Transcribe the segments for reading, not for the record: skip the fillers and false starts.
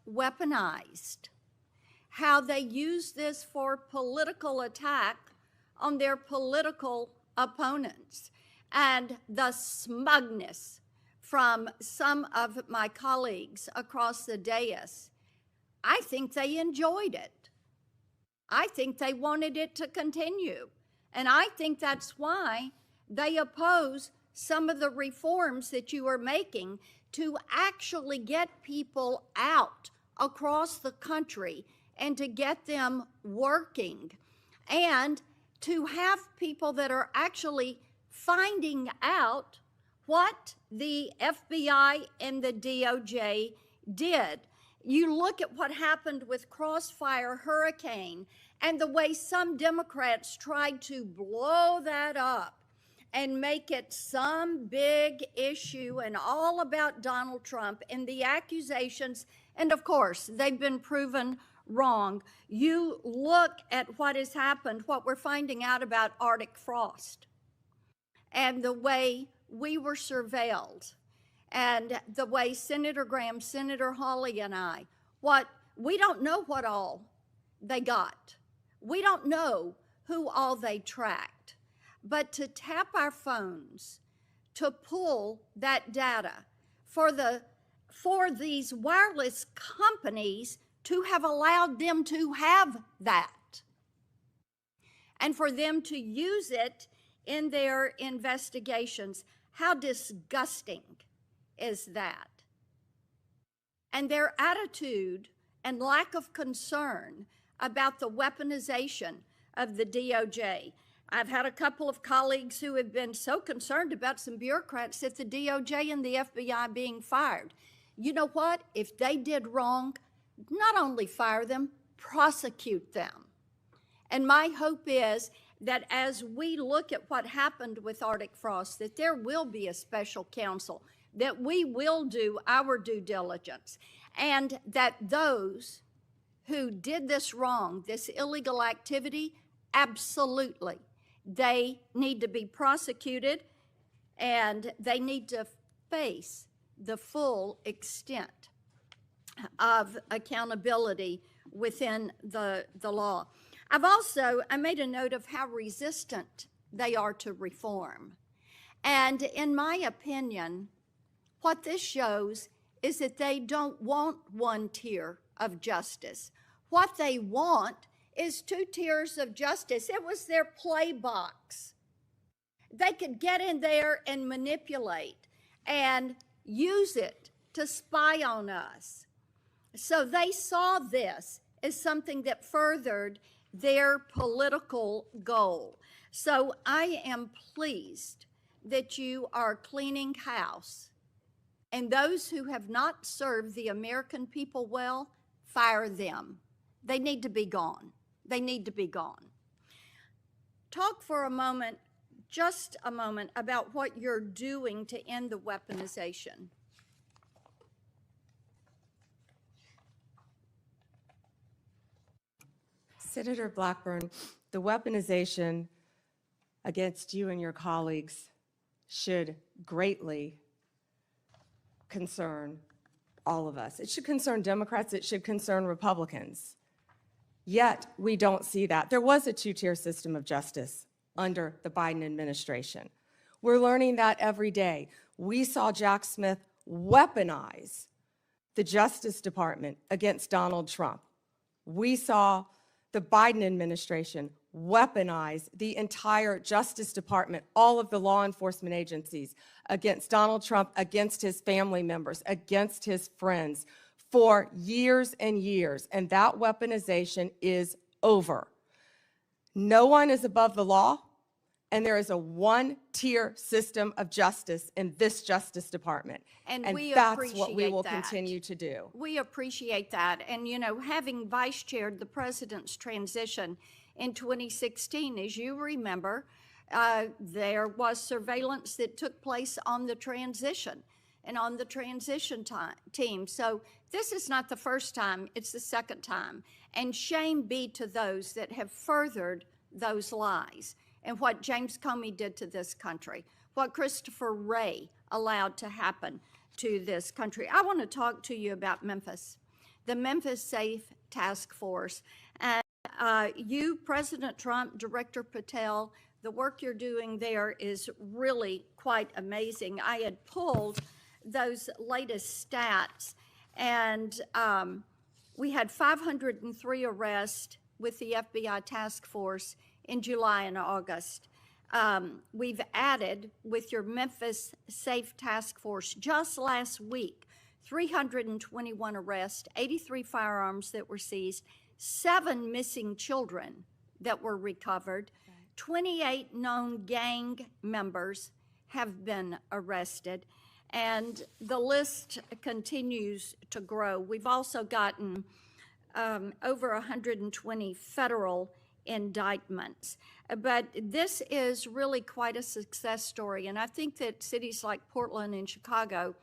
weaponized, how they use this for political attack on their political opponents, and the smugness from some of my colleagues across the dais. I think they enjoyed it. I think they wanted it to continue. And I think that's why they oppose some of the reforms that you are making to actually get people out across the country and to get them working, and to have people that are actually finding out what the FBI and the DOJ did. You look at what happened with Crossfire Hurricane and the way some Democrats tried to blow that up and make it some big issue and all about Donald Trump and the accusations, and of course, they've been proven wrong. You look at what has happened, what we're finding out about Arctic frost, and the way we were surveilled, and the way Senator Graham, Senator Hawley, and I, we don't know what all they got. We don't know who all they tracked. But to tap our phones, to pull that data, for these wireless companies to have allowed them to have that, and for them to use it in their investigations, how disgusting is that? And their attitude and lack of concern about the weaponization of the DOJ. I've had a couple of colleagues who have been so concerned about some bureaucrats at the DOJ and the FBI being fired. You know what? If they did wrong, not only fire them, prosecute them. And my hope is that as we look at what happened with Arctic frost, that there will be a special counsel, that we will do our due diligence, and that those who did this wrong, this illegal activity, absolutely, they need to be prosecuted, and they need to face the full extent of accountability within the law. I made a note of how resistant they are to reform. And in my opinion, what this shows is that they don't want one tier of justice. What they want is two tiers of justice. It was their play box. They could get in there and manipulate and use it to spy on us. So they saw this as something that furthered their political goal. So I am pleased that you are cleaning house. And those who have not served the American people well, fire them. They need to be gone. They need to be gone. Talk for a moment, just a moment, about what you're doing to end the weaponization. Senator Blackburn, the weaponization against you and your colleagues should greatly concern all of us. It should concern Democrats, it should concern Republicans. Yet, we don't see that. There was a two-tier system of justice under the Biden administration. We're learning that every day. We saw Jack Smith weaponize the Justice Department against Donald Trump. We saw the Biden administration weaponize the entire Justice Department, all of the law enforcement agencies, against Donald Trump, against his family members, against his friends for years and years. And that weaponization is over. No one is above the law, and there is a one-tier system of justice in this Justice Department. And that's what we will continue to do. We appreciate that. And, you know, having vice-chaired the president's transition in 2016, as you remember, there was surveillance that took place on the transition and on the transition team. So this is not the first time, it's the second time. And shame be to those that have furthered those lies. And what James Comey did to this country, what Christopher Wray allowed to happen to this country. I want to talk to you about Memphis. the Memphis Safe Task Force. And you, President Trump, Director Patel, the work you're doing there is really quite amazing. I had pulled those latest stats, and we had 503 arrests with the FBI task force in July and August. We've added, with your Memphis Safe Task Force, just last week, 321 arrests, 83 firearms that were seized, 7 missing children that were recovered, 28 known gang members have been arrested, and the list continues to grow. We've also gotten over 120 federal indictments. But this is really quite a success story, and I think that cities like Portland and Chicago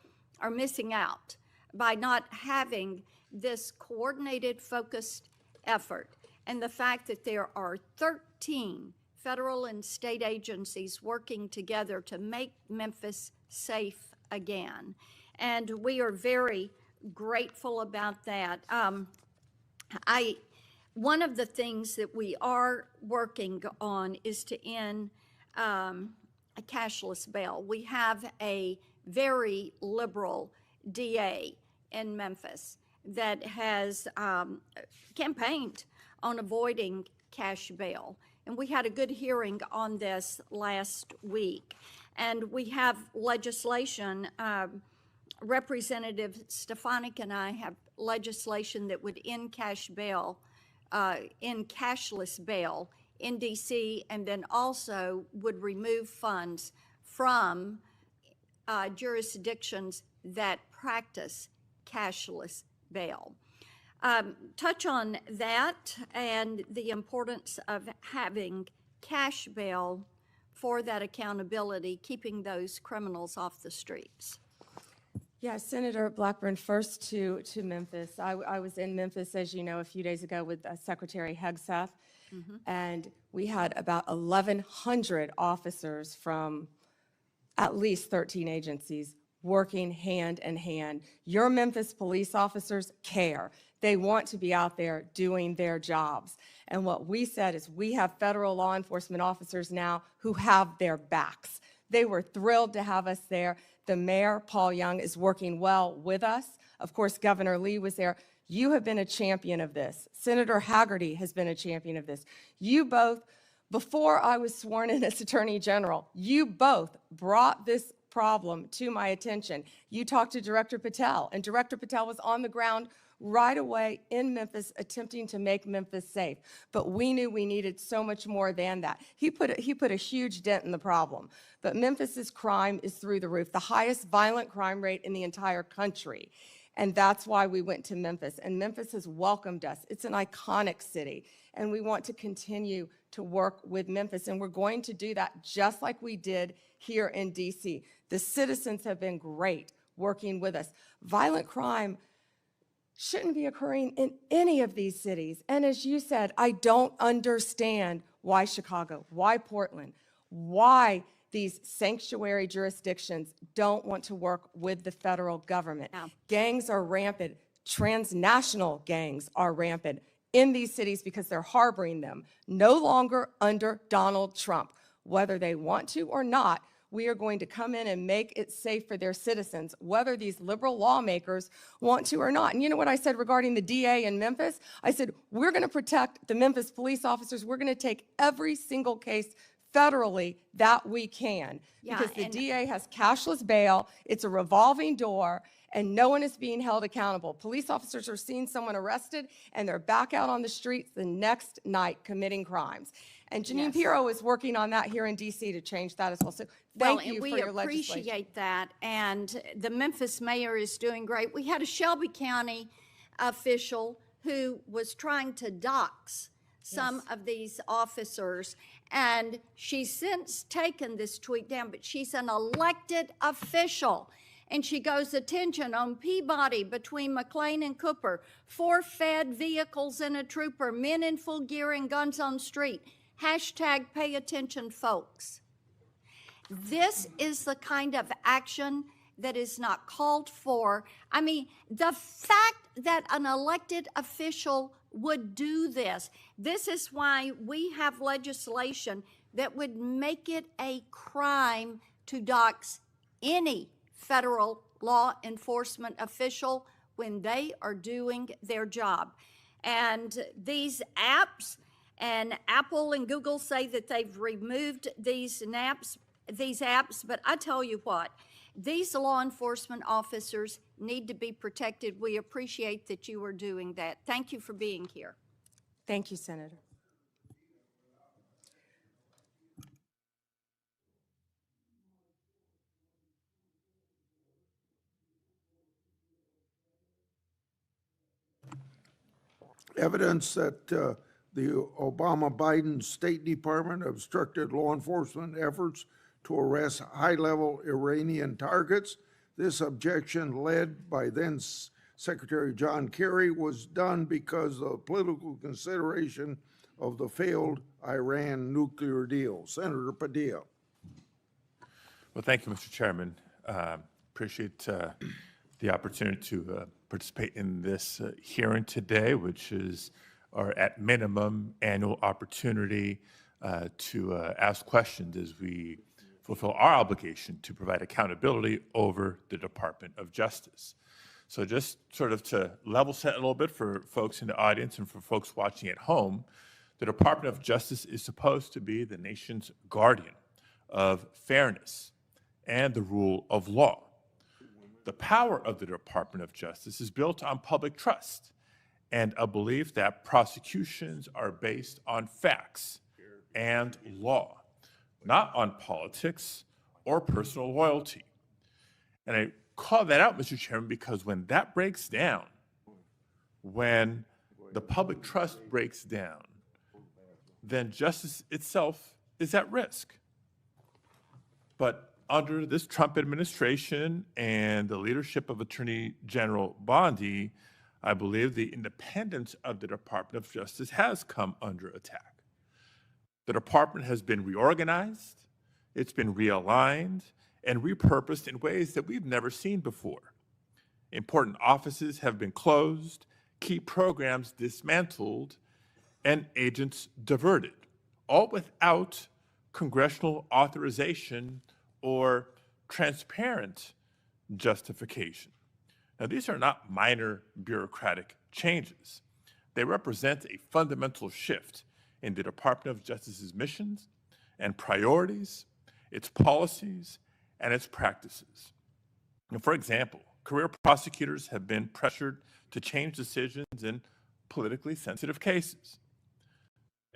are missing out by not having this coordinated, focused effort. And the fact that there are 13 federal and state agencies working together to make Memphis safe again. And we are very grateful about that. One of the things that we are working on is to end a cashless bail. We have a very liberal DA in Memphis that has campaigned on avoiding cash bail. And we had a good hearing on this last week. And we have legislation, Representative Stefanik and I have legislation that would end cash bail, end cashless bail in DC, and then also would remove funds from jurisdictions that practice cashless bail. Touch on that and the importance of having cash bail for that accountability, keeping those criminals off the streets. Yeah, Senator Blackburn, first to Memphis. I was in Memphis, as you know, a few days ago with Secretary Hegseth, and we had about 1,100 officers from at least 13 agencies working hand in hand. Your Memphis police officers care. They want to be out there doing their jobs. And what we said is we have federal law enforcement officers now who have their backs. They were thrilled to have us there. The mayor, Paul Young, is working well with us. Of course, Governor Lee was there. You have been a champion of this. Senator Haggerty has been a champion of this. You both, before I was sworn in as Attorney General, you both brought this problem to my attention. You talked to Director Patel, and Director Patel was on the ground right away in Memphis attempting to make Memphis safe. But we knew we needed so much more than that. He put a huge dent in the problem. But Memphis's crime is through the roof, the highest violent crime rate in the entire country. And that's why we went to Memphis. And Memphis has welcomed us. It's an iconic city. And we want to continue to work with Memphis. And we're going to do that just like we did here in DC. The citizens have been great working with us. Violent crime shouldn't be occurring in any of these cities. And as you said, I don't understand why Chicago, why Portland, why these sanctuary jurisdictions don't want to work with the federal government. Yeah. Gangs are rampant. Transnational gangs are rampant in these cities because they're harboring them, no longer under Donald Trump. Whether they want to or not, we are going to come in and make it safe for their citizens, whether these liberal lawmakers want to or not. And you know what I said regarding the DA in Memphis? I said, we're going to protect the Memphis police officers. We're going to take every single case federally that we can, because the DA has cashless bail. It's a revolving door, and no one is being held accountable. Police officers are seeing someone arrested, and they're back out on the streets the next night committing crimes. And Janine Pirro is working on that here in D.C. to change that as well. So thank you for your legislation. We appreciate that, and the Memphis mayor is doing great. We had a Shelby County official who was trying to dox some of these officers, and she's since taken this tweet down, but she's an elected official. And she goes, attention on Peabody between McLean and Cooper, 4 fed vehicles and a trooper, men in full gear and guns on street. Hashtag pay attention, folks. This is the kind of action that is not called for. I mean, the fact that an elected official would do this. This is why we have legislation that would make it a crime to dox any federal law enforcement official when they are doing their job. And these apps, and Apple and Google say that they've removed these apps, but I tell you what, these law enforcement officers need to be protected. We appreciate that you are doing that. Thank you for being here. Thank you, Senator. Evidence that the Obama-Biden State Department obstructed law enforcement efforts to arrest high-level Iranian targets. This objection, led by then Secretary John Kerry, was done because of political consideration of the failed Iran nuclear deal. Senator Padilla. Well, thank you, Mr. Chairman. Appreciate the opportunity to participate in this hearing today, which is our, at minimum, annual opportunity to ask questions as we fulfill our obligation to provide accountability over the Department of Justice. So just sort of to level set a little bit for folks in the audience and for folks watching at home, the Department of Justice is supposed to be the nation's guardian of fairness and the rule of law. The power of the Department of Justice is built on public trust and a belief that prosecutions are based on facts and law, not on politics or personal loyalty. And I call that out, Mr. Chairman, because when that breaks down, when the public trust breaks down, then justice itself is at risk. But under this Trump administration and the leadership of Attorney General Bondi, I believe the independence of the Department of Justice has come under attack. The department has been reorganized, it's been realigned, and repurposed in ways that we've never seen before. Important offices have been closed, key programs dismantled, and agents diverted, all without congressional authorization or transparent justification. Now, these are not minor bureaucratic changes. They represent a fundamental shift in the Department of Justice's missions and priorities, its policies, and its practices. Now, for example, career prosecutors have been pressured to change decisions in politically sensitive cases.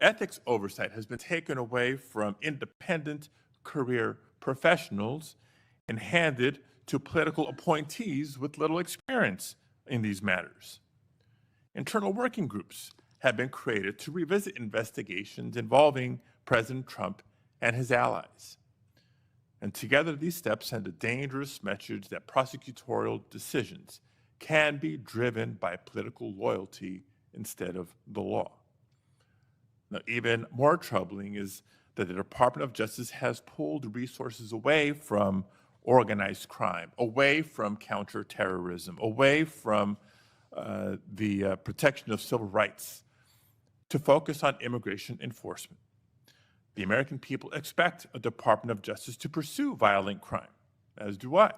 Ethics oversight has been taken away from independent career professionals and handed to political appointees with little experience in these matters. Internal working groups have been created to revisit investigations involving President Trump and his allies. And together, these steps send a dangerous message that prosecutorial decisions can be driven by political loyalty instead of the law. Now, even more troubling is that the Department of Justice has pulled resources away from organized crime, away from counterterrorism, away from the protection of civil rights, to focus on immigration enforcement. The American people expect a Department of Justice to pursue violent crime, as do I,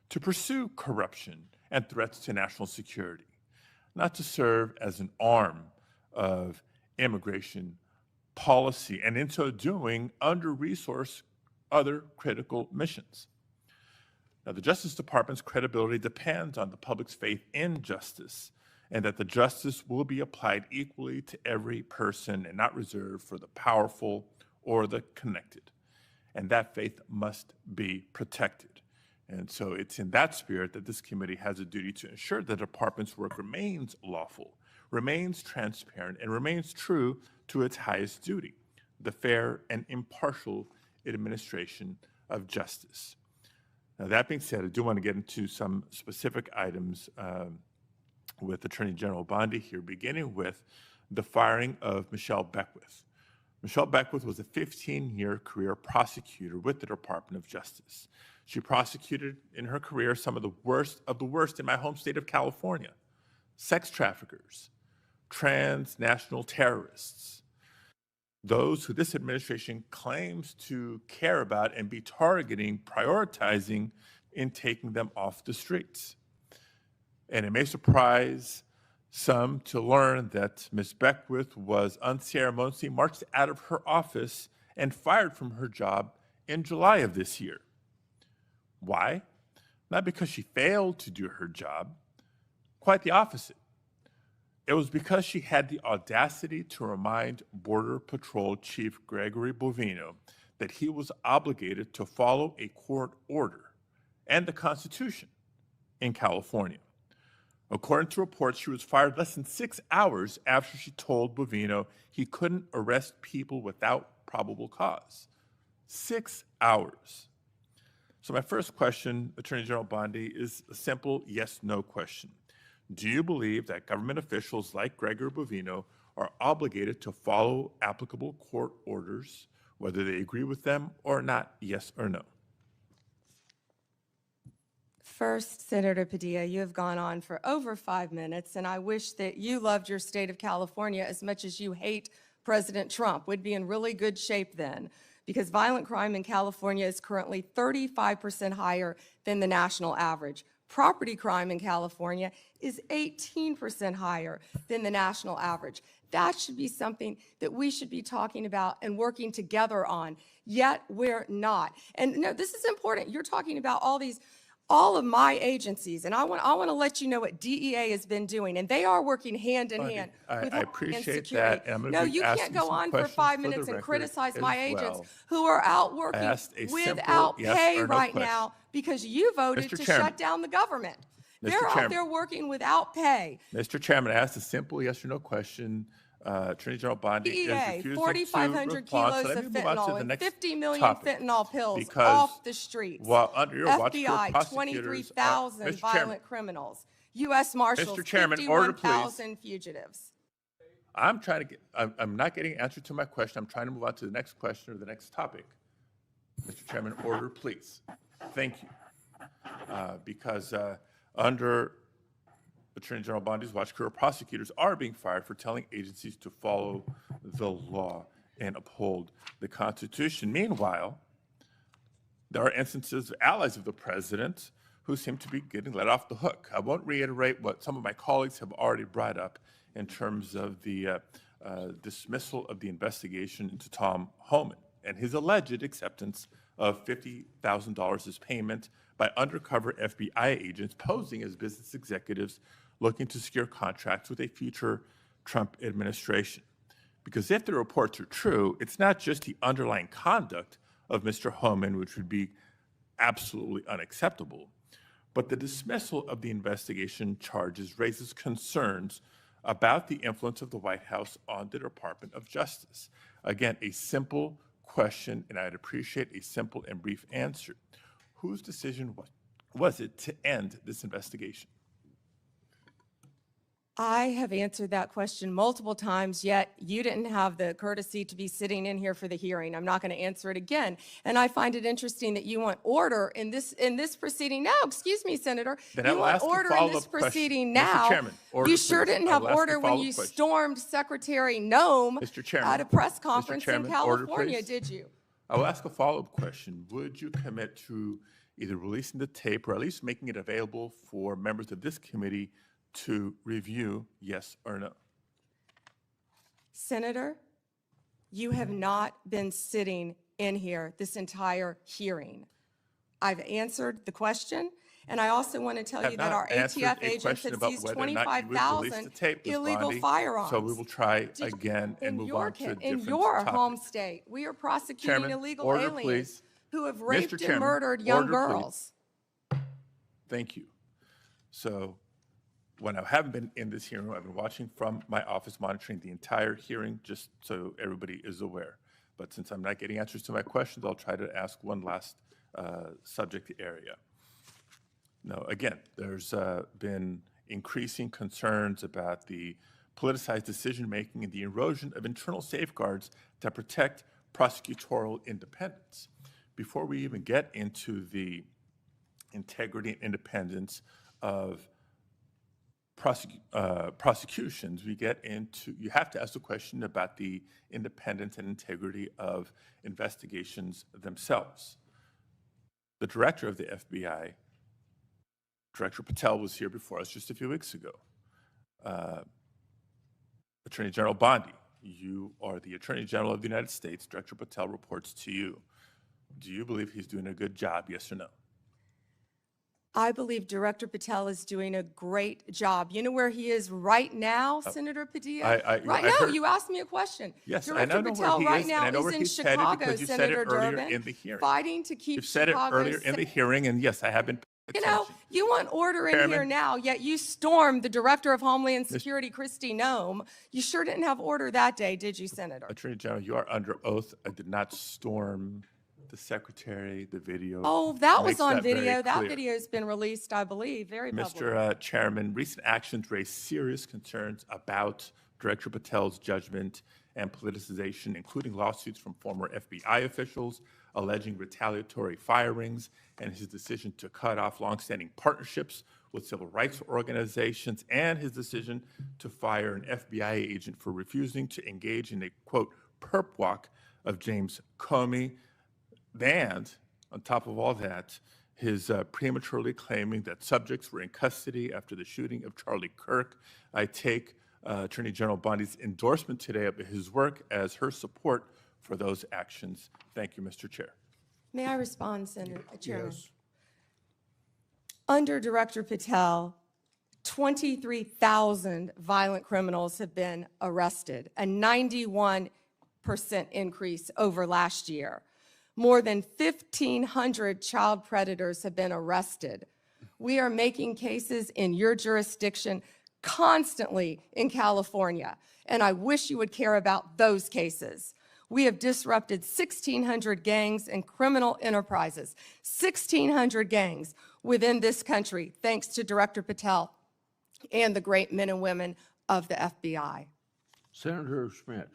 to pursue corruption and threats to national security, not to serve as an arm of immigration policy, and in so doing, under-resource other critical missions. Now, the Justice Department's credibility depends on the public's faith in justice, and that the justice will be applied equally to every person and not reserved for the powerful or the connected. And that faith must be protected. And so it's in that spirit that this committee has a duty to ensure the department's work remains lawful, remains transparent, and remains true to its highest duty, the fair and impartial administration of justice. Now, that being said, I do want to get into some specific items with Attorney General Bondi here, beginning with the firing of Michelle Beckwith. Michelle Beckwith was a 15-year career prosecutor with the Department of Justice. She prosecuted in her career some of the worst in my home state of California. sex traffickers, transnational terrorists, those who this administration claims to care about and be targeting, prioritizing in taking them off the streets. And it may surprise some to learn that Ms. Beckwith was unceremoniously marched out of her office and fired from her job in July of this year. Why? Not because she failed to do her job, quite the opposite. It was because she had the audacity to remind Border Patrol Chief Gregory Bovino that he was obligated to follow a court order and the Constitution in California. According to reports, she was fired less than 6 hours after she told Bovino he couldn't arrest people without probable cause. 6 hours. So my first question, Attorney General Bondi, is a simple yes/no question. Do you believe that government officials like Gregory Bovino are obligated to follow applicable court orders, whether they agree with them or not, yes or no? First, Senator Padilla, you have gone on for over 5 minutes, and I wish that you loved your state of California as much as you hate President Trump. We'd be in really good shape then, because violent crime in California is currently 35% higher than the national average. Property crime in California is 18% higher than the national average. That should be something that we should be talking about and working together on, yet we're not. And no, this is important. You're talking about all of my agencies, and I want to let you know what DEA has been doing, and they are working hand in hand with I Homeland appreciate Security. that, and I'm going No, to be you can't asking go some on for questions 5 for the minutes and record criticize as my agents well. who are out working asked a simple without yes pay or no right question. now because you voted Mr. to Chairman. shut down the government. Mr. They're out Chairman. there working without pay. Mr. Chairman, I asked a simple yes or no question. Attorney General Bondi is DEA, refusing 4,500 to respond. kilos So let of me move on to fentanyl the and next 50 million topic, fentanyl pills because off the streets. while under your watch, FBI, prosecutors 23,000 Mr. Chairman, violent criminals. U.S. Marshals, Mr. Chairman, order, please. 51,000 fugitives. I'm not getting an answer to my question. I'm trying to move on to the next question or the next topic. Mr. Chairman, order, please. Thank you. Because under Attorney General Bondi's watch, career prosecutors are being fired for telling agencies to follow the law and uphold the Constitution. Meanwhile, there are instances of allies of the president who seem to be getting let off the hook. I won't reiterate what some of my colleagues have already brought up in terms of the dismissal of the investigation into Tom Homan and his alleged acceptance of $50,000 as payment by undercover FBI agents posing as business executives looking to secure contracts with a future Trump administration. Because if the reports are true, it's not just the underlying conduct of Mr. Homan, which would be absolutely unacceptable, but the dismissal of the investigation charges raises concerns about the influence of the White House on the Department of Justice. Again, a simple question, and I'd appreciate a simple and brief answer. Whose decision was it to end this investigation? I have answered that question multiple times, yet you didn't have the courtesy to be sitting in here for the hearing. I'm not going to answer it again. And I find it interesting that you want order in this proceeding now. Excuse me, Senator. Then I You will want ask a order in this follow-up question. proceeding Mr. now. Chairman, order, You sure please. didn't I have will ask a order when follow-up you question. stormed Secretary Nome Mr. Chairman, at a press Mr. conference in Chairman, order, California, please. did you? I will ask a follow-up question. Would you commit to either releasing the tape or at least making it available for members of this committee to review, yes or no? Senator, you have not been sitting in here this entire hearing. I've answered the question, and I also want to tell you that our ATF agents have seized 25,000 illegal firearms. So we will try again and move on to a different In your topic. home state, we are prosecuting Chairman, illegal order, aliens please. who have Mr. raped and Chairman, murdered young order, please. girls. Thank you. So when I haven't been in this hearing, I've been watching from my office, monitoring the entire hearing, just so everybody is aware. But since I'm not getting answers to my questions, I'll try to ask one last subject area. Now, again, there's been increasing concerns about the politicized decision-making and the erosion of internal safeguards that protect prosecutorial independence. Before we even get into the integrity and independence of prosecutions, we get into, you have to ask the question about the independence and integrity of investigations themselves. The director of the FBI, Director Patel, was here before us just a few weeks ago. Attorney General Bondi, you are the Attorney General of the United States. Director Patel reports to you. Do you believe he's doing a good job, yes or no? I believe Director Patel is doing a great job. You know where he is right now, Senator Padilla? Right now, heard- you asked me a question. Yes, I Director know Patel where he right is, and now I know is where in he's headed Chicago, because you said Senator it earlier Durban, in the hearing. fighting to keep You've said it Chicago earlier in the hearing, and yes, I have been paying You know, attention. you want order in here Chairman. now, yet you stormed the Director of Homeland Security, Kristi Noem. You sure didn't have order that day, did you, Senator? Attorney General, you are under oath. I did not storm the secretary, the video. Oh, that was makes on that very video. That clear. video's been released, I believe, very public. Mr. Chairman, recent actions raise serious concerns about Director Patel's judgment and politicization, including lawsuits from former FBI officials alleging retaliatory firings and his decision to cut off longstanding partnerships with civil rights organizations and his decision to fire an FBI agent for refusing to engage in a, quote, perp walk of James Comey. And on top of all that, his prematurely claiming that subjects were in custody after the shooting of Charlie Kirk. I take Attorney General Bondi's endorsement today of his work as her support for those actions. Thank you, Mr. Chair. May I respond, Senator Chairman? Yes. Under Director Patel, 23,000 violent criminals have been arrested, a 91% increase over last year. More than 1,500 child predators have been arrested. We are making cases in your jurisdiction constantly in California, and I wish you would care about those cases. We have disrupted 1,600 gangs and criminal enterprises, 1,600 gangs within this country, thanks to Director Patel and the great men and women of the FBI. Senator Schmidt.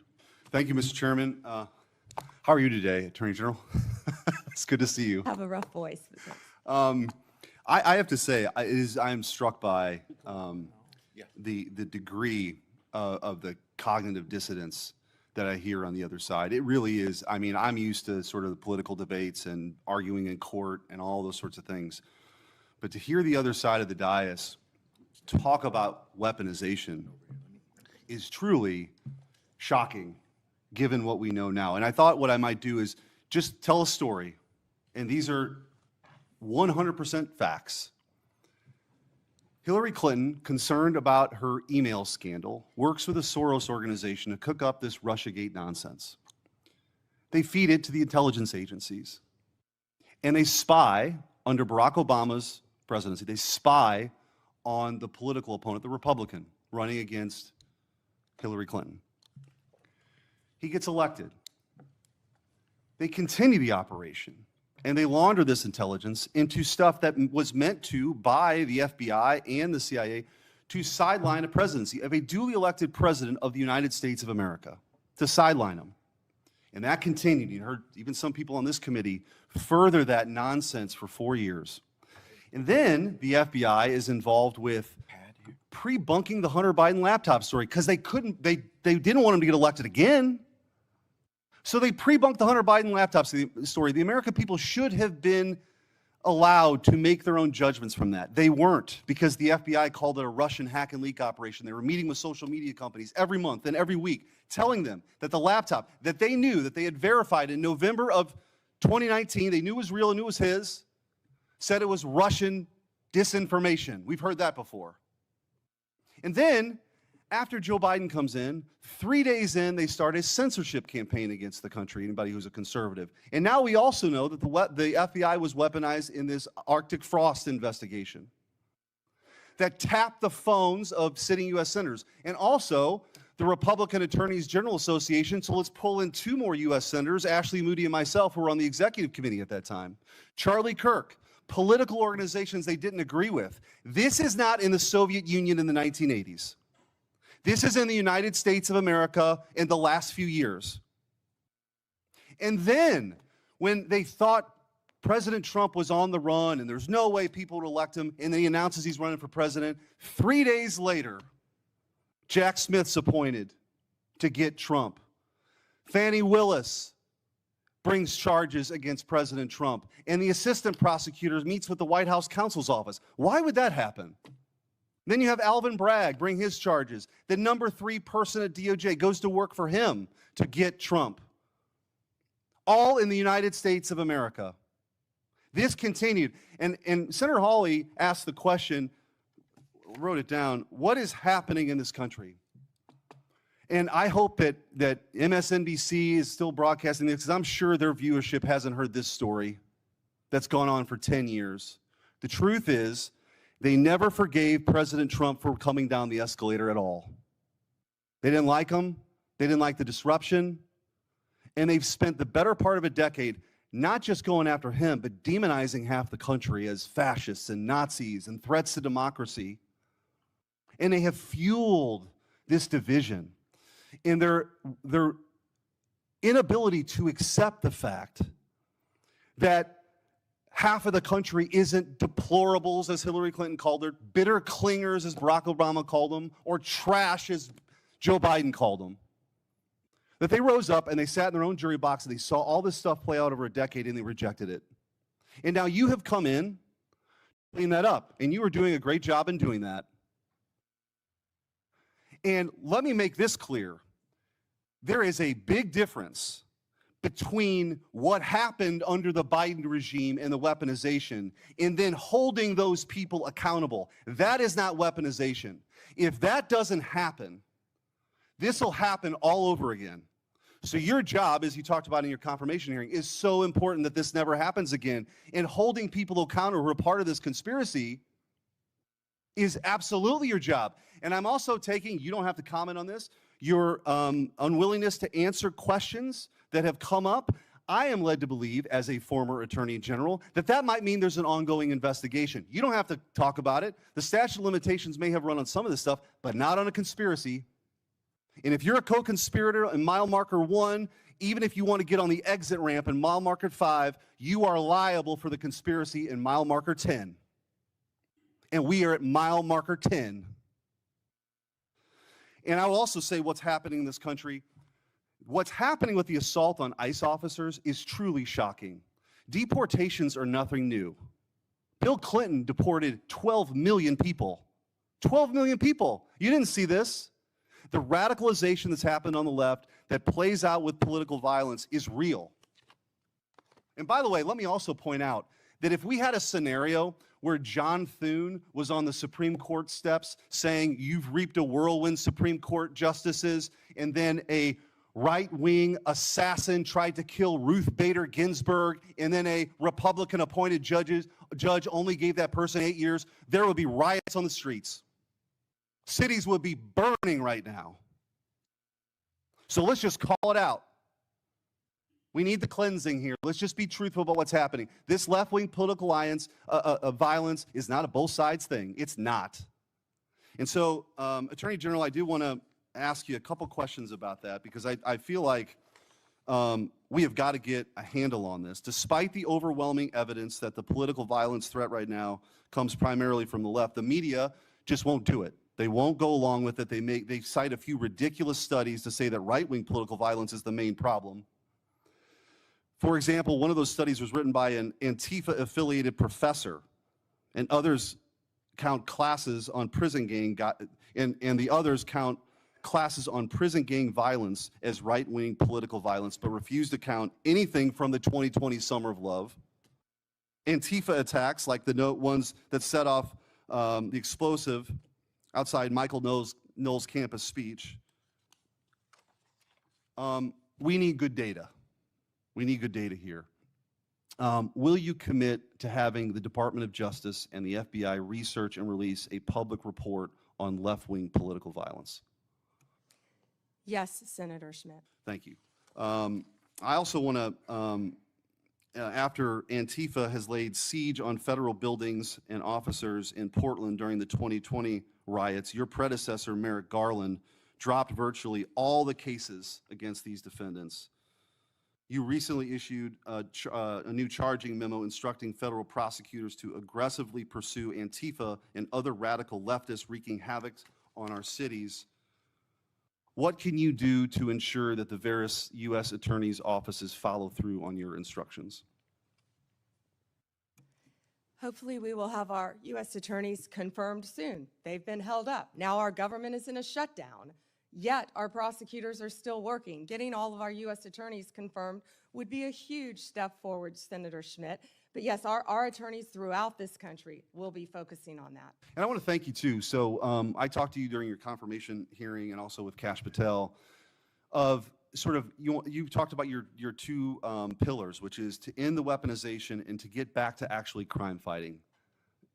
Thank you, Mr. Chairman. How are you today, Attorney General? It's good to see you. Have a rough voice. I have to say, I'm struck by the degree of the cognitive dissonance that I hear on the other side. It really is. I mean, I'm used to sort of the political debates and arguing in court and all those sorts of things. But to hear the other side of the dais talk about weaponization is truly shocking, given what we know now. And I thought what I might do is just tell a story, and these are 100% facts. Hillary Clinton, concerned about her email scandal, works with a Soros organization to cook up this Russiagate nonsense. They feed it to the intelligence agencies, and they spy, under Barack Obama's presidency, they spy on the political opponent, the Republican, running against Hillary Clinton. He gets elected. They continue the operation, and they launder this intelligence into stuff that was meant to, by the FBI and the CIA, to sideline a presidency of a duly elected president of the United States of America, to sideline him. And that continued. You heard even some people on this committee further that nonsense for 4 years. And then the FBI is involved with pre-bunking the Hunter Biden laptop story because they didn't want him to get elected again. So they pre-bunked the Hunter Biden laptop story. The American people should have been allowed to make their own judgments from that. They weren't, because the FBI called it a Russian hack and leak operation. They were meeting with social media companies every month and every week, telling them that the laptop that they knew, that they had verified in November of 2019, they knew was real and knew was his, said it was Russian disinformation. We've heard that before. And then, after Joe Biden comes in, 3 days in, they start a censorship campaign against the country, anybody who's a conservative. And now we also know that the FBI was weaponized in this Arctic frost investigation that tapped the phones of sitting U.S. senators. And also, the Republican Attorneys General Association, so let's pull in 2 more U.S. senators, Ashley Moody and myself, who were on the executive committee at that time. Charlie Kirk, political organizations they didn't agree with. This is not in the Soviet Union in the 1980s. This is in the United States of America in the last few years. And then, when they thought President Trump was on the run and there's no way people would elect him, and then he announces he's running for president. 3 days later, Jack Smith's appointed to get Trump. Fannie Willis brings charges against President Trump, and the assistant prosecutor meets with the White House counsel's office. Why would that happen? Then you have Alvin Bragg bring his charges. The number 3 person at DOJ goes to work for him to get Trump. All in the United States of America. This continued. And Senator Hawley asked the question, wrote it down, what is happening in this country? And I hope that MSNBC is still broadcasting this, because I'm sure their viewership hasn't heard this story that's gone on for 10 years. The truth is, they never forgave President Trump for coming down the escalator at all. They didn't like him. They didn't like the disruption. And they've spent the better part of a decade not just going after him, but demonizing half the country as fascists and Nazis and threats to democracy. And they have fueled this division in their inability to accept the fact that half of the country isn't deplorables, as Hillary Clinton called her, bitter clingers, as Barack Obama called them, or trash, as Joe Biden called them. That they rose up and they sat in their own jury box and they saw all this stuff play out over a decade and they rejected it. And now you have come in, clean that up, and you are doing a great job in doing that. And let me make this clear. There is a big difference between what happened under the Biden regime and the weaponization and then holding those people accountable. That is not weaponization. If that doesn't happen, this will happen all over again. So your job, as you talked about in your confirmation hearing, is so important that this never happens again. And holding people accountable who are part of this conspiracy is absolutely your job. And I'm also taking, you don't have to comment on this, your unwillingness to answer questions that have come up. I am led to believe, as a former attorney general, that that might mean there's an ongoing investigation. You don't have to talk about it. The statute of limitations may have run on some of this stuff, but not on a conspiracy. And if you're a co-conspirator in mile marker 1, even if you want to get on the exit ramp in mile marker 5, you are liable for the conspiracy in mile marker 10. And we are at mile marker 10. And I will also say what's happening in this country. What's happening with the assault on ICE officers is truly shocking. Deportations are nothing new. Bill Clinton deported 12 million people. 12 million people. You didn't see this. The radicalization that's happened on the left that plays out with political violence is real. And by the way, let me also point out that if we had a scenario where John Thune was on the Supreme Court steps saying, "You've reaped a whirlwind, Supreme Court justices," and then a right-wing assassin tried to kill Ruth Bader Ginsburg, and then a Republican-appointed judge only gave that person 8 years, there would be riots on the streets. Cities would be burning right now. So let's just call it out. We need the cleansing here. Let's just be truthful about what's happening. This left-wing political alliance of violence is not a both sides thing. It's not. And so, Attorney General, I do want to ask you a couple questions about that, because I feel like we have got to get a handle on this. Despite the overwhelming evidence that the political violence threat right now comes primarily from the left, the media just won't do it. They won't go along with it. They cite a few ridiculous studies to say that right-wing political violence is the main problem. For example, one of those studies was written by an Antifa-affiliated professor, and others count classes on prison gang, and the others count classes on prison gang violence as right-wing political violence, but refuse to count anything from the 2020 Summer of Love. Antifa attacks, like the ones that set off the explosive outside Michael Knowles' campus speech. We need good data. We need good data here. Will you commit to having the Department of Justice and the FBI research and release a public report on left-wing political violence? Yes, Senator Schmidt. Thank you. I also want to, after Antifa has laid siege on federal buildings and officers in Portland during the 2020 riots, your predecessor, Merrick Garland, dropped virtually all the cases against these defendants. You recently issued a new charging memo instructing federal prosecutors to aggressively pursue Antifa and other radical leftists wreaking havoc on our cities. What can you do to ensure that the various U.S. attorneys' offices follow through on your instructions? Hopefully, we will have our U.S. attorneys confirmed soon. They've been held up. Now our government is in a shutdown, yet our prosecutors are still working. Getting all of our U.S. attorneys confirmed would be a huge step forward, Senator Schmidt. But yes, our attorneys throughout this country will be focusing on that. And I want to thank you too. So I talked to you during your confirmation hearing and also with Kash Patel of sort of, you talked about your two pillars, which is to end the weaponization and to get back to actually crime fighting.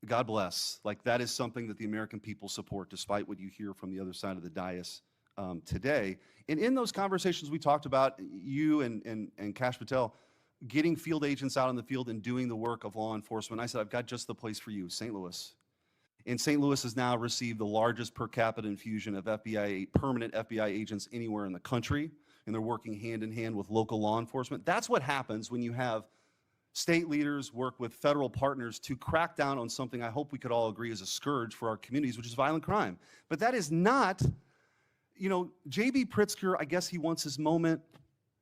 God bless. Like, that is something that the American people support, despite what you hear from the other side of the dais today. And in those conversations, we talked about you and Kash Patel getting field agents out in the field and doing the work of law enforcement. I said, I've got just the place for you, St. Louis. And St. Louis has now received the largest per capita infusion of permanent FBI agents anywhere in the country, and they're working hand in hand with local law enforcement. That's what happens when you have state leaders work with federal partners to crack down on something I hope we could all agree is a scourge for our communities, which is violent crime. But that is not, J.B. Pritzker, I guess he wants his moment.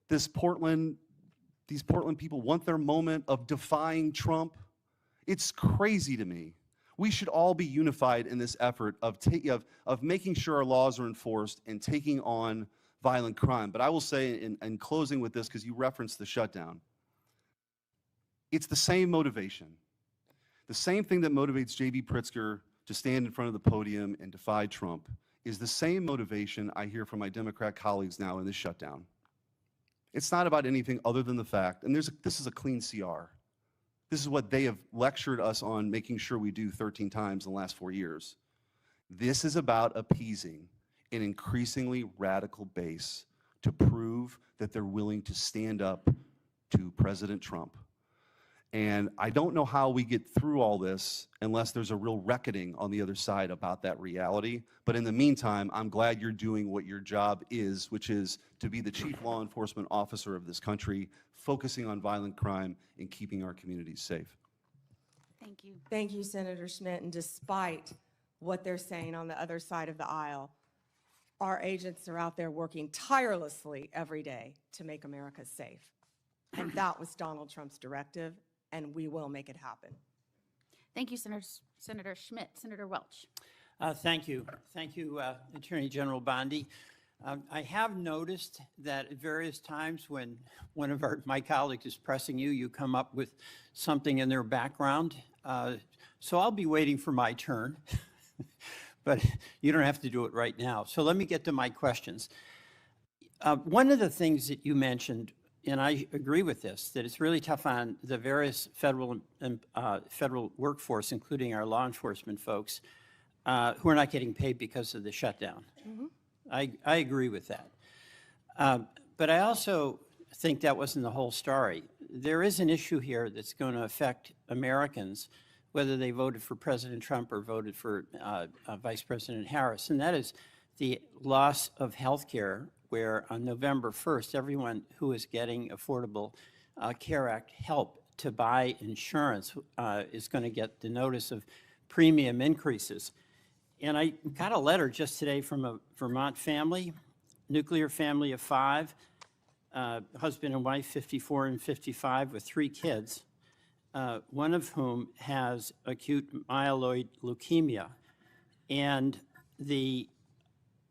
These Portland people want their moment of defying Trump. It's crazy to me. We should all be unified in this effort of making sure our laws are enforced and taking on violent crime. But I will say, in closing with this, because you referenced the shutdown, it's the same motivation. The same thing that motivates J.B. Pritzker to stand in front of the podium and defy Trump is the same motivation I hear from my Democrat colleagues now in this shutdown. It's not about anything other than the fact, and this is a clean CR. This is what they have lectured us on making sure we do 13 times in the last 4 years. This is about appeasing an increasingly radical base to prove that they're willing to stand up to President Trump. And I don't know how we get through all this unless there's a real reckoning on the other side about that reality. But in the meantime, I'm glad you're doing what your job is, which is to be the chief law enforcement officer of this country, focusing on violent crime and keeping our communities safe. Thank you. Thank you, Senator Schmidt. And despite what they're saying on the other side of the aisle, our agents are out there working tirelessly every day to make America safe. And that was Donald Trump's directive, and we will make it happen. Thank you, Senator Schmidt. Senator Welch. Thank you. Thank you, Attorney General Bondi. I have noticed that at various times when one of my colleagues is pressing you, you come up with something in their background. So I'll be waiting for my turn, but you don't have to do it right now. So let me get to my questions. One of the things that you mentioned, and I agree with this, that it's really tough on the various federal workforce, including our law enforcement folks, who are not getting paid because of the shutdown. Mm-hmm. I agree with that. But I also think that wasn't the whole story. There is an issue here that's going to affect Americans, whether they voted for President Trump or voted for Vice President Harris, and that is the loss of health care, where on November 1st, everyone who is getting Affordable Care Act help to buy insurance is going to get the notice of premium increases. And I got a letter just today from a Vermont family, nuclear family of 5, husband and wife, 54 and 55, with 3 kids, one of whom has acute myeloid leukemia. And the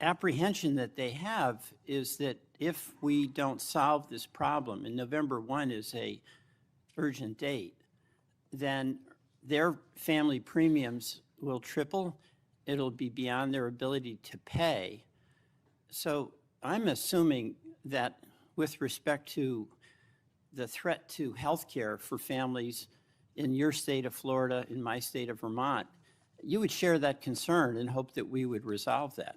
apprehension that they have is that if we don't solve this problem, and November 1 is a urgent date, then their family premiums will triple. It'll be beyond their ability to pay. So I'm assuming that with respect to the threat to health care for families in your state of Florida, in my state of Vermont, you would share that concern and hope that we would resolve that.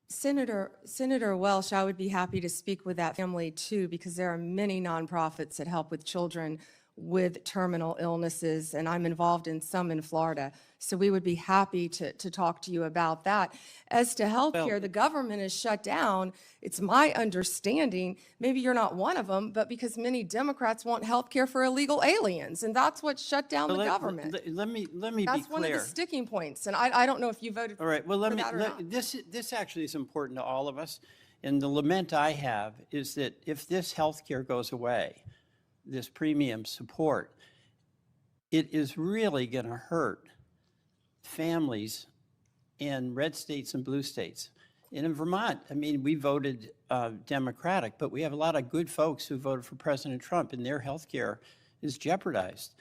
Senator Welch, I would be happy to speak with that family too, because there are many nonprofits that help with children with terminal illnesses, and I'm involved in some in Florida. So we would be happy to talk to you about that. As to healthcare, the government is shut down. It's my understanding, maybe you're not one of them, but because many Democrats want healthcare for illegal aliens, and that's what shut down the government. Let me be That's one of the clear. sticking points, and I don't know if you voted All right, well, for that or not. this actually is important to all of us. And the lament I have is that if this health care goes away, this premium support, it is really going to hurt families in red states and blue states. And in Vermont, I mean, we voted Democratic, but we have a lot of good folks who voted for President Trump, and their health care is jeopardized.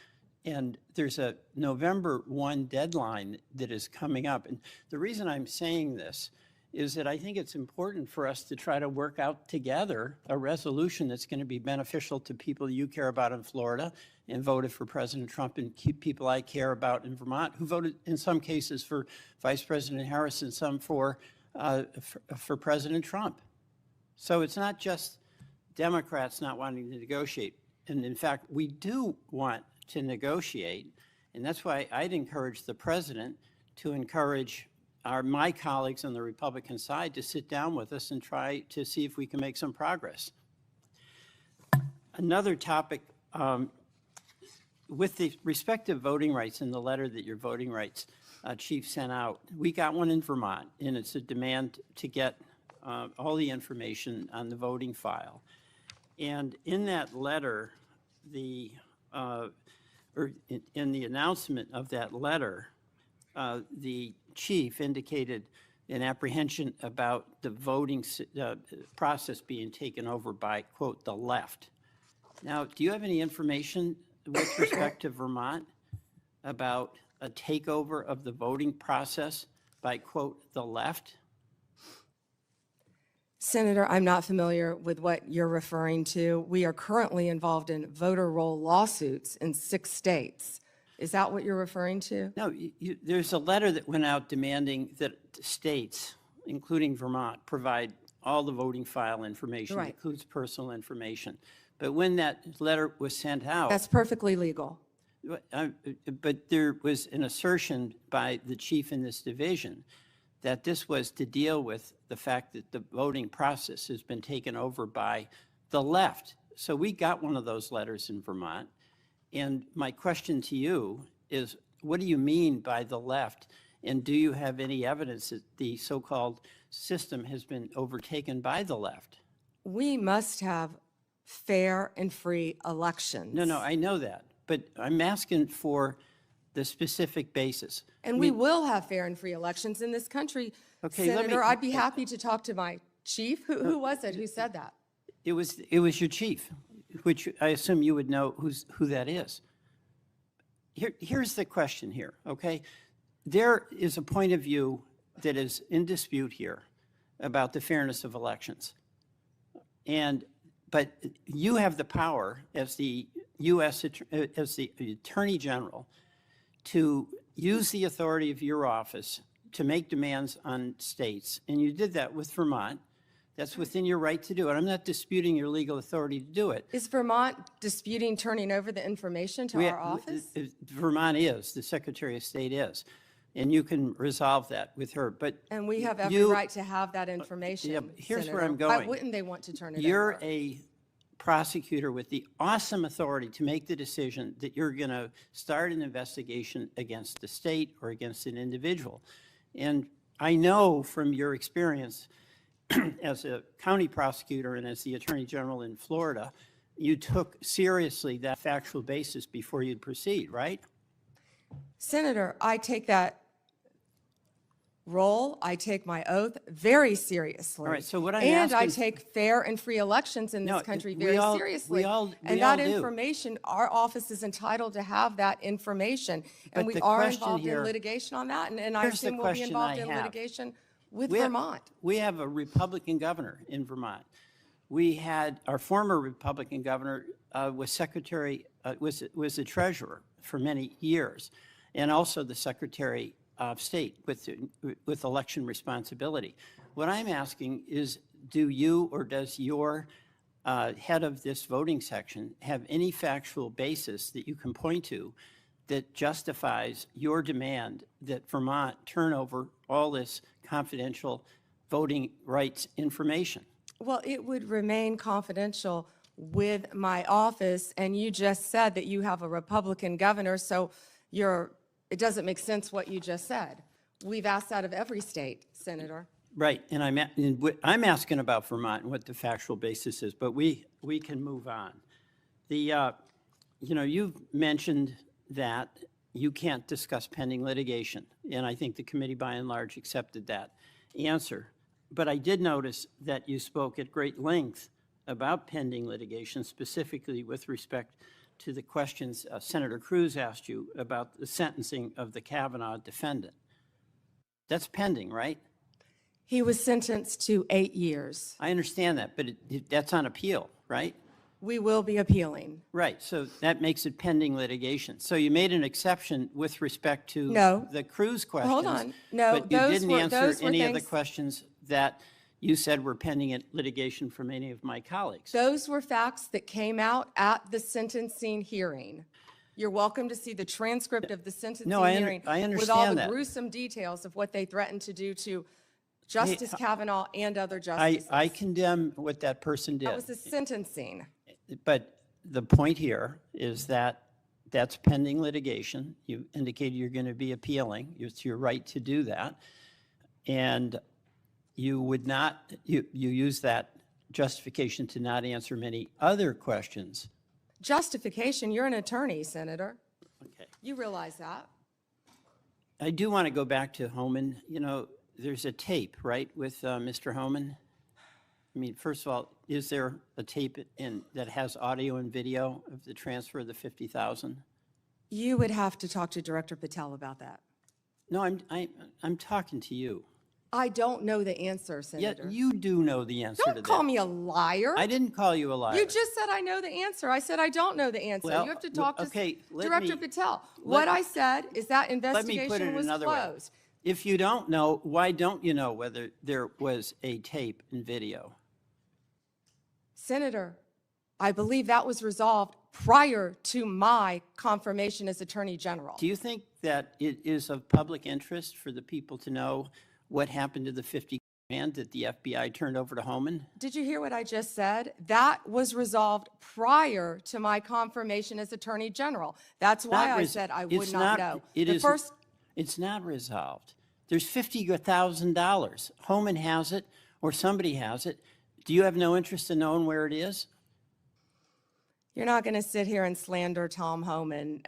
And there's a November 1 deadline that is coming up. And the reason I'm saying this is that I think it's important for us to try to work out together a resolution that's going to be beneficial to people you care about in Florida and voted for President Trump, and keep people I care about in Vermont who voted in some cases for Vice President Harris and some for President Trump. So it's not just Democrats not wanting to negotiate. And in fact, we do want to negotiate. And that's why I'd encourage the president to encourage my colleagues on the Republican side to sit down with us and try to see if we can make some progress. Another topic, with the respect to voting rights in the letter that your voting rights chief sent out, we got one in Vermont, and it's a demand to get all the information on the voting file. And in that letter, or in the announcement of that letter, the chief indicated an apprehension about the voting process being taken over by, quote, the left. Now, do you have any information with respect to Vermont about a takeover of the voting process by, quote, the left? Senator, I'm not familiar with what you're referring to. We are currently involved in voter roll lawsuits in 6 states. Is that what you're referring to? No, there's a letter that went out demanding that states, including Vermont, provide all the voting file information, Right. includes personal information. But when that letter was sent out, That's perfectly legal. but there was an assertion by the chief in this division that this was to deal with the fact that the voting process has been taken over by the left. So we got one of those letters in Vermont. And my question to you is, what do you mean by the left? And do you have any evidence that the so-called system has been overtaken by the left? We must have fair and free elections. No, I know that. But I'm asking for the specific basis. And we will have fair and free elections in this country. Okay, let me- Senator, I'd be happy to talk to my chief. Who was it who said that? It was your chief, which I assume you would know who that is. Here's the question here, okay? There is a point of view that is in dispute here about the fairness of elections. But you have the power as the as the Attorney General to use the authority of your office to make demands on states. And you did that with Vermont. That's within your right to do it. I'm not disputing your legal authority to do it. Is Vermont disputing turning over the information to our office? Vermont is, the Secretary of State is. And you can resolve that with her, but. And we have every you- right to have that information, yeah, but here's where Senator. I'm going. Why wouldn't they want to turn it You're over? a prosecutor with the awesome authority to make the decision that you're going to start an investigation against the state or against an individual. And I know from your experience as a county prosecutor and as the Attorney General in Florida, you took seriously that factual basis before you'd proceed, right? Senator, I take that role, I take my oath very seriously. All right, so what I'm And I asking- take fair and free elections in No, this country we very all- seriously. we all And that do. information, our office is entitled to have that information. And But we the are question involved in here- litigation on that, and I Here's the assume we'll be question involved I in have. litigation with We have- Vermont. We have a Republican governor in Vermont. We had, our former Republican governor was was the treasurer for many years, and also the Secretary of State with election responsibility. What I'm asking is, do you or does your head of this voting section have any factual basis that you can point to that justifies your demand that Vermont turn over all this confidential voting rights information? Well, it would remain confidential with my office, and you just said that you have a Republican governor, so it doesn't make sense what you just said. We've asked that of every state, Senator. Right, and I'm asking about Vermont and what the factual basis is, but we can move on. You've mentioned that you can't discuss pending litigation, and I think the committee by and large accepted that answer. But I did notice that you spoke at great length about pending litigation, specifically with respect to the questions Senator Cruz asked you about the sentencing of the Kavanaugh defendant. That's pending, right? He was sentenced to 8 years. I understand that, but that's on appeal, right? We will be appealing. Right, so that makes it pending litigation. So you made an exception with respect to No. the Cruz questions. Hold on. No, but you those didn't were- answer those were any of the things- questions that you said were pending in litigation from any of my colleagues. Those were facts that came out at the sentencing hearing. You're welcome to see the transcript of the sentencing No, I hearing with all understand the that. gruesome details of what they threatened to do to Justice Kavanaugh and other justices. I condemn what that person That was did. the sentencing. But the point here is that that's pending litigation. You indicated you're going to be appealing. It's your right to do that. And you would not, you use that justification to not answer many other questions. Justification, you're an attorney, Senator. Okay. You realize that. I do want to go back to Homan. There's a tape, right, with Mr. Homan? I mean, first of all, is there a tape that has audio and video of the transfer of the $50,000? You would have to talk to Director Patel about that. No, I'm talking to you. I don't know the answer, Yeah, Senator. you do know the answer to that. Don't call me a liar. I didn't call you a liar. You just said I know the answer. I said I don't know the answer. Well, You have to talk to okay, let Director me- Patel. What I said is that Let me put investigation it was another way. closed. If you don't know, why don't you know whether there was a tape and video? Senator, I believe that was resolved prior to my confirmation as Attorney General. Do you think that it is of public interest for the people to know what happened to the $50,000 that the FBI turned over to Homan? Did you hear what I just said? That was resolved prior to my confirmation as Attorney General. That's why I said I would not know. It's not resolved. There's $50,000. Homan has it, or somebody has it. Do you have no interest in knowing where it is? You're not going to sit here and slander Tom Homan.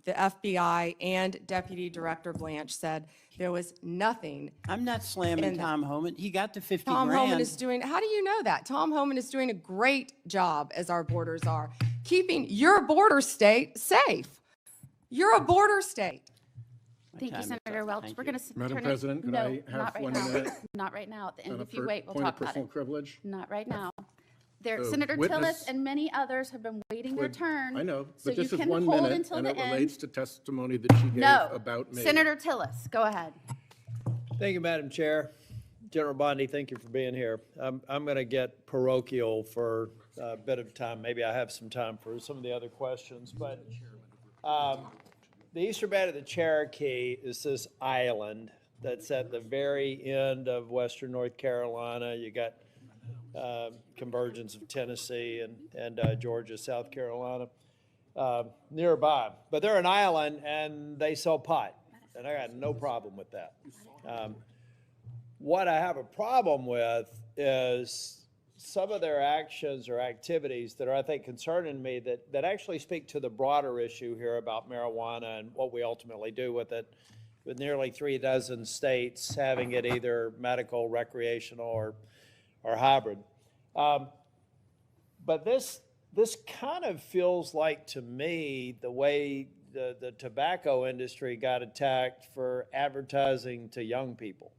The FBI and Deputy Director Blanche said there was nothing. I'm not slamming And Tom Homan. He got the 50 Tom grand. Homan is doing, how do you know that? Tom Homan is doing a great job, as our borders are, keeping your border state safe. You're a border state. Thank you, time is Senator up. Welch. Thank We're you. going to Madam turn President, it. could No, I have not right 1 now. minute? Not right now. At the end, if you For wait, we'll point of talk about personal it. privilege? Not right now. The Senator witness- Tillis and many others have been waiting their Would- turn. I know, so but this you is can 1 hold minute, until and the it end. relates to testimony that she gave No. about me. Senator Tillis, go ahead. Thank you, Madam Chair. General Bondi, thank you for being here. I'm going to get parochial for a bit of time. Maybe I have some time for some of the other questions, but the eastern band of the Cherokee is this island that's at the very end of western North Carolina. You got convergence of Tennessee and Georgia, South Carolina nearby. But they're an island and they sell pot, and I got no problem with that. What I have a problem with is some of their actions or activities that are, I think, concerning me that actually speak to the broader issue here about marijuana and what we ultimately do with it, with nearly 36 states having it either medical, recreational, or hybrid. But this kind of feels like, to me, the way the tobacco industry got attacked for advertising to young people.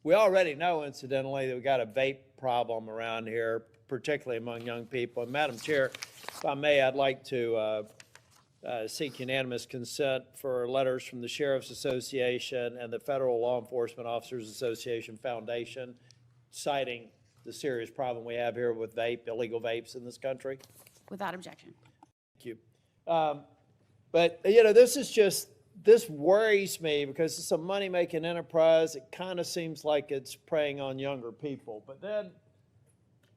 We already know, incidentally, that we got a vape problem around here, particularly among young people. And Madam Chair, if I may, I'd like to seek unanimous consent for letters from the Sheriff's Association and the Federal Law Enforcement Officers Association Foundation citing the serious problem we have here with illegal vapes in this country? Without objection. Thank you. But, you know, this worries me because it's a money-making enterprise. It kind of seems like it's preying on younger people. But then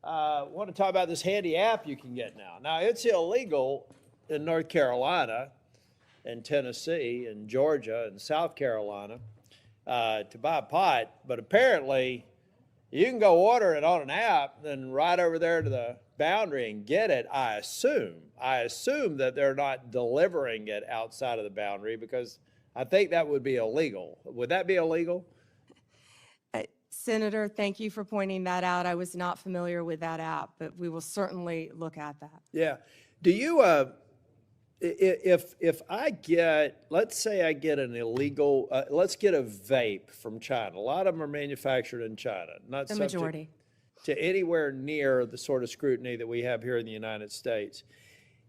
I want to talk about this handy app you can get now. Now, it's illegal in North Carolina and Tennessee and Georgia and South Carolina to buy pot, but apparently you can go order it on an app, then right over there to the boundary and get it, I assume that they're not delivering it outside of the boundary because I think that would be illegal. Would that be illegal? Senator, thank you for pointing that out. I was not familiar with that app, but we will certainly look at that. Yeah. Do you, if I get, let's say I get an illegal, let's get a vape from China. A lot of them are manufactured in China, not The subject majority. to anywhere near the sort of scrutiny that we have here in the United States.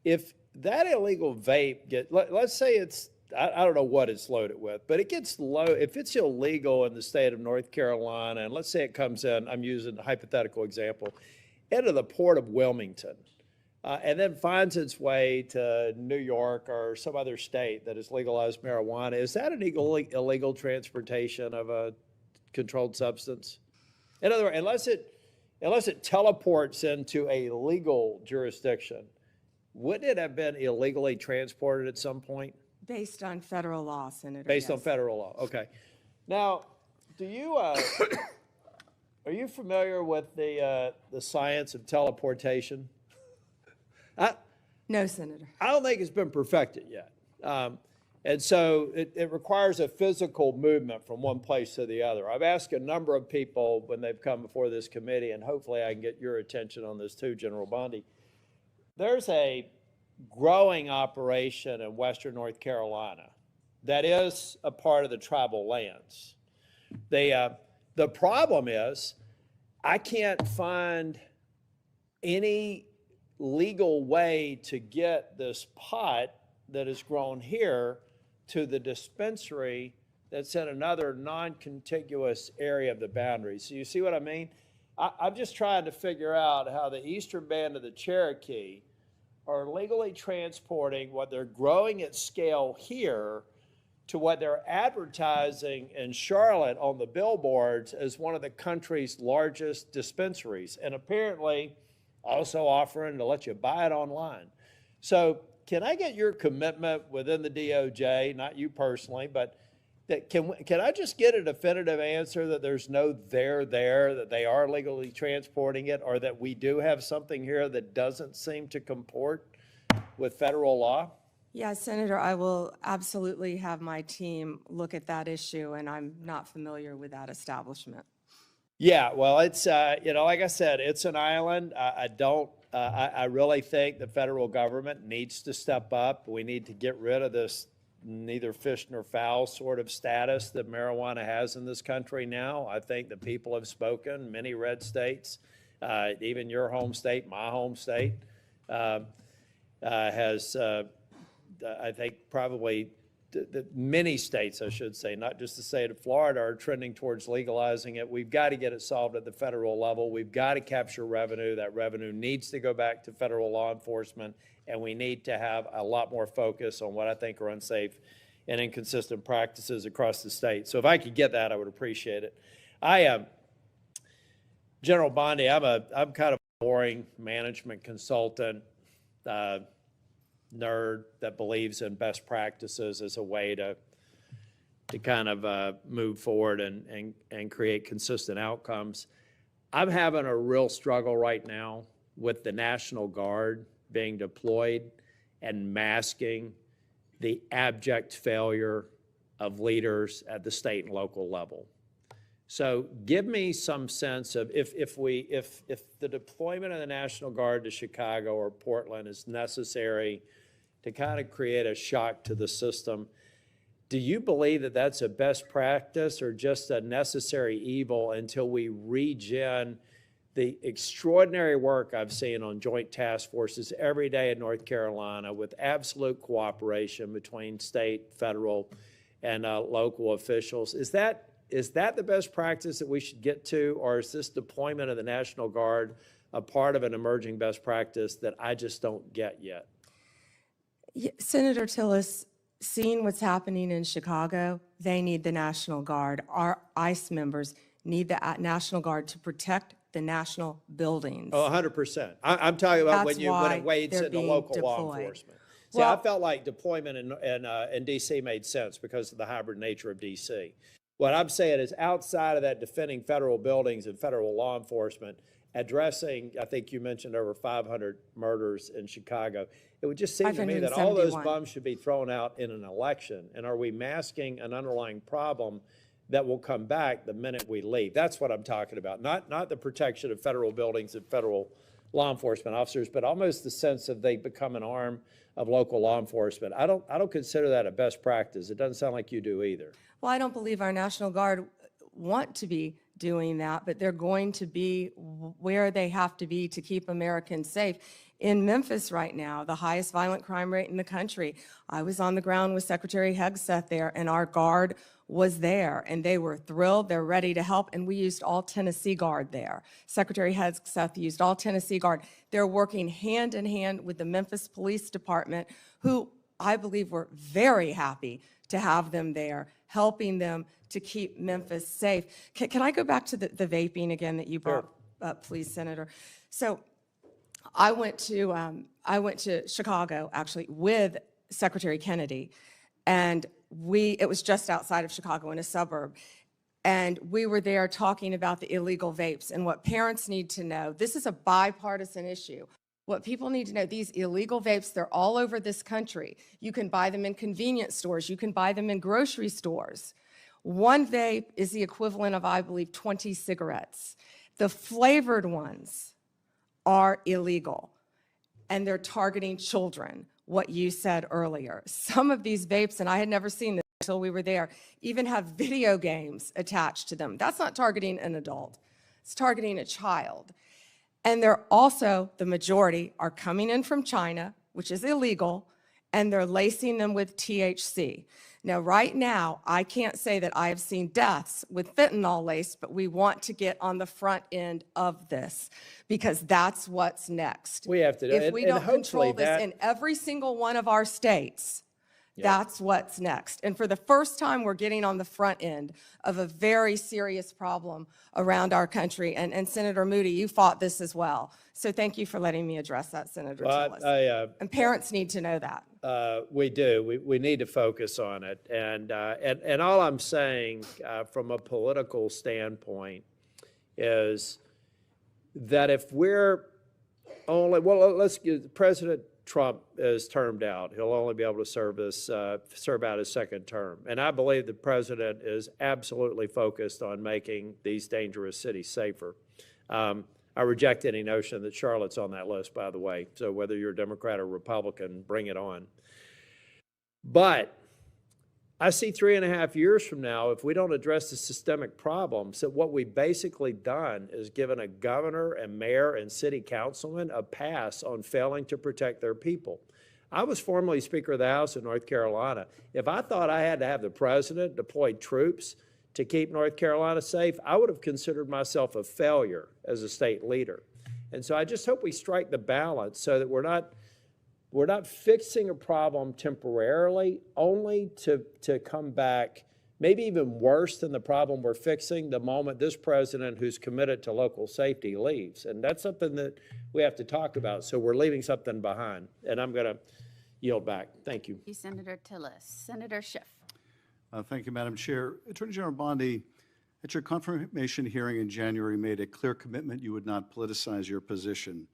If that illegal vape let's say it's, I don't know what it's loaded with, but it gets if it's illegal in the state of North Carolina, and let's say it comes in, I'm using a hypothetical example, into the port of Wilmington, and then finds its way to New York or some other state that has legalized marijuana, is that an illegal transportation of a controlled substance? In other words, unless it teleports into a legal jurisdiction, wouldn't it have been illegally transported at some point? Based on federal law, Senator. Based on yes. federal law, okay. Now, do you, are you familiar with the science of teleportation? No, Senator. I don't think it's been perfected yet. And so it requires a physical movement from one place to the other. I've asked a number of people when they've come before this committee, and hopefully I can get your attention on this too, General Bondi. There's a growing operation in Western North Carolina that is a part of the tribal lands. The problem is I can't find any legal way to get this pot that is grown here to the dispensary that's in another non-contiguous area of the boundary. So you see what I mean? I'm just trying to figure out how the eastern band of the Cherokee are legally transporting what they're growing at scale here to what they're advertising in Charlotte on the billboards as one of the country's largest dispensaries, and apparently also offering to let you buy it online. So can I get your commitment within the DOJ, not you personally, but that can I just get a definitive answer that there's no there, that they are legally transporting it, or that we do have something here that doesn't seem to comport with federal law? Yeah, Senator, I will absolutely have my team look at that issue, and I'm not familiar with that establishment. Yeah, well, it's, you know, like I said, it's an island. I really think the federal government needs to step up. We need to get rid of this neither fish nor fowl sort of status that marijuana has in this country now. I think the people have spoken, many red states, even your home state, my home state, has, I think probably many states, I should say, not just the state of Florida, are trending towards legalizing it. We've got to get it solved at the federal level. We've got to capture revenue. That revenue needs to go back to federal law enforcement, and we need to have a lot more focus on what I think are unsafe and inconsistent practices across the state. So if I could get that, I would appreciate it. General Bondi, I'm kind of a boring management consultant, nerd that believes in best practices as a way to kind of move forward and create consistent outcomes. I'm having a real struggle right now with the National Guard being deployed and masking the abject failure of leaders at the state and local level. So give me some sense of if the deployment of the National Guard to Chicago or Portland is necessary to kind of create a shock to the system, do you believe that that's a best practice or just a necessary evil until we regen the extraordinary work I've seen on joint task forces every day in North Carolina with absolute cooperation between state, federal, and local officials? Is that is that the best practice that we should get to, or is this deployment of the National Guard a part of an emerging best practice that I just don't get yet? Senator Tillis, seeing what's happening in Chicago, they need the National Guard. Our ICE members need the National Guard to protect the national buildings. Oh, 100%. I'm talking about when That's when why it wades they're into being local law deployed. enforcement. See, I Well- felt like deployment in D.C. made sense because of the hybrid nature of D.C. What I'm saying is outside of that, defending federal buildings and federal law enforcement, addressing, I think you mentioned over 500 murders in Chicago. It would just seem to me that all those 571. bums should be thrown out in an election. And are we masking an underlying problem that will come back the minute we leave? That's what I'm talking about. Not the protection of federal buildings and federal law enforcement officers, but almost the sense of they become an arm of local law enforcement. I don't consider that a best practice. It doesn't sound like you do either. Well, I don't believe our National Guard want to be doing that, but they're going to be where they have to be to keep Americans safe. In Memphis right now, the highest violent crime rate in the country. I was on the ground with Secretary Hegseth there, and our Guard was there, and they were thrilled. They're ready to help, and we used all Tennessee Guard there. Secretary Hegseth used all Tennessee Guard. They're working hand in hand with the Memphis Police Department, who I believe were very happy to have them there, helping them to keep Memphis safe. Can I go back to the vaping again that you brought up, please, Senator? So I went to Chicago, actually, with Secretary Kennedy, and it was just outside of Chicago in a suburb, and we were there talking about the illegal vapes and what parents need to know. This is a bipartisan issue. What people need to know, these illegal vapes, they're all over this country. You can buy them in convenience stores. You can buy them in grocery stores. One vape is the equivalent of, I believe, 20 cigarettes. The flavored ones are illegal, and they're targeting children, what you said earlier. Some of these vapes, and I had never seen this until we were there, even have video games attached to them. That's not targeting an adult. It's targeting a child. And they're also, the majority, are coming in from China, which is illegal, and they're lacing them with THC. Now, right now, I can't say that I have seen deaths with fentanyl laced, but we want to get on the front end of this because that's what's next. We have to do it, If we and don't hopefully control this that- in every single one of our states, that's what's next. And for the first time, we're getting on the front end of a very serious problem around our country. And Senator Moody, you fought this as well. So thank you for letting me address that, Senator Tillis. And parents need to know that. We do. We need to focus on it. And all I'm saying from a political standpoint is that if we're only, well, let's get President Trump is termed out. He'll only be able to serve out his second term. And I believe the president is absolutely focused on making these dangerous cities safer. I reject any notion that Charlotte's on that list, by the way. So whether you're a Democrat or Republican, bring it on. But I see 3.5 years from now, if we don't address the systemic problems, that what we've basically done is given a governor and mayor and city councilman a pass on failing to protect their people. I was formerly Speaker of the House in North Carolina. If I thought I had to have the president deploy troops to keep North Carolina safe, I would have considered myself a failure as a state leader. And so I just hope we strike the balance so that we're not fixing a problem temporarily, only to come back maybe even worse than the problem we're fixing the moment this president who's committed to local safety leaves. And that's something that we have to talk about. So we're leaving something behind. And I'm going to yield back. Thank you. Thank you, Senator Tillis. Senator Schiff. Thank you, Madam Chair. Attorney General Bondi, at your confirmation hearing in January, made a clear commitment you would not politicize your position.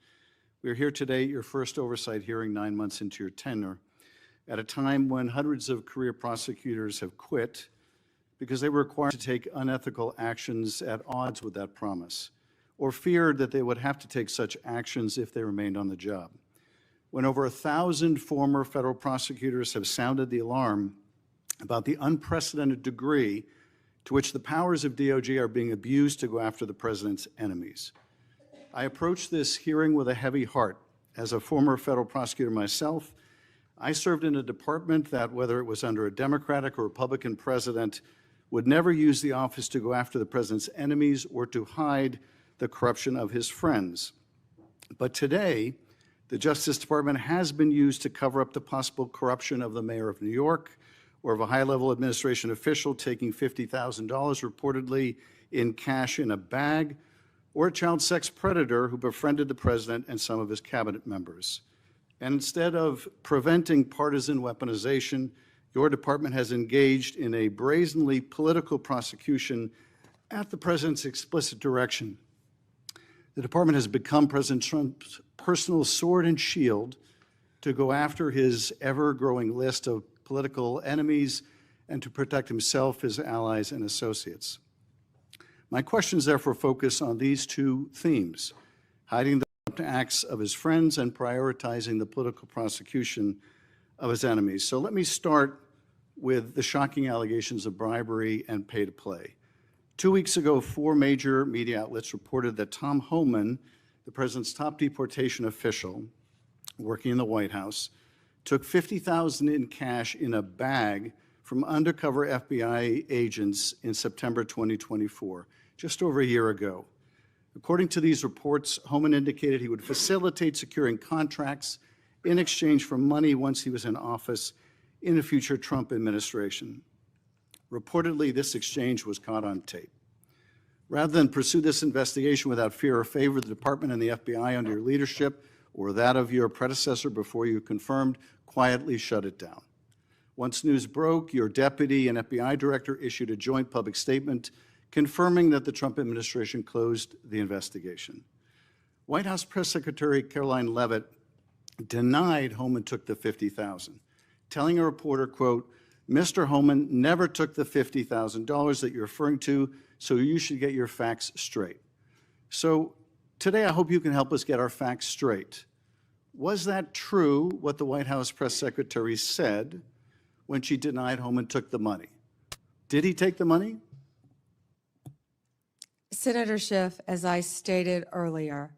We are here today at your first oversight hearing 9 months into your tenure, at a time when hundreds of career prosecutors have quit because they were required to take unethical actions at odds with that promise, or feared that they would have to take such actions if they remained on the job. When over 1,000 former federal prosecutors have sounded the alarm about the unprecedented degree to which the powers of DOJ are being abused to go after the president's enemies. I approach this hearing with a heavy heart. As a former federal prosecutor myself, I served in a department that, whether it was under a Democratic or Republican president, would never use the office to go after the president's enemies or to hide the corruption of his friends. But today, the Justice Department has been used to cover up the possible corruption of the mayor of New York or of a high-level administration official taking $50,000 reportedly in cash in a bag, or a child sex predator who befriended the president and some of his cabinet members. And instead of preventing partisan weaponization, your department has engaged in a brazenly political prosecution at the president's explicit direction. The department has become President Trump's personal sword and shield to go after his ever-growing list of political enemies and to protect himself, his allies, and associates. My questions therefore focus on these two themes: hiding the corrupt acts of his friends and prioritizing the political prosecution of his enemies. So let me start with the shocking allegations of bribery and pay to play. 2 weeks ago, 4 major media outlets reported that Tom Homan, the president's top deportation official working in the White House, took $50,000 in cash in a bag from undercover FBI agents in September 2024, just over a year ago. According to these reports, Homan indicated he would facilitate securing contracts in exchange for money once he was in office in a future Trump administration. Reportedly, this exchange was caught on tape. Rather than pursue this investigation without fear or favor, the department and the FBI under your leadership or that of your predecessor before you confirmed quietly shut it down. Once news broke, your deputy and FBI director issued a joint public statement confirming that the Trump administration closed the investigation. White House Press Secretary Caroline Leavitt denied Homan took the $50,000, telling a reporter, quote, "Mr. Homan never took the $50,000 that you're referring to, so you should get your facts straight." So today I hope you can help us get our facts straight. Was that true, what the White House press secretary said when she denied Homan took the money? Did he take the money? Senator Schiff, as I stated earlier,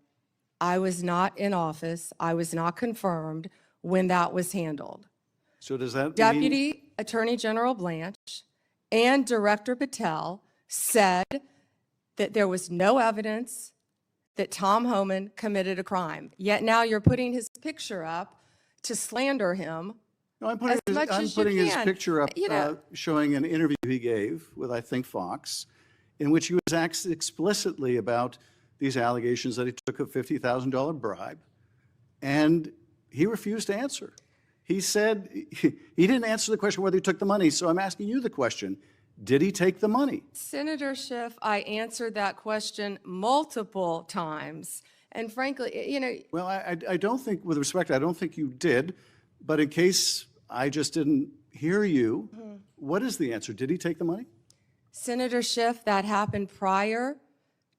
I was not in office. I was not confirmed when that was handled. So does that mean? Deputy Attorney General Blanche and Director Patel said that there was no evidence that Tom Homan committed a crime. Yet now you're putting his picture up to slander him. No, I'm putting, his picture up showing an interview he gave with, I think, Fox, in which he was asked explicitly about these allegations that he took a $50,000 bribe, and he refused to answer. He said he didn't answer the question whether he took the money, so I'm asking you the question. Did he take the money? Senator Schiff, I answered that question multiple times. And frankly, Well, I don't think, with respect, I don't think you did. But in case I just didn't hear you, what is the answer? Did he take the money? Senator Schiff, that happened prior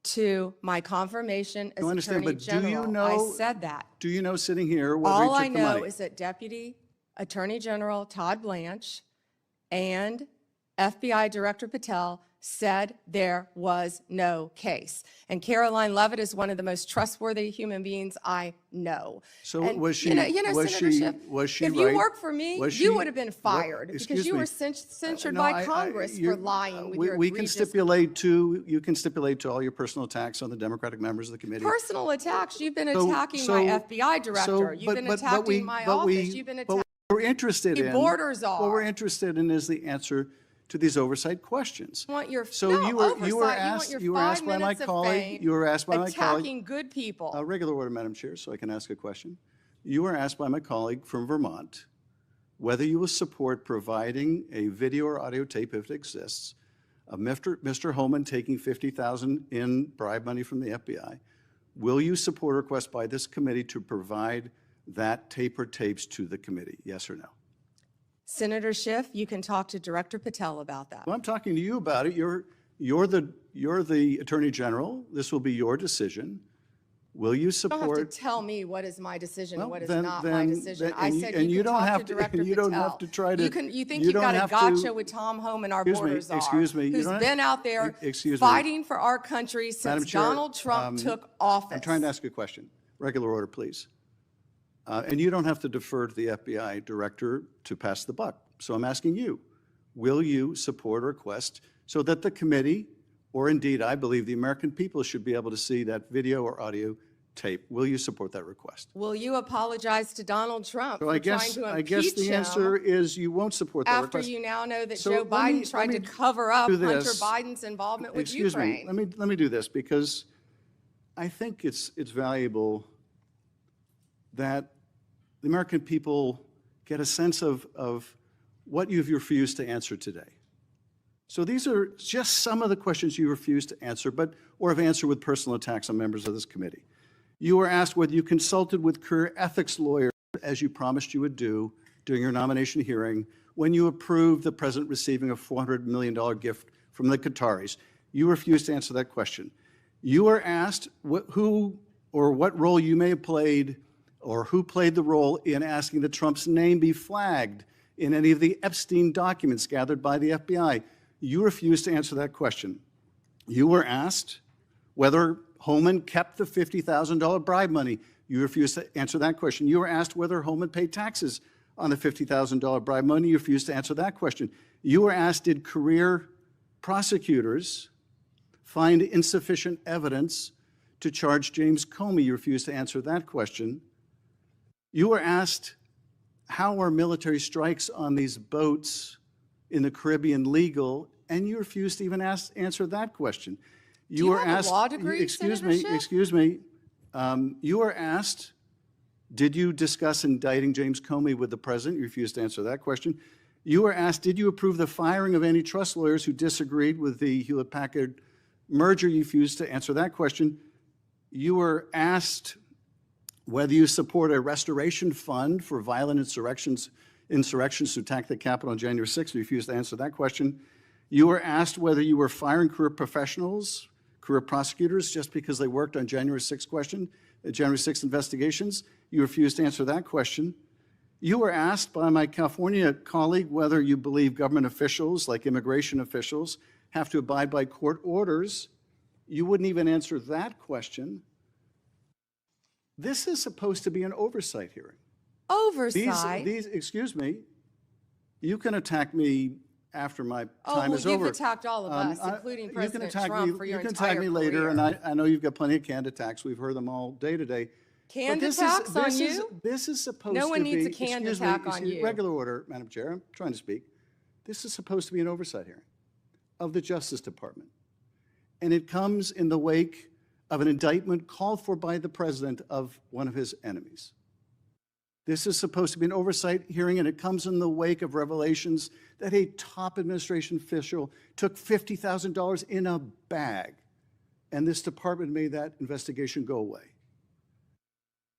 to my confirmation as Attorney General. I said that. Do you know, sitting here, whether he All took I the money? know is that Deputy Attorney General Todd Blanche and FBI Director Patel said there was no case. And Caroline Leavitt is one of the most trustworthy human beings I know. So And, was she? Senator Schiff, if right? you worked for me, Was you she- would have been fired because you me. were censured No, by Congress for lying with your We can egregious stipulate to, you can stipulate to all your personal attacks on the Democratic members of the committee. personal attacks. You've been So- attacking so- my FBI director. You've been attacking my office. You've been attacking. We're interested in. borders What we're are. interested in is the answer to these oversight questions. Want your So no, you were oversight. asked, want you were your asked 5 by my minutes of colleague, fame you were asked by my colleague. attacking good people. Regular order, Madam Chair, so I can ask a question. You were asked by my colleague from Vermont whether you will support providing a video or audio tape, if it exists, of Mr. Homan taking $50,000 in bribe money from the FBI. Will you support a request by this committee to provide that tape or tapes to the committee? Yes or no? Senator Schiff, you can talk to Director Patel about that. Well, I'm talking to you about it. You're the Attorney General. This will be your decision. Will you You don't support? have to tell me what is my decision and Well, what is then- not my then- decision. then- I and you- said and you you can don't talk have to to- Director you don't have Patel. to try to- You think you you don't got a have to- gotcha with Tom Homan, our Excuse me, borders are. excuse me, you who's don't- been out there excuse me. fighting for our country Madam since Chair, Donald Trump took office. I'm trying to ask a question. Regular order, please. And you don't have to defer to the FBI director to pass the buck. So I'm asking you, will you support a request so that the committee, or indeed, I believe the American people, should be able to see that video or audio tape. Will you support that request? Will you apologize to Donald Trump So for I trying guess, to I guess impeach the him answer is you won't support that after request. you now know that So Joe let me- Biden tried to let me cover up do Hunter this. Biden's involvement with Excuse Ukraine? me, let me do this, because I think it's valuable that the American people get a sense of what you've refused to answer today. So these are just some of the questions you refused to answer, or have answered with personal attacks on members of this committee. You were asked whether you consulted with career ethics lawyers, as you promised you would do during your nomination hearing, when you approved the president receiving a $400 million gift from the Qataris. You refused to answer that question. You were asked who or what role you may have played, or who played the role in asking that Trump's name be flagged in any of the Epstein documents gathered by the FBI. You refused to answer that question. You were asked whether Holman kept the $50,000 bribe money. You refused to answer that question. You were asked whether Holman paid taxes on the $50,000 bribe money. You refused to answer that question. You were asked, did career prosecutors find insufficient evidence to charge James Comey? You refused to answer that question. You were asked, how are military strikes on these boats in the Caribbean legal? And you refused to even answer that question. you have a law degree, excuse Senator me, Schiff? excuse me. You were asked, did you discuss indicting James Comey with the president? You refused to answer that question. You were asked, did you approve the firing of antitrust lawyers who disagreed with the Hewlett-Packard merger? You refused to answer that question. You were asked whether you support a restoration fund for violent insurrections to attack the Capitol on January 6th. You refused to answer that question. You were asked whether you were firing career professionals, career prosecutors, just because they worked on January 6th January 6th investigations. You refused to answer that question. You were asked by my California colleague whether you believe government officials, like immigration officials, have to abide by court orders. You wouldn't even answer that question. This is supposed to be an oversight hearing. Oversight? Excuse me, you can attack me after my time is over. You've attacked all of us, including President Trump, for your entire You can attack me later, career. and I know you've got plenty of canned attacks. We've heard them all day today. Canned But this attacks is, on this is, you? This is supposed to be. No one needs a canned attack on you. Regular order, Madam Chair, I'm trying to speak. This is supposed to be an oversight hearing of the Justice Department. And it comes in the wake of an indictment called for by the president of one of his enemies. This is supposed to be an oversight hearing, and it comes in the wake of revelations that a top administration official took $50,000 in a bag, and this department made that investigation go away.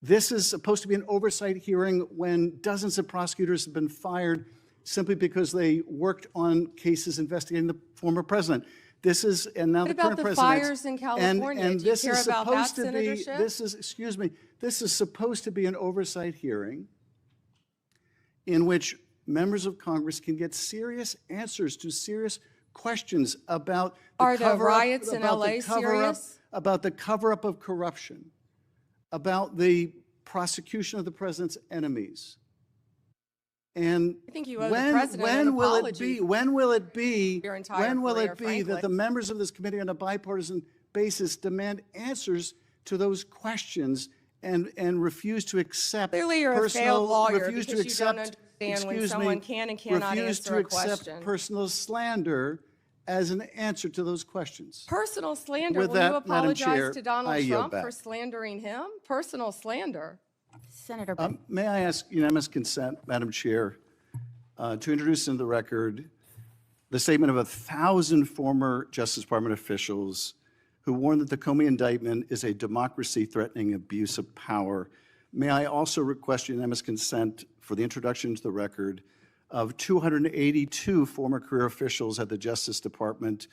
This is supposed to be an oversight hearing when dozens of prosecutors have been fired simply because they worked on cases investigating the former president. This is, and now What the about current the president. fires in California? And Do you this care is about that, supposed to Senator be, Schiff? this is, excuse me, this is supposed to be an oversight hearing in which members of Congress can get serious answers to serious questions about the Are the cover-up- riots in about the LA cover-up- serious? About the cover-up of corruption, about the prosecution of the president's enemies. And I think you owe the president an apology when will it be your entire career, that the frankly. members of this committee on a bipartisan basis demand answers to those questions and refuse to accept Clearly you're a personal, failed lawyer refuse to because you don't accept, understand when excuse someone me, can and cannot refuse answer to a accept question. personal slander as an answer to those questions. Personal slander. With Will that, you Madam apologize Chair, to Donald I yield Trump back. for slandering him? Personal slander. Senator Pam. May I ask unanimous consent, Madam Chair, to introduce into the record the statement of 1,000 former Justice Department officials who warned that the Comey indictment is a democracy-threatening abuse of power. May I also request unanimous consent for the introduction into the record of 282 former career officials at the Justice Department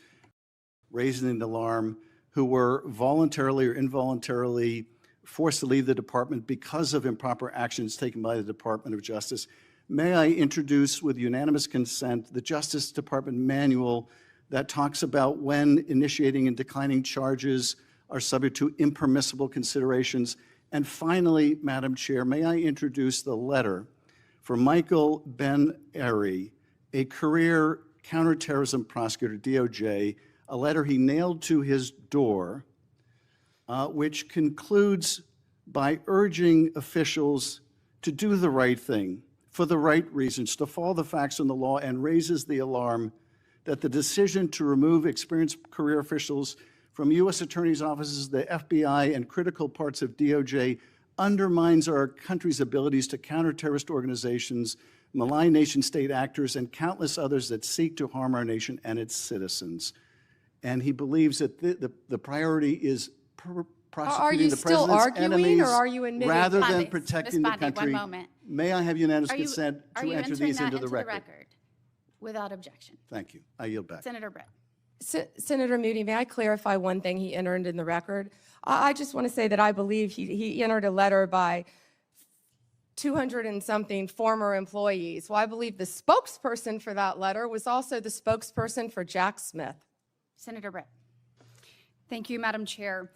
raising an alarm who were voluntarily or involuntarily forced to leave the department because of improper actions taken by the Department of Justice. May I introduce with unanimous consent the Justice Department manual that talks about when initiating and declining charges are subject to impermissible considerations. And finally, Madam Chair, may I introduce the letter for Michael Ben-Ari, a career counterterrorism prosecutor, DOJ, a letter he nailed to his door, which concludes by urging officials to do the right thing for the right reasons, to follow the facts and the law, and raises the alarm that the decision to remove experienced career officials from U.S. attorneys' offices, the FBI, and critical parts of DOJ undermines our country's abilities to counter terrorist organizations, malign nation-state actors, and countless others that seek to harm our nation and its citizens. And he believes that the priority is prosecuting the still president's arguing, enemies or are you admitting rather Bondi, than Ms. protecting the Bondi, one country. moment. May I have unanimous Are you, consent are to you enter entering these that into the record? Without objection. Thank you. I yield back. Senator Britt. Senator Moody, may I clarify one thing he entered in the record? I just want to say that I believe he entered a letter by 200 and something former employees. Well, I believe the spokesperson for that letter was also the spokesperson for Jack Smith. Senator Britt. Thank you, Madam Chair.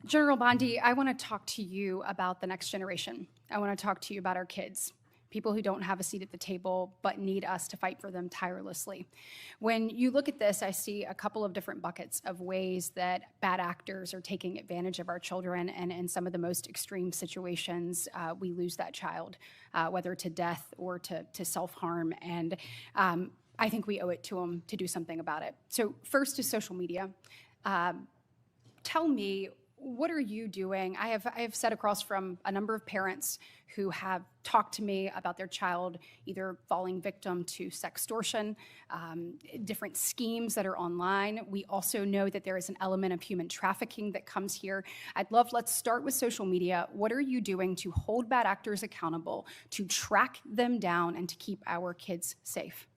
General Bondi, I want to talk to you about the next generation. I want to talk to you about our kids, people who don't have a seat at the table but need us to fight for them tirelessly. When you look at this, I see a couple of different buckets of ways that bad actors are taking advantage of our children, and in some of the most extreme situations, we lose that child, whether to death or to self-harm, and I think we owe it to them to do something about it. So first is social media. Tell me, what are you doing? I have sat across from a number of parents who have talked to me about their child either falling victim to sextortion, different schemes that are online. We also know that there is an element of human trafficking that comes here. Let's start with social media. What are you doing to hold bad actors accountable, to track them down, and to keep our kids safe?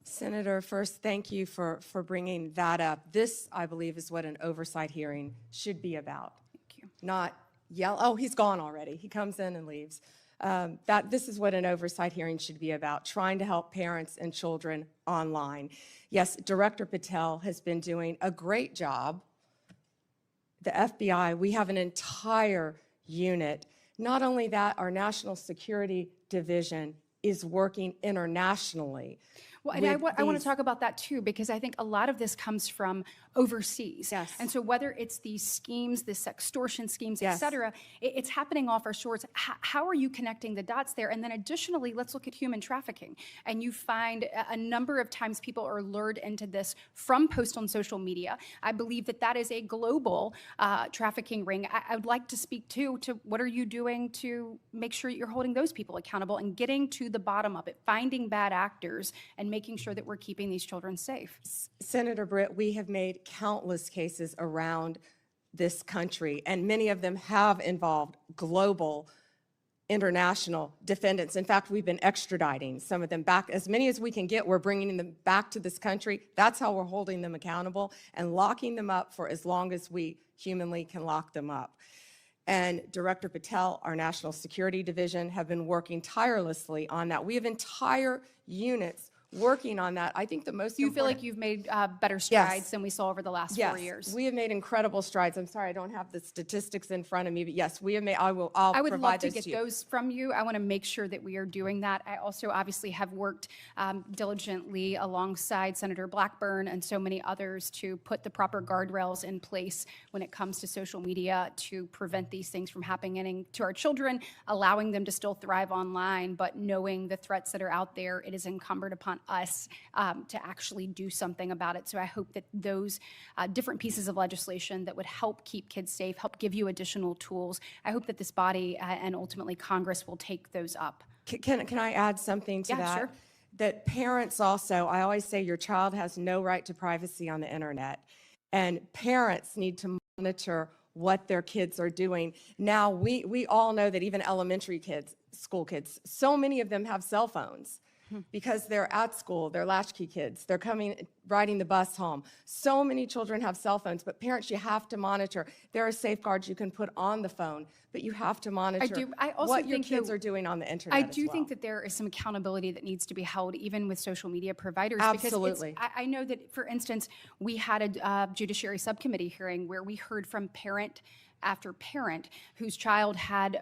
Senator, first, thank you for bringing that up. This, I believe, is what an oversight hearing should be about. Thank you. Not yell, oh, he's gone already. He comes in and leaves. This is what an oversight hearing should be about, trying to help parents and children online. Yes, Director Patel has been doing a great job. The FBI, we have an entire unit. Not only that, our National Security Division is working internationally. Well, and I want to talk about that too, because I think a lot of this comes from overseas. Yes. And so whether it's these schemes, the sextortion schemes, Yes. et cetera, it's happening off our shores. How are you connecting the dots there? And then additionally, let's look at human trafficking. And you find a number of times people are lured into this from posts on social media. I believe that is a global trafficking ring. I would like to speak to what are you doing to make sure that you're holding those people accountable and getting to the bottom of it, finding bad actors and making sure that we're keeping these children safe. Senator Britt, we have made countless cases around this country, and many of them have involved global, international defendants. In fact, we've been extraditing some of them back. As many as we can get, we're bringing them back to this country. That's how we're holding them accountable and locking them up for as long as we humanly can lock them up. And Director Patel, our National Security Division, have been working tirelessly on that. We have entire units working on that. I think the most You feel important- like you've made better strides than we saw over the last 4 years? We have made incredible strides. I'm sorry, I don't have the statistics in front of me, but yes, we have made, I'll I would love provide to those get to you. those from you. I want to make sure that we are doing that. I also obviously have worked diligently alongside Senator Blackburn and so many others to put the proper guardrails in place when it comes to social media to prevent these things from happening to our children, allowing them to still thrive online, but knowing the threats that are out there, it is incumbent upon us to actually do something about it. So I hope that those different pieces of legislation that would help keep kids safe, help give you additional tools, I hope that this body and ultimately Congress will take those up. Can I add something to Yeah, that? sure. That parents also, I always say your child has no right to privacy on the internet. And parents need to monitor what their kids are doing. Now, we all know that even elementary kids, school kids, so many of them have cell phones. Because they're at school, they're latchkey kids, they're riding the bus home. So many children have cell phones, but parents, you have to monitor. There are safeguards you can put on the phone, but you have to monitor I also what your think kids that- are doing on the internet I as do well. think that there is some accountability that needs to be held even with social media providers. Absolutely. Because I know that, for instance, we had a Judiciary subcommittee hearing where we heard from parent after parent whose child had,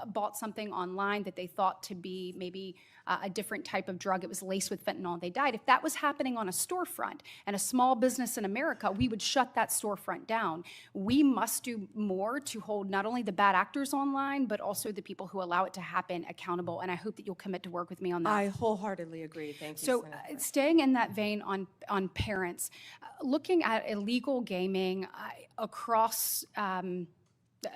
bought something online that they thought to be maybe a different type of drug. It was laced with fentanyl and they died. If that was happening on a storefront and a small business in America, we would shut that storefront down. We must do more to hold not only the bad actors online, but also the people who allow it to happen accountable. And I hope that you'll commit to work with me on that. I wholeheartedly agree. Thank you, So Senator. staying in that vein on parents, looking at illegal gaming across,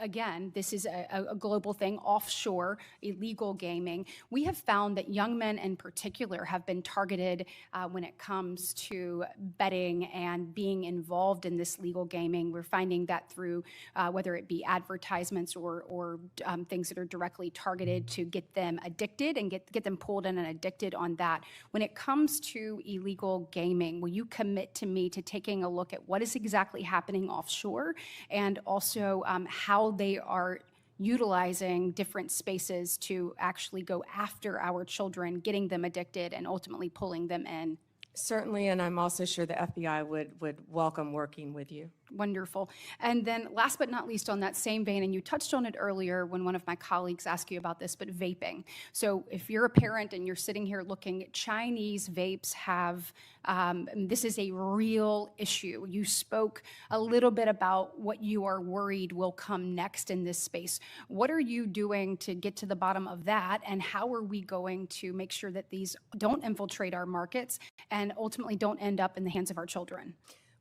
again, this is a global thing, offshore illegal gaming. We have found that young men in particular have been targeted when it comes to betting and being involved in this legal gaming. We're finding that through whether it be advertisements or things that are directly targeted to get them addicted and get them pulled in and addicted on that. When it comes to illegal gaming, will you commit to me to taking a look at what is exactly happening offshore and also how they are utilizing different spaces to actually go after our children, getting them addicted, and ultimately pulling them in? Certainly, and I'm also sure the FBI would welcome working with you. Wonderful. And then last but not least on that same vein, and you touched on it earlier when one of my colleagues asked you about this, but vaping. So if you're a parent and you're sitting here looking, Chinese vapes have, this is a real issue. You spoke a little bit about what you are worried will come next in this space. What are you doing to get to the bottom of that? And how are we going to make sure that these don't infiltrate our markets and ultimately don't end up in the hands of our children?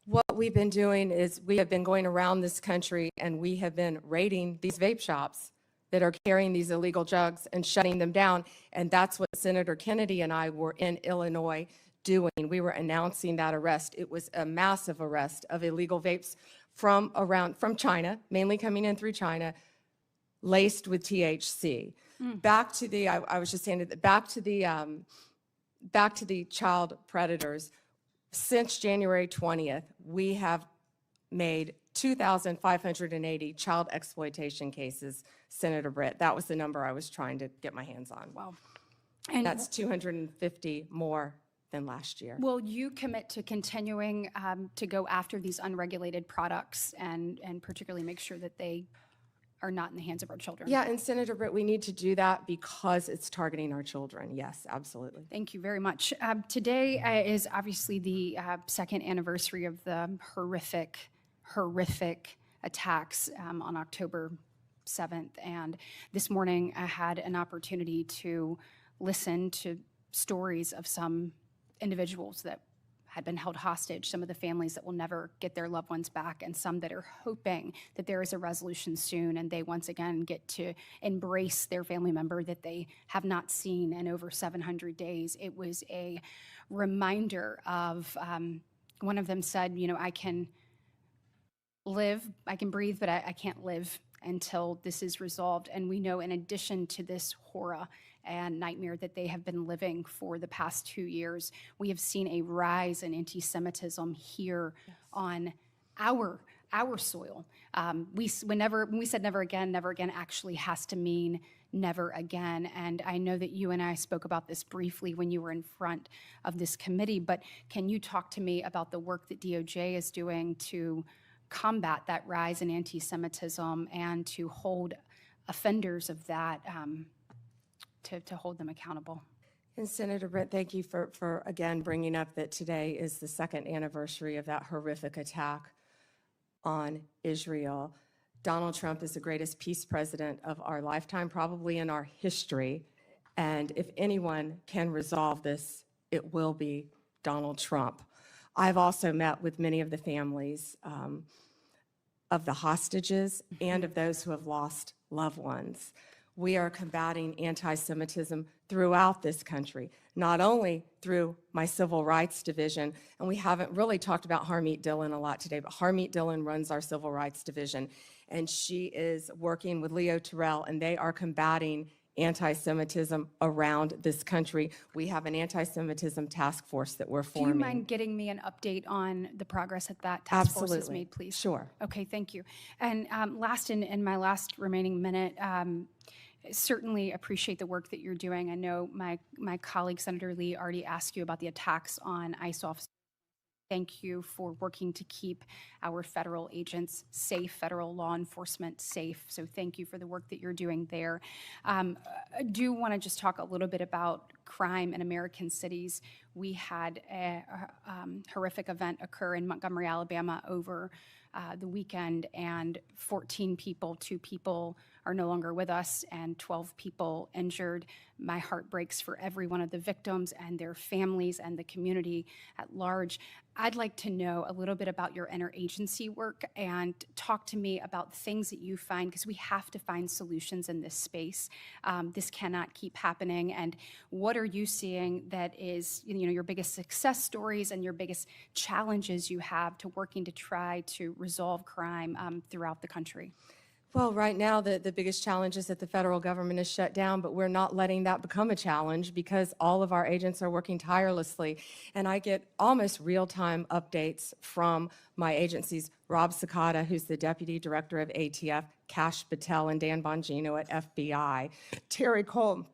What we've been doing is we have been going around this country and we have been raiding these vape shops that are carrying these illegal drugs and shutting them down. And that's what Senator Kennedy and I were in Illinois doing. We were announcing that arrest. It was a massive arrest of illegal vapes from China, mainly coming in through China, laced with THC. Back to the, I was just saying, back to the child predators. Since January 20th, we have made 2,580 child exploitation cases, Senator Britt. That was the number I was trying to get my hands on. Wow. And that's 250 more than last year. Will you commit to continuing to go after these unregulated products and particularly make sure that they are not in the hands of our children? Yeah, and Senator Britt, we need to do that because it's targeting our children. Yes, absolutely. Thank you very much. Today is obviously the second anniversary of the horrific attacks on October 7th. And this morning I had an opportunity to listen to stories of some individuals that had been held hostage, some of the families that will never get their loved ones back, and some that are hoping that there is a resolution soon and they once again get to embrace their family member that they have not seen in over 700 days. It was a reminder of, one of them said, I can breathe, but I can't live until this is resolved. And we know in addition to this horror and nightmare that they have been living for the past 2 years, we have seen a rise in anti-Semitism here on our soil. When we said never again actually has to mean never again. And I know that you and I spoke about this briefly when you were in front of this committee, but can you talk to me about the work that DOJ is doing to combat that rise in anti-Semitism and to hold offenders of that, to hold them accountable? And Senator Britt, thank you for again bringing up that today is the second anniversary of that horrific attack on Israel. Donald Trump is the greatest peace president of our lifetime, probably in our history. And if anyone can resolve this, it will be Donald Trump. I've also met with many of the families of the hostages and of those who have lost loved ones. We are combating anti-Semitism throughout this country, not only through my Civil Rights Division, and we haven't really talked about Harmeet Dillon a lot today, but Harmeet Dillon runs our Civil Rights Division, and she is working with Leo Terrell, and they are combating anti-Semitism around this country. We have an anti-Semitism task force that we're Do forming. you mind getting me an update on the progress that that task force has Absolutely. made, please? Sure. Okay, thank you. And last, in my last remaining minute, certainly appreciate the work that you're doing. I know my colleague, Senator Lee, already asked you about the attacks on ICE officers. Thank you for working to keep our federal agents safe, federal law enforcement safe. So thank you for the work that you're doing there. I do want to just talk a little bit about crime in American cities. We had a horrific event occur in Montgomery, Alabama over the weekend, and 14 people, 2 people are no longer with us, and 12 people injured. My heart breaks for every one of the victims and their families and the community at large. I'd like to know a little bit about your interagency work and talk to me about things that you find, because we have to find solutions in this space. This cannot keep happening. And what are you seeing that is, your biggest success stories and your biggest challenges you have to working to try to resolve crime throughout the country? Well, right now, the biggest challenge is that the federal government is shut down, but we're not letting that become a challenge because all of our agents are working tirelessly. And I get almost real-time updates from my agencies, Rob Sakata, who's the Deputy Director of ATF, Kash Patel and Dan Bongino at FBI, Terry Cole,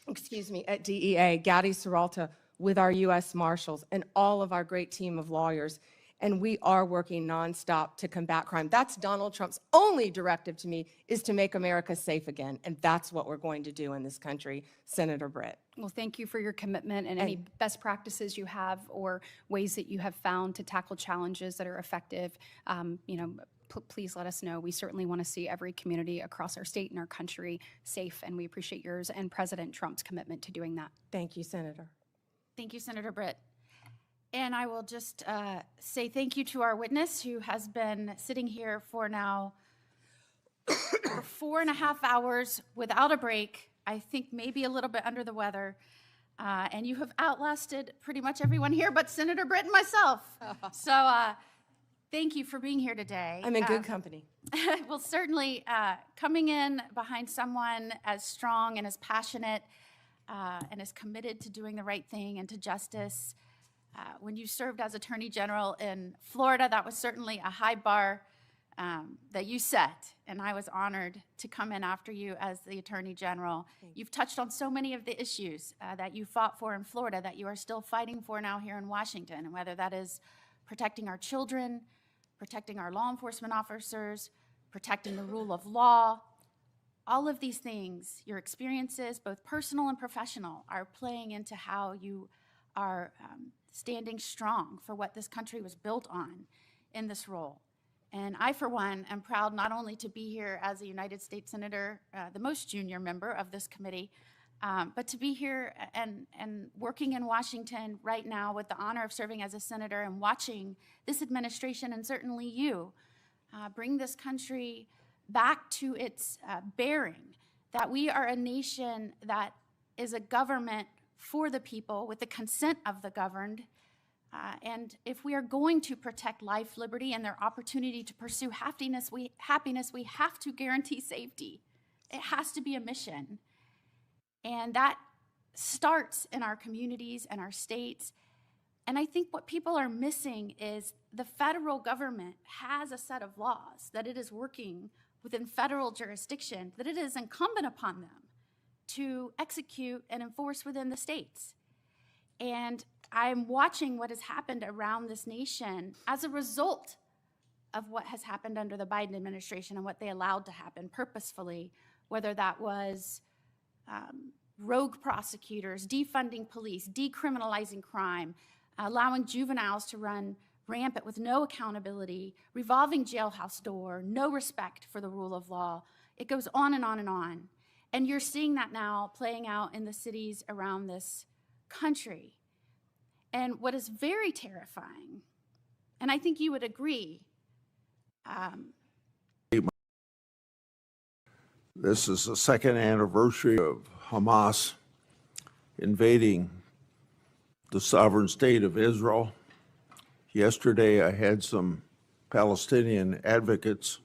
at DEA, Gadi Serralta with our U.S. Marshals, and all of our great team of lawyers. And we are working nonstop to combat crime. That's Donald Trump's only directive to me, is to make America safe again. And that's what we're going to do in this country, Senator Britt. Well, thank you for your commitment and any best practices you have or ways that you have found to tackle challenges that are effective. Please let us know. We certainly want to see every community across our state and our country safe, and we appreciate yours and President Trump's commitment to doing that. Thank you, Senator. Thank you, Senator Britt. And I will just say thank you to our witness, who has been sitting here for now for 4.5 hours without a break. I think maybe a little bit under the weather. And you have outlasted pretty much everyone here but Senator Britt and myself. So thank you for being here today. I'm in good company. Well, certainly coming in behind someone as strong and as passionate and as committed to doing the right thing and to justice. When you served as Attorney General in Florida, that was certainly a high bar that you set, and I was honored to come in after you as the Attorney General. You've touched on so many of the issues that you fought for in Florida that you are still fighting for now here in Washington, and whether that is protecting our children, protecting our law enforcement officers, protecting the rule of law. All of these things, your experiences, both personal and professional, are playing into how you are standing strong for what this country was built on in this role. And I, for one, am proud not only to be here as a United States Senator, the most junior member of this committee, but to be here and working in Washington right now with the honor of serving as a senator and watching this administration, and certainly you, bring this country back to its bearing, that we are a nation that is a government for the people, with the consent of the governed. And if we are going to protect life, liberty, and their opportunity to pursue happiness, we have to guarantee safety. It has to be a mission. And that starts in our communities and our states. And I think what people are missing is the federal government has a set of laws that it is working within federal jurisdiction, that it is incumbent upon them to execute and enforce within the states. And I'm watching what has happened around this nation as a result of what has happened under the Biden administration and what they allowed to happen purposefully, whether that was rogue prosecutors, defunding police, decriminalizing crime, allowing juveniles to run rampant with no accountability, revolving jailhouse door, no respect for the rule of law. It goes on and on and on. And you're seeing that now playing out in the cities around this country. And what is very terrifying, and I think you would agree. This is the second anniversary of Hamas invading the sovereign state of Israel. Yesterday, I had some Palestinian advocates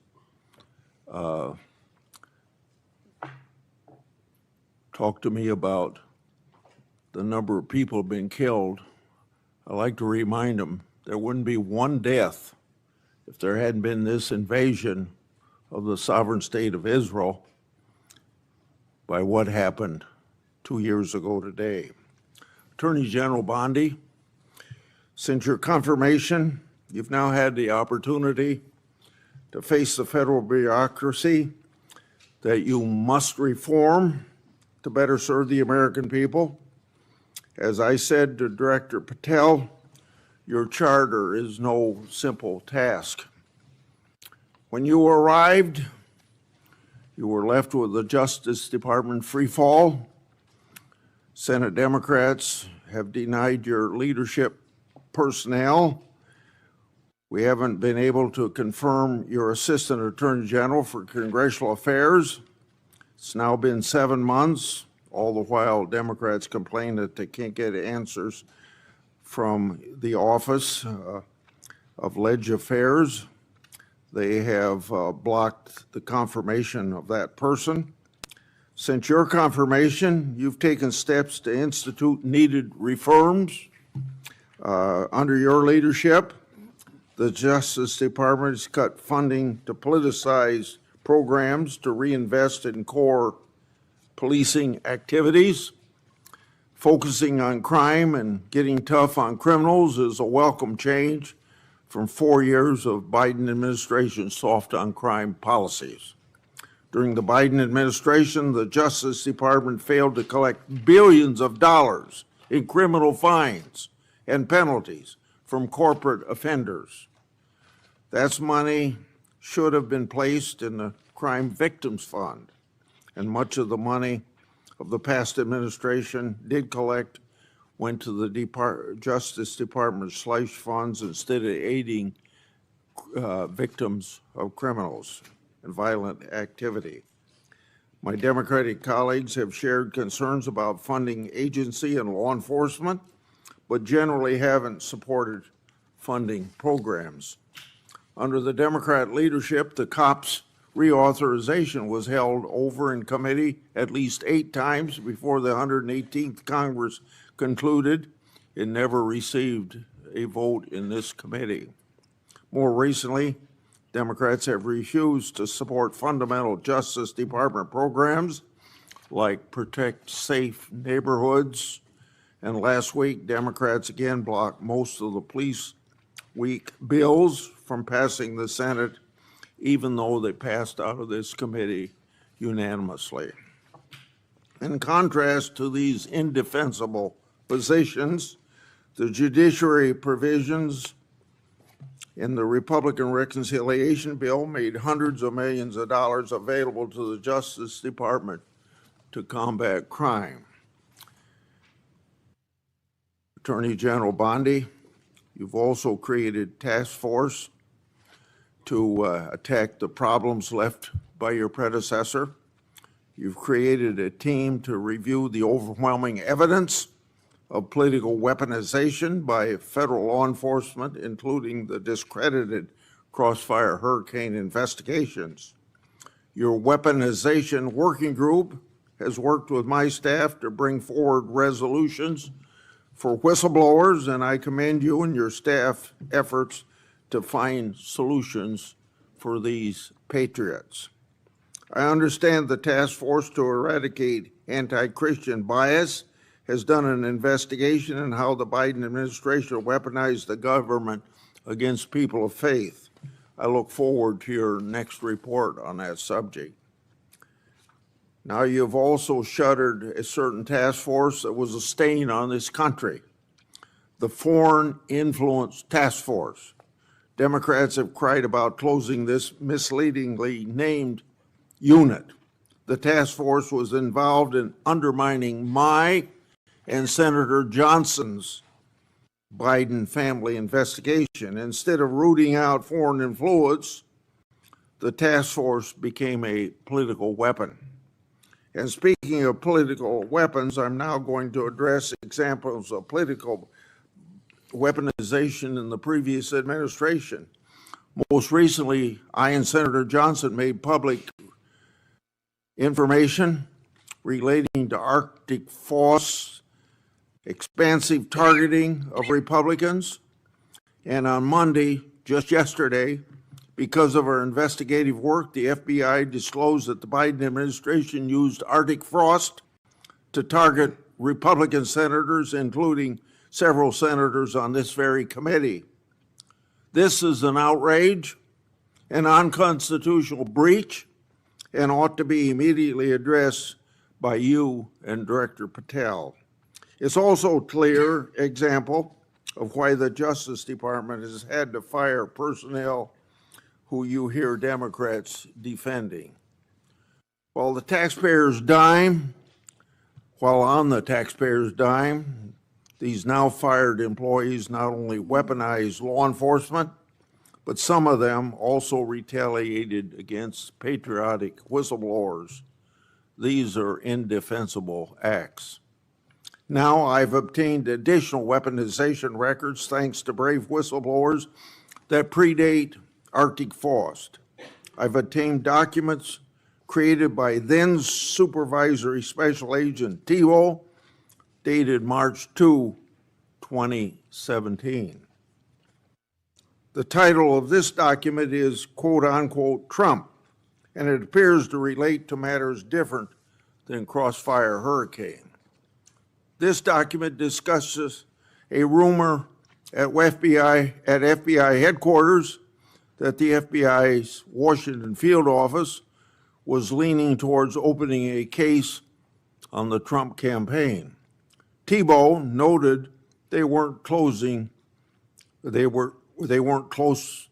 talk to me about the number of people being killed. I like to remind them there wouldn't be one death if there hadn't been this invasion of the sovereign state of Israel by what happened 2 years ago today. Attorney General Bondi Since your confirmation, you've now had the opportunity to face the federal bureaucracy that you must reform to better serve the American people. As I said to Director Patel, your charter is no simple task. When you arrived, you were left with the Justice Department free fall. Senate Democrats have denied your leadership personnel. We haven't been able to confirm your Assistant Attorney General for Congressional Affairs. It's now been 7 months. All the while, Democrats complain that they can't get answers from the Office of Leg Affairs. They have blocked the confirmation of that person. Since your confirmation, you've taken steps to institute needed reforms. Under your leadership, the Justice Department has cut funding to politicize programs to reinvest in core policing activities. Focusing on crime and getting tough on criminals is a welcome change from 4 years of Biden administration soft on crime policies. During the Biden administration, the Justice Department failed to collect billions of dollars in criminal fines and penalties from corporate offenders. That's money should have been placed in the Crime Victims Fund, and much of the money of the past administration did collect went to the Justice Department slush funds instead of aiding victims of criminals and violent activity. My Democratic colleagues have shared concerns about funding agency and law enforcement, but generally haven't supported funding programs. Under the Democrat leadership, the COPS reauthorization was held over in committee at least 8 times before the 118th Congress concluded. It never received a vote in this committee. More recently, Democrats have refused to support fundamental Justice Department programs like Protect Safe Neighborhoods. And last week, Democrats again blocked most of the Police Week bills from passing the Senate, even though they passed out of this committee unanimously. In contrast to these indefensible positions, the judiciary provisions in the Republican reconciliation bill made hundreds of millions of dollars available to the Justice Department to combat crime. Attorney General Bondi, you've also created task force to attack the problems left by your predecessor. You've created a team to review the overwhelming evidence of political weaponization by federal law enforcement, including the discredited Crossfire Hurricane investigations. Your weaponization working group has worked with my staff to bring forward resolutions for whistleblowers, and I commend you and your staff efforts to find solutions for these patriots. I understand the task force to eradicate anti-Christian bias has done an investigation in how the Biden administration weaponized the government against people of faith. I look forward to your next report on that subject. Now, you've also shuttered a certain task force that was a stain on this country, the Foreign Influence Task Force. Democrats have cried about closing this misleadingly named unit. The task force was involved in undermining my and Senator Johnson's Biden family investigation. Instead of rooting out foreign influence, the task force became a political weapon. And speaking of political weapons, I'm now going to address examples of political weaponization in the previous administration. Most recently, I and Senator Johnson made public information relating to Arctic Foss, expansive targeting of Republicans. And on Monday, just yesterday, because of our investigative work, the FBI disclosed that the Biden administration used Arctic frost to target Republican senators, including several senators on this very committee. This is an outrage, an unconstitutional breach, and ought to be immediately addressed by you and Director Patel. It's also a clear example of why the Justice Department has had to fire personnel who you hear Democrats defending. While on the taxpayer's dime, these now fired employees not only weaponized law enforcement, but some of them also retaliated against patriotic whistleblowers. These are indefensible acts. Now I've obtained additional weaponization records thanks to brave whistleblowers that predate Arctic Frost. I've obtained documents created by then Supervisory Special Agent Tebow, dated March 2, 2017. The title of this document is quote unquote Trump, and it appears to relate to matters different than Crossfire Hurricane. This document discusses a rumor at FBI headquarters that the FBI's Washington field office was leaning towards opening a case on the Trump campaign. Tebow noted they weren't close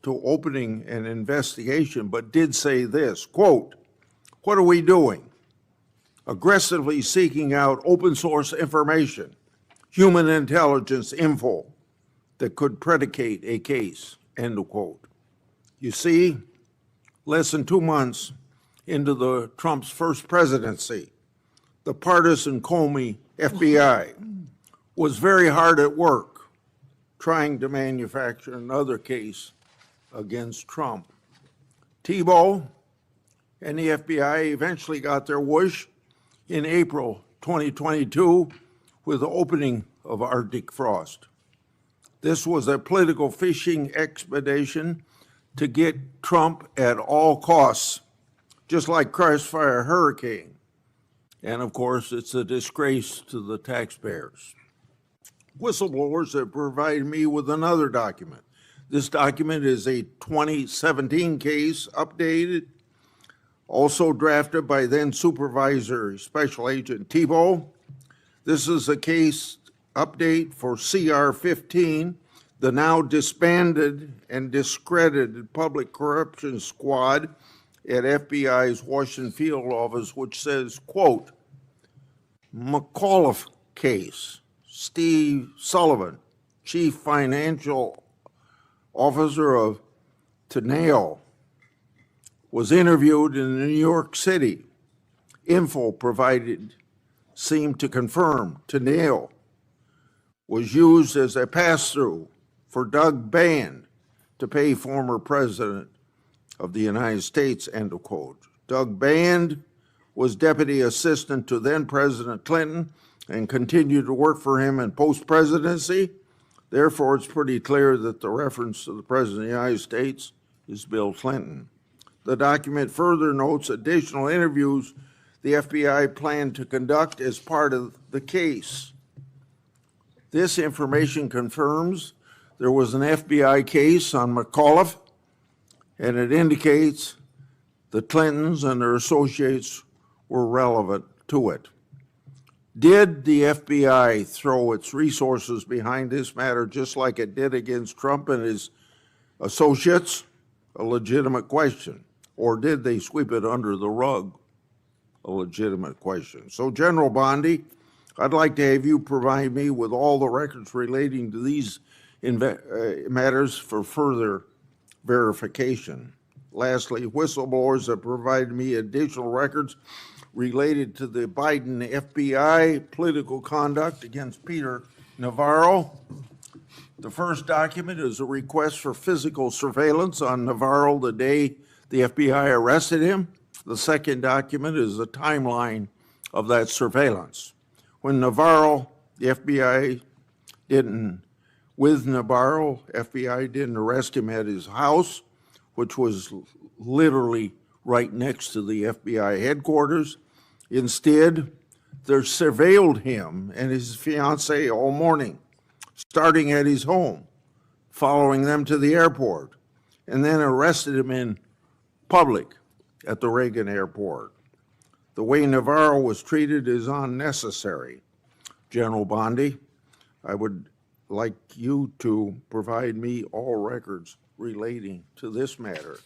to opening an investigation, but did say this, quote, "What are we doing? Aggressively seeking out open source information, human intelligence info that could predicate a case," end of quote. You see, less than 2 months into the Trump's first presidency, the partisan Comey FBI was very hard at work trying to manufacture another case against Trump. Tebow and the FBI eventually got their wish in April 2022 with the opening of Arctic Frost. This was a political fishing expedition to get Trump at all costs, just like Crossfire Hurricane. And of course, it's a disgrace to the taxpayers. Whistleblowers have provided me with another document. This document is a 2017 case, updated, also drafted by then Supervisor Special Agent Tebow. This is a case update for CR-15, the now disbanded and discredited public corruption squad at FBI's Washington field office, which says, quote, McAuliffe case, Steve Sullivan, Chief Financial Officer of Teneo, was interviewed in New York City. Info provided seemed to confirm Teneo was used as a pass-through for Doug Band to pay former President of the United States, end of quote. Doug Band was deputy assistant to then President Clinton and continued to work for him in post-presidency. Therefore, it's pretty clear that the reference to the President of the United States is Bill Clinton. The document further notes additional interviews the FBI planned to conduct as part of the case. This information confirms there was an FBI case on McAuliffe, and it indicates the Clintons and their associates were relevant to it. Did the FBI throw its resources behind this matter just like it did against Trump and his associates? A legitimate question. Or did they sweep it under the rug? A legitimate question. So, General Bondi, I'd like to have you provide me with all the records relating to these matters for further verification. Lastly, whistleblowers have provided me additional records related to the Biden FBI political conduct against Peter Navarro. The first document is a request for physical surveillance on Navarro the day the FBI arrested him. The second document is a timeline of that surveillance. When Navarro, the FBI didn't arrest him at his house, which was literally right next to the FBI headquarters. Instead, they surveilled him and his fiancée all morning, starting at his home, following them to the airport, and then arrested him in public at the Reagan airport. The way Navarro was treated is unnecessary. General Bondi, I would like you to provide me all records relating to this matter.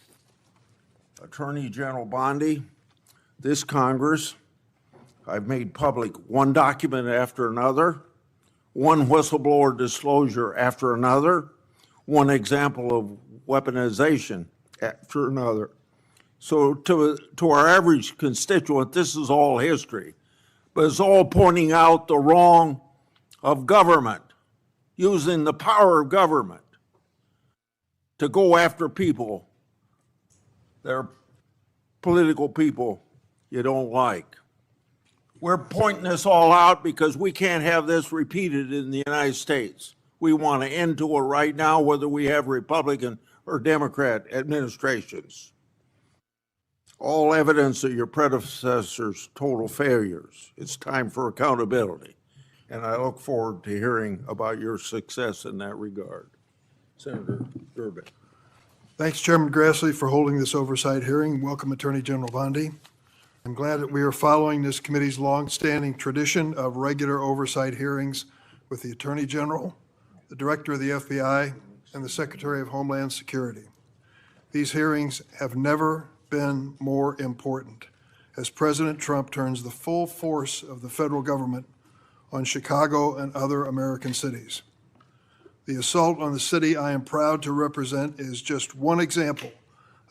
Attorney General Bondi, this Congress, I've made public one document after another, one whistleblower disclosure after another, one example of weaponization after another. So to our average constituent, this is all history, but it's all pointing out the wrong of government, using the power of government to go after people, they're political people you don't like. We're pointing this all out because we can't have this repeated in the United States. We want to end to it right now, whether we have Republican or Democrat administrations. All evidence of your predecessors' total failures. It's time for accountability. And I look forward to hearing about your success in that regard. Senator Durban. Thanks, Chairman Grassley, for holding this oversight hearing. Welcome, Attorney General Bondi. I'm glad that we are following this committee's longstanding tradition of regular oversight hearings with the Attorney General, the Director of the FBI, and the Secretary of Homeland Security. These hearings have never been more important as President Trump turns the full force of the federal government on Chicago and other American cities. The assault on the city I am proud to represent is just one example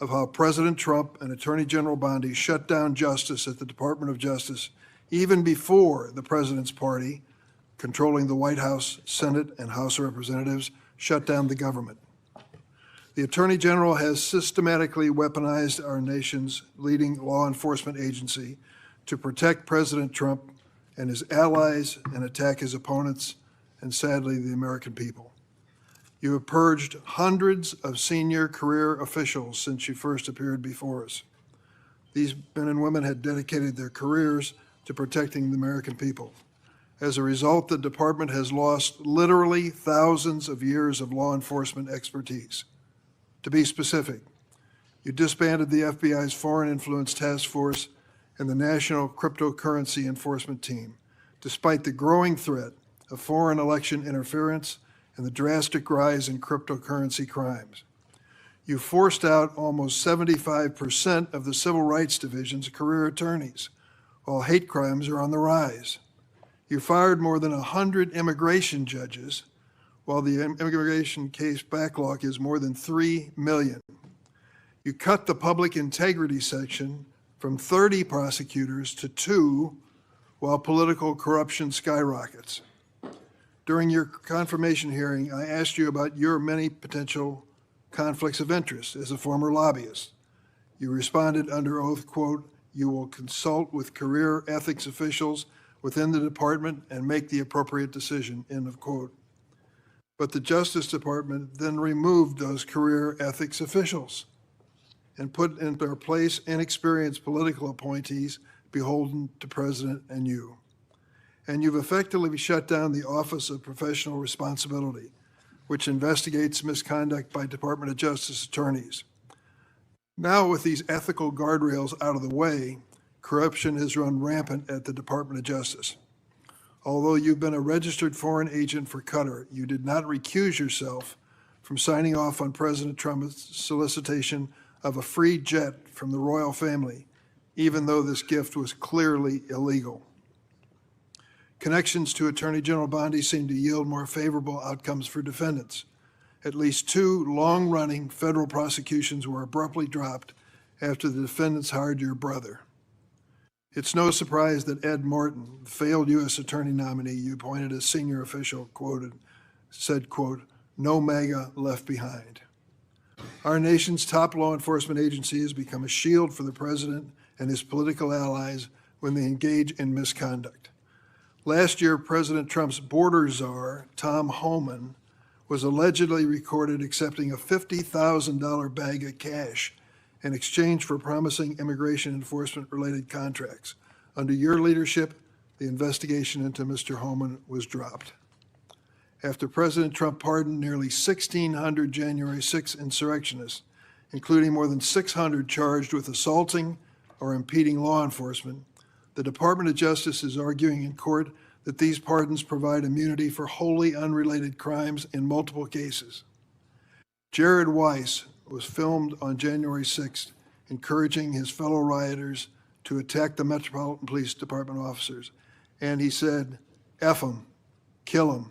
of how President Trump and Attorney General Bondi shut down justice at the Department of Justice even before the president's party, controlling the White House, Senate, and House of Representatives, shut down the government. The Attorney General has systematically weaponized our nation's leading law enforcement agency to protect President Trump and his allies and attack his opponents and, sadly, the American people. You have purged hundreds of senior career officials since you first appeared before us. These men and women had dedicated their careers to protecting the American people. As a result, the department has lost literally thousands of years of law enforcement expertise. To be specific, you disbanded the FBI's Foreign Influence Task Force and the National Cryptocurrency Enforcement Team, despite the growing threat of foreign election interference and the drastic rise in cryptocurrency crimes. You forced out almost 75% of the Civil Rights Division's career attorneys, while hate crimes are on the rise. You fired more than 100 immigration judges, while the immigration case backlog is more than 3 million. You cut the public integrity section from 30 prosecutors to 2, while political corruption skyrockets. During your confirmation hearing, I asked you about your many potential conflicts of interest as a former lobbyist. You responded under oath, quote, "You will consult with career ethics officials within the department and make the appropriate decision," end of quote. But the Justice Department then removed those career ethics officials and put in their place inexperienced political appointees beholden to President and you. And you've effectively shut down the Office of Professional Responsibility, which investigates misconduct by Department of Justice attorneys. Now, with these ethical guardrails out of the way, corruption has run rampant at the Department of Justice. Although you've been a registered foreign agent for Qatar, you did not recuse yourself from signing off on President Trump's solicitation of a free jet from the royal family, even though this gift was clearly illegal. Connections to Attorney General Bondi seem to yield more favorable outcomes for defendants. At least 2 long-running federal prosecutions were abruptly dropped after the defendants hired your brother. It's no surprise that Ed Martin, the failed U.S. attorney nominee you appointed as senior official, said, quote, "No MAGA left behind." Our nation's top law enforcement agency has become a shield for the president and his political allies when they engage in misconduct. Last year, President Trump's border czar, Tom Homan, was allegedly recorded accepting a $50,000 bag of cash in exchange for promising immigration enforcement-related contracts. Under your leadership, the investigation into Mr. Homan was dropped. after President Trump pardoned nearly 1,600 January 6 insurrectionists, including more than 600 charged with assaulting or impeding law enforcement, the Department of Justice is arguing in court that these pardons provide immunity for wholly unrelated crimes in multiple cases. Jared Weiss was filmed on January 6th encouraging his fellow rioters to attack the Metropolitan Police Department officers, and he said, "F them, kill them."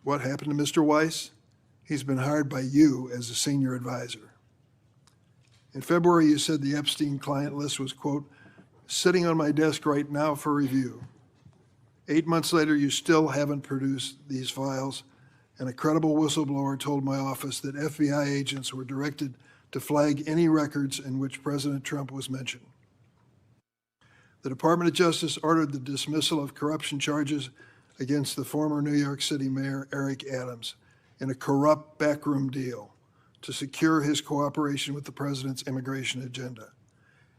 What happened to Mr. Weiss? He's been hired by you as a senior advisor. In February, you said the Epstein client list was, quote, "sitting on my desk right now for review." 8 months later, you still haven't produced these files, and a credible whistleblower told my office that FBI agents were directed to flag any records in which President Trump was mentioned. The Department of Justice ordered the dismissal of corruption charges against the former New York City Mayor Eric Adams in a corrupt backroom deal to secure his cooperation with the president's immigration agenda.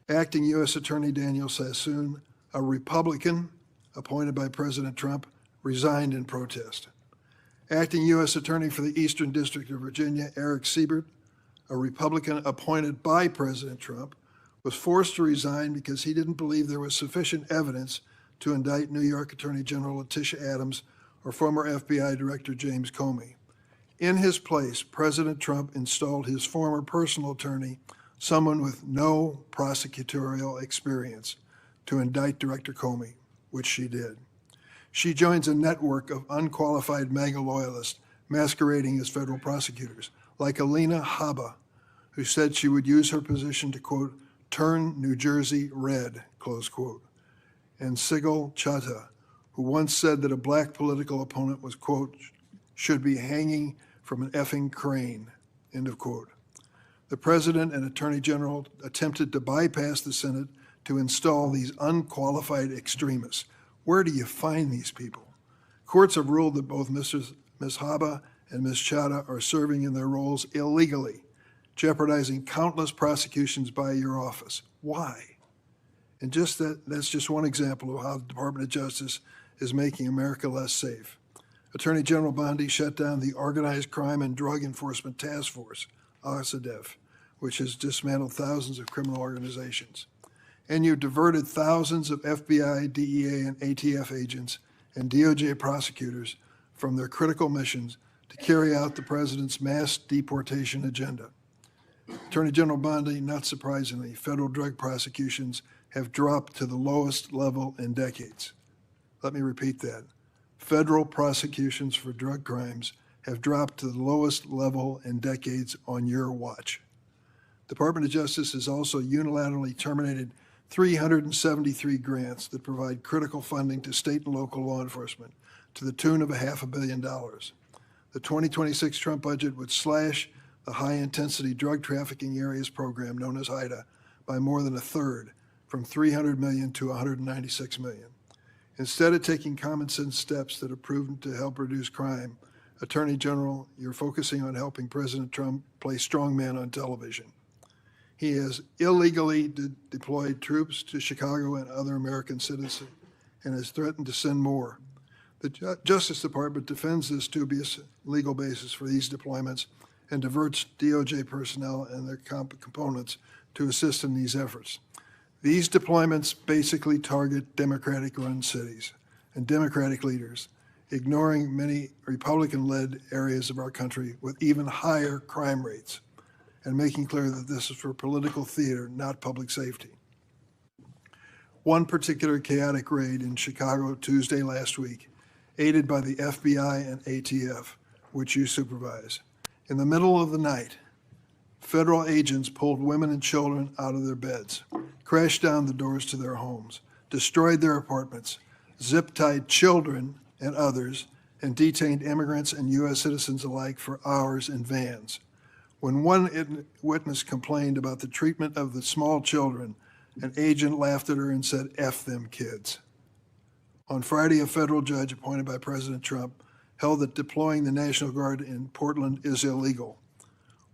Acting U.S. Attorney Daniel Sassoon, a Republican appointed by President Trump, resigned in protest. Acting U.S. Attorney for the Eastern District of Virginia, Eric Siebert, a Republican appointed by President Trump, was forced to resign because he didn't believe there was sufficient evidence to indict New York Attorney General Letitia Adams or former FBI Director James Comey. In his place, President Trump installed his former personal attorney, someone with no prosecutorial experience, to indict Director Comey, which she did. She joins a network of unqualified MAGA loyalists masquerading as federal prosecutors, like Alina Habba, who said she would use her position to, quote, "turn New Jersey red," close quote, and Sigil Chattah, who once said that a black political opponent was, quote, "should be hanging from an effing crane," end of quote. The President and Attorney General attempted to bypass the Senate to install these unqualified extremists. Where do you find these people? Courts have ruled that both Ms. Habba and Ms. Chattah are serving in their roles illegally, jeopardizing countless prosecutions by your office. Why? And that's just one example of how the Department of Justice is making America less safe. Attorney General Bondi shut down the Organized Crime and Drug Enforcement Task Force, OSADEF, which has dismantled thousands of criminal organizations. And you diverted thousands of FBI, DEA, and ATF agents and DOJ prosecutors from their critical missions to carry out the president's mass deportation agenda. Attorney General Bondi, not surprisingly, federal drug prosecutions have dropped to the lowest level in decades. Let me repeat that. Federal prosecutions for drug crimes have dropped to the lowest level in decades on your watch. Department of Justice has also unilaterally terminated 373 grants that provide critical funding to state and local law enforcement to the tune of $500 million. The 2026 Trump budget would slash the high-intensity drug trafficking areas program known as HIDA by more than a third, from $300 million to $196 million. Instead of taking common sense steps that have proven to help reduce crime, Attorney General, you're focusing on helping President Trump play strongman on television. He has illegally deployed troops to Chicago and other American citizens and has threatened to send more. The Justice Department defends this dubious legal basis for these deployments and diverts DOJ personnel and their components to assist in these efforts. These deployments basically target Democratic-run cities and Democratic leaders, ignoring many Republican-led areas of our country with even higher crime rates, and making clear that this is for political theater, not public safety. One particular chaotic raid in Chicago Tuesday last week, aided by the FBI and ATF, which you supervise. In the middle of the night, federal agents pulled women and children out of their beds, crashed down the doors to their homes, destroyed their apartments, zip-tied children and others, and detained immigrants and U.S. citizens alike for hours in vans. When one witness complained about the treatment of the small children, an agent laughed at her and said, "F them kids." On Friday, a federal judge appointed by President Trump held that deploying the National Guard in Portland is illegal.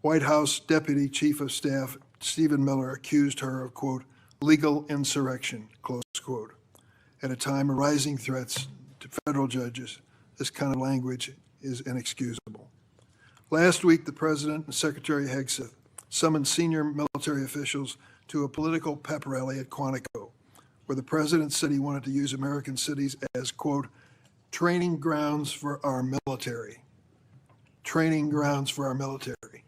White House Deputy Chief of Staff Stephen Miller accused her of, quote, "legal insurrection," close quote, at a time of rising threats to federal judges, This kind of language is inexcusable. Last week, the President and Secretary Hegseth summoned senior military officials to a political pep rally at Quantico, where the President said he wanted to use American cities as, quote, training grounds for our military. Training grounds for our military.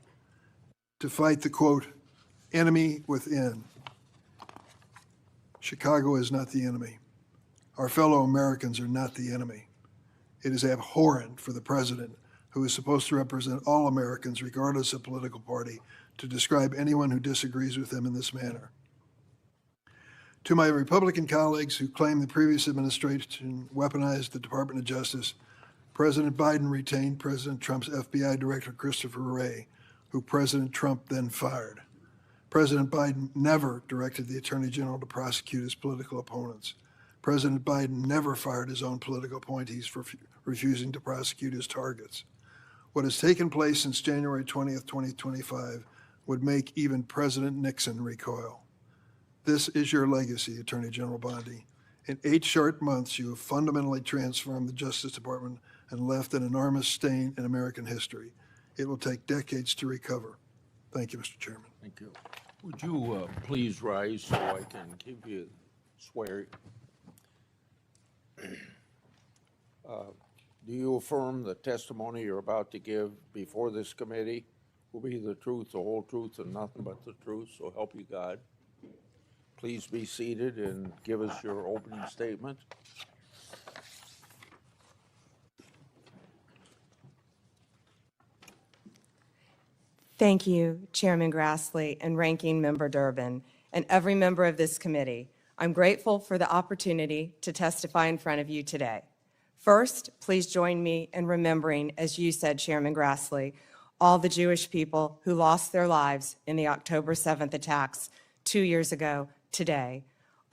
To fight the, quote, enemy within. Chicago is not the enemy. Our fellow Americans are not the enemy. It is abhorrent for the President, who is supposed to represent all Americans regardless of political party, to describe anyone who disagrees with him in this manner. To my Republican colleagues who claim the previous administration weaponized the Department of Justice, President Biden retained President Trump's FBI Director Christopher Wray, who President Trump then fired. President Biden never directed the Attorney General to prosecute his political opponents. President Biden never fired his own political appointees for refusing to prosecute his targets. What has taken place since January 20th, 2025 would make even President Nixon recoil. This is your legacy, Attorney General Bondi. In 8 short months, you have fundamentally transformed the Justice Department and left an enormous stain in American history. It will take decades to recover. Thank you, Mr. Chairman. Thank you. Would you please rise so I can give you swear? Do you affirm the testimony you're about to give before this committee will be the truth, the whole truth, and nothing but the truth, so help you God? Please be seated and give us your opening statement. Thank you, Chairman Grassley and Ranking Member Durban, and every member of this committee. I'm grateful for the opportunity to testify in front of you today. First, please join me in remembering, as you said, Chairman Grassley, all the Jewish people who lost their lives in the October 7th attacks 2 years ago today.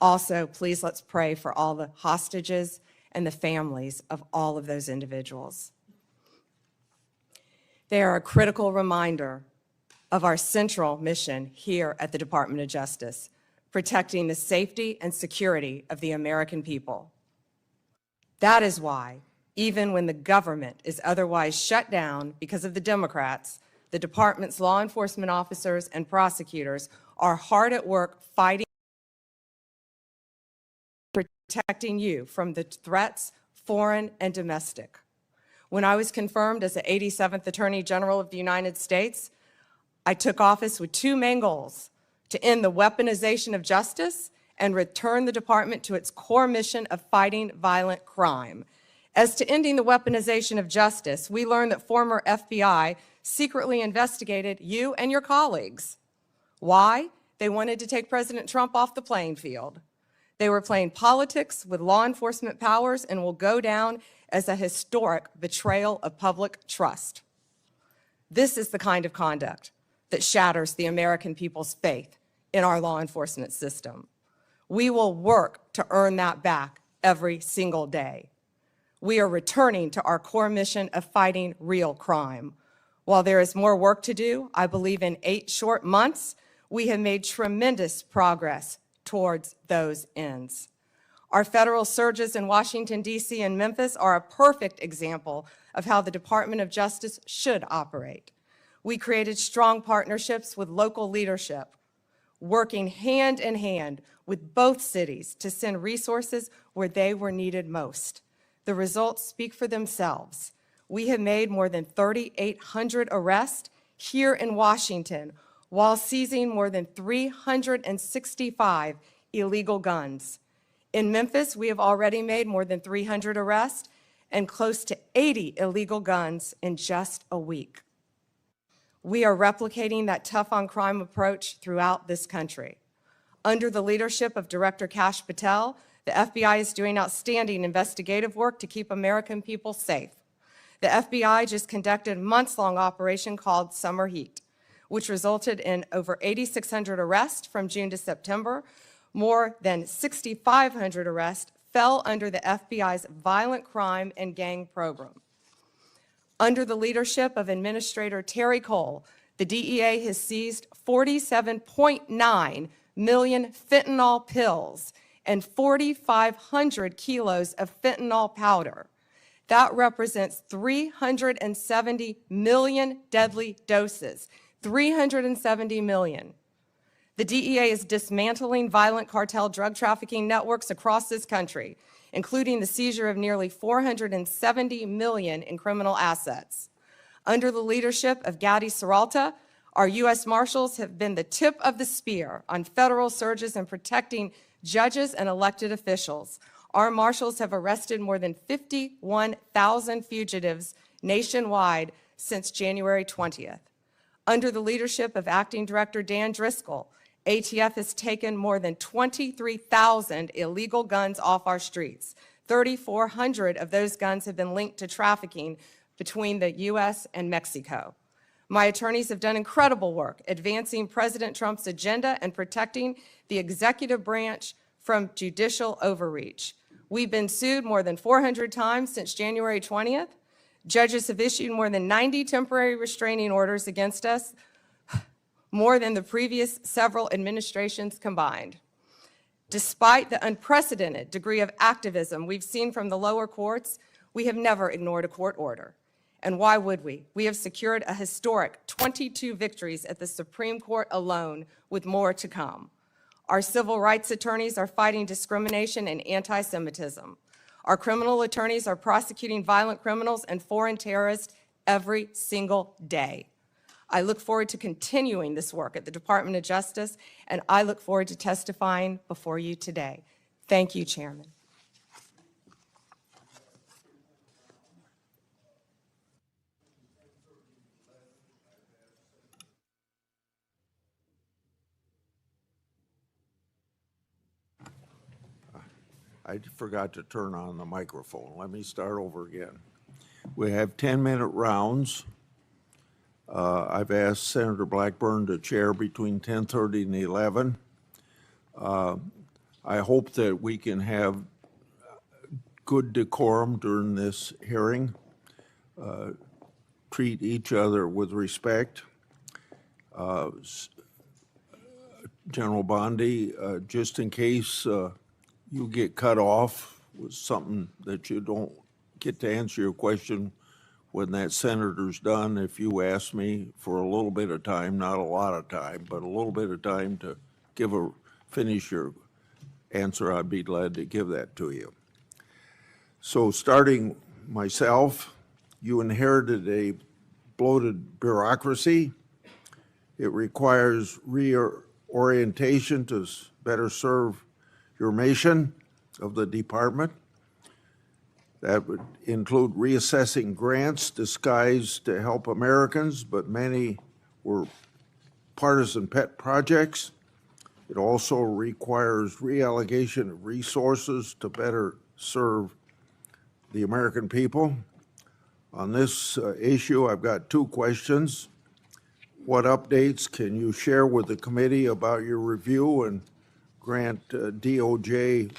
Also, please let's pray for all the hostages and the families of all of those individuals. They are a critical reminder of our central mission here at the Department of Justice, protecting the safety and security of the American people. That is why, even when the government is otherwise shut down because of the Democrats, the department's law enforcement officers and prosecutors are hard at work fighting, protecting you from the threats, foreign and domestic. When I was confirmed as the 87th Attorney General of the United States, I took office with 2 main goals: to end the weaponization of justice and return the department to its core mission of fighting violent crime. As to ending the weaponization of justice, we learned that former FBI secretly investigated you and your colleagues. Why? They wanted to take President Trump off the playing field. They were playing politics with law enforcement powers and will go down as a historic betrayal of public trust. This is the kind of conduct that shatters the American people's faith in our law enforcement system. We will work to earn that back every single day. We are returning to our core mission of fighting real crime. While there is more work to do, I believe in 8 short months, we have made tremendous progress towards those ends. Our federal surges in Washington, D.C. and Memphis are a perfect example of how the Department of Justice should operate. We created strong partnerships with local leadership, working hand in hand with both cities to send resources where they were needed most. The results speak for themselves. We have made more than 3,800 arrests here in Washington while seizing more than 365 illegal guns. In Memphis, we have already made more than 300 arrests and close to 80 illegal guns in just a week. We are replicating that tough on crime approach throughout this country. Under the leadership of Director Kash Patel, the FBI is doing outstanding investigative work to keep American people safe. The FBI just conducted a months-long operation called Summer Heat, which resulted in over 8,600 arrests from June to September. More than 6,500 arrests fell under the FBI's violent crime and gang program. Under the leadership of Administrator Terry Cole, the DEA has seized 47.9 million fentanyl pills and 4,500 kilos of fentanyl powder. That represents 370 million deadly doses. 370 million. The DEA is dismantling violent cartel drug trafficking networks across this country, including the seizure of nearly 470 million in criminal assets. Under the leadership of Gadi Serralta, our U.S. Marshals have been the tip of the spear on federal surges in protecting judges and elected officials. Our Marshals have arrested more than 51,000 fugitives nationwide since January 20th. Under the leadership of Acting Director Dan Driscoll, ATF has taken more than 23,000 illegal guns off our streets. 3,400 of those guns have been linked to trafficking between the U.S. and Mexico. My attorneys have done incredible work advancing President Trump's agenda and protecting the executive branch from judicial overreach. We've been sued more than 400 times since January 20th. Judges have issued more than 90 temporary restraining orders against us, more than the previous several administrations combined. Despite the unprecedented degree of activism we've seen from the lower courts, we have never ignored a court order. And why would we? We have secured a historic 22 victories at the Supreme Court alone, with more to come. Our civil rights attorneys are fighting discrimination and anti-Semitism. Our criminal attorneys are prosecuting violent criminals and foreign terrorists every single day. I look forward to continuing this work at the Department of Justice, and I look forward to testifying before you today. Thank you, Chairman. I forgot to turn on the microphone. Let me start over again. We have 10-minute rounds. I've asked Senator Blackburn to chair between 10:30 and 11. I hope that we can have good decorum during this hearing, treat each other with respect. General Bondi, just in case you get cut off with something that you don't get to answer your question when that senator's done, if you ask me for a little bit of time, not a lot of time, but a little bit of time to finish your answer, I'd be glad to give that to you. So starting myself, you inherited a bloated bureaucracy. It requires reorientation to better serve your mission of the department. That would include reassessing grants disguised to help Americans, but many were partisan pet projects. It also requires reallocation of resources to better serve the American people. On this issue, I've got two questions. What updates can you share with the committee about your review and grant DOJ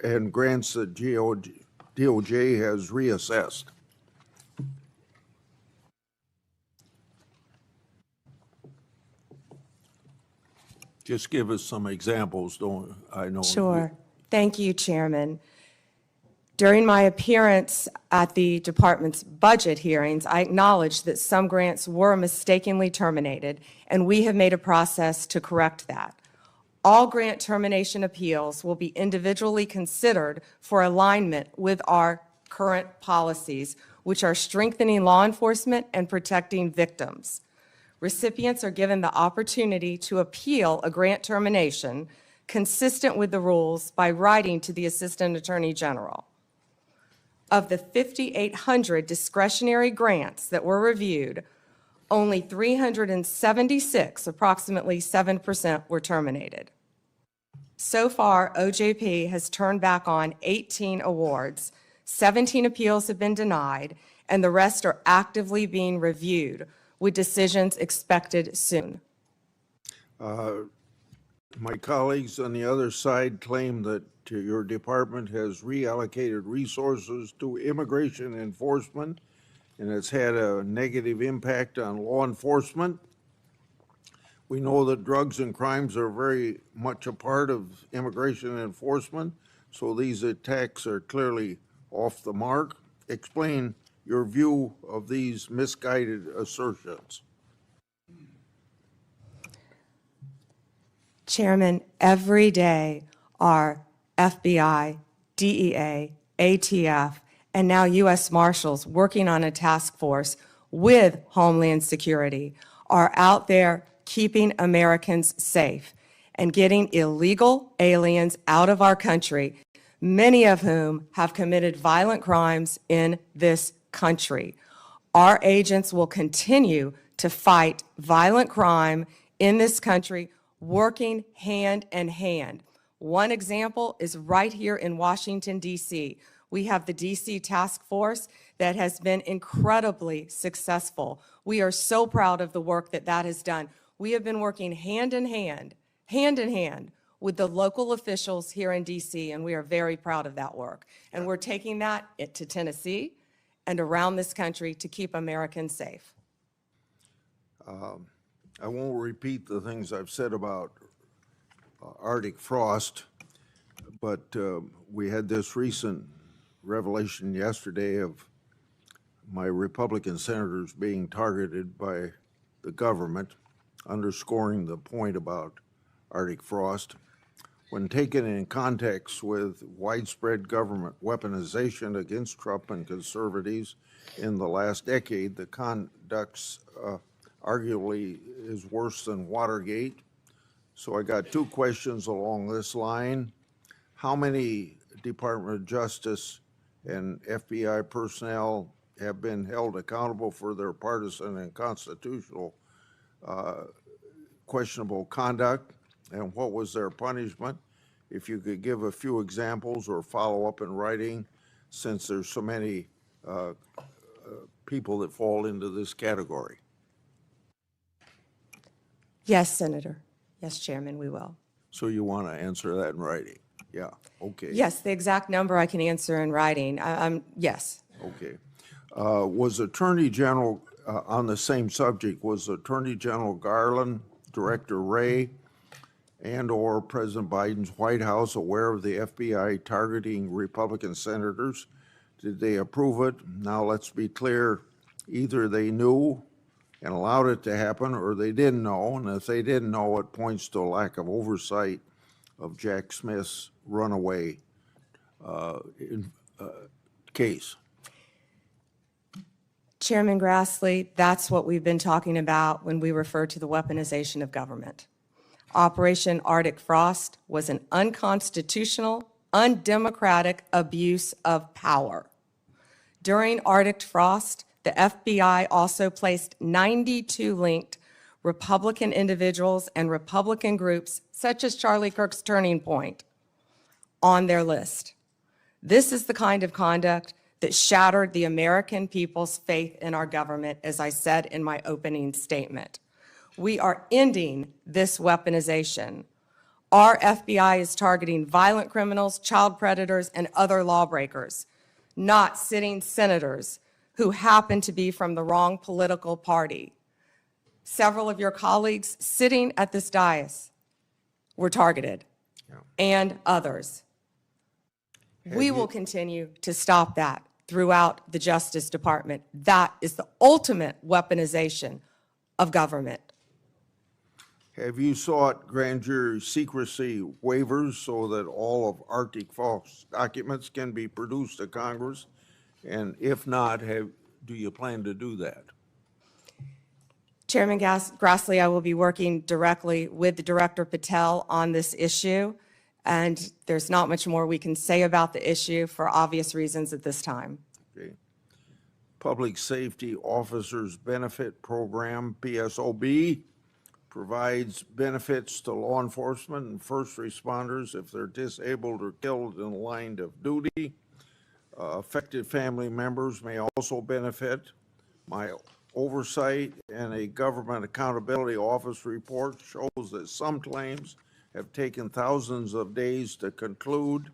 and grants that DOJ has reassessed? Just give us some examples, don't I know? Sure. Thank you, Chairman. During my appearance at the department's budget hearings, I acknowledged that some grants were mistakenly terminated, and we have made a process to correct that. All grant termination appeals will be individually considered for alignment with our current policies, which are strengthening law enforcement and protecting victims. Recipients are given the opportunity to appeal a grant termination consistent with the rules by writing to the Assistant Attorney General. Of the 5,800 discretionary grants that were reviewed, only 376, approximately 7%, were terminated. So far, OJP has turned back on 18 awards, 17 appeals have been denied, and the rest are actively being reviewed, with decisions expected soon. My colleagues on the other side claim that your department has reallocated resources to immigration enforcement, and it's had a negative impact on law enforcement. We know that drugs and crimes are very much a part of immigration enforcement, so these attacks are clearly off the mark. Explain your view of these misguided assertions. Chairman, every day our FBI, DEA, ATF, and now U.S. Marshals working on a task force with Homeland Security are out there keeping Americans safe and getting illegal aliens out of our country, many of whom have committed violent crimes in this country. Our agents will continue to fight violent crime in this country, working hand in hand. One example is right here in Washington, D.C. We have the D.C. Task Force that has been incredibly successful. We are so proud of the work that that has done. We have been working hand in hand with the local officials here in D.C., and we are very proud of that work. And we're taking that to Tennessee and around this country to keep Americans safe. I won't repeat the things I've said about Arctic frost, but we had this recent revelation yesterday of my Republican senators being targeted by the government, underscoring the point about Arctic frost. When taken in context with widespread government weaponization against Trump and conservatives in the last decade, the conduct's arguably is worse than Watergate. So I got two questions along this line. How many Department of Justice and FBI personnel have been held accountable for their partisan and constitutional questionable conduct, and what was their punishment? If you could give a few examples or follow up in writing, since there's so many people that fall into this category. Yes, Senator. Yes, Chairman, we will. So you want to answer that in writing? Yeah, okay. Yes, the exact number I can answer in writing. Yes. Okay. Was Attorney General, on the same subject, was Attorney General Garland, Director Wray, and/or President Biden's White House aware of the FBI targeting Republican senators? Did they approve it? Now, let's be clear, either they knew and allowed it to happen, or they didn't know, and if they didn't know, it points to a lack of oversight of Jack Smith's runaway case. Chairman Grassley, that's what we've been talking about when we refer to the weaponization of government. Operation Arctic Frost was an unconstitutional, undemocratic abuse of power. During Arctic Frost, the FBI also placed 92 linked Republican individuals and Republican groups, such as Charlie Kirk's Turning Point, on their list. This is the kind of conduct that shattered the American people's faith in our government, as I said in my opening statement. We are ending this weaponization. Our FBI is targeting violent criminals, child predators, and other lawbreakers, not sitting senators who happen to be from the wrong political party. Several of your colleagues sitting at this dais were targeted, and others. We will continue to stop that throughout the Justice Department. That is the ultimate weaponization of government. Have you sought grand jury secrecy waivers so that all of Arctic Frost documents can be produced to Congress? And if not, do you plan to do that? Chairman Grassley, I will be working directly with Director Patel on this issue, and there's not much more we can say about the issue for obvious reasons at this time. Okay. Public Safety Officers Benefit Program, PSOB, provides benefits to law enforcement and first responders if they're disabled or killed in the line of duty. Affected family members may also benefit. My Oversight and a Government Accountability Office report shows that some claims have taken thousands of days to conclude.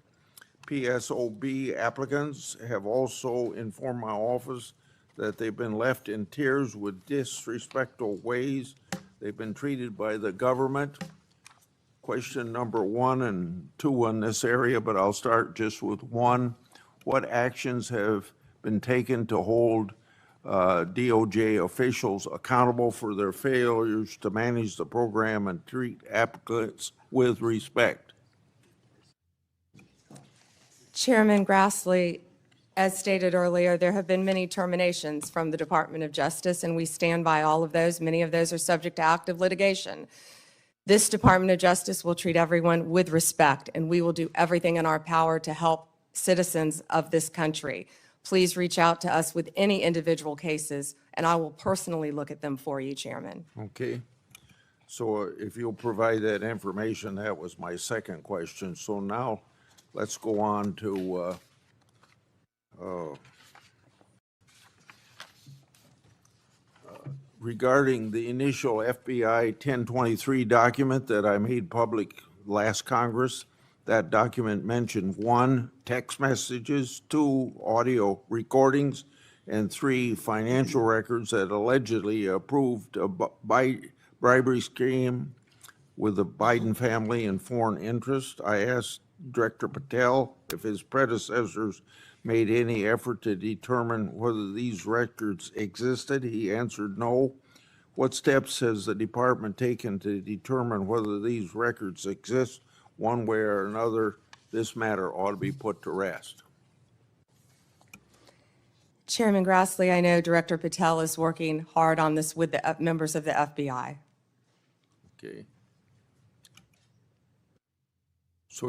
PSOB applicants have also informed my office that they've been left in tears with disrespectful ways they've been treated by the government. Question number 1 and 2 in this area, but I'll start just with 1. what actions have been taken to hold DOJ officials accountable for their failures to manage the program and treat applicants with respect? Chairman Grassley, as stated earlier, there have been many terminations from the Department of Justice, and we stand by all of those. Many of those are subject to active litigation. This Department of Justice will treat everyone with respect, and we will do everything in our power to help citizens of this country. Please reach out to us with any individual cases, and I will personally look at them for you, Chairman. Okay. So if you'll provide that information, that was my second question. So now let's go on to regarding the initial FBI 1023 document that I made public last Congress. That document mentioned 1, text messages, 2, audio recordings, and 3, financial records that allegedly approved a bribery scheme with the Biden family and foreign interest. I asked Director Patel if his predecessors made any effort to determine whether these records existed. He answered no. What steps has the department taken to determine whether these records exist? One way or another, this matter ought to be put to rest. Chairman Grassley, I know Director Patel is working hard on this with the members of the FBI. Okay. So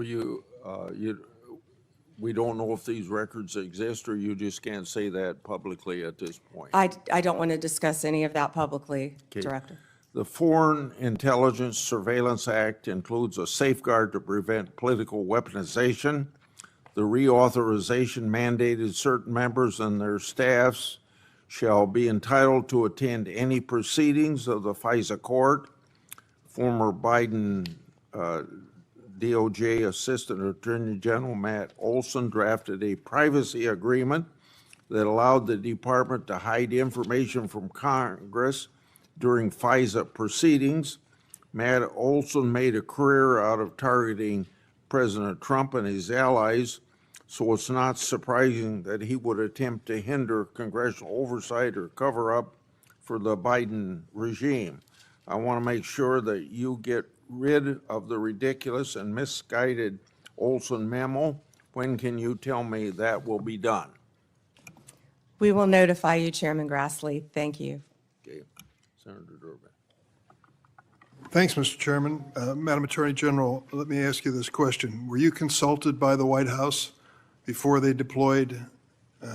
we don't know if these records exist, or you just can't say that publicly at this point? I don't want to discuss any of that publicly, Okay. Director. The Foreign Intelligence Surveillance Act includes a safeguard to prevent political weaponization. The reauthorization mandated certain members and their staffs shall be entitled to attend any proceedings of the FISA court. Former Biden DOJ Assistant Attorney General Matt Olson drafted a privacy agreement that allowed the department to hide information from Congress during FISA proceedings. Matt Olson made a career out of targeting President Trump and his allies, so it's not surprising that he would attempt to hinder congressional oversight or cover up for the Biden regime. I want to make sure that you get rid of the ridiculous and misguided Olson memo. When can you tell me that will be done? We will notify you, Chairman Grassley. Thank you. Okay, Senator Durban. Thanks, Mr. Chairman. Madam Attorney General, let me ask you this question. Were you consulted by the White House before they deployed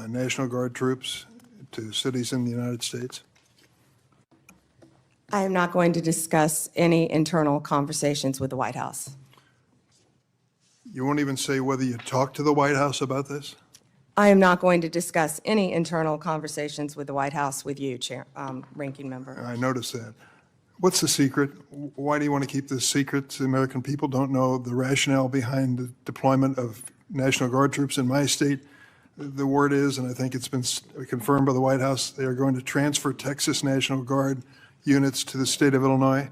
National Guard troops to cities in the United States? I am not going to discuss any internal conversations with the White House. You won't even say whether you talked to the White House about this? I am not going to discuss any internal conversations with the White House with you, Ranking Member. I noticed that. What's the secret? Why do you want to keep this secret? The American people don't know the rationale behind the deployment of National Guard troops in my state. The word is, and I think it's been confirmed by the White House, they are going to transfer Texas National Guard units to the state of Illinois.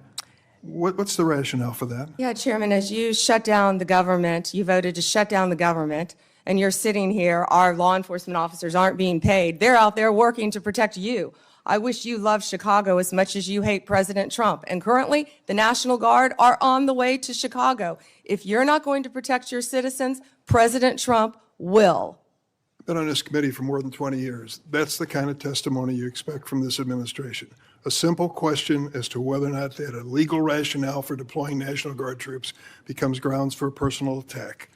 What's the rationale for that? Yeah, Chairman, as you shut down the government, you voted to shut down the government, and you're sitting here, our law enforcement officers aren't being paid. They're out there working to protect you. I wish you loved Chicago as much as you hate President Trump. And currently, the National Guard are on the way to Chicago. If you're not going to protect your citizens, President Trump will. Been on this committee for more than 20 years. That's the kind of testimony you expect from this administration. A simple question as to whether or not they had a legal rationale for deploying National Guard troops becomes grounds for a personal attack.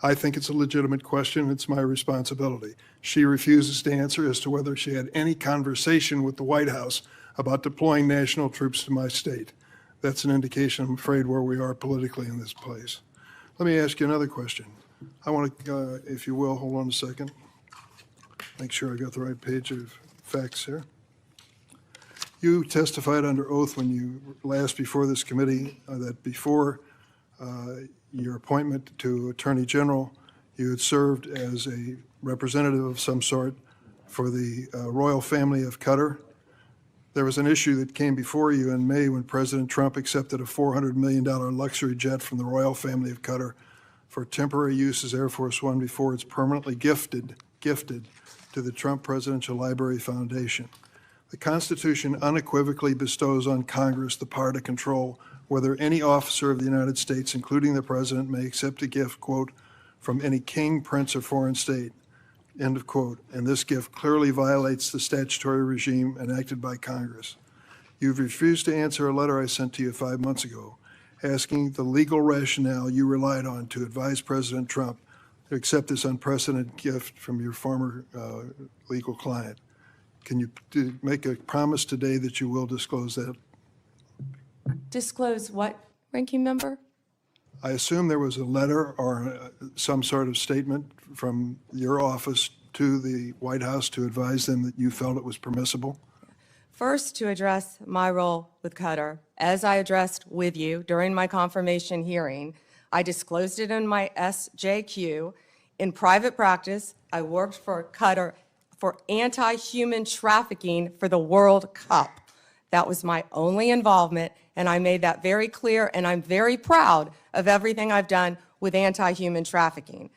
I think it's a legitimate question. It's my responsibility. She refuses to answer as to whether she had any conversation with the White House about deploying national troops to my state. That's an indication, I'm afraid, where we are politically in this place. Let me ask you another question. I want to, if you will, hold on a second. Make sure I got the right page of facts here. You testified under oath when you last before this committee that before your appointment to Attorney General, you had served as a representative of some sort for the royal family of Qatar. There was an issue that came before you in May when President Trump accepted a $400 million luxury jet from the royal family of Qatar for temporary use as Air Force One before it's permanently gifted to the Trump Presidential Library Foundation. The Constitution unequivocally bestows on Congress the power to control whether any officer of the United States, including the President, may accept a gift, quote, from any king, prince, or foreign state, end of quote. And this gift clearly violates the statutory regime enacted by Congress. You've refused to answer a letter I sent to you 5 months ago, asking the legal rationale you relied on to advise President Trump to accept this unprecedented gift from your former legal client. Can you make a promise today that you will disclose that? Disclose what, Ranking Member? I assume there was a letter or some sort of statement from your office to the White House to advise them that you felt it was permissible? First, to address my role with Qatar, as I addressed with you during my confirmation hearing, I disclosed it in my SJQ. In private practice, I worked for Qatar for anti-human trafficking for the World Cup. That was my only involvement, and I made that very clear, and I'm very proud of everything I've done with anti-human trafficking.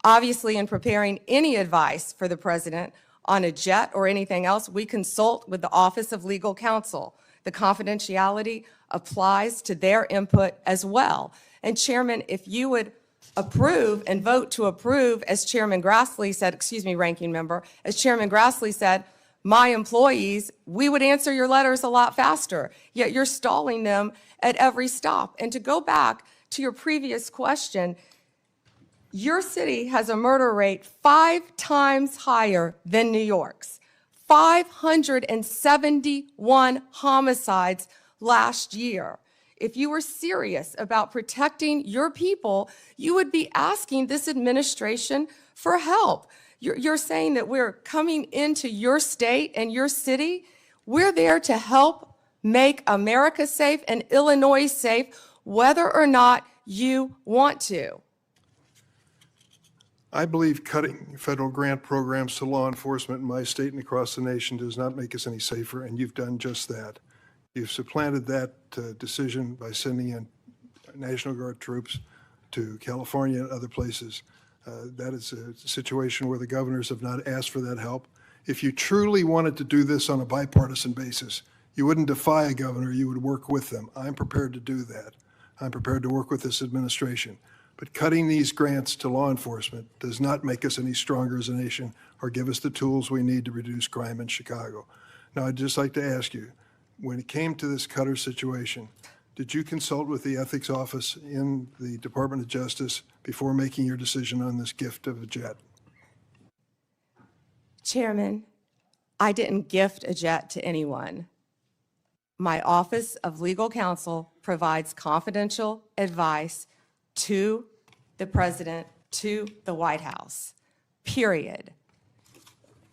Obviously, in preparing any advice for the President on a jet or anything else, we consult with the Office of Legal Counsel. The confidentiality applies to their input as well. And Chairman, if you would approve and vote to approve, as Chairman Grassley said, excuse me, Ranking Member, as Chairman Grassley said, my employees, we would answer your letters a lot faster, yet you're stalling them at every stop. And to go back to your previous question, your city has a murder rate 5 times higher than New York's. 571 homicides last year. If you were serious about protecting your people, you would be asking this administration for help. You're saying that we're coming into your state and your city. We're there to help make America safe and Illinois safe, whether or not you want to. I believe cutting federal grant programs to law enforcement in my state and across the nation does not make us any safer, and you've done just that. You've supplanted that decision by sending in National Guard troops to California and other places. That is a situation where the governors have not asked for that help. If you truly wanted to do this on a bipartisan basis, you wouldn't defy a governor, you would work with them. I'm prepared to do that. I'm prepared to work with this administration. But cutting these grants to law enforcement does not make us any stronger as a nation or give us the tools we need to reduce crime in Chicago. Now, I'd just like to ask you, when it came to this Qatar situation, did you consult with the ethics office in the Department of Justice before making your decision on this gift of a jet? Chairman, I didn't gift a jet to anyone. My Office of Legal Counsel provides confidential advice to the President, to the White House, period.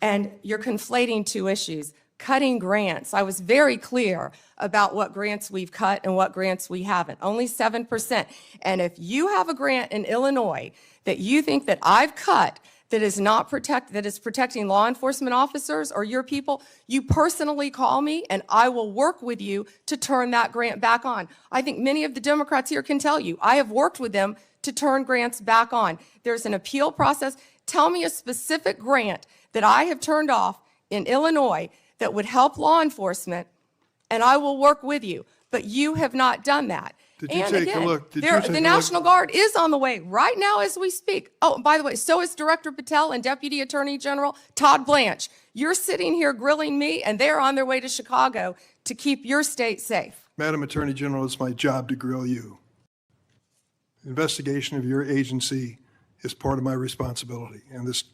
And you're conflating two issues. Cutting grants, I was very clear about what grants we've cut and what grants we haven't, only 7%. And if you have a grant in Illinois that you think that I've cut that is not that is protecting law enforcement officers or your people, you personally call me and I will work with you to turn that grant back on. I think many of the Democrats here can tell you, I have worked with them to turn grants back on. There's an appeal process. Tell me a specific grant that I have turned off in Illinois that would help law enforcement, and I will work with you. But you have not done that. Did you And take a again, look? Did you take a the look? National Guard is on the way right now as we speak. Oh, by the way, so is Director Patel and Deputy Attorney General Todd Blanche. You're sitting here grilling me, and they're on their way to Chicago to keep your state safe. Madam Attorney General, it's my job to grill you. Investigation of your agency is part of my responsibility and this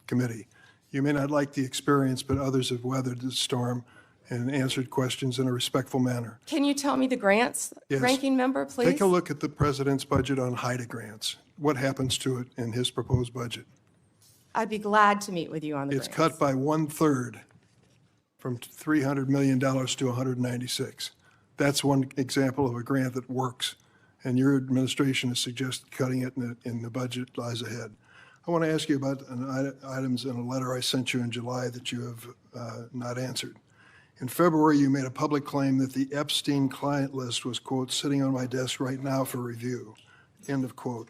committee. You may not like the experience, but others have weathered the storm and answered questions in a respectful manner. Can you tell me the grants, Yes. Ranking Member, please? Take a look at the president's budget on HIDA grants. What happens to it in his proposed budget? I'd be glad to meet with you on the It's grants. cut by 1/3 from $300 million to 196. That's one example of a grant that works, and your administration has suggested cutting it in the budget lies ahead. I want to ask you about items in a letter I sent you in July that you have not answered. In February, you made a public claim that the Epstein client list was, quote, sitting on my desk right now for review, end of quote.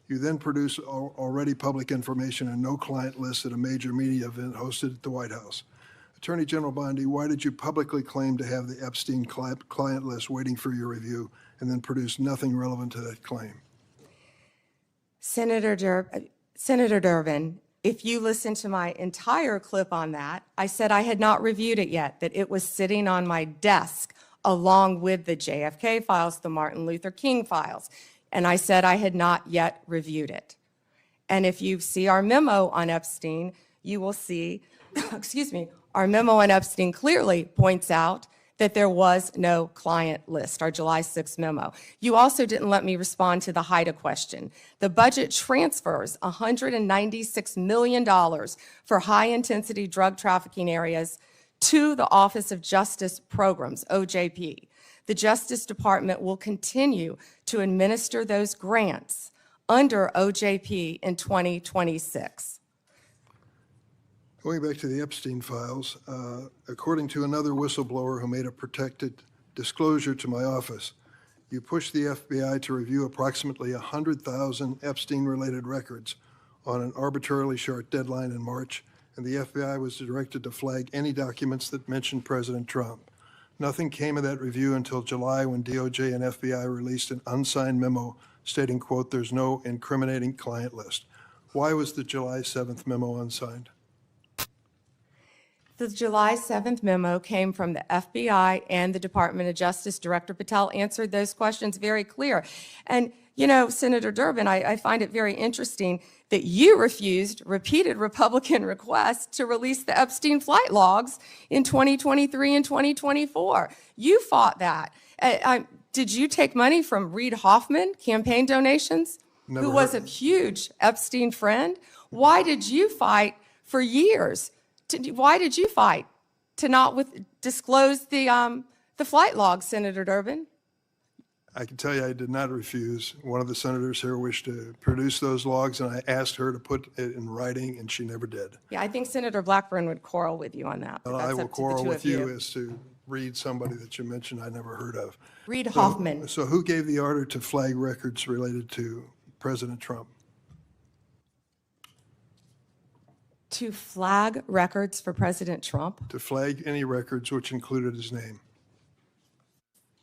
You then produce already public information and no client list at a major media event hosted at the White House. Attorney General Bondi, why did you publicly claim to have the Epstein client list waiting for your review and then produce nothing relevant to that claim? Senator Durbin, if you listen to my entire clip on that, I said I had not reviewed it yet, that it was sitting on my desk along with the JFK files, the Martin Luther King files, and I said I had not yet reviewed it. And if you see our memo on Epstein, you will see, excuse me, our memo on Epstein clearly points out that there was no client list, our July 6th memo. You also didn't let me respond to the HIDA question. The budget transfers $196 million for high-intensity drug trafficking areas to the Office of Justice Programs, OJP. The Justice Department will continue to administer those grants under OJP in 2026. Going back to the Epstein files, according to another whistleblower who made a protected disclosure to my office, you pushed the FBI to review approximately 100,000 Epstein-related records on an arbitrarily short deadline in March, and the FBI was directed to flag any documents that mentioned President Trump. Nothing came of that review until July when DOJ and FBI released an unsigned memo stating, quote, "there's no incriminating client list." Why was the July 7th memo unsigned? The July 7th memo came from the FBI and the Department of Justice. Director Patel answered those questions very clear. And, you know, Senator Durbin, I find it very interesting that you refused repeated Republican requests to release the Epstein flight logs in 2023 and 2024. You fought that. Did you take money from Reid Hoffman, campaign donations, Never who was a heard. huge Epstein friend? Why did you fight for years? Why did you fight to not disclose the flight logs, Senator Durbin? I can tell you I did not refuse. One of the senators here wished to produce those logs, and I asked her to put it in writing, and she never did. Yeah, I think Senator Blackburn would quarrel with you on that. But Well, that's I will up to the quarrel two with of you as to read somebody that you mentioned I never heard of. Reid Hoffman. So who gave the order to flag records related to President Trump? To flag records for President Trump? To flag any records which included his name?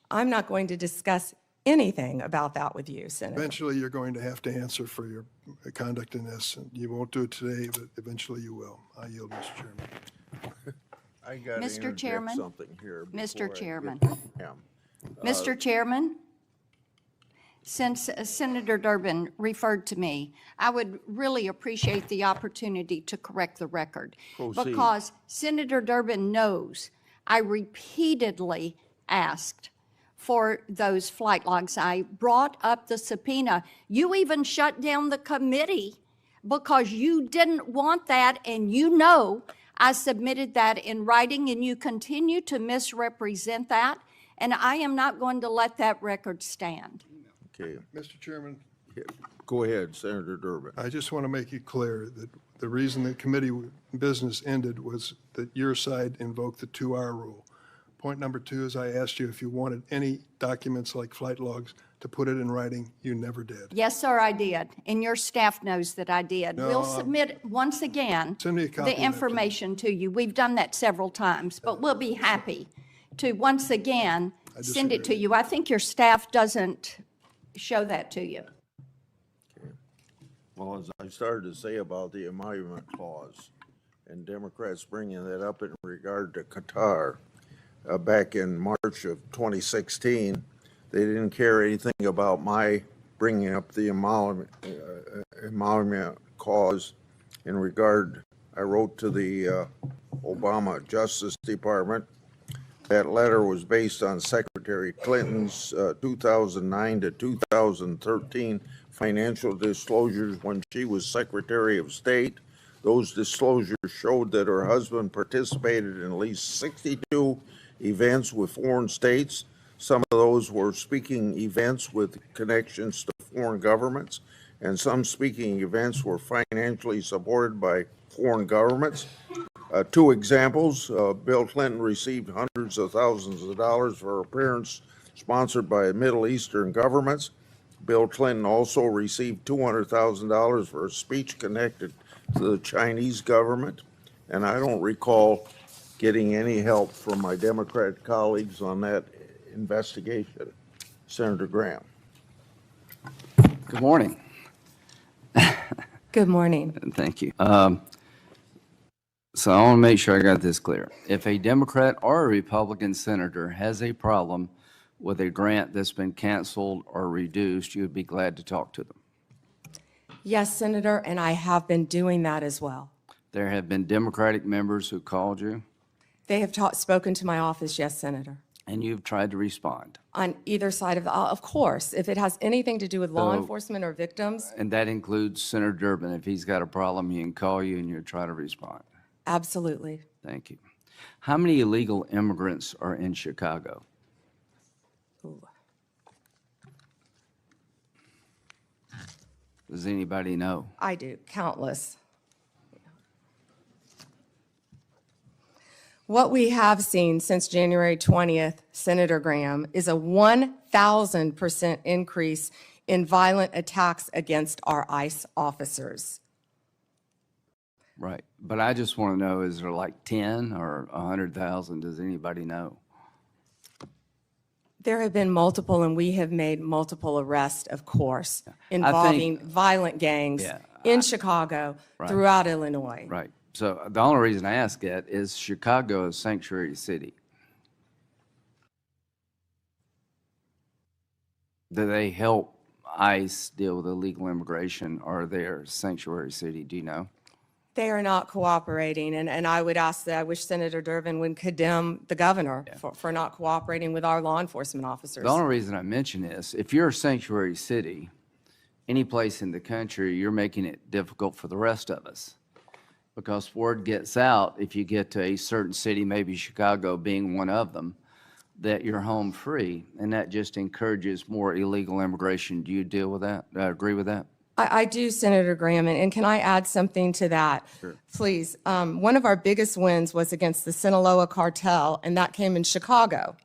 I'm not going to discuss anything about that with you, Senator. Eventually, you're going to have to answer for your conduct in this. And you won't do it today, but eventually you will. I yield, Mr. Chairman. I got to Mr. interject Chairman? something here. Mr. before I Chairman. get to Pam. Mr. Chairman, since Senator Durbin referred to me, I would really appreciate the opportunity to correct the record. Proceed. Because Senator Durbin knows I repeatedly asked for those flight logs. I brought up the subpoena. You even shut down the committee because you didn't want that, and you know I submitted that in writing, and you continue to misrepresent that, and I am not going to let that record stand. Okay, Mr. Chairman, go ahead, Senator Durbin. I just want to make it clear that the reason the committee business ended was that your side invoked the 2-hour rule. Point number 2 is I asked you if you wanted any documents like flight logs to put it in writing. You never did. Yes, sir, I did, and your staff knows that I did. No, We'll submit, once again, Send me a copy of the that, too. information to you. We've done that several times, but we'll be happy to, once again, send it to you. I think your staff doesn't show that to you. Well, as I started to say about the emolument clause, and Democrats bringing that up in regard to Qatar, back in March of 2016, they didn't care anything about my bringing up the emolument clause in regard. I wrote to the Obama Justice Department. That letter was based on Secretary Clinton's 2009 to 2013 financial disclosures when she was Secretary of State. Those disclosures showed that her husband participated in at least 62 events with foreign states. Some of those were speaking events with connections to foreign governments, and some speaking events were financially supported by foreign governments. 2 examples, Bill Clinton received hundreds of thousands of dollars for appearance sponsored by Middle Eastern governments. Bill Clinton also received $200,000 for a speech connected to the Chinese government, and I don't recall getting any help from my Democrat colleagues on that investigation. Senator Graham. Good morning. Good morning. Thank you. So I want to make sure I got this clear. If a Democrat or a Republican senator has a problem with a grant that's been canceled or reduced, you would be glad to talk to them. Yes, Senator, and I have been doing that as well. There have been Democratic members who called you, They have spoken to my office, yes, Senator. and you've tried to respond. On either side of course, if it has anything to do with law So- enforcement or victims, And that includes Senator Durbin. If he's got a problem, he can call you and you'll try to respond. absolutely. Thank you. How many illegal immigrants are in Chicago? Ooh. Does anybody know? I do, countless. What we have seen since January 20th, Senator Graham, is a 1,000% increase in violent attacks against our ICE officers. Right. But I just want to know, is there like 10 or 100,000? Does anybody know? There have been multiple, and we have made multiple arrests, of course, involving violent gangs Yeah, in Chicago, Right. throughout Illinois. Right. So the only reason I ask that is Chicago is sanctuary city. Do they help ICE deal with illegal immigration, or they're sanctuary city? Do you know? They are not cooperating, and I would ask that, I wish Senator Durbin would condemn the governor for not cooperating with our law enforcement officers. The only reason I mention this, if you're a sanctuary city, any place in the country, you're making it difficult for the rest of us. Because word gets out, if you get to a certain city, maybe Chicago being one of them, that you're home free, and that just encourages more illegal immigration. Do you deal with that? Agree with that? I do, Senator Graham, and can I add something to that? Sure. Please. One of our biggest wins was against the Sinaloa cartel, and that came in Chicago.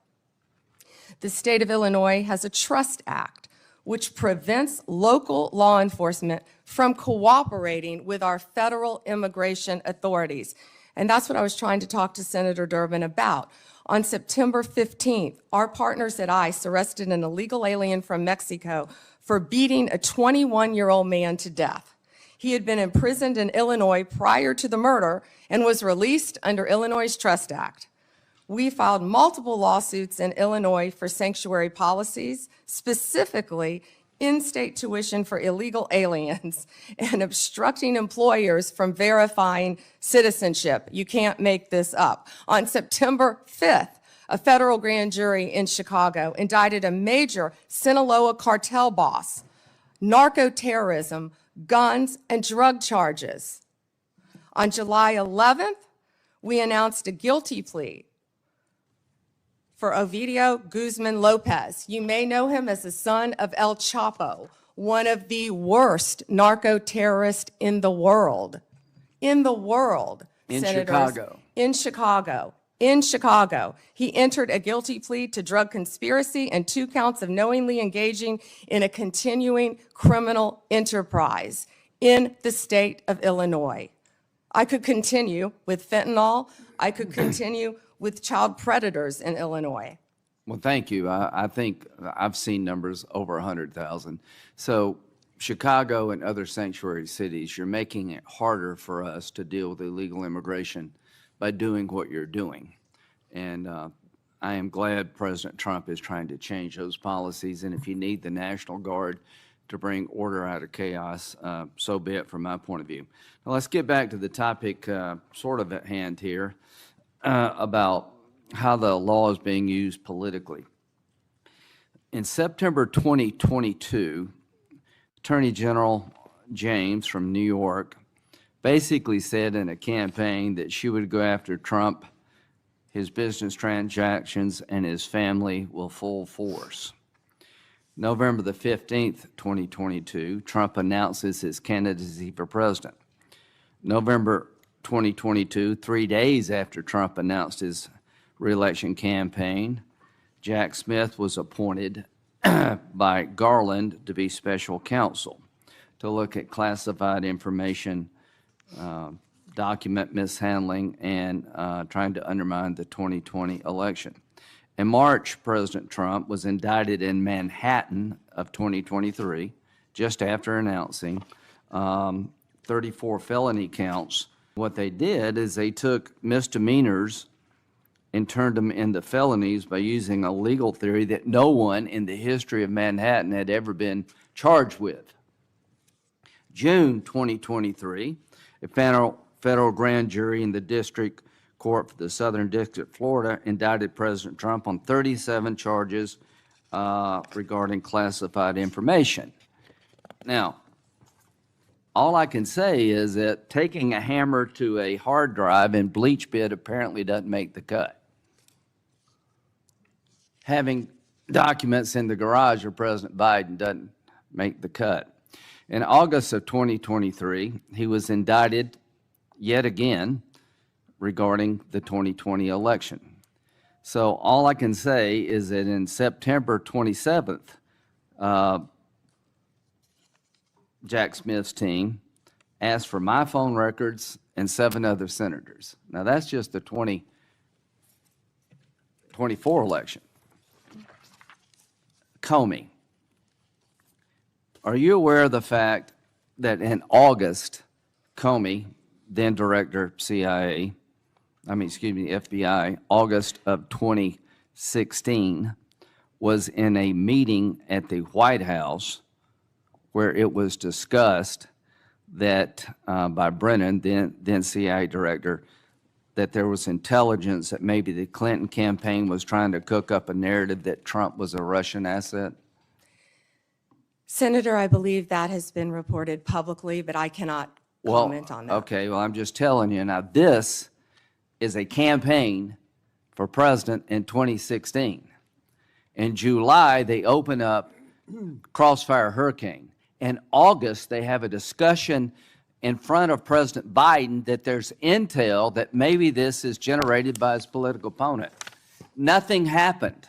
The state of Illinois has a Trust Act, which prevents local law enforcement from cooperating with our federal immigration authorities. And that's what I was trying to talk to Senator Durbin about. On September 15th, our partners at ICE arrested an illegal alien from Mexico for beating a 21-year-old man to death. He had been imprisoned in Illinois prior to the murder and was released under Illinois' Trust Act. We filed multiple lawsuits in Illinois for sanctuary policies, specifically in-state tuition for illegal aliens and obstructing employers from verifying citizenship. You can't make this up. On September 5th, a federal grand jury in Chicago indicted a major Sinaloa cartel boss, narco-terrorism, guns, and drug charges. On July 11th, we announced a guilty plea for Ovidio Guzman Lopez. You may know him as the son of El Chapo, one of the worst narco-terrorists in the world. In the world, In Senators. Chicago. In Chicago. In Chicago. He entered a guilty plea to drug conspiracy and 2 counts of knowingly engaging in a continuing criminal enterprise in the state of Illinois. I could continue with fentanyl. I could continue with child predators in Illinois. Well, thank you. I think I've seen numbers over 100,000. So Chicago and other sanctuary cities, you're making it harder for us to deal with illegal immigration by doing what you're doing. And I am glad President Trump is trying to change those policies. And if you need the National Guard to bring order out of chaos, so be it from my point of view. Now let's get back to the topic sort of at hand here about how the law is being used politically. In September 2022, Attorney General James from New York basically said in a campaign that she would go after Trump, his business transactions, and his family with full force. November the 15th, 2022, Trump announces his candidacy for president. November 2022, 3 days after Trump announced his reelection campaign, Jack Smith was appointed by Garland to be special counsel to look at classified information, document mishandling, and trying to undermine the 2020 election. In March, President Trump was indicted in Manhattan of 2023, just after announcing 34 felony counts. What they did is they took misdemeanors and turned them into felonies by using a legal theory that no one in the history of Manhattan had ever been charged with. June 2023, a federal grand jury in the District Court for the Southern District of Florida indicted President Trump on 37 charges regarding classified information. Now, all I can say is that taking a hammer to a hard drive in bleach bit apparently doesn't make the cut. Having documents in the garage of President Biden doesn't make the cut. In August of 2023, he was indicted yet again regarding the 2020 election. So all I can say is that in September 27th, Jack Smith's team asked for my phone records and 7 other senators. Now that's just the 2024 election. Comey, are you aware of the fact that in August, Comey, then director FBI, August of 2016, was in a meeting at the White House where it was discussed that by Brennan, then CIA director, that there was intelligence that maybe the Clinton campaign was trying to cook up a narrative that Trump was a Russian asset? Senator, I believe that has been reported publicly, but I cannot comment on that. Okay, well, I'm just telling you. Now, this is a campaign for president in 2016. In July, they open up Crossfire Hurricane. In August, they have a discussion in front of President Biden that there's intel that maybe this is generated by his political opponent. Nothing happened.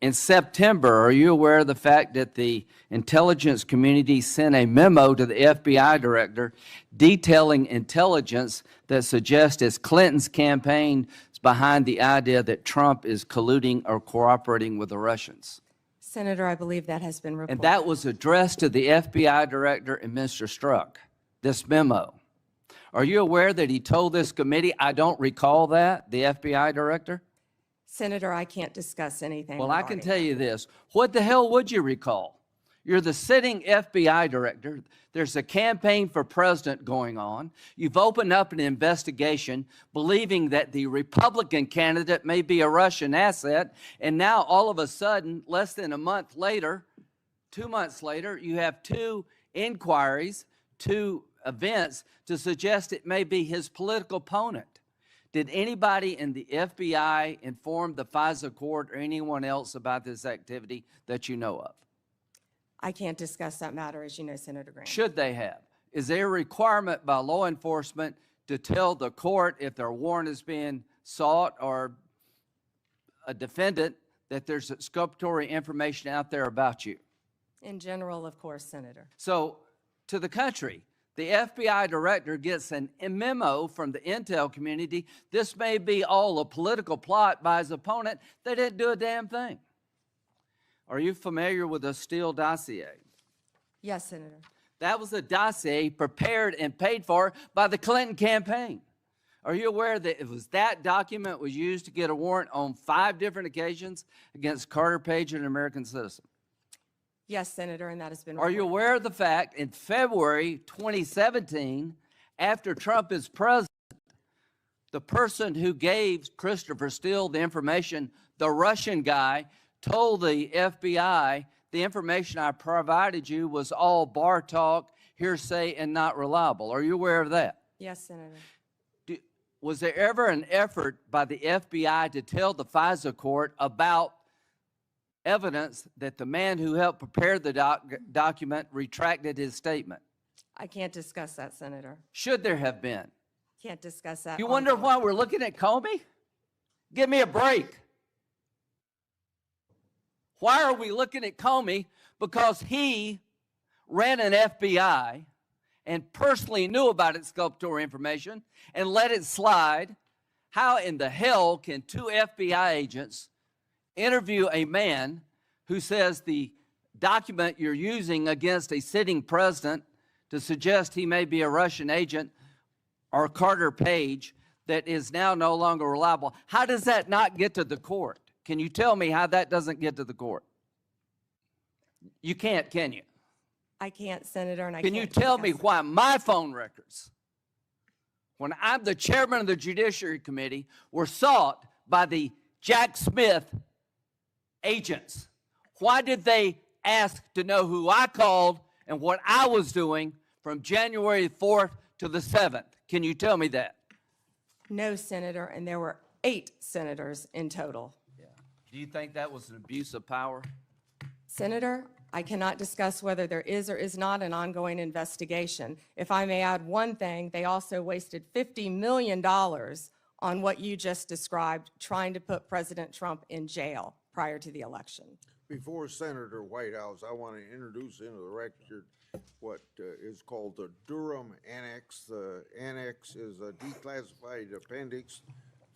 In September, are you aware of the fact that the intelligence community sent a memo to the FBI director detailing intelligence that suggests it's Clinton's campaign is behind the idea that Trump is colluding or cooperating with the Russians? Senator, I believe that has been reported. And that was addressed to the FBI director and Mr. Strzok, this memo. Are you aware that he told this committee, I don't recall that, the FBI director? Senator, I can't discuss anything. Well, I can tell you this. What the hell would you recall? You're the sitting FBI director. There's a campaign for president going on. You've opened up an investigation believing that the Republican candidate may be a Russian asset. And now all of a sudden, less than a month later, 2 months later, you have 2 inquiries, 2 events to suggest it may be his political opponent. Did anybody in the FBI inform the FISA court or anyone else about this activity that you know of? I can't discuss that matter, as you know, Senator Graham. Should they have? Is there a requirement by law enforcement to tell the court if their warrant is being sought or a defendant that there's exculpatory information out there about you? In general, of course, Senator. So, to the country, the FBI director gets a memo from the intel community. This may be all a political plot by his opponent. They didn't do a damn thing. Are you familiar with the Steele dossier? Yes, Senator. That was a dossier prepared and paid for by the Clinton campaign. Are you aware that it was that document was used to get a warrant on 5 different occasions against Carter Page, an American citizen? Yes, Senator, and that has been Are you aware of the fact in February 2017, after Trump is president, the person who gave Christopher Steele the information, the Russian guy, told the FBI the information I provided you was all bar talk, hearsay, and not reliable? Are you aware of that? Yes, Senator. Was there ever an effort by the FBI to tell the FISA court about evidence that the man who helped prepare the document retracted his statement? I can't discuss that, Senator. Should there have been? Can't discuss that. You wonder why we're looking at Comey? Give me a break. Why are we looking at Comey? Because he ran an FBI and personally knew about exculpatory information and let it slide. How in the hell can two FBI agents interview a man who says the document you're using against a sitting president to suggest he may be a Russian agent or Carter Page that is now no longer reliable? How does that not get to the court? Can you tell me how that doesn't get to the court? You can't, can you? I can't, Senator, and I Can can't you tell me discuss- why my phone records, when I'm the chairman of the Judiciary Committee, were sought by the Jack Smith agents? Why did they ask to know who I called and what I was doing from January 4th to the 7th? Can you tell me that? No, Senator, and there were 8 senators in total. Do you think that was an abuse of power? Senator, I cannot discuss whether there is or is not an ongoing investigation. If I may add one thing, they also wasted $50 million on what you just described, trying to put President Trump in jail prior to the election. Before Senator Whitehouse, I want to introduce into the record what is called the Durham Annex. The annex is a declassified appendix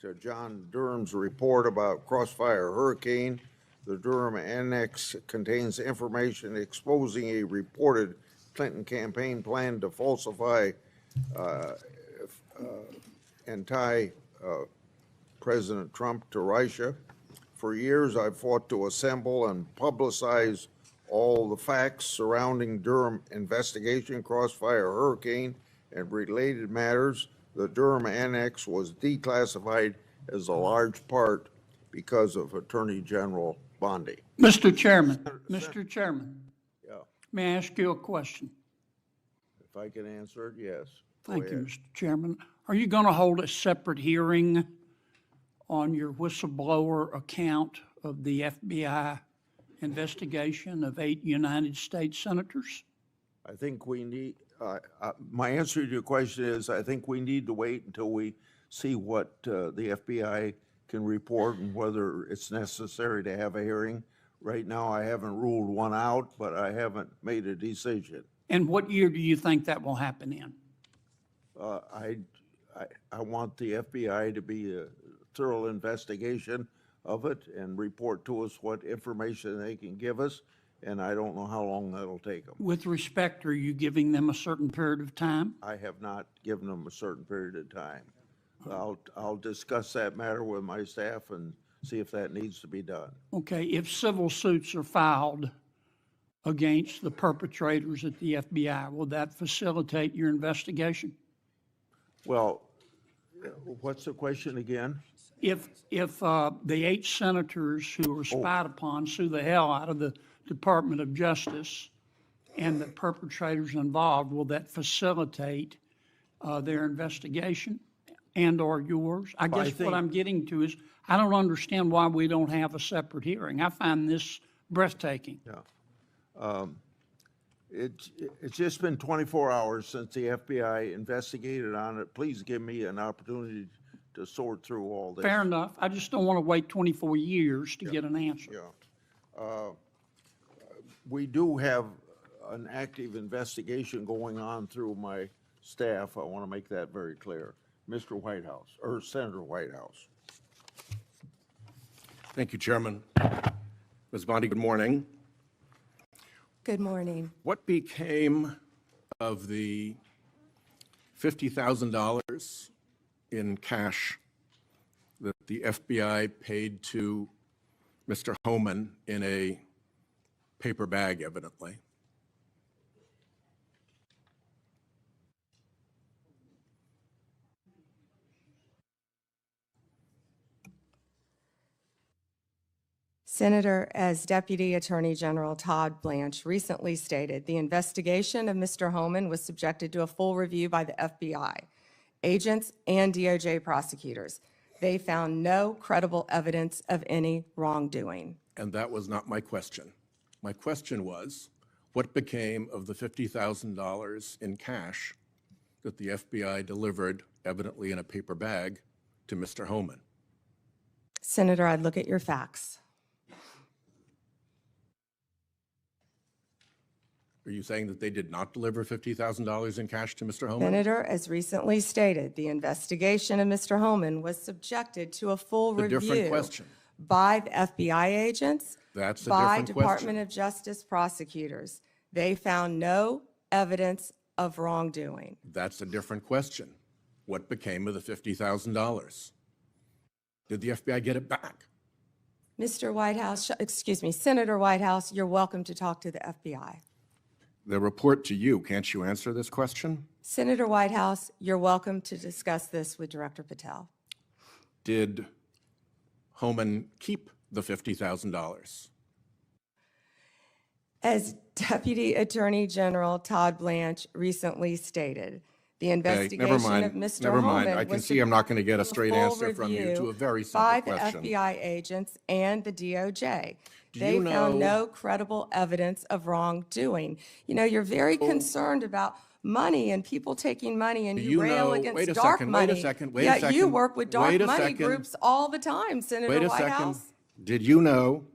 to John Durham's report about Crossfire Hurricane. The Durham Annex contains information exposing a reported Clinton campaign plan to falsify and tie President Trump to Russia. For years, I've fought to assemble and publicize all the facts surrounding Durham investigation, Crossfire Hurricane, and related matters. The Durham Annex was declassified as a large part because of Attorney General Bondi. Mr. Chairman, Mr. Chairman, Yeah, may I ask you a question? if I can answer it, yes. Go Thank you, ahead. Mr. Chairman. Are you going to hold a separate hearing on your whistleblower account of the FBI investigation of 8 United States senators? I think we need, my answer to your question is, I think we need to wait until we see what the FBI can report and whether it's necessary to have a hearing. Right now, I haven't ruled one out, but I haven't made a decision. And what year do you think that will happen in? I want the FBI to be a thorough investigation of it and report to us what information they can give us, and I don't know how long that'll take them. With respect, are you giving them a certain period of time? I have not given them a certain period of time. I'll discuss that matter with my staff and see if that needs to be done. Okay, if civil suits are filed against the perpetrators at the FBI, will that facilitate your investigation? Well, what's the question again? If the 8 senators who were spied upon sue the hell out of the Department of Justice and the perpetrators involved, will that facilitate their investigation and/or yours? I guess what I'm getting to is, I don't understand why we don't have a separate hearing. I find this breathtaking. Yeah. It's just been 24 hours since the FBI investigated on it. Please give me an opportunity to sort through all this. Fair enough. I just don't want to wait 24 years to get an answer. Yeah. We do have an active investigation going on through my staff. I want to make that very clear. Mr. Whitehouse, or Senator Whitehouse. Thank you, Chairman. Ms. Bondi, good morning. Good morning. What became of the $50,000 in cash that the FBI paid to Mr. Homan in a paper bag, evidently? Senator, as Deputy Attorney General Todd Blanche recently stated, the investigation of Mr. Homan was subjected to a full review by the FBI, agents, and DOJ prosecutors. They found no credible evidence of any wrongdoing. And that was not my question. My question was, what became of the $50,000 in cash that the FBI delivered, evidently in a paper bag, to Mr. Homan? Senator, I'd look at your facts. Are you saying that they did not deliver $50,000 in cash to Mr. Homan? Senator, as recently stated, the investigation of Mr. Homan was subjected to a full A different review question. by the FBI agents, That's a by different Department question. of Justice prosecutors. They found no evidence of wrongdoing. That's a different question. What became of the $50,000? Did the FBI get it back? Mr. Whitehouse, excuse me, Senator Whitehouse, you're welcome to talk to the FBI. The report to you, can't you answer this question? Senator Whitehouse, you're welcome to discuss this with Director Patel. Did Homan keep the $50,000? As Deputy Attorney General Todd Blanche recently stated, the investigation of Mr. Never mind. Homan I can was see I'm not going to get a straight full answer from you to review a very by simple the question. FBI agents and the DOJ. Do They you found know- no credible evidence of wrongdoing. You know, you're very concerned about money and people taking money, and Do you you rail know- against wait a dark second, money. wait a second, wait a Yet you second, work with dark wait a money second. groups all the time, Senator Wait a Whitehouse. second. Did you know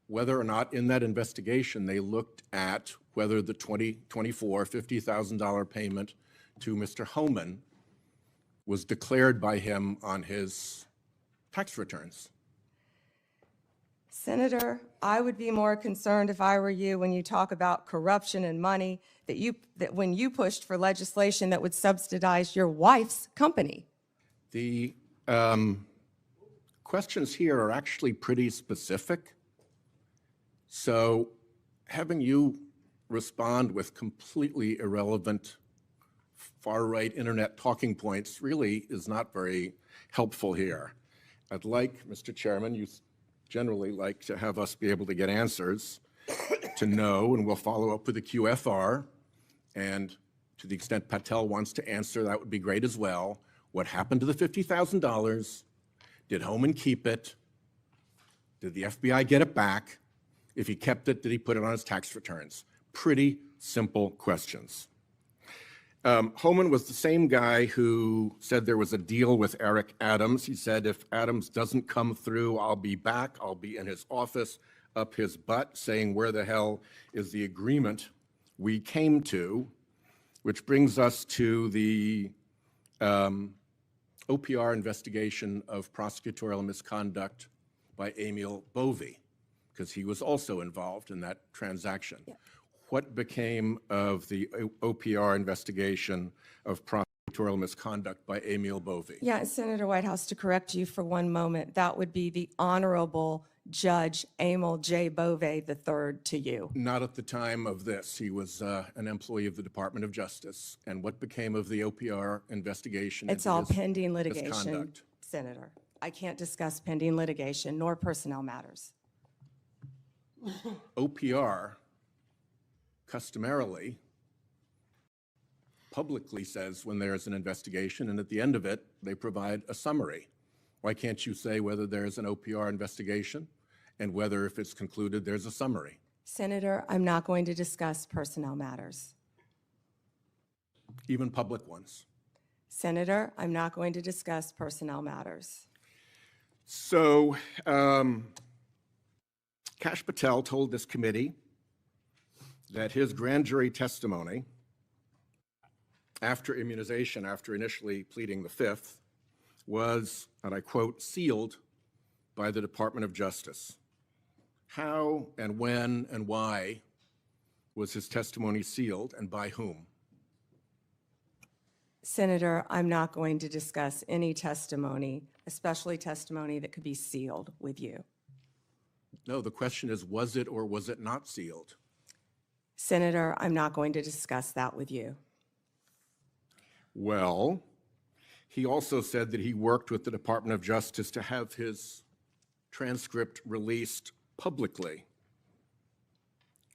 whether or not in that investigation they looked at whether the $50,000 payment to Mr. Homan was declared by him on his tax returns? Senator, I would be more concerned if I were you when you talk about corruption and money that when you pushed for legislation that would subsidize your wife's company. The questions here are actually pretty specific. So having you respond with completely irrelevant far-right internet talking points really is not very helpful here. I'd like, Mr. Chairman, you generally like to have us be able to get answers to know, and we'll follow up with the QFR. And to the extent Patel wants to answer, that would be great as well. What happened to the $50,000? Did Homan keep it? Did the FBI get it back? If he kept it, did he put it on his tax returns? Pretty simple questions. Homan was the same guy who said there was a deal with Eric Adams. He said, if Adams doesn't come through, I'll be back. I'll be in his office, up his butt, saying, where the hell is the agreement we came to? Which brings us to the OPR investigation of prosecutorial misconduct by Emil Bovee, because he was also involved in that transaction. Yeah. What became of the OPR investigation of prosecutorial misconduct by Emil Bovee? Yeah, Senator Whitehouse, to correct you for one moment, that would be the Honorable Judge Emil J. Bovee III to you. Not at the time of this. He was an employee of the Department of Justice. And what became of the OPR investigation? It's into all his pending litigation, misconduct? Senator. I can't discuss pending litigation nor personnel matters. OPR customarily publicly says when there's an investigation, and at the end of it, they provide a summary. Why can't you say whether there's an OPR investigation and whether, if it's concluded, there's a summary? Senator, I'm not going to discuss personnel matters. Even public ones. Senator, I'm not going to discuss personnel matters. So, Kash Patel told this committee that his grand jury testimony after immunization, after initially pleading the Fifth, was, and I quote, sealed by the Department of Justice. How and when and why was his testimony sealed, and by whom? Senator, I'm not going to discuss any testimony, especially testimony that could be sealed with you. No, the question is, was it or was it not sealed? Senator, I'm not going to discuss that with you. Well, he also said that he worked with the Department of Justice to have his transcript released publicly.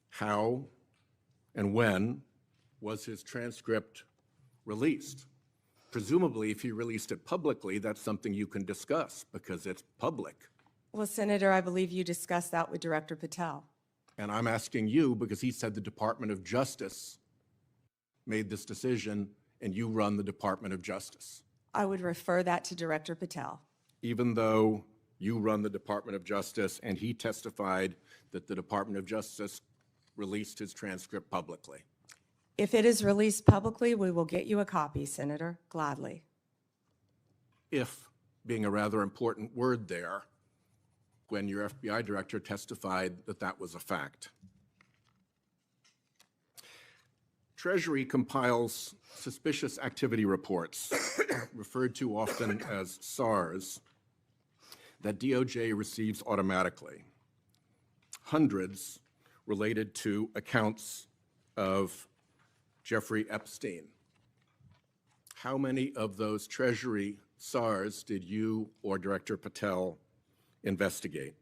How and when was his transcript released? Presumably, if he released it publicly, that's something you can discuss because it's public. Well, Senator, I believe you discussed that with Director Patel. And I'm asking you because he said the Department of Justice made this decision and you run the Department of Justice. I would refer that to Director Patel. Even though you run the Department of Justice and he testified that the Department of Justice released his transcript publicly? If it is released publicly, we will get you a copy, Senator, gladly. If, being a rather important word there, when your FBI director testified that that was a fact. Treasury compiles suspicious activity reports, referred to often as SARs, that DOJ receives automatically. Hundreds related to accounts of Jeffrey Epstein. How many of those Treasury SARs did you or Director Patel investigate?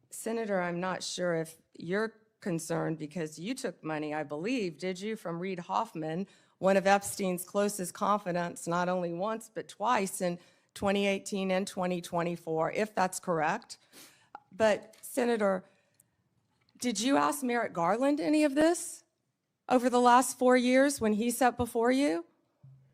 Senator, I'm not sure if you're concerned because you took money, I believe, did you, from Reid Hoffman, one of Epstein's closest confidants, not only once but twice in 2018 and 2024, if that's correct. But Senator, did you ask Merrick Garland any of this over the last 4 years when he sat before you?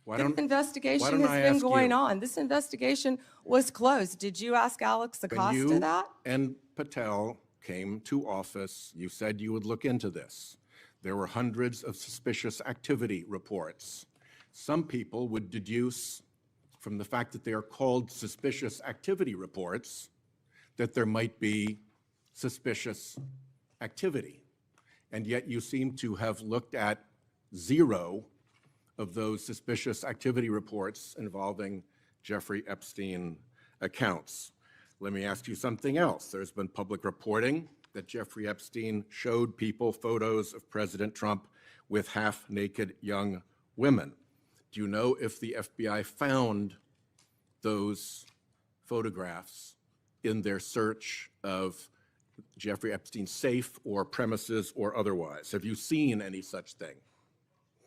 This investigation has been going on. This investigation was closed. Did you ask Alex Acosta When you that? and Patel came to office, you said you would look into this. There were hundreds of suspicious activity reports. Some people would deduce from the fact that they are called suspicious activity reports that there might be suspicious activity. And yet you seem to have looked at 0 of those suspicious activity reports involving Jeffrey Epstein accounts. Let me ask you something else. There's been public reporting that Jeffrey Epstein showed people photos of President Trump with half-naked young women. Do you know if the FBI found those photographs in their search of Jeffrey Epstein's safe or premises or otherwise? Have you seen any such thing?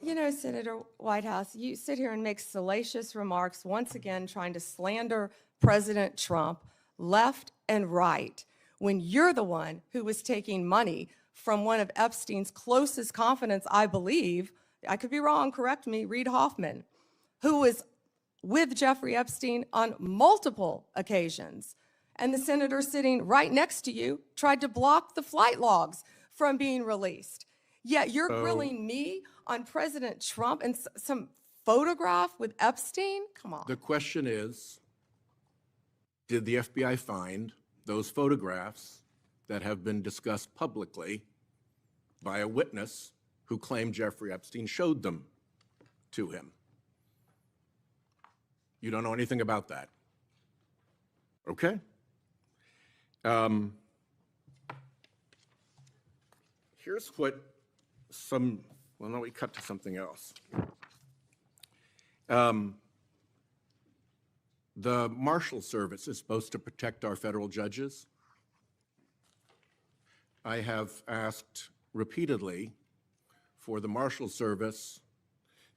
You know, Senator Whitehouse, you sit here and make salacious remarks, once again trying to slander President Trump left and right, when you're the one who was taking money from one of Epstein's closest confidants, I believe, I could be wrong, correct me, Reid Hoffman, who was with Jeffrey Epstein on multiple occasions. And the senator sitting right next to you tried to block the flight logs from being released. Yet you're grilling me on President Trump and some photograph with Epstein? Come on. The question is, did the FBI find those photographs that have been discussed publicly by a witness who claimed Jeffrey Epstein showed them to him? You don't know anything about that? Okay. Here's what well, no, we cut to something else. The Marshal Service is supposed to protect our federal judges. I have asked repeatedly for the Marshal Service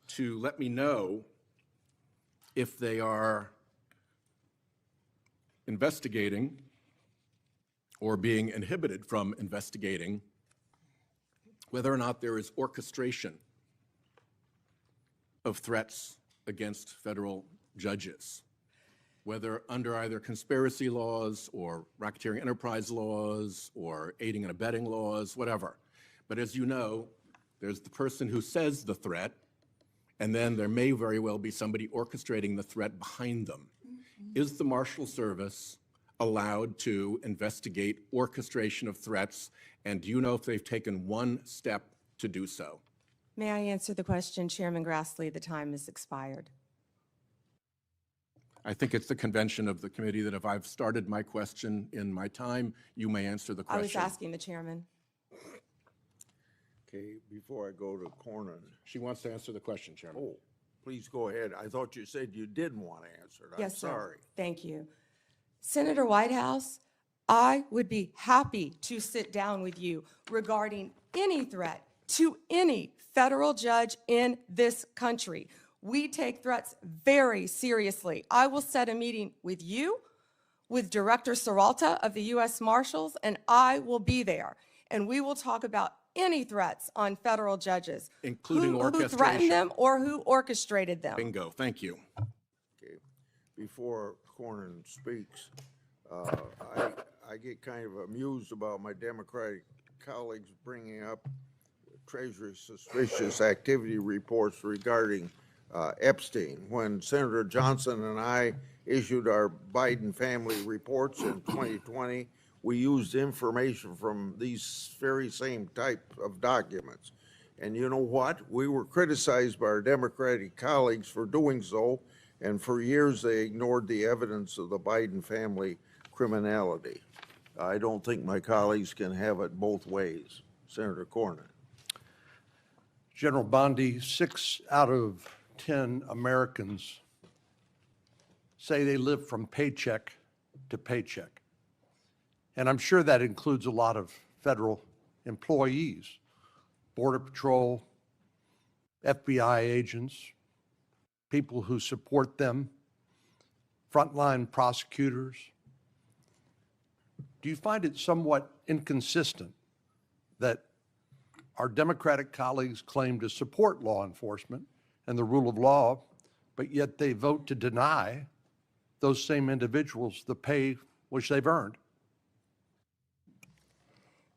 to let me know if they are investigating or being inhibited from investigating whether or not there is orchestration of threats against federal judges, whether under either conspiracy laws or racketeering enterprise laws or aiding and abetting laws, whatever. But as you know, there's the person who says the threat, and then there may very well be somebody orchestrating the threat behind them. Is the Marshal Service allowed to investigate orchestration of threats, and do you know if they've taken one step to do so? May I answer the question, Chairman Grassley? The time has expired. I think it's the convention of the committee that if I've started my question in my time, you may answer the question. I was asking the chairman. Okay, before I go to Cornyn. She wants to answer the question, Chairman. Oh, please go ahead. I thought you said you didn't want to answer it. I'm Yes, sir. sorry. Thank you. Senator Whitehouse, I would be happy to sit down with you regarding any threat to any federal judge in this country. We take threats very seriously. I will set a meeting with you, with Director Serralta of the U.S. Marshals, and I will be there. And we will talk about any threats on federal judges. Including who orchestration. threatened them or who orchestrated them. Bingo, thank you. Okay, before Cornyn speaks, I get kind of amused about my Democratic colleagues bringing up Treasury suspicious activity reports regarding Epstein. When Senator Johnson and I issued our Biden family reports in 2020, we used information from these very same type of documents. And you know what? We were criticized by our Democratic colleagues for doing so, and for years they ignored the evidence of the Biden family criminality. I don't think my colleagues can have it both ways. Senator Cornyn. General Bondi, 6 out of 10 Americans say they live from paycheck to paycheck. And I'm sure that includes a lot of federal employees, Border Patrol, FBI agents, people who support them, frontline prosecutors. Do you find it somewhat inconsistent that our Democratic colleagues claim to support law enforcement and the rule of law, but yet they vote to deny those same individuals the pay which they've earned?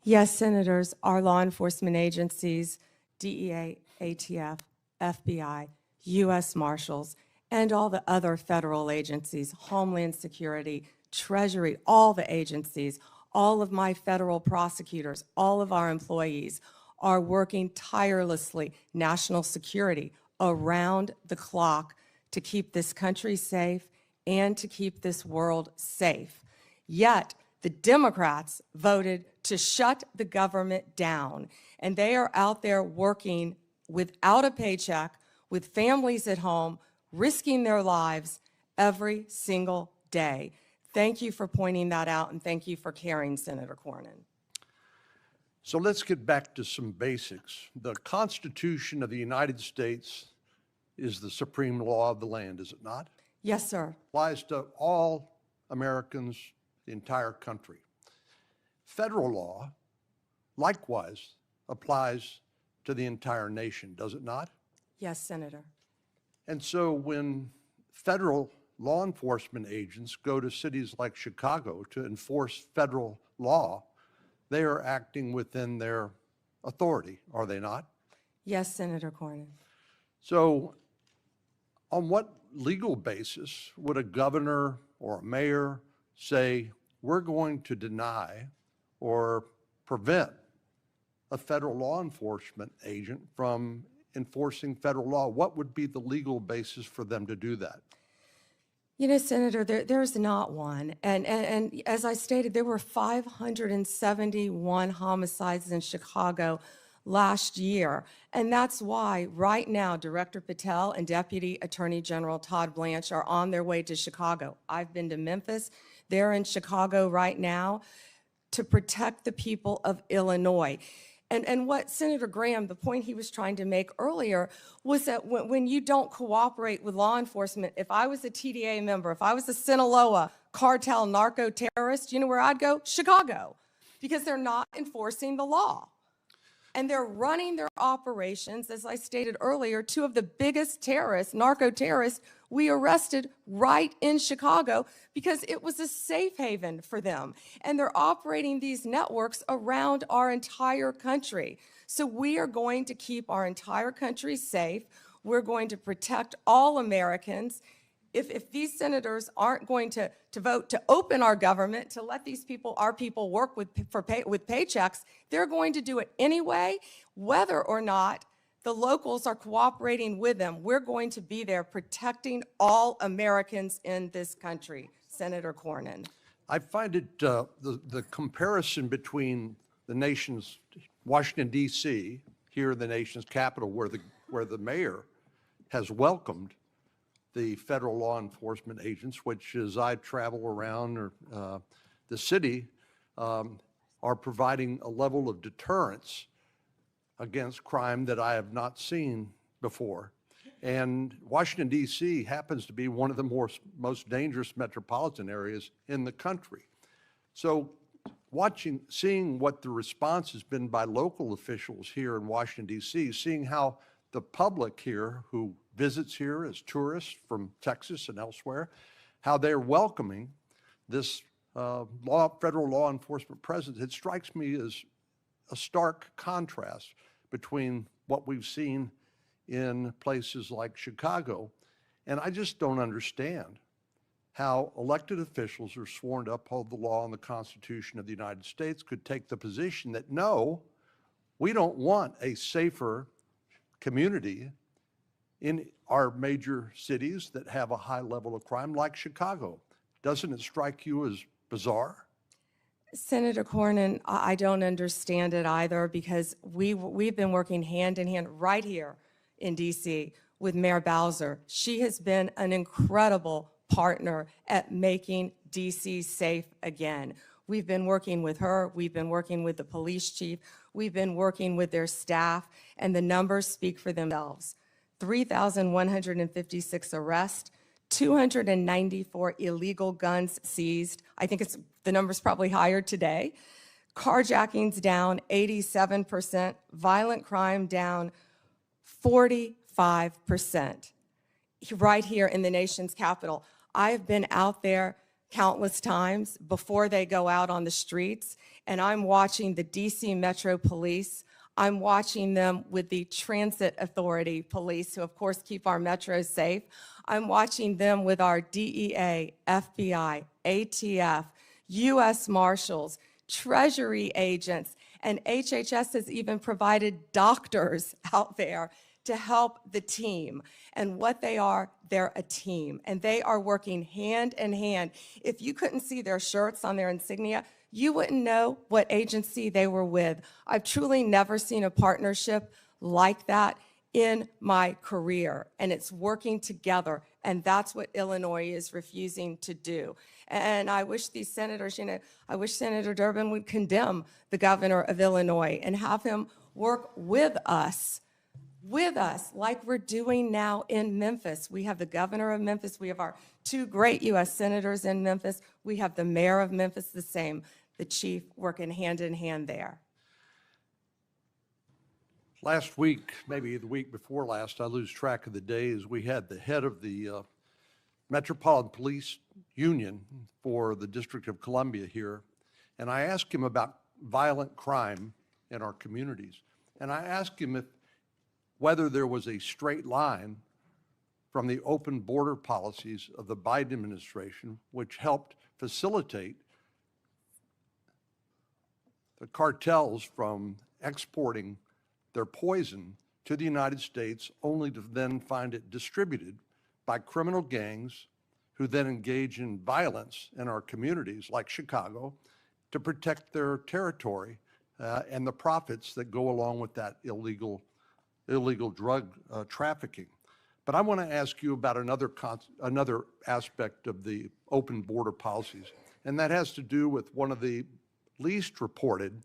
Yes, Senators, our law enforcement agencies, DEA, ATF, FBI, U.S. Marshals, and all the other federal agencies, Homeland Security, Treasury, all the agencies, all of my federal prosecutors, all of our employees are working tirelessly, national security, around the clock to keep this country safe and to keep this world safe. Yet, the Democrats voted to shut the government down, and they are out there working without a paycheck, with families at home, risking their lives every single day. Thank you for pointing that out, and thank you for caring, Senator Cornyn. So let's get back to some basics. The Constitution of the United States is the supreme law of the land, is it not? Yes, sir. Applies to all Americans, the entire country. Federal law, likewise, applies to the entire nation, does it not? Yes, Senator. And so when federal law enforcement agents go to cities like Chicago to enforce federal law, they are acting within their authority, are they not? Yes, Senator Cornyn. So on what legal basis would a governor or a mayor say, we're going to deny or prevent a federal law enforcement agent from enforcing federal law? What would be the legal basis for them to do that? You know, Senator, there's not one. And as I stated, there were 571 homicides in Chicago last year. And that's why right now, Director Patel and Deputy Attorney General Todd Blanche are on their way to Chicago. I've been to Memphis. They're in Chicago right now to protect the people of Illinois. And what Senator Graham, the point he was trying to make earlier, was that when you don't cooperate with law enforcement, if I was a TDA member, if I was a Sinaloa cartel narco terrorist, you know where I'd go? Chicago, because they're not enforcing the law. And they're running their operations, as I stated earlier, two of the biggest terrorists, narco terrorists, we arrested right in Chicago because it was a safe haven for them. And they're operating these networks around our entire country. So we are going to keep our entire country safe. We're going to protect all Americans. If these senators aren't going to vote to open our government, to let these people, our people, work with paychecks, they're going to do it anyway, whether or not the locals are cooperating with them. We're going to be there protecting all Americans in this country, Senator Cornyn. I find it, the comparison between the nation's, Washington, D.C., here in the nation's capital, where the mayor has welcomed the federal law enforcement agents, which as I travel around the city, are providing a level of deterrence against crime that I have not seen before. And Washington, D.C. happens to be one of the most dangerous metropolitan areas in the country. So seeing what the response has been by local officials here in Washington, D.C., seeing how the public here who visits here as tourists from Texas and elsewhere, how they're welcoming this federal law enforcement presence, it strikes me as a stark contrast between what we've seen in places like Chicago. And I just don't understand how elected officials who are sworn to uphold the law and the Constitution of the United States could take the position that, no, we don't want a safer community in our major cities that have a high level of crime like Chicago. Doesn't it strike you as bizarre? Senator Cornyn, I don't understand it either, because we've been working hand in hand right here in DC with Mayor Bowser. She has been an incredible partner at making DC safe again. We've been working with her, we've been working with the police chief, we've been working with their staff, and the numbers speak for themselves. 3,156 arrests, 294 illegal guns seized. I think the number's probably higher today. Carjackings down 87%, violent crime down 45%. Right here in the nation's capital. I have been out there countless times before they go out on the streets, and I'm watching the DC Metro Police. I'm watching them with the Transit Authority Police, who of course keep our metros safe. I'm watching them with our DEA, FBI, ATF, U.S. Marshals, Treasury agents, and HHS has even provided doctors out there to help the team. And what they are, they're a team, and they are working hand in hand. If you couldn't see their shirts on their insignia, you wouldn't know what agency they were with. I've truly never seen a partnership like that in my career, and it's working together, and that's what Illinois is refusing to do. And I wish these senators, I wish Senator Durbin would condemn the governor of Illinois and have him work with us like we're doing now in Memphis. We have the governor of Memphis. We have our two great U.S. senators in Memphis. We have the mayor of Memphis, the same, the chief, working hand in hand there. Last week, maybe the week before last, I lose track of the days, we had the head of the Metropolitan Police Union for the District of Columbia here, and I asked him about violent crime in our communities. And I asked him whether there was a straight line from the open border policies of the Biden administration, which helped facilitate the cartels from exporting their poison to the United States, only to then find it distributed by criminal gangs who then engage in violence in our communities like Chicago to protect their territory and the profits that go along with that illegal drug trafficking. But I want to ask you about another aspect of the open border policies, and that has to do with one of the least reported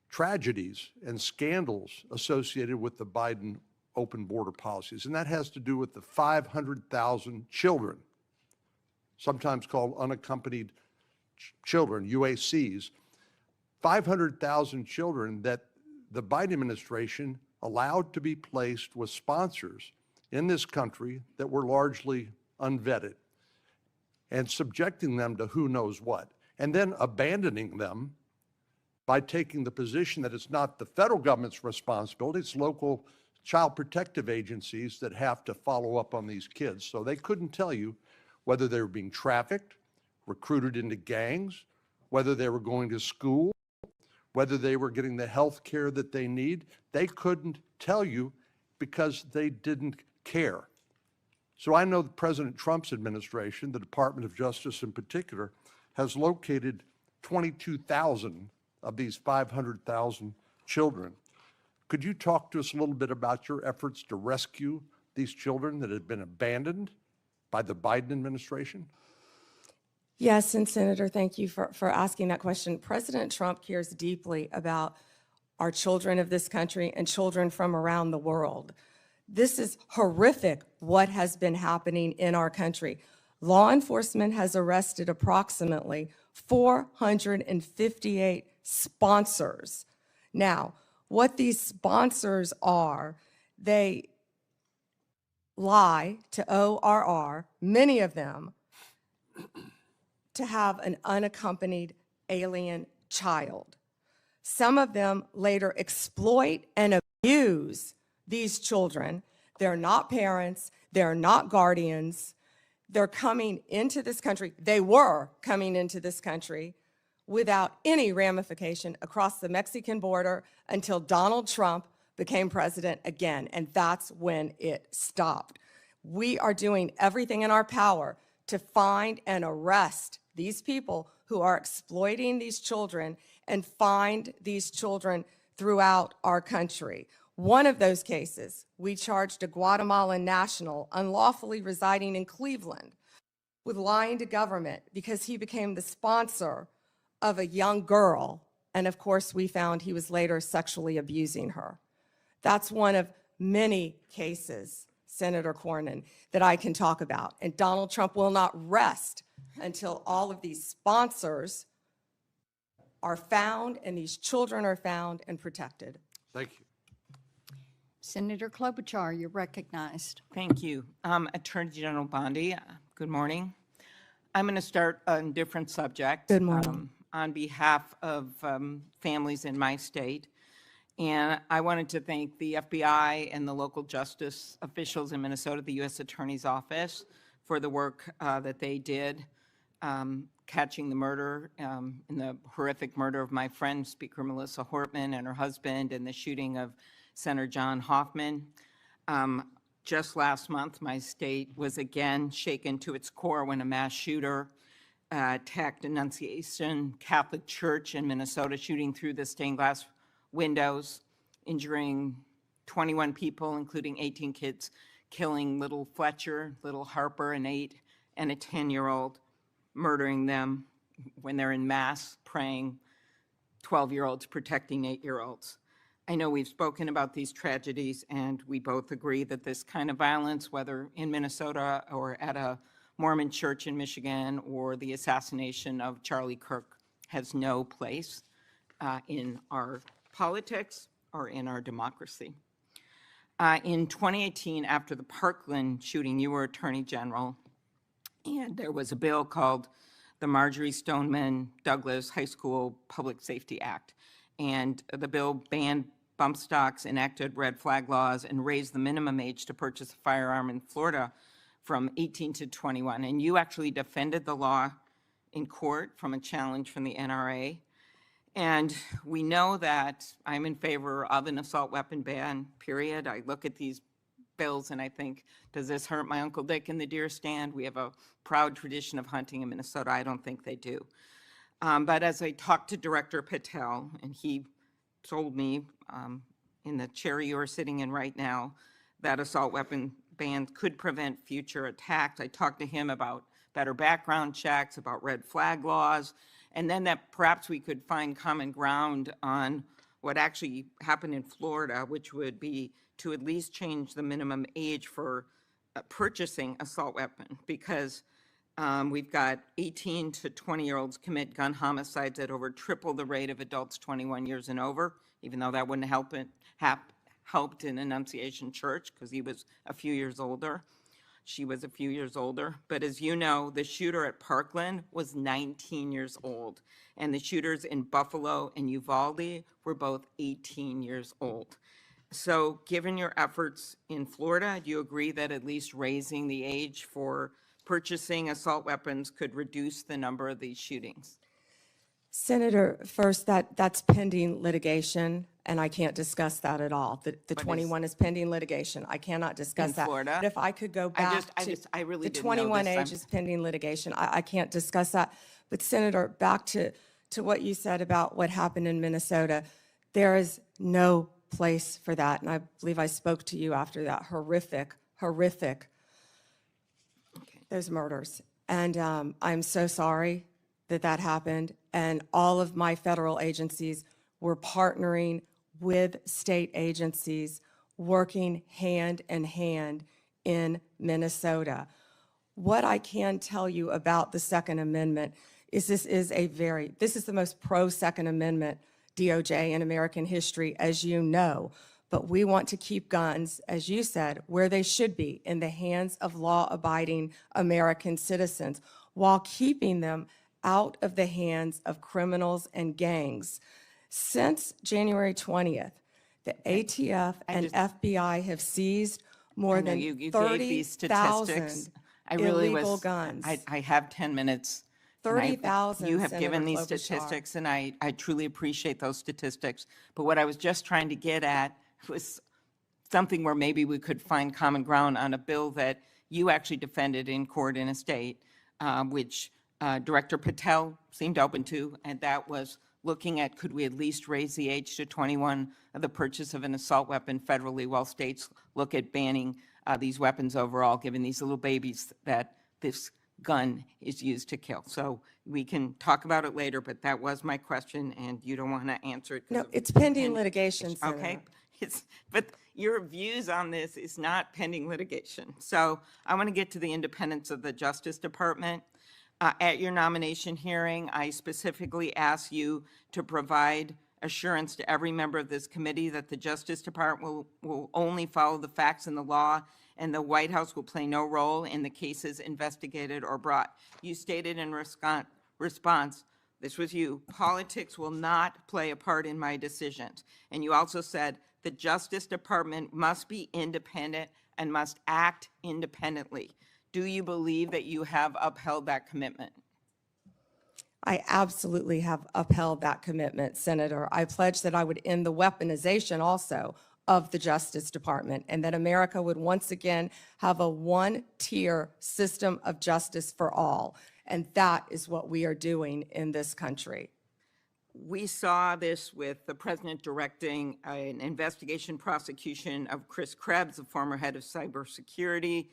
tragedies and scandals associated with the Biden open border policies, and that has to do with the 500,000 children, sometimes called unaccompanied children, UACs, 500,000 children that the Biden administration allowed to be placed with sponsors in this country that were largely unvetted and subjecting them to who knows what, and then abandoning them by taking the position that it's not the federal government's responsibility, it's local child protective agencies that have to follow up on these kids. So they couldn't tell you whether they were being trafficked, recruited into gangs, whether they were going to school, whether they were getting the health care that they need. They couldn't tell you because they didn't care. So I know that President Trump's administration, the Department of Justice in particular, has located 22,000 of these 500,000 children. Could you talk to us a little bit about your efforts to rescue these children that have been abandoned by the Biden administration? Yes, and Senator, thank you for asking that question. President Trump cares deeply about our children of this country and children from around the world. This is horrific what has been happening in our country. Law enforcement has arrested approximately 458 sponsors. Now, what these sponsors are, they lie to ORR, many of them, to have an unaccompanied alien child. Some of them later exploit and abuse these children. They're not parents, they're not guardians. They're coming into this country, they were coming into this country without any ramification across the Mexican border until Donald Trump became president again, and that's when it stopped. We are doing everything in our power to find and arrest these people who are exploiting these children and find these children throughout our country. One of those cases, we charged a Guatemalan national unlawfully residing in Cleveland with lying to government because he became the sponsor of a young girl, and of course we found he was later sexually abusing her. That's one of many cases, Senator Cornyn, that I can talk about. And Donald Trump will not rest until all of these sponsors are found and these children are found and protected. Thank you. Senator Klobuchar, you're recognized. Thank you. Attorney General Bondi, good morning. I'm going to start on a different subject. Good morning. On behalf of families in my state. And I wanted to thank the FBI and the local justice officials in Minnesota, the U.S. Attorney's Office, for the work that they did catching the murder, in the horrific murder of my friend, Speaker Melissa Hortman, and her husband, and the shooting of Senator John Hoffman. Just last month, my state was again shaken to its core when a mass shooter attacked Annunciation Catholic Church in Minnesota, shooting through the stained glass windows, injuring 21 people, including 18 kids, killing little Fletcher, little Harper, an 8 and a 10-year-old, murdering them when they're in mass praying, 12-year-olds protecting 8-year-olds. I know we've spoken about these tragedies, and we both agree that this kind of violence, whether in Minnesota or at a Mormon church in Michigan or the assassination of Charlie Kirk, has no place in our politics or in our democracy. In 2018, after the Parkland shooting, you were Attorney General, and there was a bill called the Marjorie Stoneman Douglas High School Public Safety Act. And the bill banned bump stocks, enacted red flag laws, and raised the minimum age to purchase a firearm in Florida from 18 to 21. And you actually defended the law in court from a challenge from the NRA. And we know that I'm in favor of an assault weapon ban, period. I look at these bills and I think, does this hurt my Uncle Dick in the deer stand? We have a proud tradition of hunting in Minnesota. I don't think they do. But as I talked to Director Patel, and he told me in the chair you are sitting in right now, that assault weapon ban could prevent future attacks. I talked to him about better background checks, about red flag laws, and then that perhaps we could find common ground on what actually happened in Florida, which would be to at least change the minimum age for purchasing assault weapon, because we've got 18 to 20-year-olds commit gun homicides at over triple the rate of adults 21 years and over, even though that wouldn't helped in Annunciation Church because he was a few years older. She was a few years older. But as you know, the shooter at Parkland was 19 years old, and the shooters in Buffalo and Uvalde were both 18 years old. So given your efforts in Florida, do you agree that at least raising the age for purchasing assault weapons could reduce the number of these shootings? Senator, first, that's pending litigation, and I can't discuss that at all. The 21 is pending litigation. I cannot discuss In that. Florida? But if I could go back I really the didn't know 21 this. age is pending litigation. I can't discuss that. But Senator, back to what you said about what happened in Minnesota, there is no place for that. And I believe I spoke to you after that horrific, those murders. And I'm so sorry that happened. And all of my federal agencies were partnering with state agencies, working hand in hand in Minnesota. What I can tell you about the Second Amendment is this is the most pro-Second Amendment DOJ in American history, as you know. But we want to keep guns, as you said, where they should be, in the hands of law-abiding American citizens, while keeping them out of the hands of criminals and gangs. Since January 20th, the ATF and FBI have seized more I know than you gave these statistics. 30,000 I really illegal was, guns. I have 10 minutes. and 30,000, You have Senator given these Klobuchar. statistics, and I truly appreciate those statistics. But what I was just trying to get at was something where maybe we could find common ground on a bill that you actually defended in court in a state, which Director Patel seemed open to, and that was looking at could we at least raise the age to 21 of the purchase of an assault weapon federally while states look at banning these weapons overall, given these little babies that this gun is used to kill. So we can talk about it later, but that was my question, and you don't want to answer it. 'cause No, of- it's pending and- litigation, Senator. Okay, but your views on this is not pending litigation. So I want to get to the independence of the Justice Department. At your nomination hearing, I specifically asked you to provide assurance to every member of this committee that the Justice Department will only follow the facts and the law, and the White House will play no role in the cases investigated or brought. You stated in response, this was you, politics will not play a part in my decisions. And you also said the Justice Department must be independent and must act independently. Do you believe that you have upheld that commitment? I absolutely have upheld that commitment, Senator. I pledged that I would end the weaponization also of the Justice Department, and that America would once again have a one-tier system of justice for all. And that is what we are doing in this country. We saw this with the president directing an investigation prosecution of Chris Krebs, the former head of cybersecurity,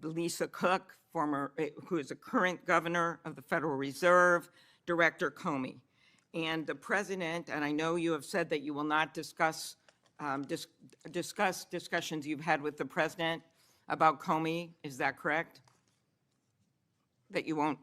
Lisa Cook, who is a current governor of the Federal Reserve, Director Comey. And the president, and I know you have said that you will not discuss discussions you've had with the president about Comey, is that correct? That you won't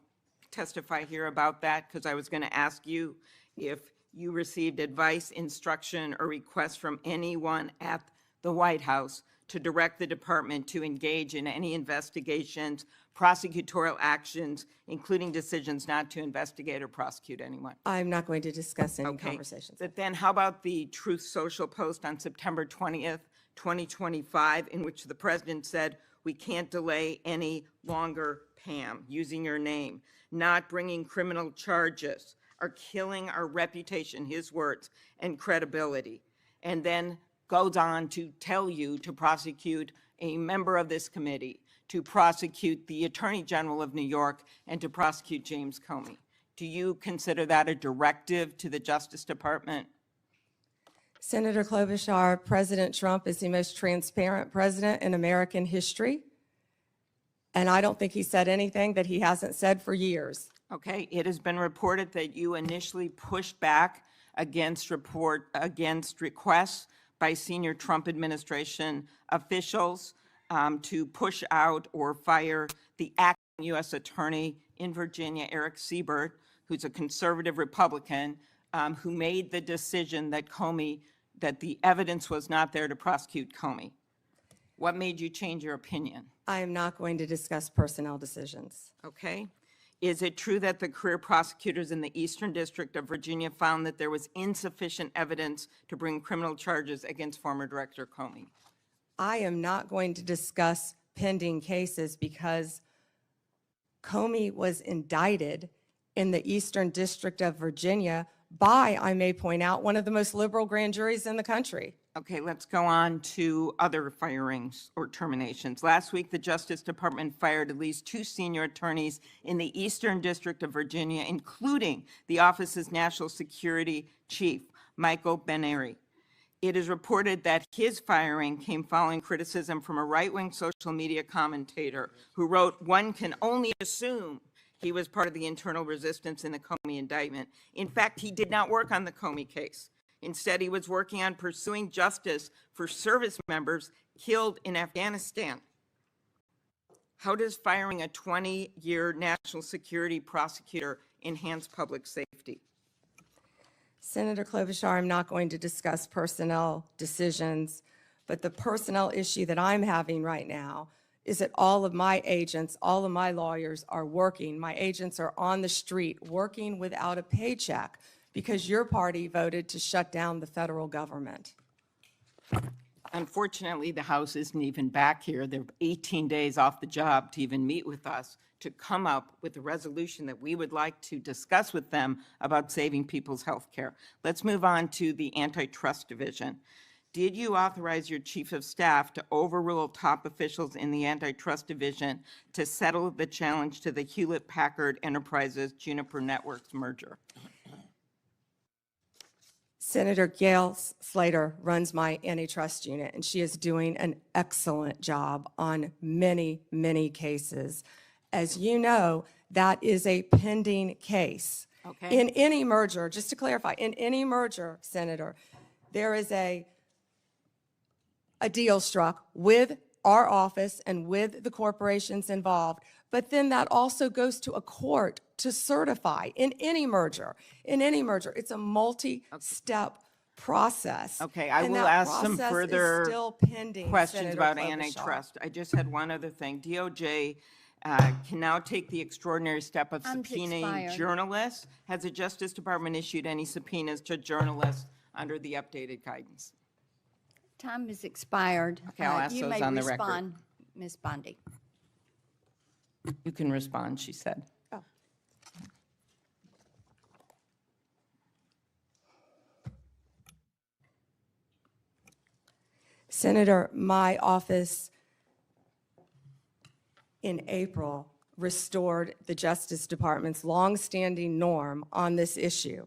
testify here about that? Because I was going to ask you if you received advice, instruction, or request from anyone at the White House to direct the department to engage in any investigations, prosecutorial actions, including decisions not to investigate or prosecute anyone. I'm not going to discuss any Okay. conversations. But then how about the Truth Social post on September 20th, 2025, in which the president said, we can't delay any longer, Pam, using your name, not bringing criminal charges, are killing our reputation, his words, and credibility. And then goes on to tell you to prosecute a member of this committee, to prosecute the Attorney General of New York, and to prosecute James Comey. Do you consider that a directive to the Justice Department? Senator Klobuchar, President Trump is the most transparent president in American history. And I don't think he said anything that he hasn't said for years. Okay, it has been reported that you initially pushed back against requests by senior Trump administration officials to push out or fire the acting U.S. Attorney in Virginia, Eric Siebert, who's a conservative Republican, who made the decision that that the evidence was not there to prosecute Comey. What made you change your opinion? I am not going to discuss personnel decisions. Okay. Is it true that the career prosecutors in the Eastern District of Virginia found that there was insufficient evidence to bring criminal charges against former Director Comey? I am not going to discuss pending cases because Comey was indicted in the Eastern District of Virginia by, I may point out, one of the most liberal grand juries in the country. Okay, let's go on to other firings or terminations. Last week, the Justice Department fired at least 2 senior attorneys in the Eastern District of Virginia, including the office's national security chief, Michael Benary. It is reported that his firing came following criticism from a right-wing social media commentator who wrote, "One can only assume he was part of the internal resistance in the Comey indictment." In fact, he did not work on the Comey case. Instead, he was working on pursuing justice for service members killed in Afghanistan. How does firing a 20-year national security prosecutor enhance public safety? Senator Klobuchar, I'm not going to discuss personnel decisions, but the personnel issue that I'm having right now is that all of my agents, all of my lawyers are working. My agents are on the street working without a paycheck because your party voted to shut down the federal government. Unfortunately, the House isn't even back here. They're 18 days off the job to even meet with us to come up with a resolution that we would like to discuss with them about saving people's health care. Let's move on to the Antitrust Division. Did you authorize your chief of staff to overrule top officials in the Antitrust Division to settle the challenge to the Hewlett-Packard Enterprises Juniper Networks merger? Senator Gail Slater runs my antitrust unit, and she is doing an excellent job on many, many cases. As you know, that is a pending case. Okay. In any merger, just to clarify, in any merger, Senator, there is a deal struck with our office and with the corporations involved, but then that also goes to a court to certify in any merger. In any merger, it's a multi-step process. Okay, I and will that ask some process is further still pending, questions Senator about Klobuchar. antitrust. I just had one other thing. DOJ can now take the extraordinary step of Time's subpoenaing expired. journalists. Has the Justice Department issued any subpoenas to journalists under the updated guidance? Time is expired. Okay, I'll ask those on the record. You may respond, Ms. Bondi. You can respond, she said. Oh. Senator, my office in April restored the Justice Department's longstanding norm on this issue.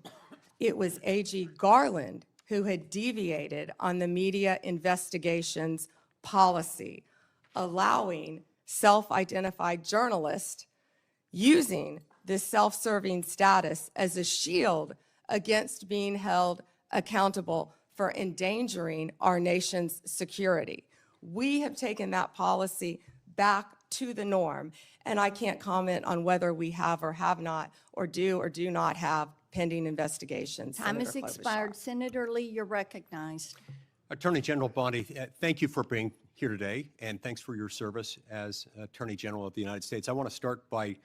It was AG Garland who had deviated on the media investigations policy, allowing self-identified journalists using this self-serving status as a shield against being held accountable for endangering our nation's security. We have taken that policy back to the norm, and I can't comment on whether we have or have not, or do not have pending investigations. Time is Senator Klobuchar. expired. Senator Lee, you're recognized. Attorney General Bondi, thank you for being here today, and thanks for your service as Attorney General of the United States. I want to start by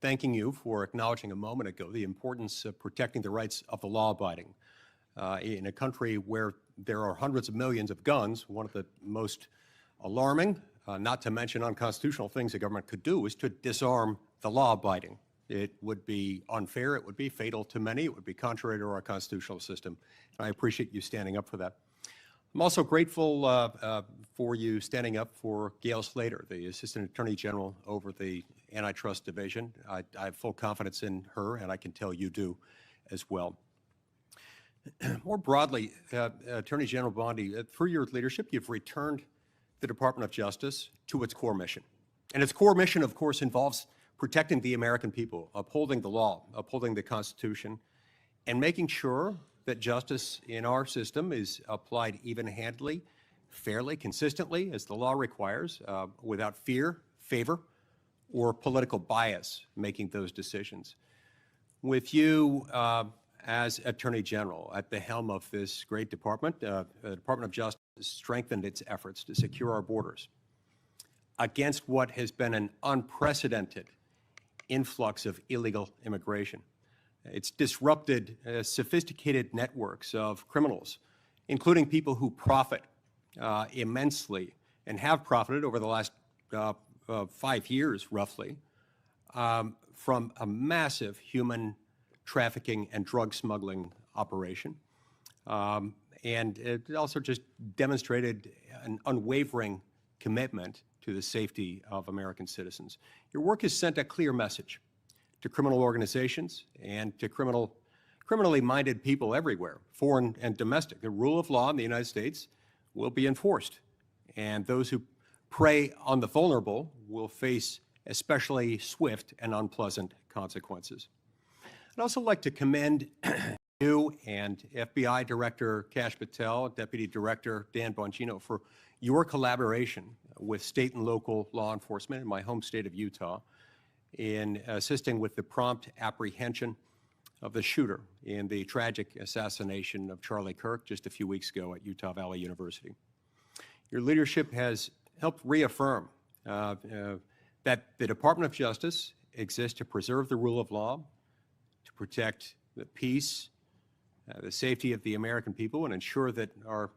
thanking you for acknowledging a moment ago the importance of protecting the rights of the law-abiding. In a country where there are hundreds of millions of guns, one of the most alarming, not to mention unconstitutional things the government could do is to disarm the law-abiding. It would be unfair, it would be fatal to many, it would be contrary to our constitutional system. And I appreciate you standing up for that. I'm also grateful for you standing up for Gail Slater, the Assistant Attorney General over the Antitrust Division. I have full confidence in her, and I can tell you do as well. More broadly, Attorney General Bondi, through your leadership, you've returned the Department of Justice to its core mission. And its core mission, of course, involves protecting the American people, upholding the law, upholding the Constitution, and making sure that justice in our system is applied even-handedly, fairly, consistently, as the law requires, without fear, favor, or political bias making those decisions. With you as Attorney General at the helm of this great department, the Department of Justice has strengthened its efforts to secure our borders against what has been an unprecedented influx of illegal immigration. It's disrupted sophisticated networks of criminals, including people who profit immensely and have profited over the last 5 years, roughly, from a massive human trafficking and drug smuggling operation. And it also just demonstrated an unwavering commitment to the safety of American citizens. Your work has sent a clear message to criminal organizations and to criminally minded people everywhere, foreign and domestic. The rule of law in the United States will be enforced, and those who prey on the vulnerable will face especially swift and unpleasant consequences. I'd also like to commend you and FBI Director Kash Patel, Deputy Director Dan Bongino for your collaboration with state and local law enforcement in my home state of Utah in assisting with the prompt apprehension of the shooter in the tragic assassination of Charlie Kirk just a few weeks ago at Utah Valley University. Your leadership has helped reaffirm that the Department of Justice exists to preserve the rule of law, to protect the peace, the safety of the American people, and ensure that our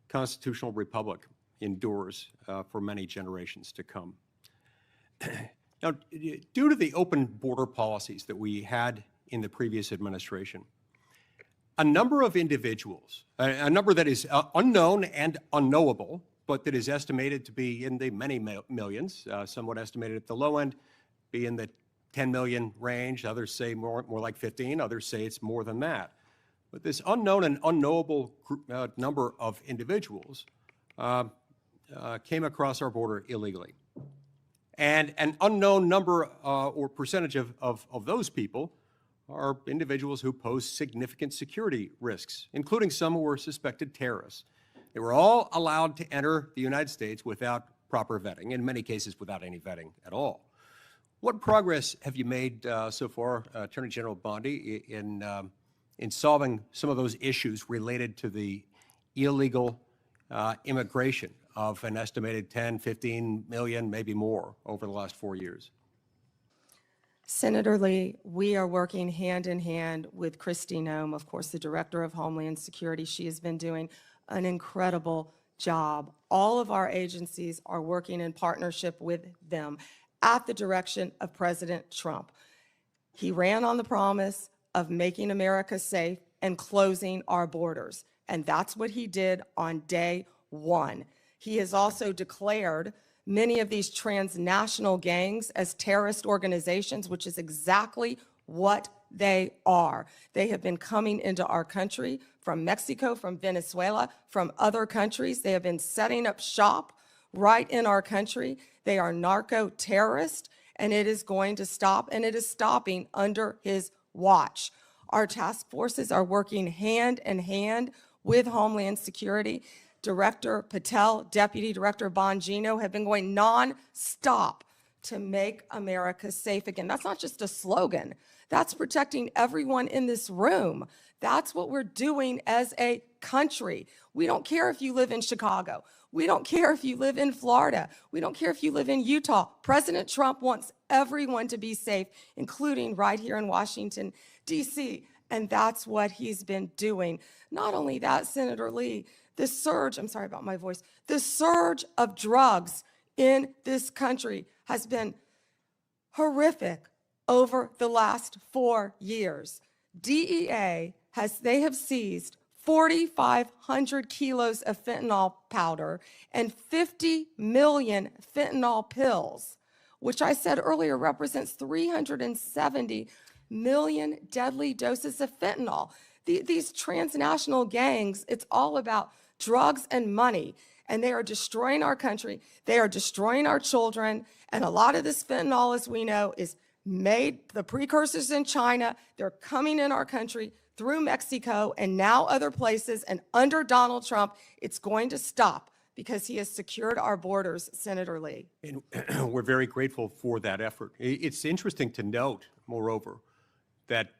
constitutional republic endures for many generations to come. Now, due to the open border policies that we had in the previous administration, a number of individuals, a number that is unknown and unknowable, but that is estimated to be in the many millions, somewhat estimated at the low end, be in the 10 million range. Others say more like 15. Others say it's more than that. But this unknown and unknowable number of individuals came across our border illegally. And an unknown number or percentage of those people are individuals who pose significant security risks, including some who were suspected terrorists. They were all allowed to enter the United States without proper vetting, in many cases without any vetting at all. What progress have you made so far, Attorney General Bondi, in solving some of those issues related to the illegal immigration of an estimated 10, 15 million, maybe more, over the last 4 years? Senator Lee, we are working hand in hand with Kristi Noem, of course, the Director of Homeland Security. She has been doing an incredible job. All of our agencies are working in partnership with them at the direction of President Trump. He ran on the promise of making America safe and closing our borders, and that's what he did on day one. He has also declared many of these transnational gangs as terrorist organizations, which is exactly what they are. They have been coming into our country from Mexico, from Venezuela, from other countries. They have been setting up shop right in our country. They are narco-terrorists, and it is going to stop, and it is stopping under his watch. Our task forces are working hand in hand with Homeland Security. Director Patel, Deputy Director Bongino have been going non-stop to make America safe again. That's not just a slogan. That's protecting everyone in this room. That's what we're doing as a country. We don't care if you live in Chicago. We don't care if you live in Florida. We don't care if you live in Utah. President Trump wants everyone to be safe, including right here in Washington, D.C., and that's what he's been doing. Not only that, Senator Lee, the surge, I'm sorry about my voice, the surge of drugs in this country has been horrific over the last 4 years. DEA they have seized 4,500 kilos of fentanyl powder and 50 million fentanyl pills, which I said earlier represents 370 million deadly doses of fentanyl. These transnational gangs, it's all about drugs and money, and they are destroying our country. They are destroying our children, and a lot of this fentanyl, as we know, is made, the precursors in China. They're coming in our country through Mexico and now other places, and under Donald Trump, it's going to stop because he has secured our borders, Senator Lee. And we're very grateful for that effort. It's interesting to note, moreover, that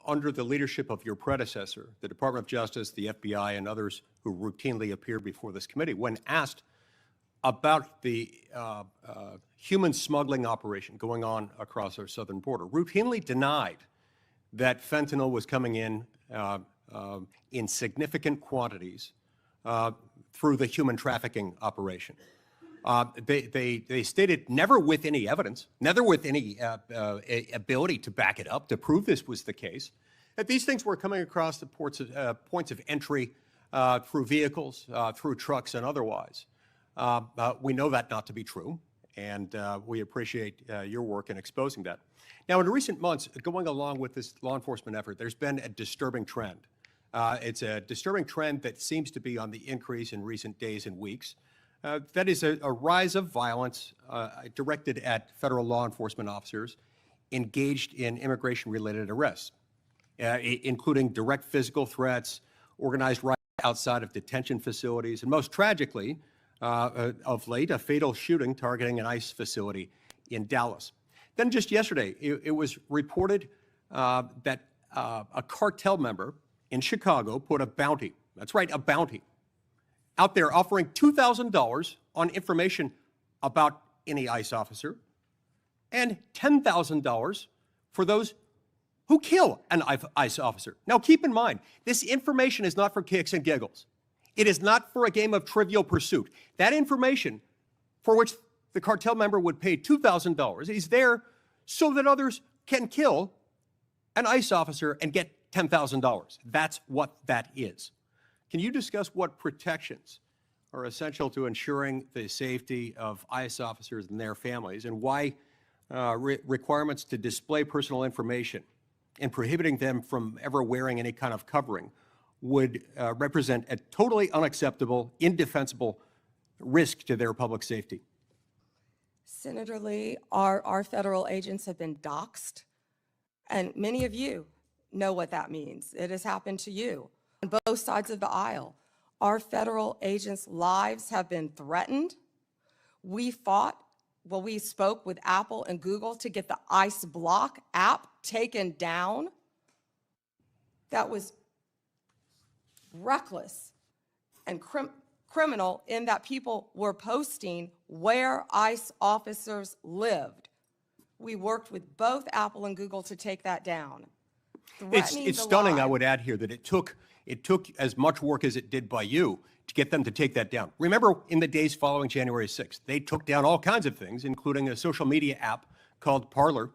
under the leadership of your predecessor, the Department of Justice, the FBI, and others who routinely appear before this committee, when asked about the human smuggling operation going on across our southern border, routinely denied that fentanyl was coming in significant quantities through the human trafficking operation. They stated never with any evidence, never with any ability to back it up, to prove this was the case, that these things were coming across the points of entry through vehicles, through trucks, and otherwise. We know that not to be true, and we appreciate your work in exposing that. Now, in recent months, going along with this law enforcement effort, there's been a disturbing trend. It's a disturbing trend that seems to be on the increase in recent days and weeks. That is a rise of violence directed at federal law enforcement officers engaged in immigration-related arrests, including direct physical threats, organized riots outside of detention facilities, and most tragically, of late, a fatal shooting targeting an ICE facility in Dallas. Then just yesterday, it was reported that a cartel member in Chicago put a bounty, that's right, a bounty, out there offering $2,000 on information about any ICE officer, and $10,000 for those who kill an ICE officer. Now, keep in mind, this information is not for kicks and giggles. It is not for a game of Trivial Pursuit. That information, for which the cartel member would pay $2,000, is there so that others can kill an ICE officer and get $10,000. That's what that is. Can you discuss what protections are essential to ensuring the safety of ICE officers and their families, and why requirements to display personal information and prohibiting them from ever wearing any kind of covering would represent a totally unacceptable, indefensible risk to their public safety? Senator Lee, our federal agents have been doxxed, and many of you know what that means. It has happened to you on both sides of the aisle. Our federal agents' lives have been threatened. We spoke with Apple and Google to get the ICE Block app taken down. That was reckless and criminal in that people were posting where ICE officers lived. We worked with both Apple and Google to take that down. It's stunning, I would add here, that it took as much work as it did by you to get them to take that down. Remember, in the days following January 6th, they took down all kinds of things, including a social media app called Parler,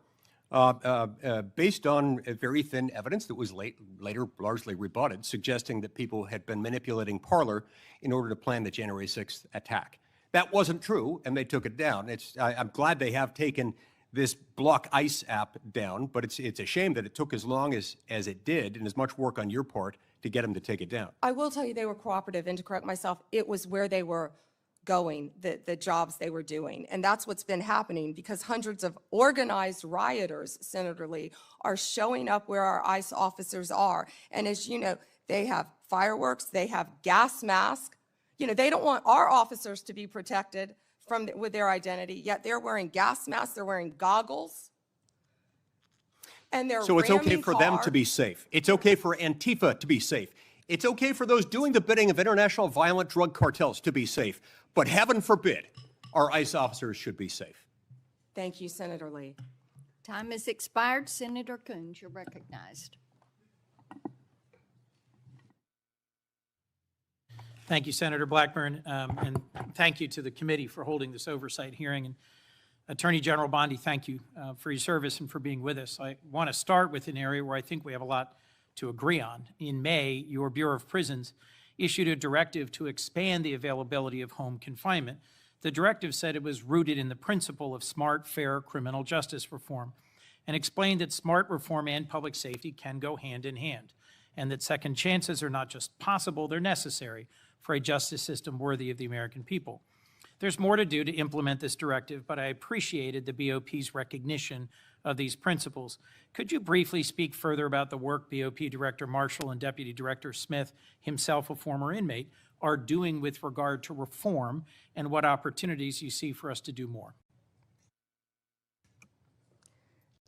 based on very thin evidence that was later largely rebutted, suggesting that people had been manipulating Parler in order to plan the January 6th attack. That wasn't true, and they took it down. I'm glad they have taken this Block ICE app down, but it's a shame that it took as long as it did, and as much work on your part to get them to take it down. I will tell you they were cooperative, and to correct myself, it was where they were going, the jobs they were doing. And that's what's been happening, because hundreds of organized rioters, Senator Lee, are showing up where our ICE officers are. And as you know, they have fireworks, they have gas masks. You know, they don't want our officers to be protected with their identity, yet they're wearing gas masks, they're wearing goggles. And they're So it's okay ramming for them to be safe. It's okay for Antifa to be safe. It's okay for those doing the bidding of international violent drug cartels to be safe. But heaven forbid, our ICE officers should be safe. Thank you, Senator Lee. Time has expired. Senator Coons, you're recognized. Thank you, Senator Blackburn, and thank you to the committee for holding this oversight hearing. And Attorney General Bondi, thank you for your service and for being with us. I want to start with an area where I think we have a lot to agree on. In May, your Bureau of Prisons issued a directive to expand the availability of home confinement. The directive said it was rooted in the principle of smart, fair criminal justice reform, and explained that smart reform and public safety can go hand in hand, and that second chances are not just possible, they're necessary for a justice system worthy of the American people. There's more to do to implement this directive, but I appreciated the BOP's recognition of these principles. Could you briefly speak further about the work BOP Director Marshall and Deputy Director Smith, himself a former inmate, are doing with regard to reform, and what opportunities you see for us to do more?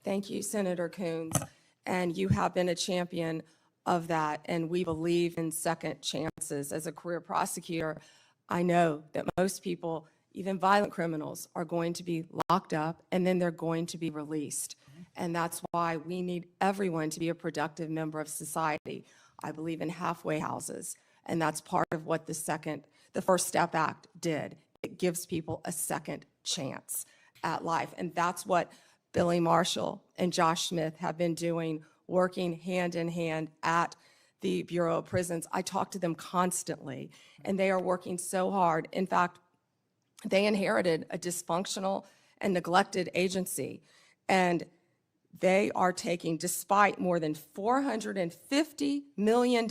Thank you, Senator Coons. And you have been a champion of that, and we believe in second chances. As a career prosecutor, I know that most people, even violent criminals, are going to be locked up and then they're going to be released. And that's why we need everyone to be a productive member of society. I believe in halfway houses, and that's part of what the First Step Act did. It gives people a second chance at life. And that's what Billy Marshall and Josh Smith have been doing, working hand in hand at the Bureau of Prisons. I talk to them constantly, and they are working so hard. In fact, they inherited a dysfunctional and neglected agency, and they are taking, despite more than $450 million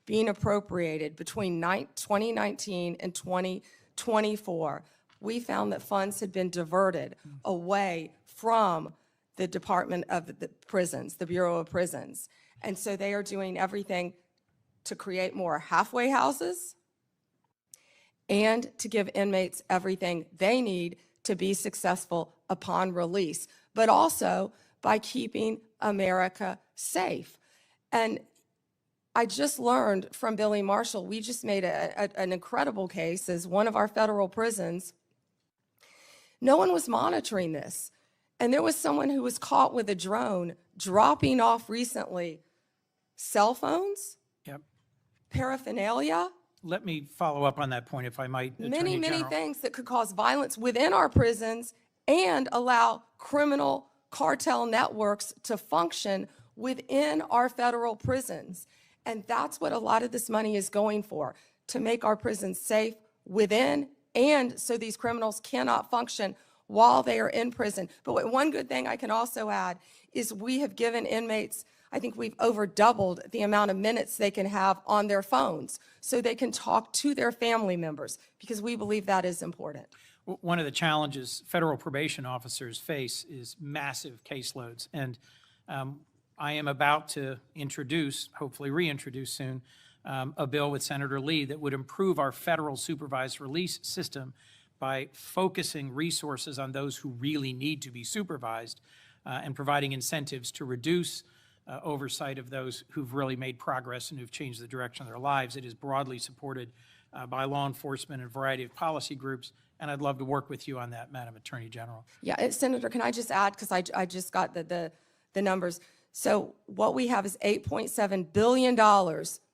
being appropriated between 2019 and 2024, we found that funds had been diverted away from the Department of the Prisons, the Bureau of Prisons. And so they are doing everything to create more halfway houses and to give inmates everything they need to be successful upon release, but also by keeping America safe. And I just learned from Billy Marshall, we just made an incredible case as one of our federal prisons No one was monitoring this. And there was someone who was caught with a drone dropping off recently cell phones, Yep. paraphernalia, Let me follow up on that point, if I might, many, Attorney many General. things that could cause violence within our prisons and allow criminal cartel networks to function within our federal prisons. And that's what a lot of this money is going for, to make our prisons safe within and so these criminals cannot function while they are in prison. But one good thing I can also add is we have given inmates, I think we've over doubled the amount of minutes they can have on their phones so they can talk to their family members, because we believe that is important. One of the challenges federal probation officers face is massive caseloads. And I am about to introduce, hopefully reintroduce soon, a bill with Senator Lee that would improve our federal supervised release system by focusing resources on those who really need to be supervised and providing incentives to reduce oversight of those who've really made progress and who've changed the direction of their lives. It is broadly supported by law enforcement and a variety of policy groups, and I'd love to work with you on that, Madam Attorney General. Yeah, Senator, can I just add, because I just got the numbers. So what we have is $8.7 billion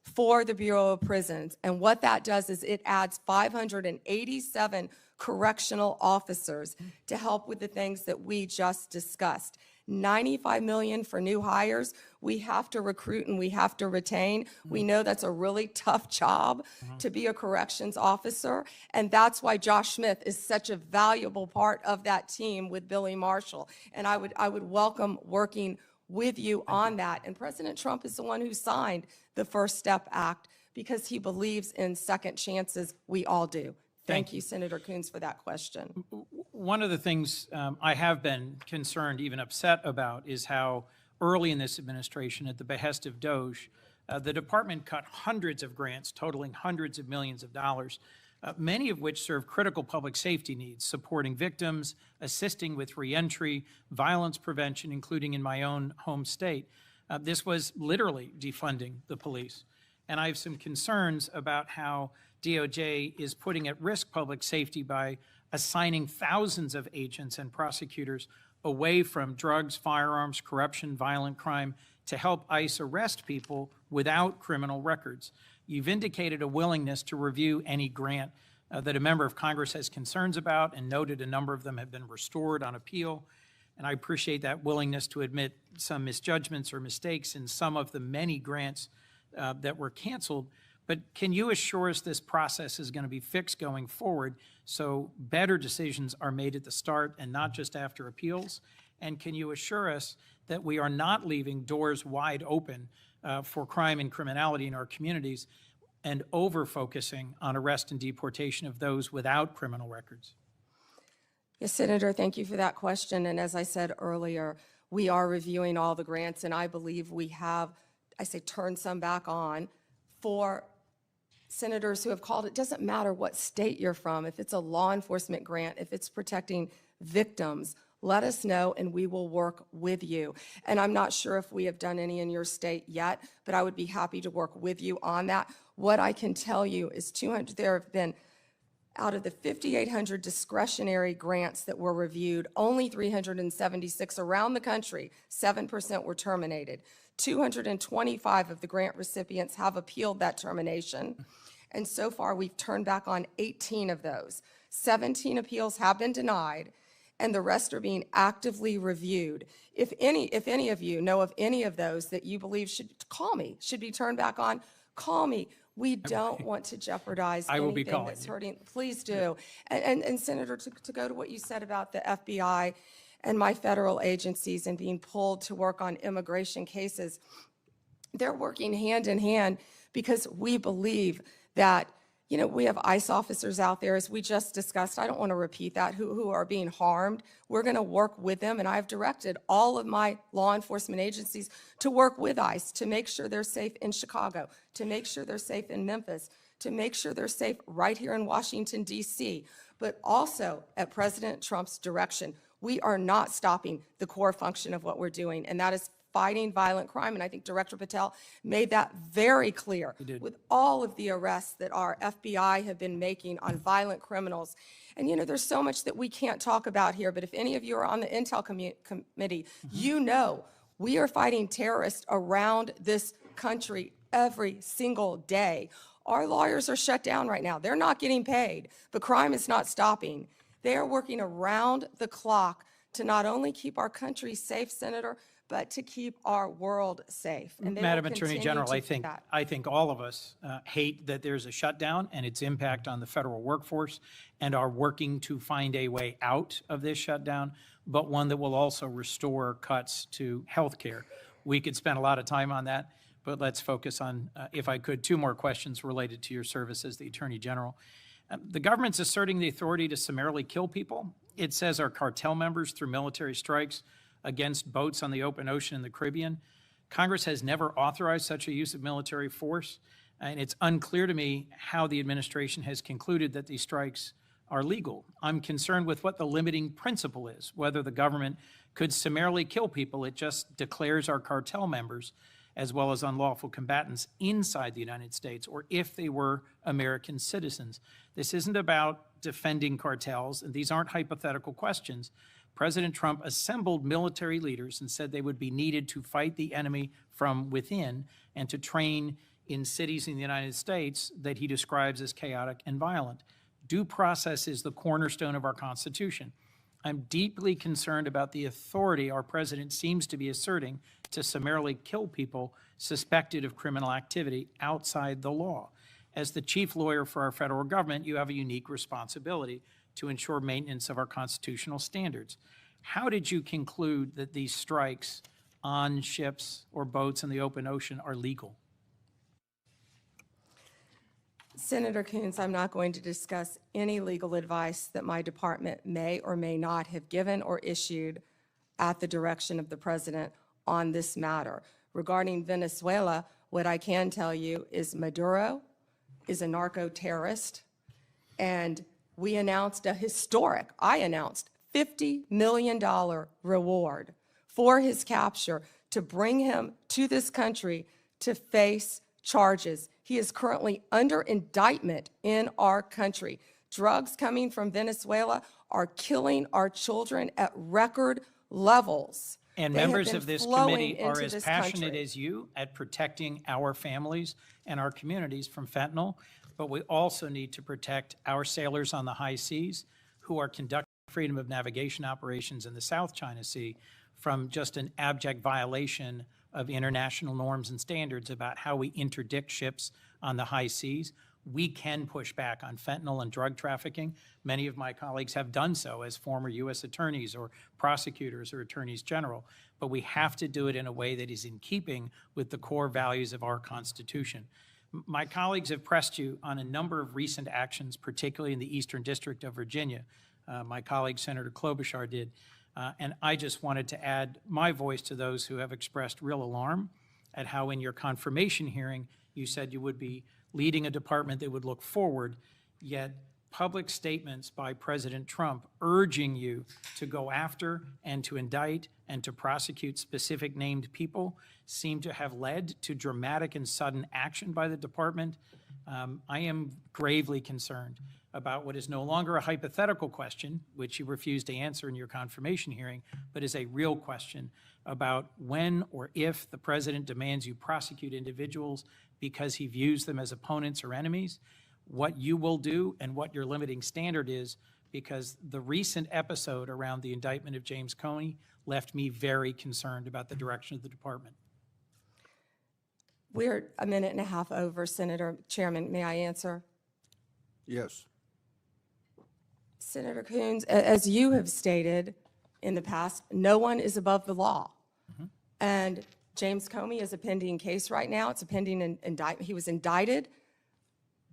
for the Bureau of Prisons, and what that does is it adds 587 correctional officers to help with the things that we just discussed. $95 million for new hires. We have to recruit and we have to retain. We know that's a really tough job to be a corrections officer, and that's why Josh Smith is such a valuable part of that team with Billy Marshall. And I would welcome working with you on that. And President Trump is the one who signed the First Step Act because he believes in second chances. We all do. Thank you, Senator Coons, for that question. One of the things I have been concerned, even upset about, is how early in this administration, at the behest of DOJ, the department cut hundreds of grants totaling hundreds of millions of dollars, many of which serve critical public safety needs, supporting victims, assisting with reentry, violence prevention, including in my own home state. This was literally defunding the police. And I have some concerns about how DOJ is putting at risk public safety by assigning thousands of agents and prosecutors away from drugs, firearms, corruption, violent crime to help ICE arrest people without criminal records. You've indicated a willingness to review any grant that a member of Congress has concerns about, and noted a number of them have been restored on appeal. And I appreciate that willingness to admit some misjudgments or mistakes in some of the many grants that were canceled. But can you assure us this process is going to be fixed going forward so better decisions are made at the start and not just after appeals? And can you assure us that we are not leaving doors wide open for crime and criminality in our communities and over-focusing on arrest and deportation of those without criminal records? Yes, Senator, thank you for that question. And as I said earlier, we are reviewing all the grants, and I believe we have, turned some back on for senators who have called. It doesn't matter what state you're from. If it's a law enforcement grant, if it's protecting victims, let us know and we will work with you. And I'm not sure if we have done any in your state yet, but I would be happy to work with you on that. What I can tell you is there have been, out of the 5,800 discretionary grants that were reviewed, only 376 around the country, 7% were terminated. 225 of the grant recipients have appealed that termination. And so far, we've turned back on 18 of those. 17 appeals have been denied, and the rest are being actively reviewed. If any of you know of any of those that you believe should be turned back on, call me. We don't want to jeopardize anything that's hurting. Please do. And Senator, to go to what you said about the FBI and my federal agencies and being pulled to work on immigration cases, they're working hand in hand because we believe that, we have ICE officers out there, as we just discussed, I don't want to repeat that, who are being harmed. We're going to work with them, and I've directed all of my law enforcement agencies to work with ICE to make sure they're safe in Chicago, to make sure they're safe in Memphis, to make sure they're safe right here in Washington, D.C., but also at President Trump's direction. We are not stopping the core function of what we're doing, and that is fighting violent crime, and I think Director Patel made that very clear with all of the arrests that our FBI have been making on violent criminals. And, you know, there's so much that we can't talk about here, but if any of you are on the Intel Committee, you know we are fighting terrorists around this country every single day. Our lawyers are shut down right now. They're not getting paid, but crime is not stopping. They are working around the clock to not only keep our country safe, Senator, but to keep our world safe. And they will Madam Attorney continue General, to I do think, that. I think all of us hate that there's a shutdown and its impact on the federal workforce, and are working to find a way out of this shutdown, but one that will also restore cuts to health care. We could spend a lot of time on that, but let's focus on, if I could, two more questions related to your service as the Attorney General. The government's asserting the authority to summarily kill people. It says our cartel members through military strikes against boats on the open ocean in the Caribbean. Congress has never authorized such a use of military force, and it's unclear to me how the administration has concluded that these strikes are legal. I'm concerned with what the limiting principle is, whether the government could summarily kill people. It just declares our cartel members as well as unlawful combatants inside the United States, or if they were American citizens. This isn't about defending cartels, and these aren't hypothetical questions. President Trump assembled military leaders and said they would be needed to fight the enemy from within and to train in cities in the United States that he describes as chaotic and violent. Due process is the cornerstone of our Constitution. I'm deeply concerned about the authority our president seems to be asserting to summarily kill people suspected of criminal activity outside the law. As the chief lawyer for our federal government, you have a unique responsibility to ensure maintenance of our constitutional standards. How did you conclude that these strikes on ships or boats in the open ocean are legal? Senator Coons, I'm not going to discuss any legal advice that my department may or may not have given or issued at the direction of the president on this matter. Regarding Venezuela, what I can tell you is Maduro is a narco-terrorist, and we announced I announced $50 million reward for his capture to bring him to this country to face charges. He is currently under indictment in our country. Drugs coming from Venezuela are killing our children at record levels. And They have members been of this flowing committee are into as this passionate country. as you at protecting our families and our communities from fentanyl, but we also need to protect our sailors on the high seas who are conducting freedom of navigation operations in the South China Sea from just an abject violation of international norms and standards about how we interdict ships on the high seas. We can push back on fentanyl and drug trafficking. Many of my colleagues have done so as former U.S. attorneys or prosecutors or attorneys general, but we have to do it in a way that is in keeping with the core values of our Constitution. My colleagues have pressed you on a number of recent actions, particularly in the Eastern District of Virginia. My colleague, Senator Klobuchar, did. And I just wanted to add my voice to those who have expressed real alarm at how in your confirmation hearing, you said you would be leading a department that would look forward, yet public statements by President Trump urging you to go after and to indict and to prosecute specific named people seem to have led to dramatic and sudden action by the department. I am gravely concerned about what is no longer a hypothetical question, which you refused to answer in your confirmation hearing, but is a real question about when or if the president demands you prosecute individuals because he views them as opponents or enemies, what you will do and what your limiting standard is, because the recent episode around the indictment of James Comey left me very concerned about the direction of the department. We're a minute and a half over, Senator Chairman. May I answer? Yes. Senator Coons, as you have stated in the past, no one is above the law. And James Comey is a pending case right now. It's a pending indictment. He was indicted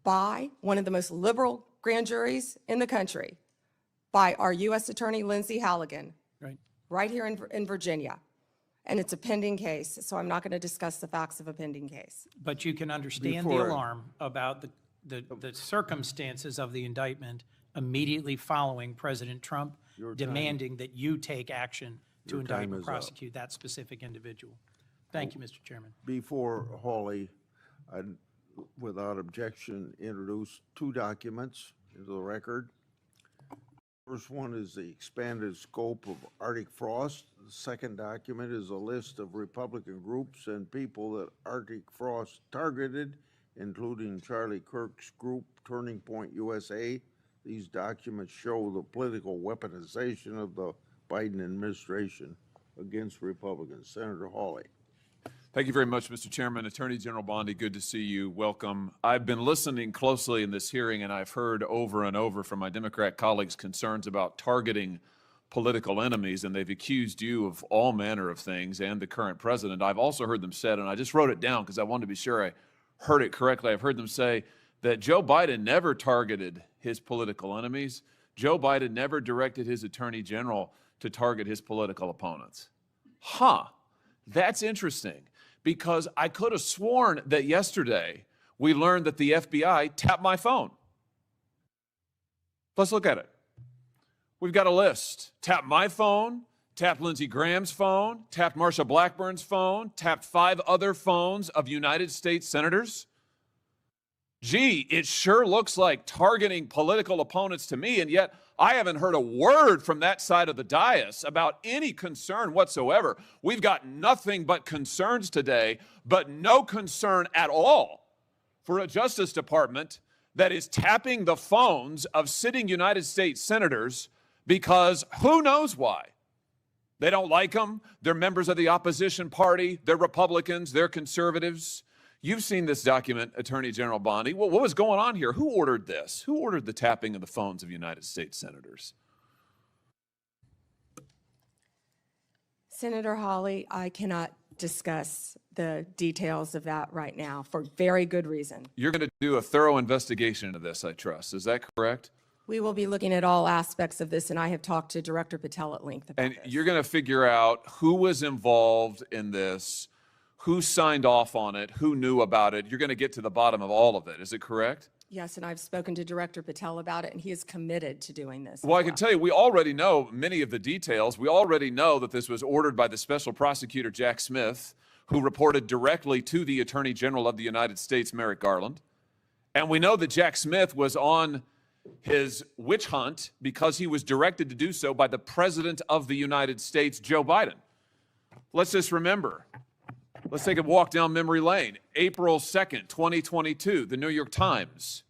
by one of the most liberal grand juries in the country, by our U.S. Attorney Lindsay Halligan, right here in Virginia. And it's a pending case, so I'm not going to discuss the facts of a pending case. But you can understand the alarm about the circumstances of the indictment immediately following President Trump demanding that you take action to indict and prosecute that specific individual. Thank you, Mr. Chairman. Before Hawley, I'd, without objection, introduce two documents into the record. First one is the expanded scope of Arctic frost. The second document is a list of Republican groups and people that Arctic frost targeted, including Charlie Kirk's group, Turning Point USA. These documents show the political weaponization of the Biden administration against Republicans. Senator Hawley. Thank you very much, Mr. Chairman. Attorney General Bondi, good to see you. Welcome. I've been listening closely in this hearing, and I've heard over and over from my Democrat colleagues concerns about targeting political enemies, and they've accused you of all manner of things and the current president. I've also heard them said, and I just wrote it down because I wanted to be sure I heard it correctly. I've heard them say that Joe Biden never targeted his political enemies. Joe Biden never directed his attorney general to target his political opponents. That's interesting, because I could have sworn that yesterday we learned that the FBI tapped my phone. Let's look at it. We've got a list. Tapped my phone, tapped Lindsey Graham's phone, tapped Marsha Blackburn's phone, tapped 5 other phones of United States senators. Gee, it sure looks like targeting political opponents to me, and yet I haven't heard a word from that side of the dais about any concern whatsoever. We've got nothing but concerns today, but no concern at all for a Justice Department that is tapping the phones of sitting United States senators because who knows why. They don't like them. They're members of the opposition party. They're Republicans. They're conservatives. You've seen this document, Attorney General Bondi. What was going on here? Who ordered this? Who ordered the tapping of the phones of United States senators? Senator Hawley, I cannot discuss the details of that right now for very good reason. You're going to do a thorough investigation into this, I trust. Is that correct? We will be looking at all aspects of this, and I have talked to Director Patel at length about And this. you're going to figure out who was involved in this, who signed off on it, who knew about it. You're going to get to the bottom of all of it. Is it correct? Yes, and I've spoken to Director Patel about it, and he is committed to doing this. Well, I can tell you, we already know many of the details. We already know that this was ordered by the Special Prosecutor Jack Smith, who reported directly to the Attorney General of the United States, Merrick Garland. And we know that Jack Smith was on his witch hunt because he was directed to do so by the President of the United States, Joe Biden. Let's just remember. Let's take a walk down memory lane. April 2nd, 2022, the New York Times.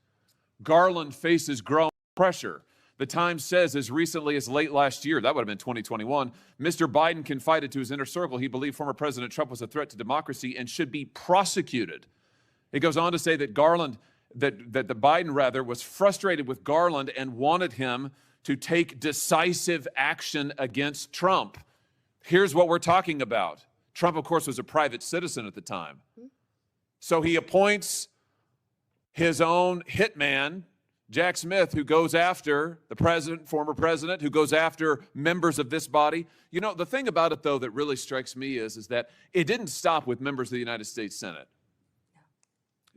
Garland faces growing pressure. The Times says as recently as late last year, that would have been 2021, Mr. Biden confided to his inner circle he believed former President Trump was a threat to democracy and should be prosecuted. It goes on to say that the Biden was frustrated with Garland and wanted him to take decisive action against Trump. Here's what we're talking about. Trump, of course, was a private citizen at the time. So he appoints his own hitman, Jack Smith, who goes after the president, former president, who goes after members of this body. You know, the thing about it, though, that really strikes me is that it didn't stop with members of the United States Senate.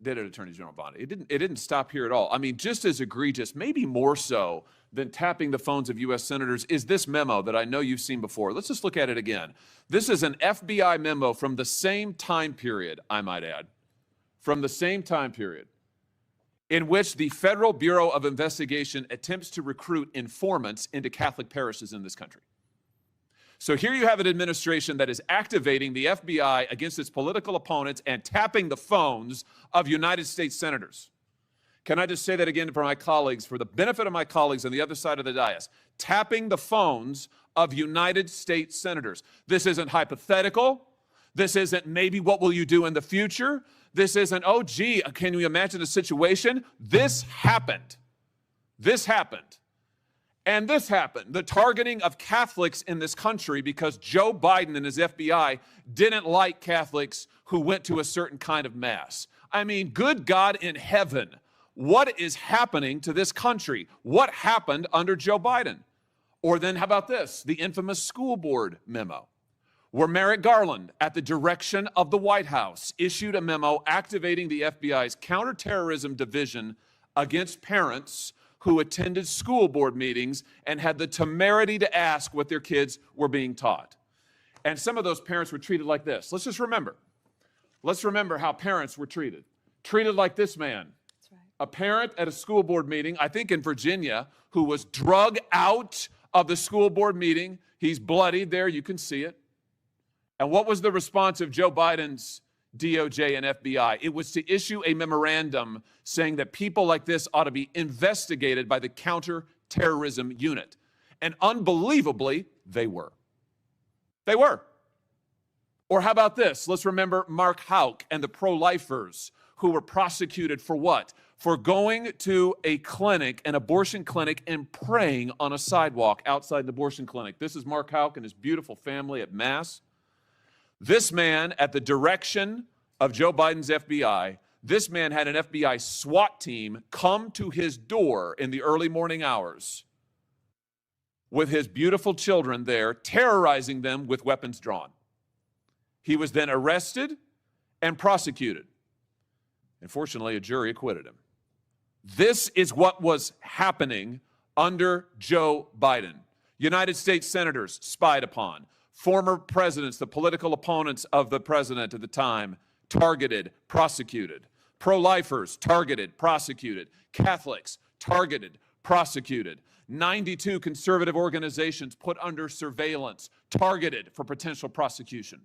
Did it, Attorney General Bondi? It didn't stop here at all. I mean, just as egregious, maybe more so than tapping the phones of U.S. senators, is this memo that I know you've seen before. Let's just look at it again. This is an FBI memo from the same time period, I might add, from the same time period, in which the Federal Bureau of Investigation attempts to recruit informants into Catholic parishes in this country. So here you have an administration that is activating the FBI against its political opponents and tapping the phones of United States senators. Can I just say that again for my colleagues, for the benefit of my colleagues on the other side of the dais? Tapping the phones of United States senators. This isn't hypothetical. This isn't maybe what will you do in the future. This isn't, oh, gee, can you imagine a situation? This happened. This happened. And this happened, the targeting of Catholics in this country because Joe Biden and his FBI didn't like Catholics who went to a certain kind of mass. I mean, good God in heaven, what is happening to this country? What happened under Joe Biden? Or then how about this, the infamous school board memo, where Merrick Garland, at the direction of the White House, issued a memo activating the FBI's counterterrorism division against parents who attended school board meetings and had the temerity to ask what their kids were being taught. And some of those parents were treated like this. Let's just remember. Let's remember how parents were treated. Treated like this man. That's right. A parent at a school board meeting, I think in Virginia, who was drug out of the school board meeting. He's bloodied there, you can see it. And what was the response of Joe Biden's DOJ and FBI? It was to issue a memorandum saying that people like this ought to be investigated by the counterterrorism unit. And unbelievably, they were. They were. Or how about this? Let's remember Mark Houck and the pro-lifers who were prosecuted for what? For going to a clinic, an abortion clinic, and praying on a sidewalk outside the abortion clinic. This is Mark Houck and his beautiful family at Mass. This man, at the direction of Joe Biden's FBI, this man had an FBI SWAT team come to his door in the early morning hours with his beautiful children there, terrorizing them with weapons drawn. He was then arrested and prosecuted. Unfortunately, a jury acquitted him. This is what was happening under Joe Biden. United States senators spied upon. Former presidents, the political opponents of the president at the time, targeted, prosecuted. Pro-lifers, targeted, prosecuted. Catholics, targeted, prosecuted. 92 conservative organizations put under surveillance, targeted for potential prosecution.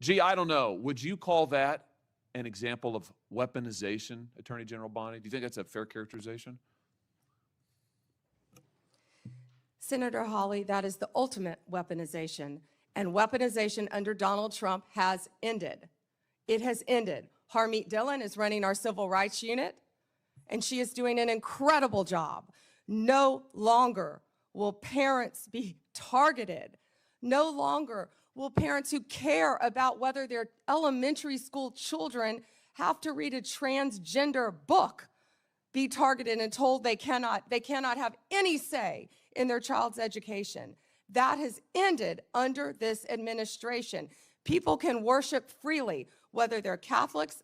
Gee, I don't know. Would you call that an example of weaponization, Attorney General Bondi? Do you think that's a fair characterization? Senator Hawley, that is the ultimate weaponization. And weaponization under Donald Trump has ended. It has ended. Harmeet Dillon is running our civil rights unit, and she is doing an incredible job. No longer will parents be targeted. No longer will parents who care about whether their elementary school children have to read a transgender book be targeted and told they cannot have any say in their child's education. That has ended under this administration. People can worship freely, whether they're Catholics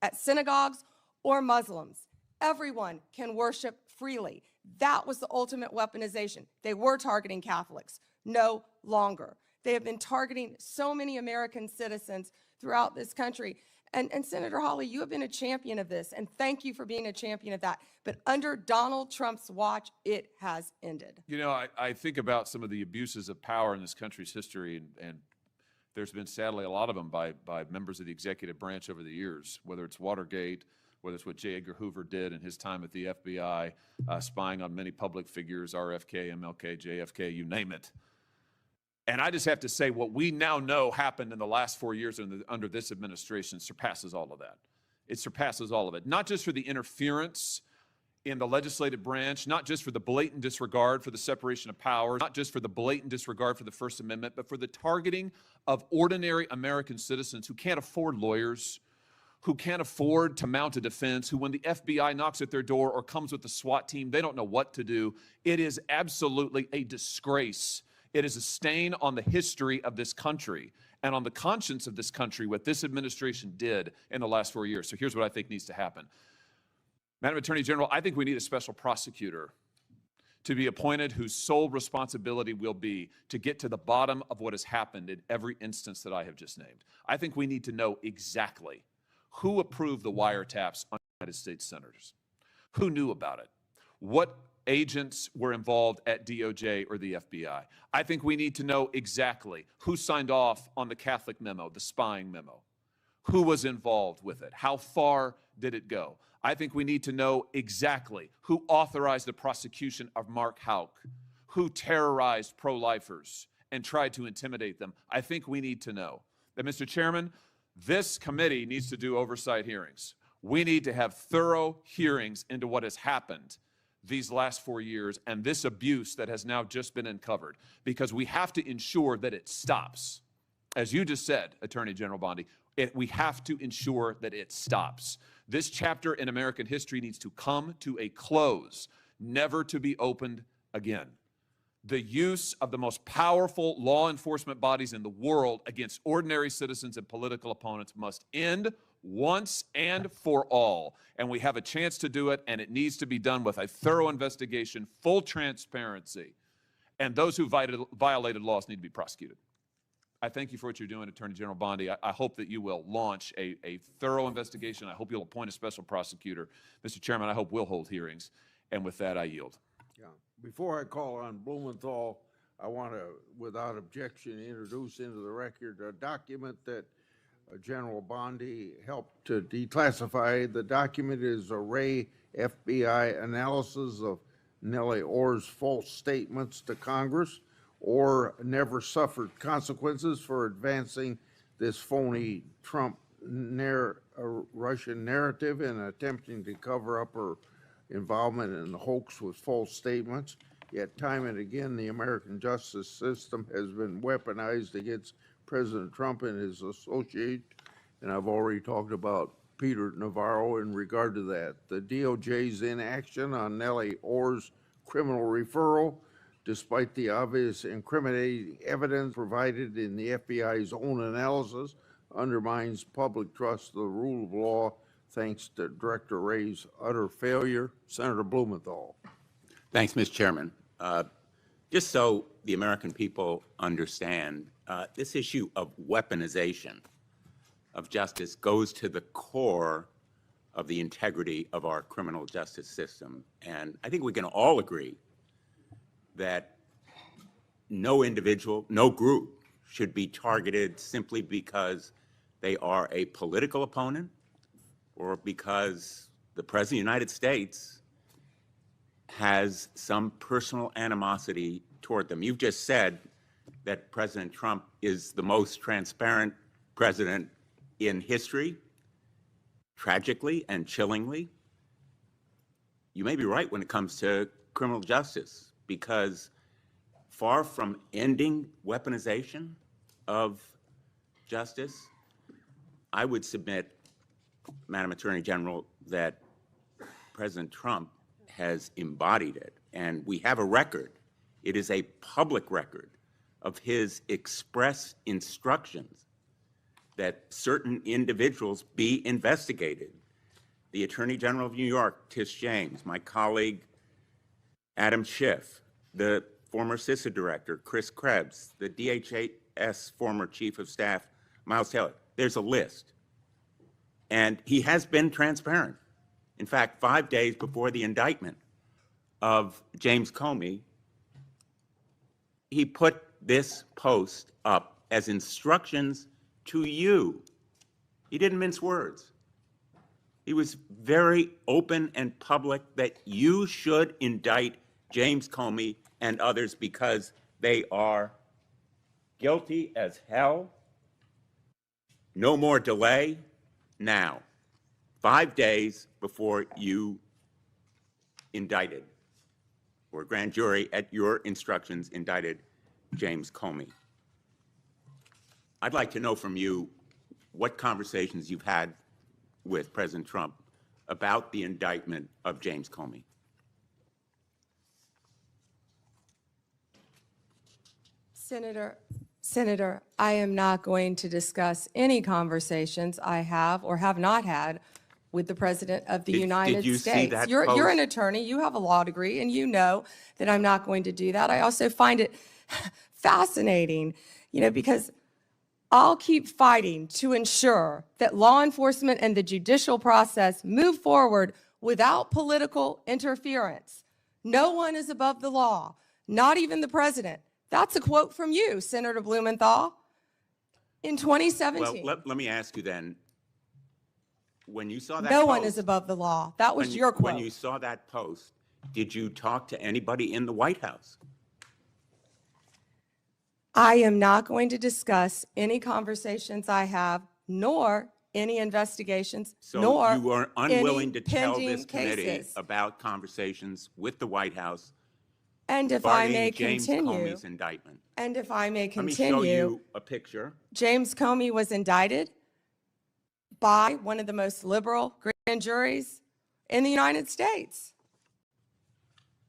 at synagogues or Muslims. Everyone can worship freely. That was the ultimate weaponization. They were targeting Catholics. No longer. They have been targeting so many American citizens throughout this country. And Senator Hawley, you have been a champion of this, and thank you for being a champion of that. But under Donald Trump's watch, it has ended. You know, I think about some of the abuses of power in this country's history, and there's been, sadly, a lot of them by members of the executive branch over the years, whether it's Watergate, whether it's what J. Edgar Hoover did in his time at the FBI, spying on many public figures, RFK, MLK, JFK, you name it. And I just have to say, what we now know happened in the last 4 years under this administration surpasses all of that. It surpasses all of it. Not just for the interference in the legislative branch, not just for the blatant disregard for the separation of powers, not just for the blatant disregard for the First Amendment, but for the targeting of ordinary American citizens who can't afford lawyers, who can't afford to mount a defense, who when the FBI knocks at their door or comes with the SWAT team, they don't know what to do. It is absolutely a disgrace. It is a stain on the history of this country and on the conscience of this country, what this administration did in the last 4 years. So here's what I think needs to happen. Madam Attorney General, I think we need a special prosecutor to be appointed whose sole responsibility will be to get to the bottom of what has happened in every instance that I have just named. I think we need to know exactly who approved the wiretaps on United States senators, who knew about it, what agents were involved at DOJ or the FBI. I think we need to know exactly who signed off on the Catholic memo, the spying memo, who was involved with it, how far did it go. I think we need to know exactly who authorized the prosecution of Mark Houck, who terrorized pro-lifers and tried to intimidate them. I think we need to know that, Mr. Chairman, this committee needs to do oversight hearings. We need to have thorough hearings into what has happened these last 4 years and this abuse that has now just been uncovered, because we have to ensure that it stops. As you just said, Attorney General Bondi, we have to ensure that it stops. This chapter in American history needs to come to a close, never to be opened again. The use of the most powerful law enforcement bodies in the world against ordinary citizens and political opponents must end once and for all. And we have a chance to do it, and it needs to be done with a thorough investigation, full transparency, and those who violated laws need to be prosecuted. I thank you for what you're doing, Attorney General Bondi. I hope that you will launch a thorough investigation. I hope you'll appoint a special prosecutor. Mr. Chairman, I hope we'll hold hearings. And with that, I yield. Yeah. Before I call on Blumenthal, I want to, without objection, introduce into the record a document that General Bondi helped to declassify. The document is a Ray FBI analysis of Nellie Orr's false statements to Congress. Orr never suffered consequences for advancing this phony Trump Russian narrative and attempting to cover up her involvement in the hoax with false statements. Yet time and again, the American justice system has been weaponized against President Trump and his associates, and I've already talked about Peter Navarro in regard to that. The DOJ's inaction on Nellie Orr's criminal referral, despite the obvious incriminating evidence provided in the FBI's own analysis, undermines public trust of the rule of law thanks to Director Wray's utter failure. Senator Blumenthal. Thanks, Mr. Chairman. Just so the American people understand, this issue of weaponization of justice goes to the core of the integrity of our criminal justice system. And I think we can all agree that no individual, no group should be targeted simply because they are a political opponent or because the President of the United States has some personal animosity toward them. You've just said that President Trump is the most transparent president in history, tragically and chillingly. You may be right when it comes to criminal justice, because far from ending weaponization of justice, I would submit, Madam Attorney General, that President Trump has embodied it. And we have a record. It is a public record of his express instructions that certain individuals be investigated. The Attorney General of New York, Tish James, my colleague, Adam Schiff, the former CISA director, Chris Krebs, the DHS former Chief of Staff, Miles Taylor. There's a list. And he has been transparent. In fact, 5 days before the indictment of James Comey, he put this post up as instructions to you. He didn't mince words. He was very open and public that you should indict James Comey and others because they are guilty as hell. No more delay now. 5 days before you indicted, or grand jury at your instructions indicted James Comey. I'd like to know from you what conversations you've had with President Trump about the indictment of James Comey. Senator, I am not going to discuss any conversations I have or have not had with the President of the United you States. see that You're post? an attorney, you have a law degree, and you know that I'm not going to do that. I also find it fascinating, because I'll keep fighting to ensure that law enforcement and the judicial process move forward without political interference. No one is above the law, not even the President. That's a quote from you, Senator Blumenthal, in 2017. Well, let me ask you then, when you saw that No post, one is above the law. That was your quote. When you saw that post, did you talk to anybody in the White House? I am not going to discuss any conversations I have, nor any investigations, So nor you were unwilling any to tell pending this committee cases. about conversations with the White House And if I may regarding James continue, Comey's indictment. and if I may Let me show continue, you a picture. James Comey was indicted by one of the most liberal grand juries in the United States.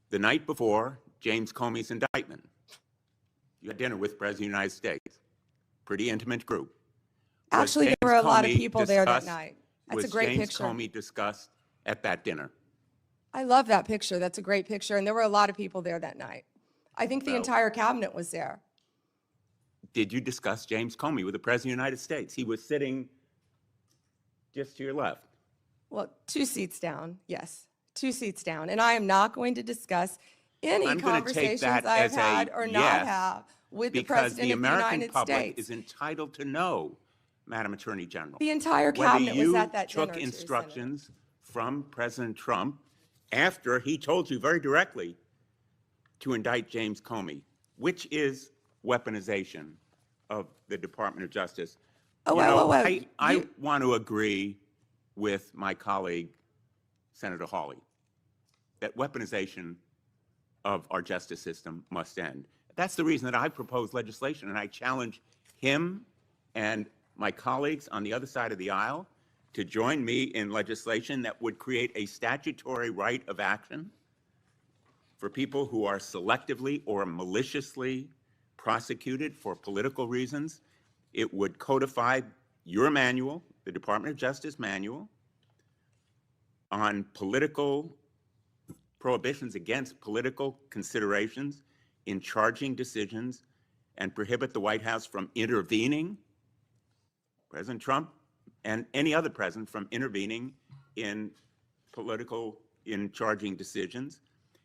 The night before James Comey's indictment, you had dinner with the President of the United States. Pretty intimate group. Was Actually, there James were a lot of Comey people there that discussed- night. That's a was great James picture. Comey discussed at that dinner? I love that picture. That's a great picture. And there were a lot of people there that night. I think the Well- entire cabinet was there. did you discuss James Comey with the President of the United States? He was sitting just to your left. Well, 2 seats down, yes, 2 seats down. And I am not going to discuss any I'm going to take conversations that I've as had a or not yes, have with the because President the of the American United public States. is entitled to know, Madam Attorney General. The entire whether cabinet was you at that dinner, took too, instructions from President Trump after he told you very directly to indict James Comey, which is weaponization of the Department of Justice. Oh, You wait, know, wait, wait. I want to agree with my colleague, Senator Hawley, that weaponization of our justice system must end. That's the reason that I proposed legislation, and I challenge him and my colleagues on the other side of the aisle to join me in legislation that would create a statutory right of action for people who are selectively or maliciously prosecuted for political reasons. It would codify your manual, the Department of Justice manual, on political prohibitions against political considerations in charging decisions, and prohibit the White House from intervening, President Trump and any other president from intervening in charging decisions.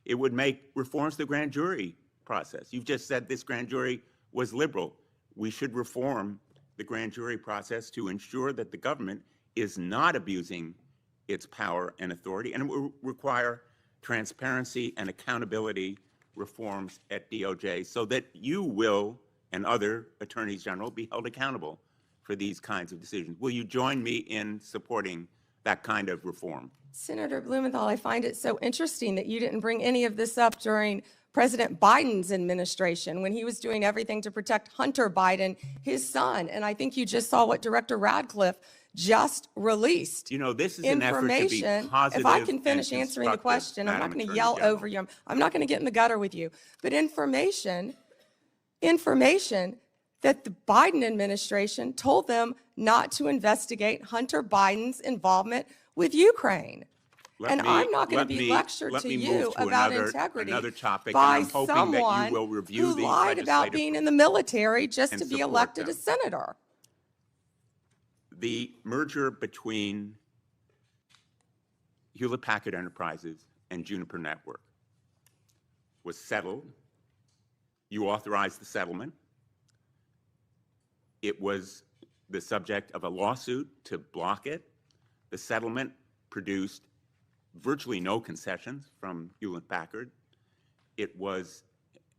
It would make reforms to the grand jury process. You've just said this grand jury was liberal. We should reform the grand jury process to ensure that the government is not abusing its power and authority, and it will require transparency and accountability reforms at DOJ so that you will and other attorneys general be held accountable for these kinds of decisions. Will you join me in supporting that kind of reform? Senator Blumenthal, I find it so interesting that you didn't bring any of this up during President Biden's administration when he was doing everything to protect Hunter Biden, his son. And I think you just saw what Director Radcliffe just released. You know, this is an effort to be Information. positive. If I can finish and answering the question, I'm not Madam going to Attorney yell General. over you. I'm not going to get in the gutter with you. But information that the Biden administration told them not to investigate Hunter Biden's involvement with Ukraine. I'm not going to be lectured to you about integrity topic, by and I'm hoping someone that you will review who these lied about legislative being in the military just and to be support elected them. a senator. The merger between Hewlett-Packard Enterprises and Juniper Network was settled. You authorized the settlement. It was the subject of a lawsuit to block it. The settlement produced virtually no concessions from Hewlett-Packard. It was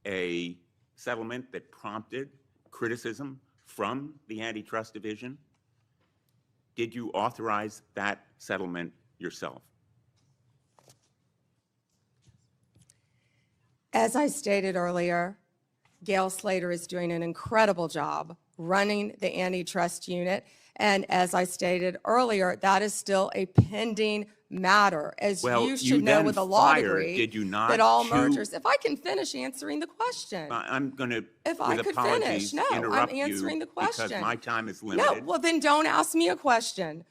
a settlement that prompted criticism from the Antitrust Division. Did you authorize that settlement yourself? As I stated earlier, Gail Slater is doing an incredible job running the antitrust unit. And as I stated earlier, that is still a pending matter. As Well, you should you know then with a law fired, degree, did you not, that all two- mergers, if I can finish answering the question. I'm going to, If I with could apologies, finish. No, I'm interrupt answering you the question. because my time is No, limited. well then don't ask me a question.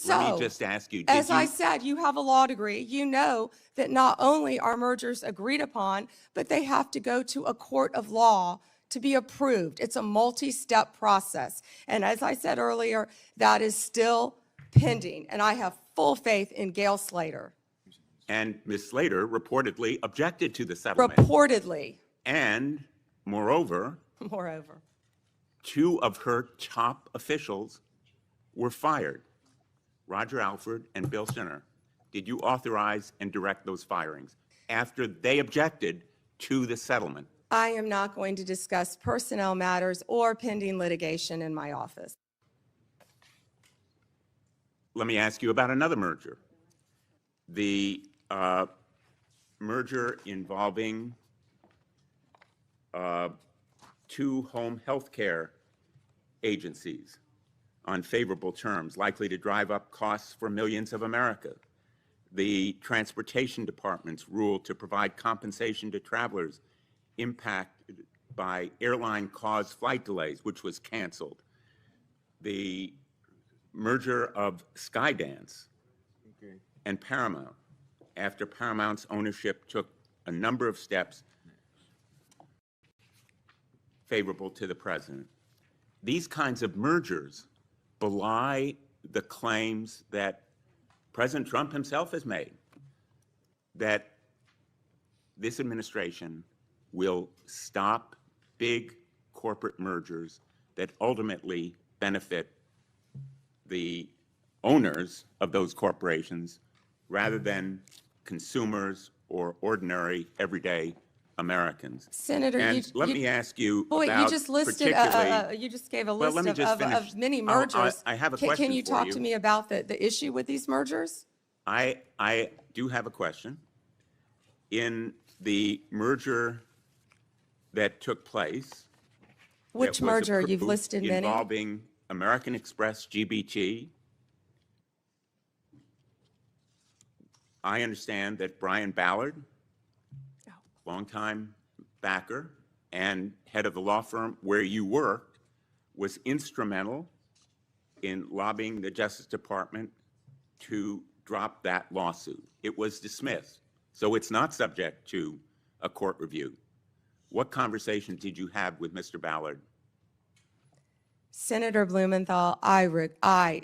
Let me just ask you, did As I you- said, you have a law degree. You know that not only are mergers agreed upon, but they have to go to a court of law to be approved. It's a multi-step process. And as I said earlier, that is still pending. And I have full faith in Gail Slater. And Ms. Slater reportedly objected to the settlement. Reportedly, And moreover, moreover. 2 of her top officials were fired, Roger Alford and Bill Sinner. Did you authorize and direct those firings after they objected to the settlement? I am not going to discuss personnel matters or pending litigation in my office. Let me ask you about another merger. The merger involving 2 home health care agencies on favorable terms, likely to drive up costs for millions of America. The Transportation Department's rule to provide compensation to travelers impacted by airline-caused flight delays, which was canceled. The merger of Skydance and Paramount, after Paramount's ownership took a number of steps favorable to the president. These kinds of mergers belie the claims that President Trump himself has made, that this administration will stop big corporate mergers that ultimately benefit the owners of those corporations rather than consumers or ordinary, everyday Americans. Senator, and let me ask you boy, about you just listed, you just gave a Well, list let me just finish. of many mergers. I have a Can question you for talk you. to me about the issue with these mergers? I do have a question. In the merger that took place, Which that was merger? You've approved listed many. involving American Express, GBT. I understand that Brian Ballard, longtime backer and head of the law firm where you worked, was instrumental in lobbying the Justice Department to drop that lawsuit. It was dismissed, so it's not subject to a court review. What conversation did you have with Mr. Ballard? Senator Blumenthal, I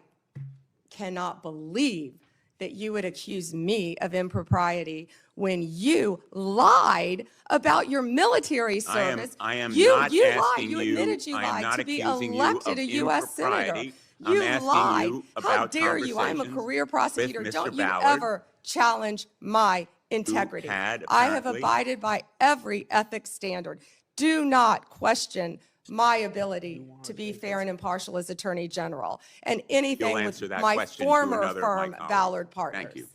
cannot believe that you would accuse me of impropriety when you lied about your military service. I am you not lied. asking You you- admitted you I am lied not to be accusing you elected of a U.S. senator. impropriety. I'm You asking lied. you How about dare you? I'm a conversations career prosecutor. with Mr. Don't you Ballard, ever challenge my integrity. had I have apparently- abided by every ethics standard. Do not question my ability to be fair and impartial as Attorney General, and anything You'll with answer that my question to former another of my firm, colleagues. Ballard Partners. Thank you.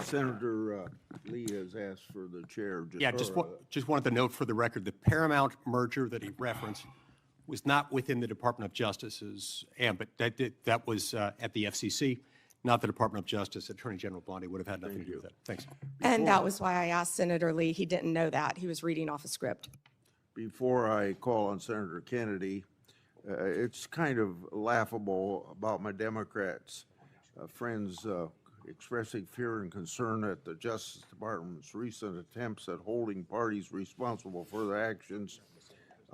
Senator Lee has asked for the chair. Yeah, just wanted to note for the record, the Paramount merger that he referenced was not within the Department of Justice's ambit. That was at the FCC, not the Department of Justice. Attorney General Bondi would have had nothing to do with that. Thanks. And that was why I asked Senator Lee. He didn't know that. He was reading off a script. Before I call on Senator Kennedy, it's kind of laughable about my Democrats friends expressing fear and concern at the Justice Department's recent attempts at holding parties responsible for their actions.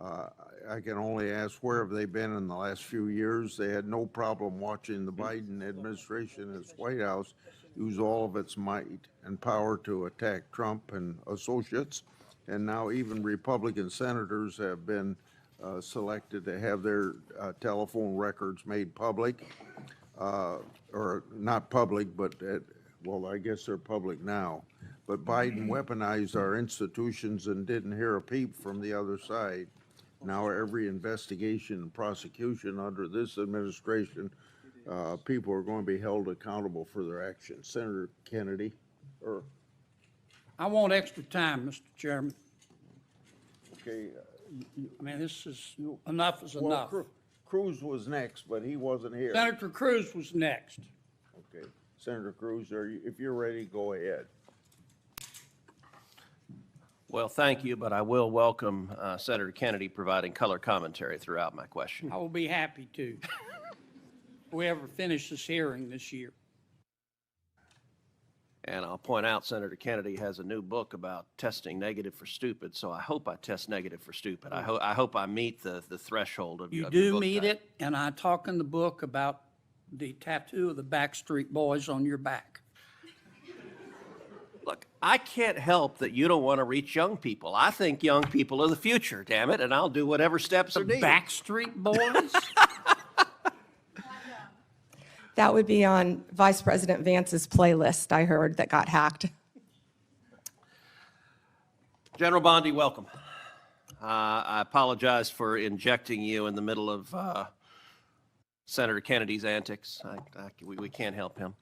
I can only ask, where have they been in the last few years? They had no problem watching the Biden administration and its White House use all of its might and power to attack Trump and associates. And now even Republican senators have been selected to have their telephone records made public, or not public, but well, I guess they're public now. But Biden weaponized our institutions and didn't hear a peep from the other side. Now every investigation and prosecution under this administration, people are going to be held accountable for their actions. Senator Kennedy, or I want extra time, Mr. Chairman. okay. I mean, this is, enough is Well, enough. Cruz was next, but he wasn't here. Senator Cruz was next. Okay, Senator Cruz, if you're ready, go ahead. Well, thank you, but I will welcome Senator Kennedy providing color commentary throughout my question. I will be happy to. If we ever finish this hearing this year. And I'll point out Senator Kennedy has a new book about testing negative for stupid, so I hope I test negative for stupid. I hope I meet the threshold of You of your do book meet title. it, and I talk in the book about the tattoo of the Backstreet Boys on your back. Look, I can't help that you don't want to reach young people. I think young people are the future, damn it, and I'll do whatever steps are needed. Backstreet Boys? That would be on Vice President Vance's playlist, I heard, that got hacked. General Bondi, welcome. I apologize for injecting you in the middle of Senator Kennedy's antics. We can't help him.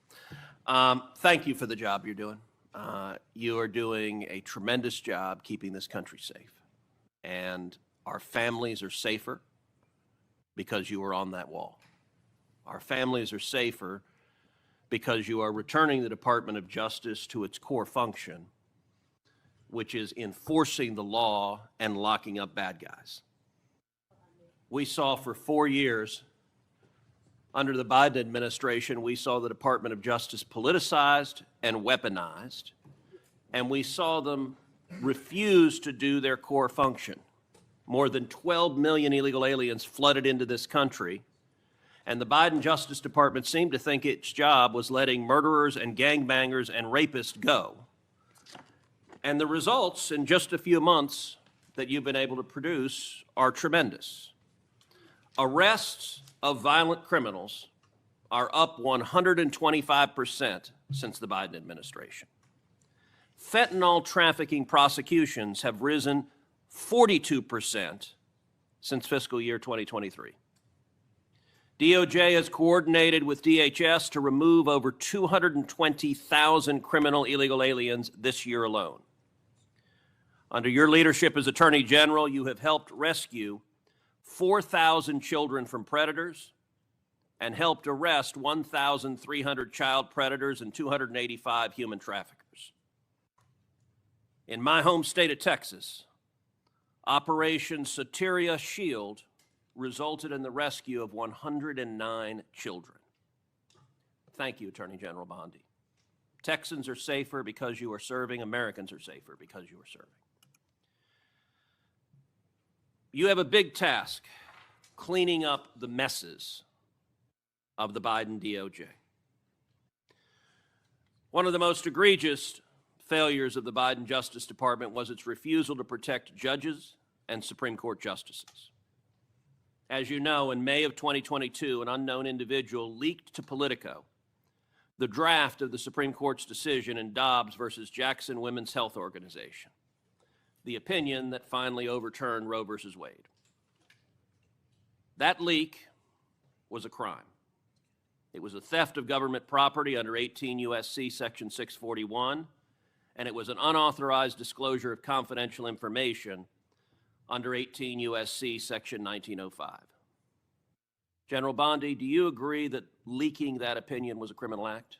Thank you for the job you're doing. You are doing a tremendous job keeping this country safe. And our families are safer because you were on that wall. Our families are safer because you are returning the Department of Justice to its core function, which is enforcing the law and locking up bad guys. We saw for 4 years, under the Biden administration, we saw the Department of Justice politicized and weaponized, and we saw them refuse to do their core function, More than 12 million illegal aliens flooded into this country, and the Biden Justice Department seemed to think its job was letting murderers and gangbangers and rapists go. And the results in just a few months that you've been able to produce are tremendous. Arrests of violent criminals are up 125% since the Biden administration. Fentanyl trafficking prosecutions have risen 42% since fiscal year 2023. DOJ has coordinated with DHS to remove over 220,000 criminal illegal aliens this year alone. Under your leadership as Attorney General, you have helped rescue 4,000 children from predators and helped arrest 1,300 child predators and 285 human traffickers. In my home state of Texas, Operation Soteria Shield resulted in the rescue of 109 children. Thank you, Attorney General Bondi. Texans are safer because you are serving. Americans are safer because you are serving. You have a big task cleaning up the messes of the Biden DOJ. One of the most egregious failures of the Biden Justice Department was its refusal to protect judges and Supreme Court justices. As you know, in May of 2022, an unknown individual leaked to Politico the draft of the Supreme Court's decision in Dobbs versus Jackson Women's Health Organization, the opinion that finally overturned Roe versus Wade. That leak was a crime. It was a theft of government property under 18 U.S.C. Section 641, and it was an unauthorized disclosure of confidential information under 18 U.S.C. Section 1905. General Bondi, do you agree that leaking that opinion was a criminal act?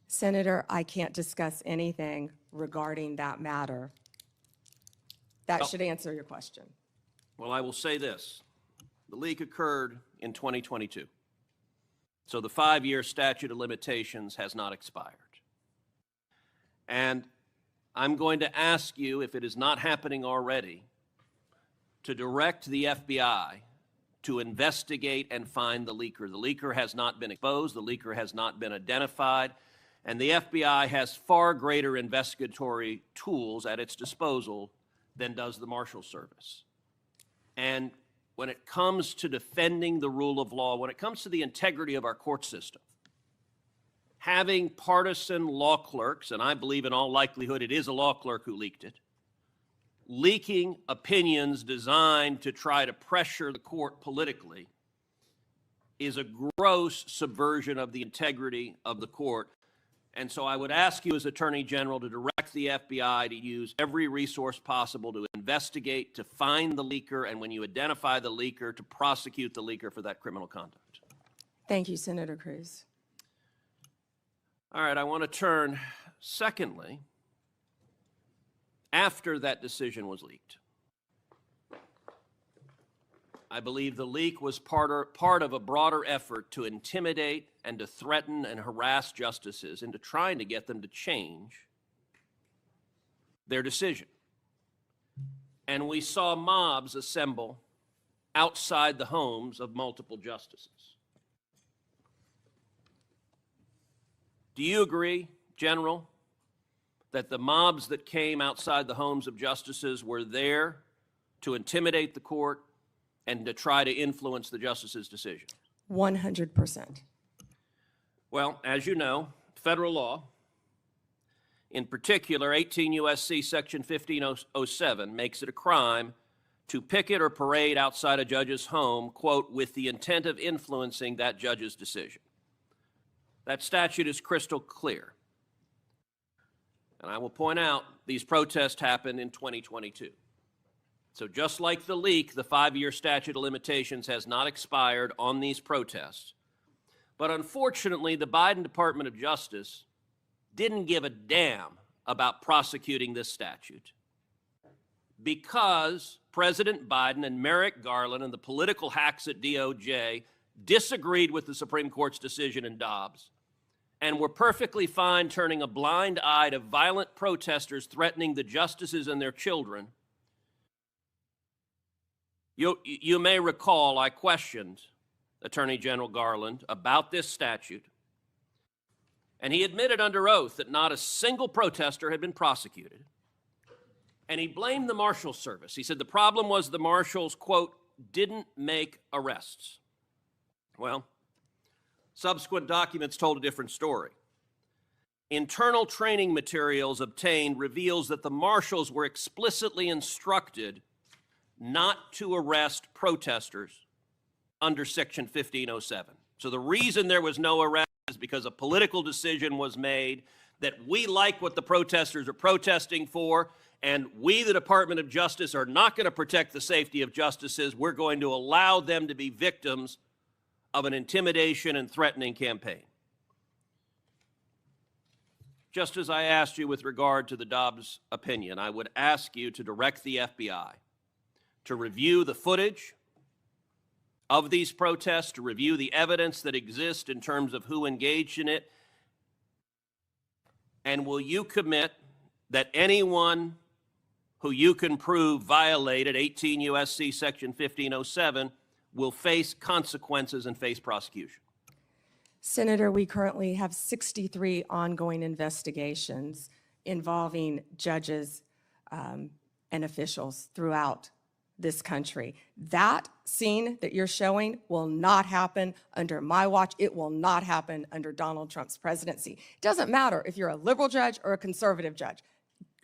Senator, I can't discuss anything regarding that matter. That should answer your question. Well, I will say this. The leak occurred in 2022, so the 5-year statute of limitations has not expired. And I'm going to ask you, if it is not happening already, to direct the FBI to investigate and find the leaker. The leaker has not been exposed, the leaker has not been identified, and the FBI has far greater investigatory tools at its disposal than does the Marshal Service. And when it comes to defending the rule of law, when it comes to the integrity of our court system, having partisan law clerks, and I believe in all likelihood it is a law clerk who leaked it, leaking opinions designed to try to pressure the court politically is a gross subversion of the integrity of the court. And so I would ask you as Attorney General to direct the FBI to use every resource possible to investigate, to find the leaker, and when you identify the leaker, to prosecute the leaker for that criminal conduct. Thank you, Senator Cruz. All right, I want to turn, secondly, after that decision was leaked. I believe the leak was part of a broader effort to intimidate and to threaten and harass justices into trying to get them to change their decision. And we saw mobs assemble outside the homes of multiple justices. Do you agree, General, that the mobs that came outside the homes of justices were there to intimidate the court and to try to influence the justice's decision? 100%. Well, as you know, federal law, in particular 18 U.S.C. Section 1507, makes it a crime to picket or parade outside a judge's home, quote, with the intent of influencing that judge's decision. That statute is crystal clear. And I will point out, these protests happened in 2022. So just like the leak, the 5-year statute of limitations has not expired on these protests. But unfortunately, the Biden Department of Justice didn't give a damn about prosecuting this statute because President Biden and Merrick Garland and the political hacks at DOJ disagreed with the Supreme Court's decision in Dobbs and were perfectly fine turning a blind eye to violent protesters threatening the justices and their children You may recall I questioned Attorney General Garland about this statute, and he admitted under oath that not a single protester had been prosecuted. And he blamed the Marshals Service. He said the problem was the Marshals, quote, didn't make arrests. Well, subsequent documents told a different story. Internal training materials obtained reveals that the Marshals were explicitly instructed not to arrest protesters under Section 1507. So the reason there was no arrest is because a political decision was made that we like what the protesters are protesting for, and we, the Department of Justice, are not going to protect the safety of justices. We're going to allow them to be victims of an intimidation and threatening campaign. Just as I asked you with regard to the Dobbs opinion, I would ask you to direct the FBI to review the footage of these protests, to review the evidence that exists in terms of who engaged in it, and will you commit that anyone who you can prove violated 18 U.S.C. Section 1507 will face consequences and face prosecution? Senator, we currently have 63 ongoing investigations involving judges and officials throughout this country. That scene that you're showing will not happen under my watch. It will not happen under Donald Trump's presidency. It doesn't matter if you're a liberal judge or a conservative judge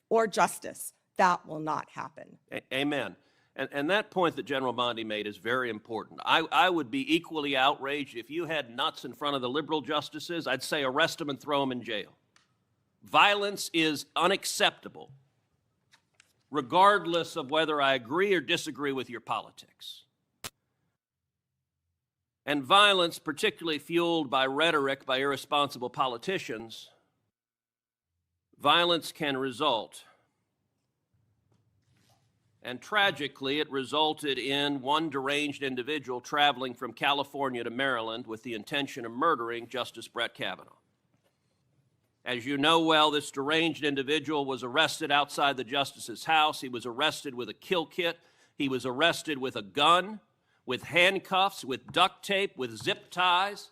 or justice. That will not happen. Amen. And that point that General Bondi made is very important. I would be equally outraged if you had nuts in front of the liberal justices. I'd say arrest them and throw them in jail. Violence is unacceptable, regardless of whether I agree or disagree with your politics. And violence, particularly fueled by rhetoric by irresponsible politicians, violence can result. And tragically, it resulted in one deranged individual traveling from California to Maryland with the intention of murdering Justice Brett Kavanaugh. As you know well, this deranged individual was arrested outside the justice's house. He was arrested with a kill kit. He was arrested with a gun, with handcuffs, with duct tape, with zip ties,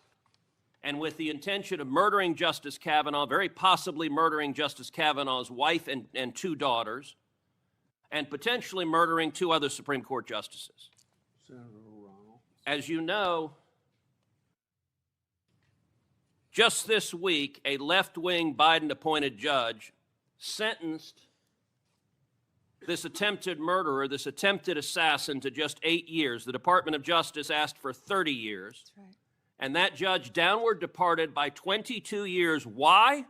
and with the intention of murdering Justice Kavanaugh, very possibly murdering Justice Kavanaugh's wife and two daughters, and potentially murdering two other Supreme Court justices. As you know, just this week, a left-wing Biden-appointed judge sentenced this attempted murderer, this attempted assassin, to just 8 years. The Department of Justice asked for 30 years. That's right. And that judge downward departed by 22 years. Why?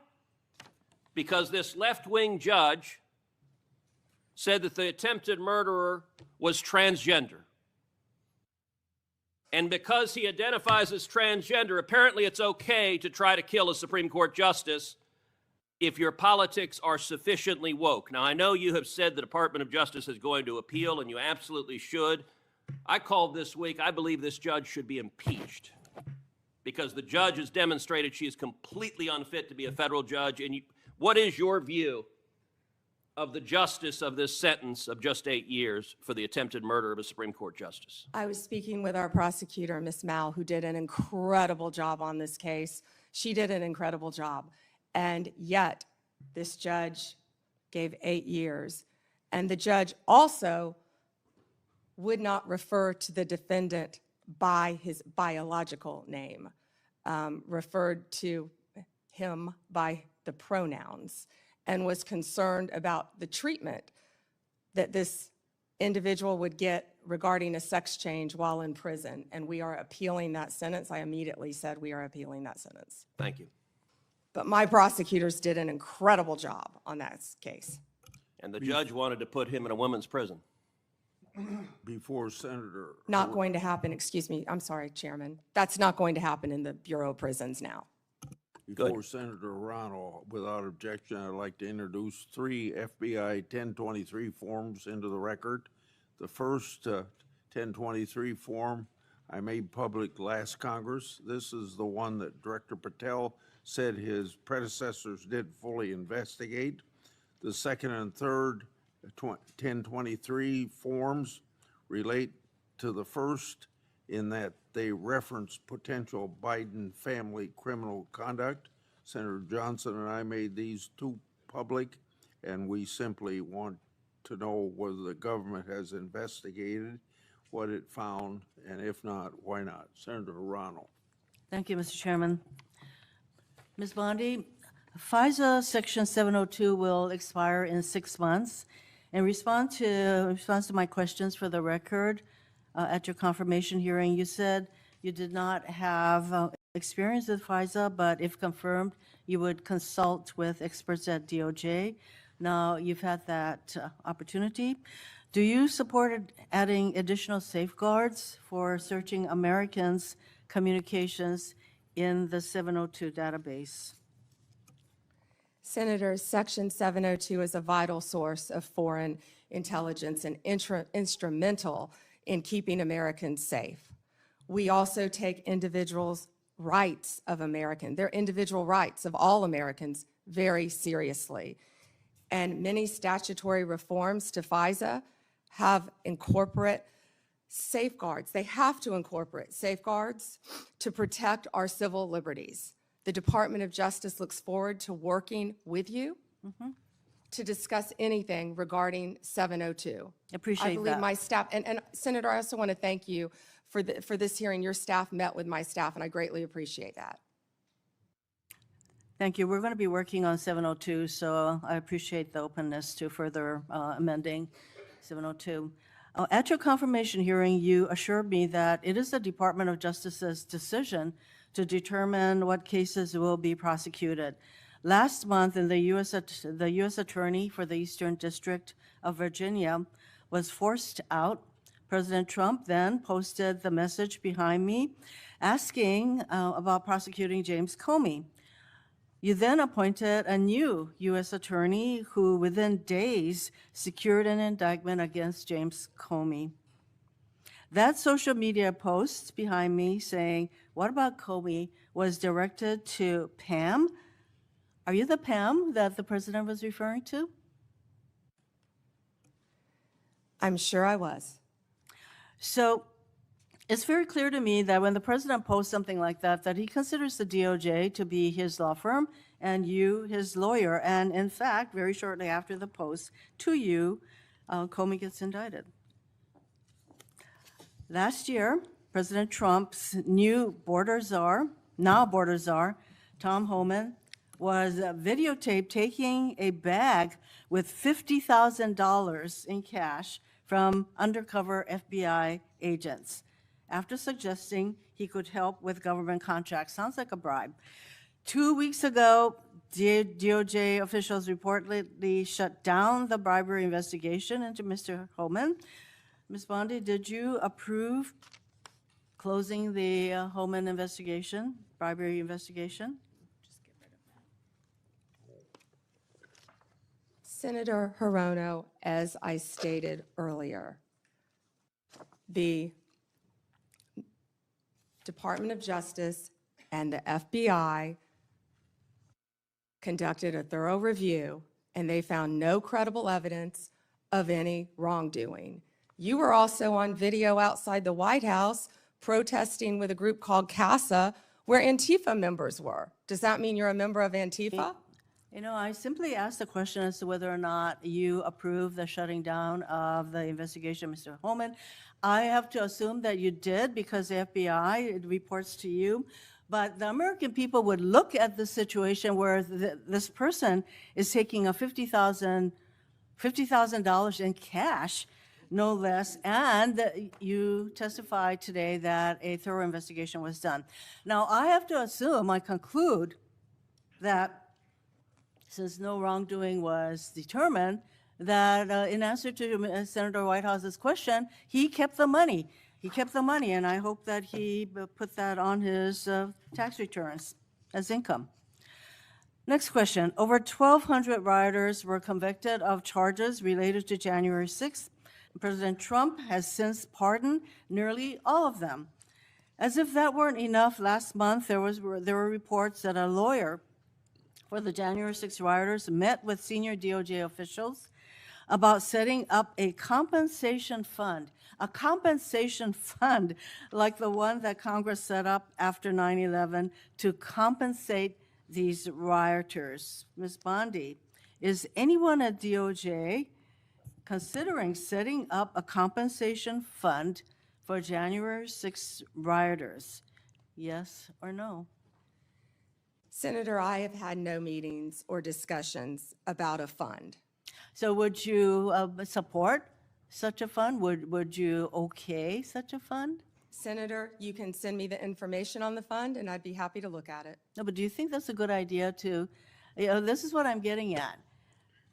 Because this left-wing judge said that the attempted murderer was transgender. And because he identifies as transgender, apparently it's okay to try to kill a Supreme Court justice if your politics are sufficiently woke. Now, I know you have said the Department of Justice is going to appeal, and you absolutely should. I called this week, I believe this judge should be impeached because the judge has demonstrated she is completely unfit to be a federal judge. And what is your view of the justice of this sentence of just 8 years for the attempted murder of a Supreme Court justice? I was speaking with our prosecutor, Ms. Mal, who did an incredible job on this case. She did an incredible job. And yet, this judge gave 8 years. And the judge also would not refer to the defendant by his biological name, referred to him by the pronouns, and was concerned about the treatment that this individual would get regarding a sex change while in prison. And we are appealing that sentence. I immediately said we are appealing that sentence. Thank you. But my prosecutors did an incredible job on that case. And the judge wanted to put him in a women's prison. Before Senator... Not going to happen, excuse me, I'm sorry, Chairman. That's not going to happen in the Bureau of Prisons now. Before Senator Ronald, without objection, I'd like to introduce 3 FBI 1023 forms into the record. The first 1023 form I made public last Congress. This is the one that Director Patel said his predecessors did fully investigate. The second and third 1023 forms relate to the first in that they reference potential Biden family criminal conduct. Senator Johnson and I made these two public, and we simply want to know whether the government has investigated what it found, and if not, why not? Senator Ronald. Thank you, Mr. Chairman. Ms. Bondi, FISA Section 702 will expire in 6 months. In response to my questions for the record, at your confirmation hearing, you said you did not have experience with FISA, but if confirmed, you would consult with experts at DOJ. Now, you've had that opportunity. Do you support adding additional safeguards for searching Americans' communications in the 702 database? Senator, Section 702 is a vital source of foreign intelligence and instrumental in keeping Americans safe. We also take individuals' rights of their individual rights of all Americans very seriously. And many statutory reforms to FISA have incorporate safeguards. They have to incorporate safeguards to protect our civil liberties. The Department of Justice looks forward to working with you to discuss anything regarding 702. Appreciate I believe that. my staff, and Senator, I also want to thank you for this hearing. Your staff met with my staff, and I greatly appreciate that. Thank you. We're going to be working on 702, so I appreciate the openness to further amending 702. At your confirmation hearing, you assured me that it is the Department of Justice's decision to determine what cases will be prosecuted. Last month, the U.S. Attorney for the Eastern District of Virginia was forced out. President Trump then posted the message behind me asking about prosecuting James Comey. You then appointed a new U.S. attorney who within days secured an indictment against James Comey. That social media post behind me saying, "What about Comey?" was directed to Pam. Are you the Pam that the president was referring to? I'm sure I was. So it's very clear to me that when the president posts something like that, that he considers the DOJ to be his law firm and you his lawyer. And in fact, very shortly after the post to you, Comey gets indicted. Last year, President Trump's new border czar, Tom Homan, was videotaped taking a bag with $50,000 in cash from undercover FBI agents after suggesting he could help with government contracts. Sounds like a bribe. 2 weeks ago, DOJ officials reportedly shut down the bribery investigation into Mr. Homan. Ms. Bondi, did you approve closing the Homan investigation, bribery investigation? Senator Hirono, as I stated earlier, the Department of Justice and the FBI conducted a thorough review, and they found no credible evidence of any wrongdoing. You were also on video outside the White House protesting with a group called CASA, where Antifa members were. Does that mean you're a member of Antifa? You know, I simply asked the question as to whether or not you approve the shutting down of the investigation, Mr. Homan. I have to assume that you did because the FBI it reports to you. But the American people would look at the situation where this person is taking a $50,000 in cash, no less, and you testified today that a thorough investigation was done. Now, I have to assume, I conclude, that since no wrongdoing was determined, that in answer to Senator Whitehouse's question, he kept the money. He kept the money, and I hope that he put that on his tax returns as income. Next question. Over 1,200 rioters were convicted of charges related to January 6th. President Trump has since pardoned nearly all of them. As if that weren't enough, last month there were reports that a lawyer for the January 6th rioters met with senior DOJ officials about setting up a compensation fund like the one that Congress set up after 9/11 to compensate these rioters. Ms. Bondi, is anyone at DOJ considering setting up a compensation fund for January 6 rioters? Yes or no? Senator, I have had no meetings or discussions about a fund. So would you support such a fund? Would you okay such a fund? Senator, you can send me the information on the fund, and I'd be happy to look at it. No, but do you think that's a good idea to, this is what I'm getting at.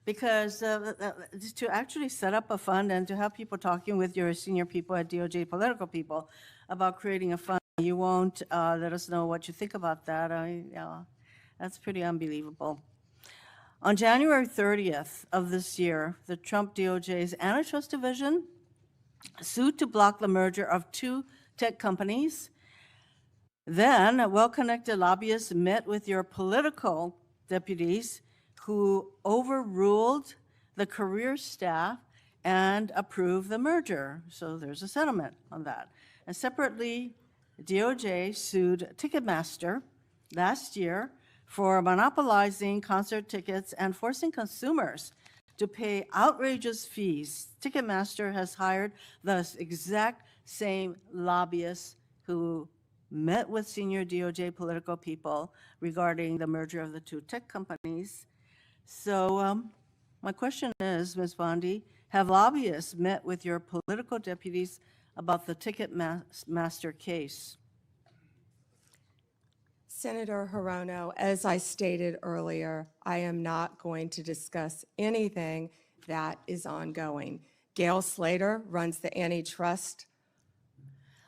Because to actually set up a fund and to have people talking with your senior people at DOJ, political people, about creating a fund, you won't let us know what you think about that. That's pretty unbelievable. On January 30th of this year, the Trump DOJ's Antitrust Division sued to block the merger of two tech companies. Then, well-connected lobbyists met with your political deputies who overruled the career staff and approved the merger. So there's a settlement on that. And separately, DOJ sued Ticketmaster last year for monopolizing concert tickets and forcing consumers to pay outrageous fees. Ticketmaster has hired the exact same lobbyists who met with senior DOJ political people regarding the merger of the two tech companies. So my question is, Ms. Bondi, have lobbyists met with your political deputies about the Ticketmaster case? Senator Hirono, as I stated earlier, I am not going to discuss anything that is ongoing. Gail Slater runs the Antitrust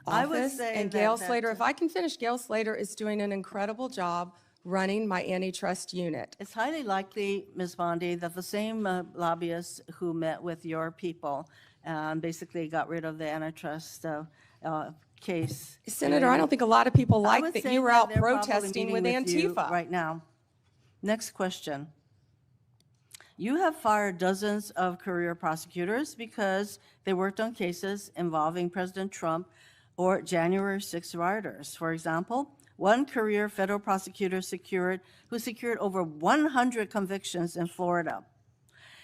I would office, say and that- Gail Slater, if I can finish, Gail Slater is doing an incredible job running my antitrust unit. It's highly likely, Ms. Bondi, that the same lobbyists who met with your people and basically got rid of the antitrust case. Senator, I don't think a lot of people I like would that say you were that out they're probably protesting with meeting you Antifa. right now. Next question. You have fired dozens of career prosecutors because they worked on cases involving President Trump or January 6 rioters. For example, one career federal prosecutor who secured over 100 convictions in Florida.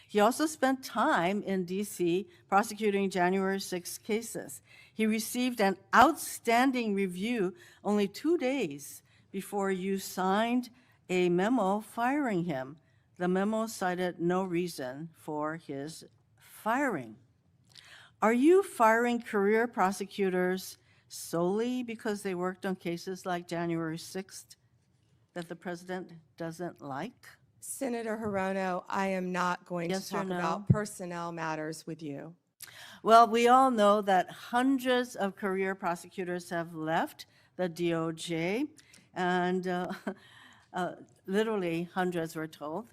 He also spent time in D.C. prosecuting January 6 cases. He received an outstanding review only 2 days before you signed a memo firing him. The memo cited no reason for his firing. Are you firing career prosecutors solely because they worked on cases like January 6th that the president doesn't like? Senator Hirono, I am not going Yes to or talk no? about personnel matters with you. Well, we all know that hundreds of career prosecutors have left the DOJ, and literally hundreds were told.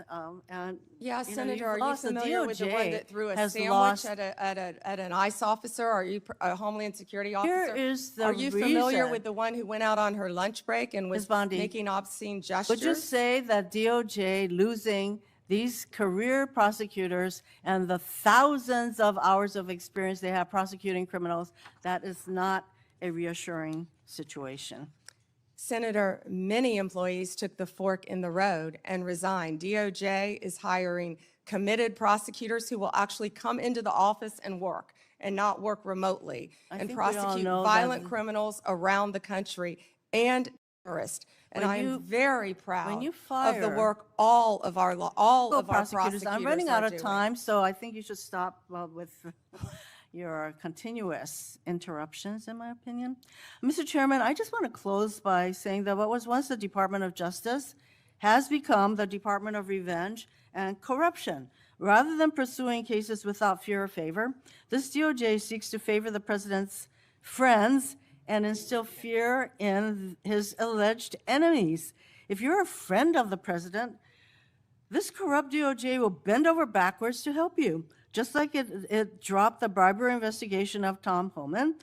And Yeah, you know, Senator, you've are you lost. The familiar with the one DOJ that threw a has sandwich lost- at an ICE officer? Are you a Homeland Security officer? is the Are you familiar reason- with the one who went out on her lunch break and was Ms. Bondi, making obscene gestures? would you say that DOJ losing these career prosecutors and the thousands of hours of experience they have prosecuting criminals, that is not a reassuring situation? Senator, many employees took the fork in the road and resigned. DOJ is hiring committed prosecutors who will actually come into the office and work and not work remotely I and think we all prosecute know violent that- criminals around the country and terrorists. And When I you- am very proud when you of the fire work all of our prosecutors I'm running are out of doing. time, so I think you should stop with your continuous interruptions, in my opinion. Mr. Chairman, I just want to close by saying that what was once the Department of Justice has become the Department of Revenge and Corruption. Rather than pursuing cases without fear or favor, this DOJ seeks to favor the president's friends and instill fear in his alleged enemies. If you're a friend of the president, this corrupt DOJ will bend over backwards to help you, just like it dropped the bribery investigation of Tom Homan,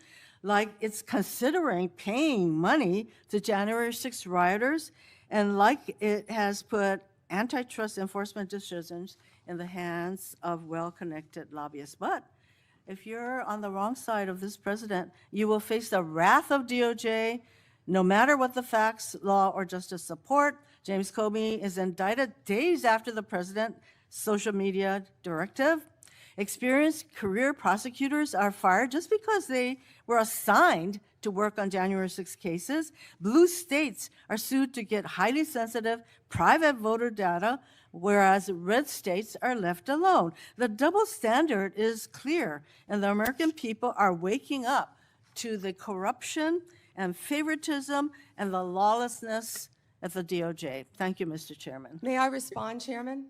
like it's considering paying money to January 6 rioters, and like it has put antitrust enforcement decisions in the hands of well-connected lobbyists. But if you're on the wrong side of this president, you will face the wrath of DOJ, no matter what the facts, law, or justice support. James Comey is indicted days after the president's social media directive. Experienced career prosecutors are fired just because they were assigned to work on January 6 cases. Blue states are sued to get highly sensitive private voter data, whereas red states are left alone. The double standard is clear, and the American people are waking up to the corruption and favoritism and the lawlessness at the DOJ. Thank you, Mr. Chairman. May I respond, Chairman?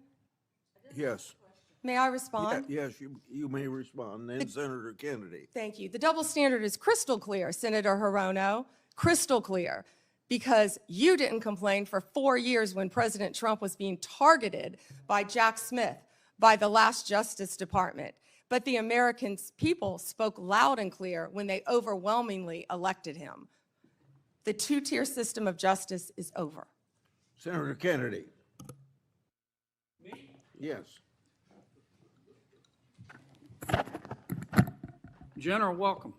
Yes. May I respond? Yes, you may respond. Then Senator Kennedy. Thank you. The double standard is crystal clear, Senator Hirono, crystal clear, because you didn't complain for 4 years when President Trump was being targeted by Jack Smith, by the last Justice Department. But the American people spoke loud and clear when they overwhelmingly elected him. The two-tier system of justice is over. Senator Kennedy. Yes. General, welcome.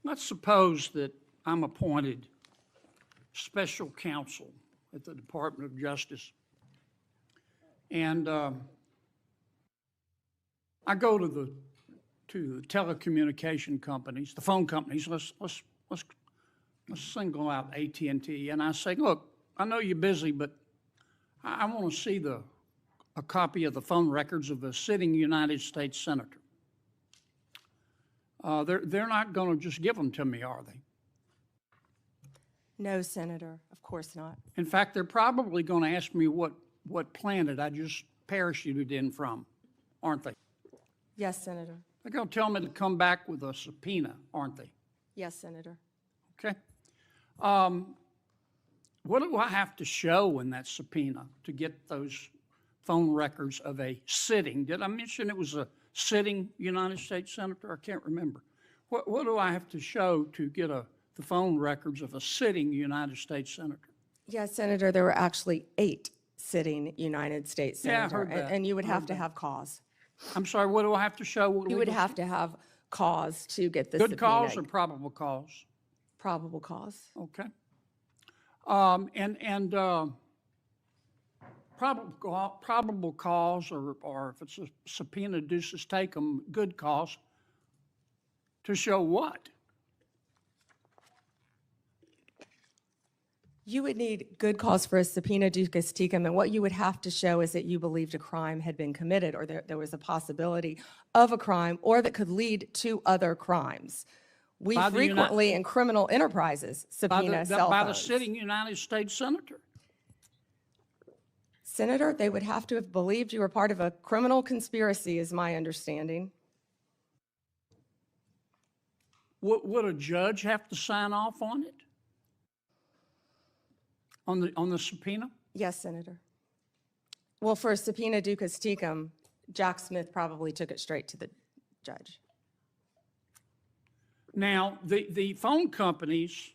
Let's suppose that I'm appointed special counsel at the Department of Justice, and I go to the telecommunication companies, the phone companies. Let's single out AT&T, and I say, look, I know you're busy, but I want to see a copy of the phone records of a sitting United States senator. They're not going to just give them to me, are they? No, Senator, of course not. In fact, they're probably going to ask me what planet I just parachuted in from, aren't they? Yes, Senator. They're going to tell me to come back with a subpoena, aren't they? Yes, Senator. Okay. What do I have to show in that subpoena to get those phone records of a sitting? Did I mention it was a sitting United States senator? I can't remember. What do I have to show to get the phone records of a sitting United States senator? Yes, Senator, there were actually 8 sitting United States Yeah, I senator, heard that. and you would have Heard to that. have cause. I'm sorry, what do I have to show? You would have to have cause to get the Good subpoena. cause or probable cause? Probable cause. Okay. Probable cause, or if it's a subpoena duces tecum, good cause, to show what? You would need good cause for a subpoena duces tecum, and what you would have to show is that you believed a crime had been committed, or there was a possibility of a crime, or that could lead to other crimes. We By the frequently, in criminal enterprises, subpoena cell By the phones. sitting United States senator? Senator, they would have to have believed you were part of a criminal conspiracy, is my understanding. Would a judge have to sign off on it? On the subpoena? Yes, Senator. Well, for a subpoena duces tecum, Jack Smith probably took it straight to the judge. Now, the phone companies,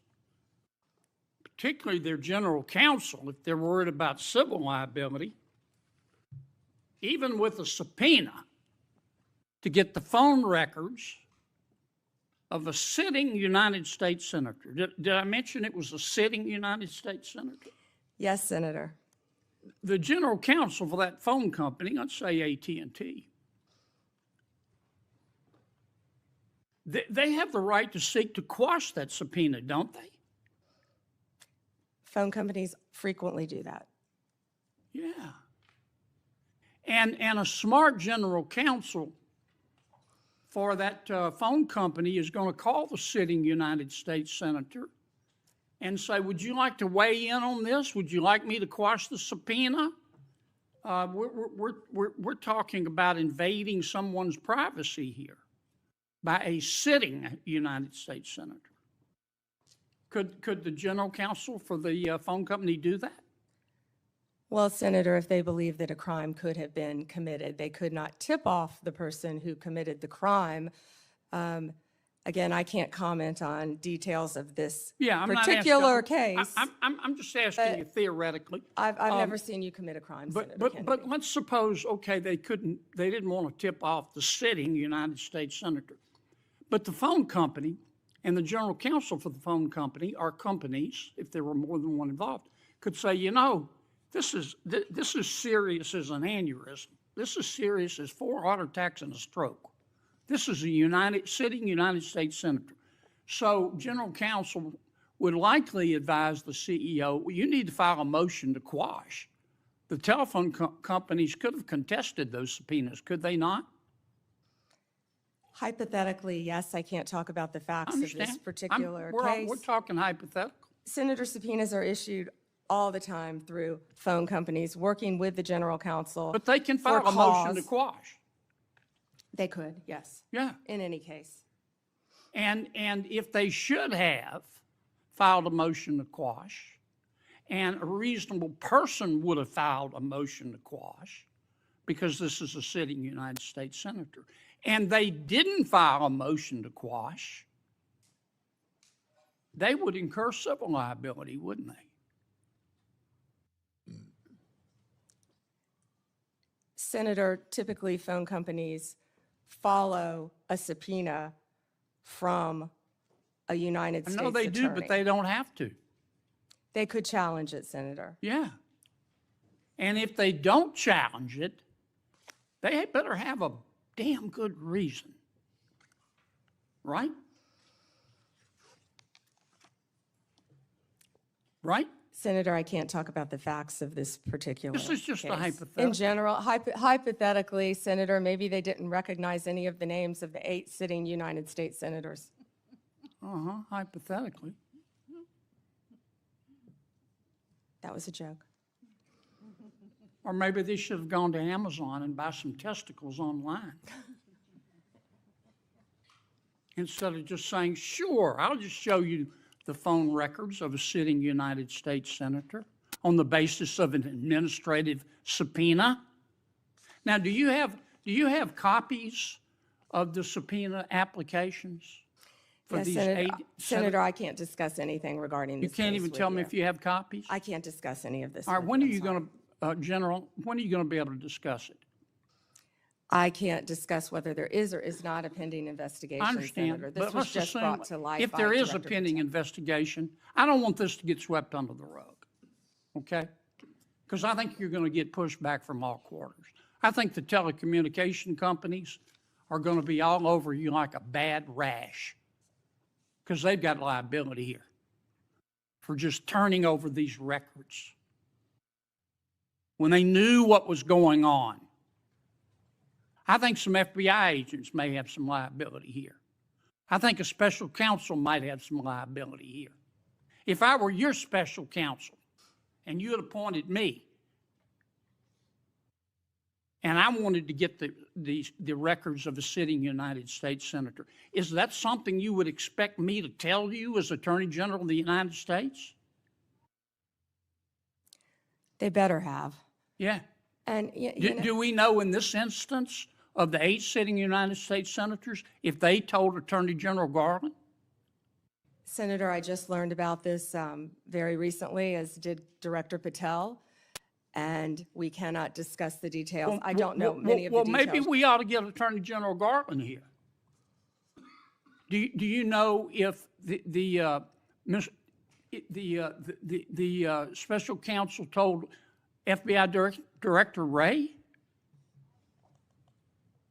particularly their general counsel, if they're worried about civil liability, even with a subpoena to get the phone records of a sitting United States senator. Did I mention it was a sitting United States senator? Yes, Senator. The general counsel for that phone company, let's say AT&T, they have the right to seek to quash that subpoena, don't they? Phone companies frequently do that. Yeah. And a smart general counsel for that phone company is going to call the sitting United States senator and say, would you like to weigh in on this? Would you like me to quash the subpoena? We're talking about invading someone's privacy here by a sitting United States senator. Could the general counsel for the phone company do that? Well, Senator, if they believe that a crime could have been committed, they could not tip off the person who committed the crime Again, I can't comment on details of this Yeah, I'm not particular asking, case. I'm just asking you theoretically. I've never seen you commit a crime, Senator But Kennedy. let's suppose, okay, they didn't want to tip off the sitting United States senator. But the phone company and the general counsel for the phone company, or companies, if there were more than one involved, could say, you know, this is serious as an aneurysm. This is serious as 4 heart attacks and a stroke. This is a sitting United States senator. So general counsel would likely advise the CEO, well, you need to file a motion to quash. The telephone companies could have contested those subpoenas, could they not? Hypothetically, yes, I can't talk about the facts of this particular case. We're talking hypothetical. Senator, subpoenas are issued all the time through phone companies working with the general counsel. But they can file a motion to quash. They could, yes. Yeah. In any case. And if they should have filed a motion to quash, and a reasonable person would have filed a motion to quash, because this is a sitting United States senator, and they didn't file a motion to quash, they would incur civil liability, wouldn't they? Senator, typically phone companies follow a subpoena from a United States I know they attorney. do, but they don't have to. They could challenge it, Senator. Yeah. And if they don't challenge it, they better have a damn good reason. Right? Right? Senator, I can't talk about the facts of this particular This is just a case. hypothetical. In general, hypothetically, Senator, maybe they didn't recognize any of the names of the 8 sitting United States senators. Hypothetically. That was a joke. Or maybe they should have gone to Amazon and buy some testicles online. Instead of just saying, sure, I'll just show you the phone records of a sitting United States senator on the basis of an administrative subpoena. Now, do you have copies of the subpoena applications for Yes, these Senator, 8 Senator, I can't discuss anything regarding You this can't case even with tell me if you have copies? I can't discuss any of this. All right, with when you, are I'm you sorry. going to, General, when are you going to be able to discuss it? I can't discuss whether there is or is not a pending investigation, I understand, Senator. This but was let's just assume brought to light if by there is a Director pending investigation, I don't want this to get swept under the rug, okay? Because I think you're going to get pushed back from all quarters. I think the telecommunication companies are going to be all over you like a bad rash because they've got liability here for just turning over these records when they knew what was going on. I think some FBI agents may have some liability here. I think a special counsel might have some liability here. If I were your special counsel and you had appointed me and I wanted to get the records of a sitting United States senator, is that something you would expect me to tell you as Attorney General of the United States? They better have. Yeah. And Do we know in this instance of the 8 sitting United States senators if they told Attorney General Garland? Senator, I just learned about this very recently, as did Director Patel, and we cannot discuss the details. I don't know many of the details. Well, maybe we ought to get Attorney General Garland here. Do you know if the special counsel told FBI Director Wray?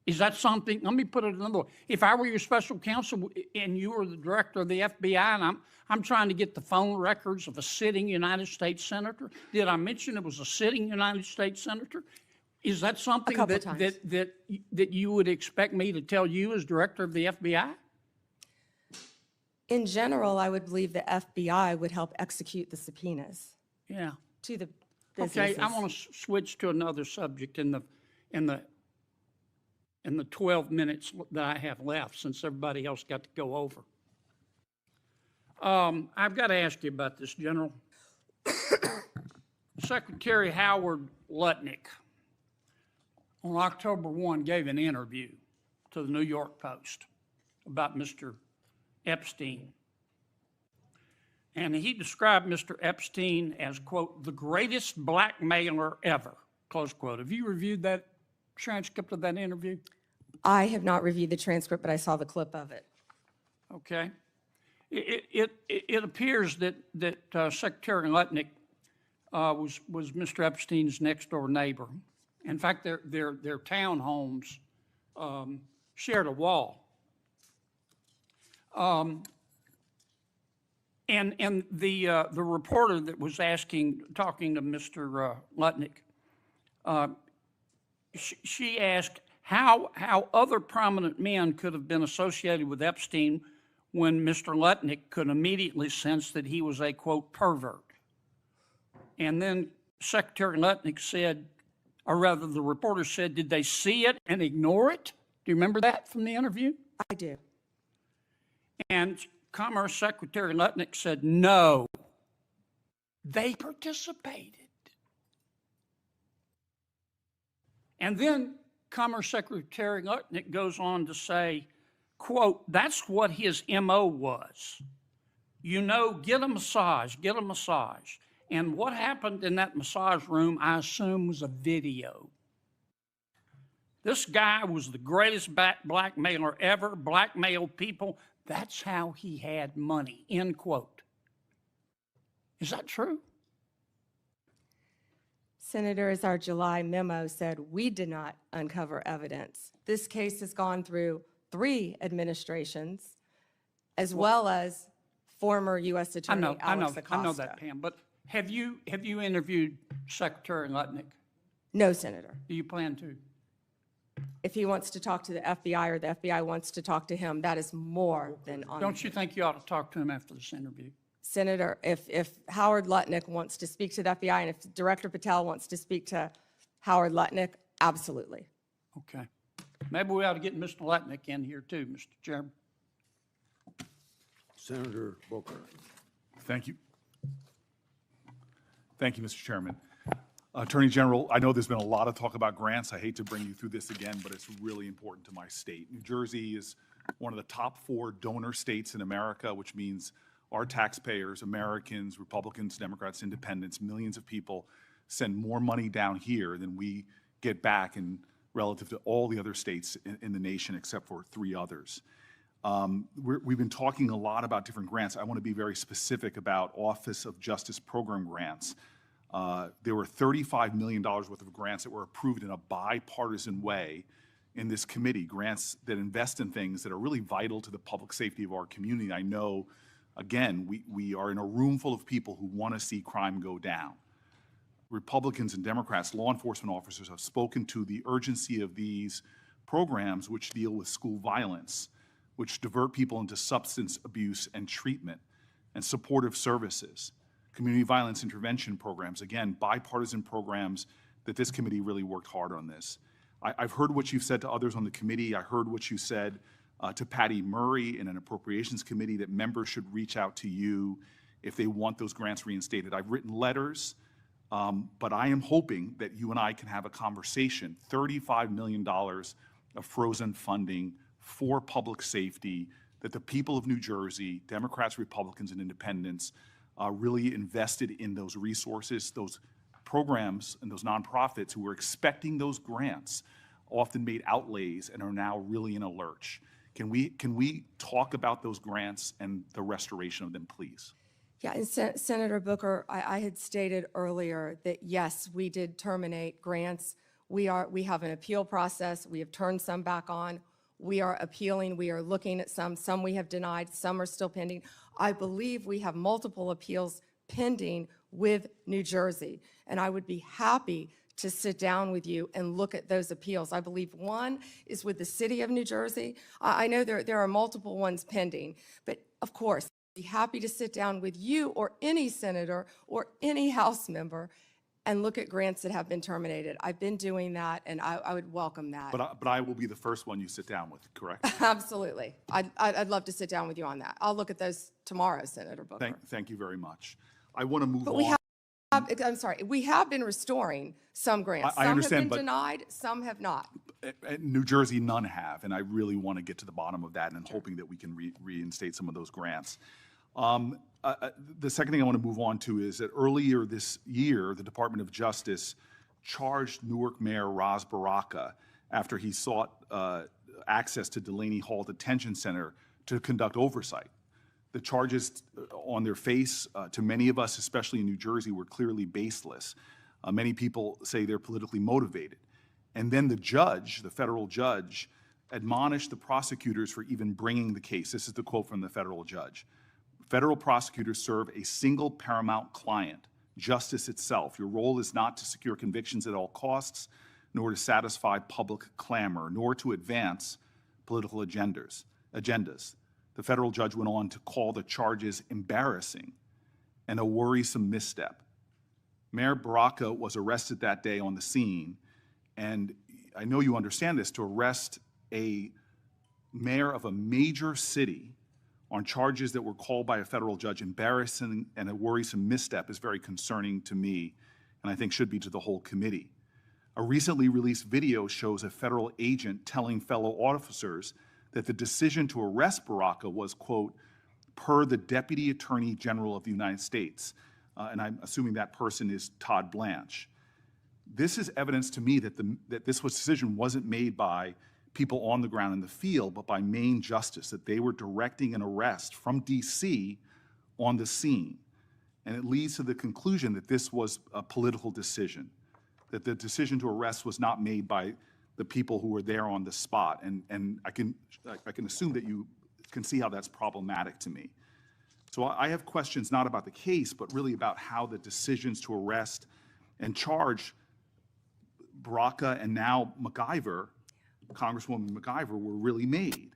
Is that something, let me put it another way. If I were your special counsel and you were the director of the FBI and I'm trying to get the phone records of a sitting United States senator, did I mention it was a sitting United States senator? Is that something that you would expect me to tell you as director of the FBI? In general, I would believe the FBI would help execute the subpoenas. Yeah. To the businesses. Okay, I want to switch to another subject in the 12 minutes that I have left, since everybody else got to go over. I've got to ask you about this, General. Secretary Howard Lutnick on October 1 gave an interview to the New York Post about Mr. Epstein. And he described Mr. Epstein as, quote, the greatest blackmailer ever, close quote. Have you reviewed that transcript of that interview? I have not reviewed the transcript, but I saw the clip of it. Okay. It appears that Secretary Lutnick was Mr. Epstein's next door neighbor. In fact, their townhomes shared a wall. And the reporter that was talking to Mr. Lutnick, she asked how other prominent men could have been associated with Epstein when Mr. Lutnick could immediately sense that he was a, quote, pervert. And then Secretary Lutnick said, or rather the reporter said, did they see it and ignore it? Do you remember that from the interview? I do. And Commerce Secretary Lutnick said, no, they participated. And then Commerce Secretary Lutnick goes on to say, quote, that's what his MO was. You know, get a massage, get a massage. And what happened in that massage room, I assume, was a video. This guy was the greatest blackmailer ever, blackmailed people. That's how he had money, end quote. Is that true? Senator, as our July memo said, we did not uncover evidence. This case has gone through 3 administrations, as well as former U.S. Attorney Alex Acosta. I know that, Pam, but have you interviewed Secretary Lutnick? No, Senator. Do you plan to? If he wants to talk to the FBI or the FBI wants to talk to him, that is more than on. Don't you think you ought to talk to him after this interview? Senator, if Howard Lutnick wants to speak to the FBI and if Director Patel wants to speak to Howard Lutnick, absolutely. Okay. Maybe we ought to get Mr. Lutnick in here too, Mr. Chairman. Senator Booker. Thank you. Thank you, Mr. Chairman. Attorney General, I know there's been a lot of talk about grants. I hate to bring you through this again, but it's really important to my state. New Jersey is one of the top 4 donor states in America, which means our taxpayers, Americans, Republicans, Democrats, Independents, millions of people send more money down here than we get back in relative to all the other states in the nation except for 3 others. We've been talking a lot about different grants. I want to be very specific about Office of Justice Program grants. There were $35 million worth of grants that were approved in a bipartisan way in this committee, grants that invest in things that are really vital to the public safety of our community. I know, again, we are in a room full of people who want to see crime go down. Republicans and Democrats, law enforcement officers have spoken to the urgency of these programs which deal with school violence, which divert people into substance abuse and treatment and supportive services. Community violence intervention programs, again, bipartisan programs that this committee really worked hard on this. I've heard what you've said to others on the committee. I heard what you said to Patty Murray in an appropriations committee that members should reach out to you if they want those grants reinstated. I've written letters, but I am hoping that you and I can have a conversation, $35 million of frozen funding for public safety that the people of New Jersey, Democrats, Republicans, and Independents really invested in those resources, those programs and those nonprofits who were expecting those grants often made outlays and are now really in a lurch. Can we talk about those grants and the restoration of them, please? Yeah, and Senator Booker, I had stated earlier that yes, we did terminate grants. We have an appeal process. We have turned some back on. We are appealing. We are looking at some we have denied, some are still pending. I believe we have multiple appeals pending with New Jersey, and I would be happy to sit down with you and look at those appeals. I believe one is with the city of New Jersey. I know there are multiple ones pending, but of course, I'd be happy to sit down with you or any senator or any House member and look at grants that have been terminated. I've been doing that, and I would welcome that. But I will be the first one you sit down with, correct? Absolutely. I'd love to sit down with you on that. I'll look at those tomorrow, Senator Booker. Thank you very much. I want to move on. But we have I'm sorry, we have been restoring some grants. I understand, Some have but- been denied, some have not. New Jersey, none have, and I really want to get to the bottom of that, and I'm hoping that we can reinstate some of those grants. The second thing I want to move on to is that earlier this year, the Department of Justice charged Newark Mayor Ras Baraka after he sought access to Delaney Hall Detention Center to conduct oversight. The charges on their face, to many of us, especially in New Jersey, were clearly baseless. Many people say they're politically motivated. And then the judge, the federal judge, admonished the prosecutors for even bringing the case. This is the quote from the federal judge. Federal prosecutors serve a single paramount client, justice itself. Your role is not to secure convictions at all costs, nor to satisfy public clamor, nor to advance political agendas. The federal judge went on to call the charges embarrassing and a worrisome misstep. Mayor Baraka was arrested that day on the scene, and I know you understand this, to arrest a mayor of a major city on charges that were called by a federal judge embarrassing and a worrisome misstep is very concerning to me, and I think should be to the whole committee. A recently released video shows a federal agent telling fellow officers that the decision to arrest Baraka was, quote, per the Deputy Attorney General of the United States. And I'm assuming that person is Todd Blanche. This is evidence to me that this decision wasn't made by people on the ground in the field, but by Maine Justice, that they were directing an arrest from DC on the scene. And it leads to the conclusion that this was a political decision, that the decision to arrest was not made by the people who were there on the spot. And I can assume that you can see how that's problematic to me. So I have questions not about the case, but really about how the decisions to arrest and charge Baraka and now MacIver, Congresswoman MacIver, were really made.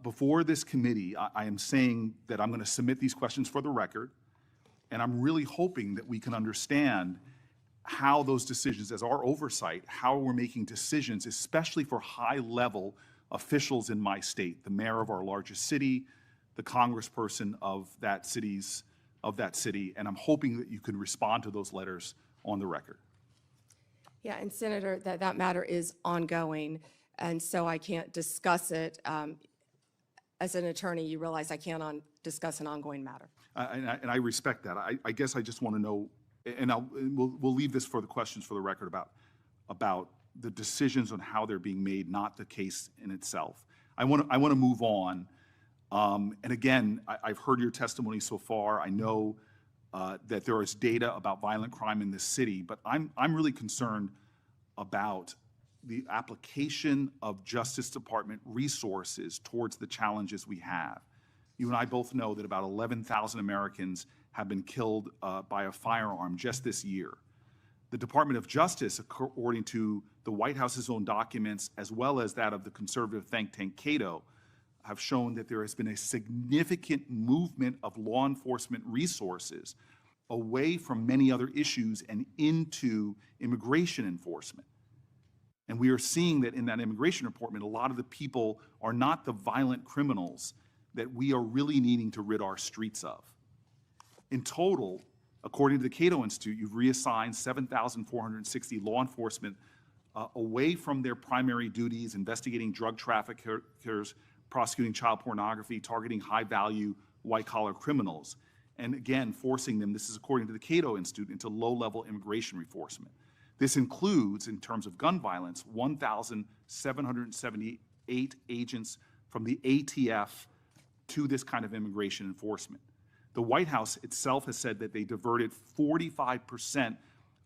Before this committee, I am saying that I'm going to submit these questions for the record, and I'm really hoping that we can understand how those decisions, as our oversight, how we're making decisions, especially for high-level officials in my state, the mayor of our largest city, the congressperson of that city, and I'm hoping that you can respond to those letters on the record. Yeah, and Senator, that matter is ongoing, and so I can't discuss it. As an attorney, you realize I can't discuss an ongoing matter. And I respect that. I guess I just want to know, and we'll leave this for the questions for the record about the decisions on how they're being made, not the case in itself. I want to move on. And again, I've heard your testimony so far. I know that there is data about violent crime in this city, but I'm really concerned about the application of Justice Department resources towards the challenges we have. You and I both know that about 11,000 Americans have been killed by a firearm just this year. The Department of Justice, according to the White House's own documents, as well as that of the conservative think tank Cato, have shown that there has been a significant movement of law enforcement resources away from many other issues and into immigration enforcement. And we are seeing that in that immigration report, a lot of the people are not the violent criminals that we are really needing to rid our streets of. In total, according to the Cato Institute, you've reassigned 7,460 law enforcement away from their primary duties, investigating drug traffickers, prosecuting child pornography, targeting high-value white-collar criminals, and again, forcing them, this is according to the Cato Institute, into low-level immigration enforcement. This includes, in terms of gun violence, 1,778 agents from the ATF to this kind of immigration enforcement. The White House itself has said that they diverted 45%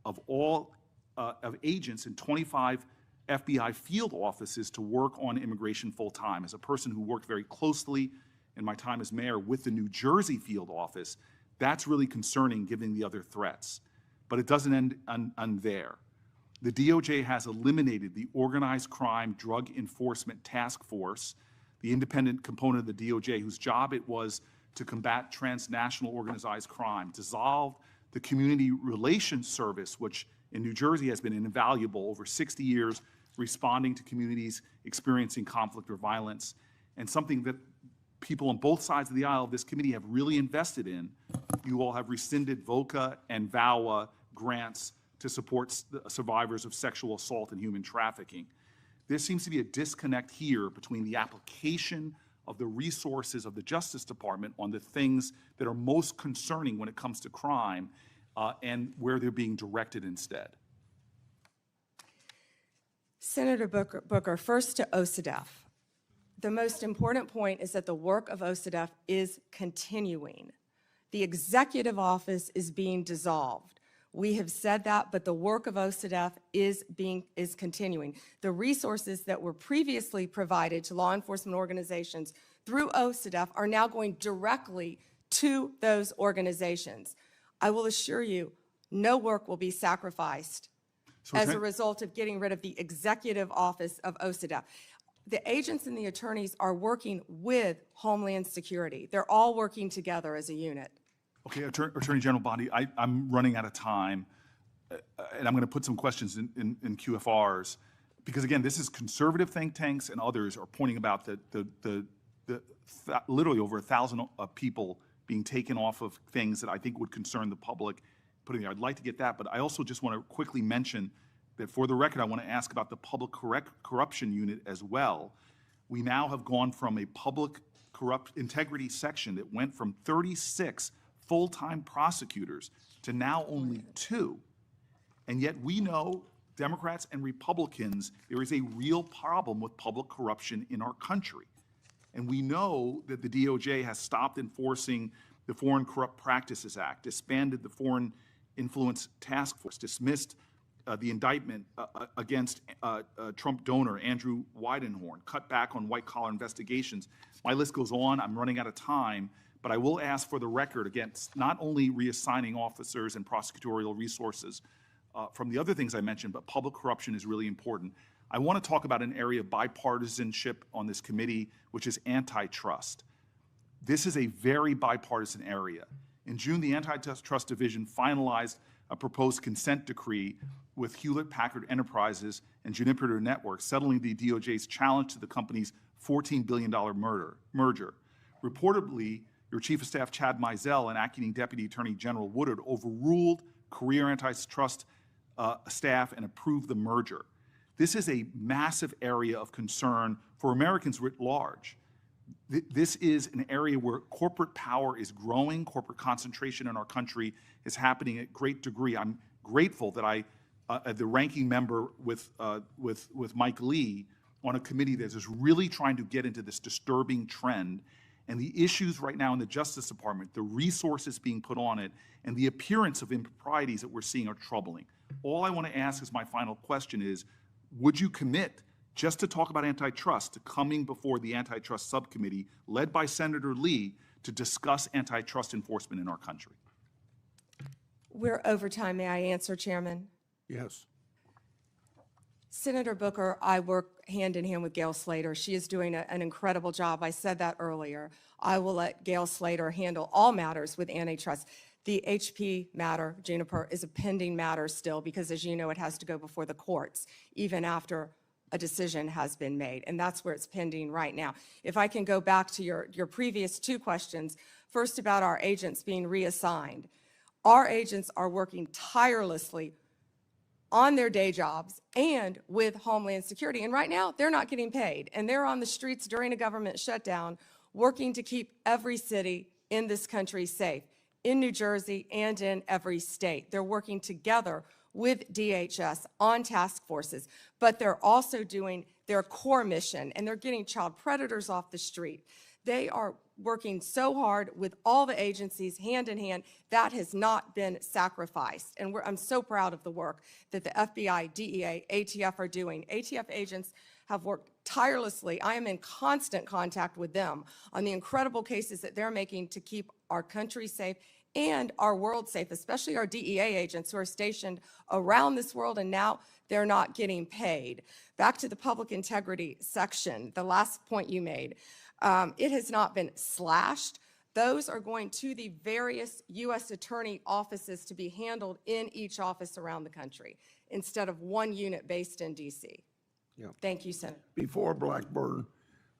of all of agents in 25 FBI field offices to work on immigration full-time. As a person who worked very closely in my time as mayor with the New Jersey field office, that's really concerning given the other threats. But it doesn't end there. The DOJ has eliminated the Organized Crime Drug Enforcement Task Force, the independent component of the DOJ whose job it was to combat transnational organized crime, dissolved the Community Relations Service, which in New Jersey has been invaluable over 60 years, responding to communities experiencing conflict or violence, and something that people on both sides of the aisle of this committee have really invested in. You all have rescinded VOCA and VAWA grants to support survivors of sexual assault and human trafficking. There seems to be a disconnect here between the application of the resources of the Justice Department on the things that are most concerning when it comes to crime and where they're being directed instead. Senator Booker, first to OCDEF. The most important point is that the work of OCDEF is continuing. The executive office is being dissolved. We have said that, but the work of OCDEF is continuing. The resources that were previously provided to law enforcement organizations through OCDEF are now going directly to those organizations. I will assure you, no work will be sacrificed as a result of getting rid of the executive office of OCDEF. The agents and the attorneys are working with Homeland Security. They're all working together as a unit. Okay, Attorney General Bondi, I'm running out of time, and I'm going to put some questions in QFRs, because again, this is conservative think tanks and others are pointing about literally over 1,000 people being taken off of things that I think would concern the public. I'd like to get that, but I also just want to quickly mention that for the record, I want to ask about the Public Corruption Unit as well. We now have gone from a public integrity section that went from 36 full-time prosecutors to now only 2. And yet we know, Democrats and Republicans, there is a real problem with public corruption in our country. And we know that the DOJ has stopped enforcing the Foreign Corrupt Practices Act, disbanded the Foreign Influence Task Force, dismissed the indictment against Trump donor Andrew Weidenhorn, cut back on white-collar investigations. My list goes on. I'm running out of time, but I will ask for the record against not only reassigning officers and prosecutorial resources from the other things I mentioned, but public corruption is really important. I want to talk about an area of bipartisanship on this committee, which is antitrust. This is a very bipartisan area. In June, the Antitrust Division finalized a proposed consent decree with Hewlett-Packard Enterprises and Juniper Networks settling the DOJ's challenge to the company's $14 billion merger. Reportedly, your Chief of Staff Chad Mizell and Acting Deputy Attorney General Woodard overruled career antitrust staff and approved the merger. This is a massive area of concern for Americans writ large. This is an area where corporate power is growing, corporate concentration in our country is happening at great degree. I'm grateful that the ranking member with Mike Lee on a committee that is really trying to get into this disturbing trend, and the issues right now in the Justice Department, the resources being put on it, and the appearance of improprieties that we're seeing are troubling. All I want to ask as my final question is, would you commit just to talk about antitrust, to coming before the Antitrust Subcommittee, led by Senator Lee, to discuss antitrust enforcement in our country? We're over time. May I answer, Chairman? Yes. Senator Booker, I work hand in hand with Gail Slater. She is doing an incredible job. I said that earlier. I will let Gail Slater handle all matters with antitrust. The HP matter, Juniper, is a pending matter still because, as you know, it has to go before the courts, even after a decision has been made, and that's where it's pending right now. If I can go back to your previous 2 questions, first about our agents being reassigned. Our agents are working tirelessly on their day jobs and with Homeland Security, and right now they're not getting paid, and they're on the streets during a government shutdown working to keep every city in this country safe, in New Jersey and in every state. They're working together with DHS on task forces, but they're also doing their core mission, and they're getting child predators off the street. They are working so hard with all the agencies hand in hand. That has not been sacrificed, and I'm so proud of the work that the FBI, DEA, ATF are doing. ATF agents have worked tirelessly. I am in constant contact with them on the incredible cases that they're making to keep our country safe and our world safe, especially our DEA agents who are stationed around this world, and now they're not getting paid. Back to the public integrity section, the last point you made. It has not been slashed. Those are going to the various U.S. attorney offices to be handled in each office around the country instead of one unit based in D.C. Yeah. Thank you, Senator. Before Blackburn,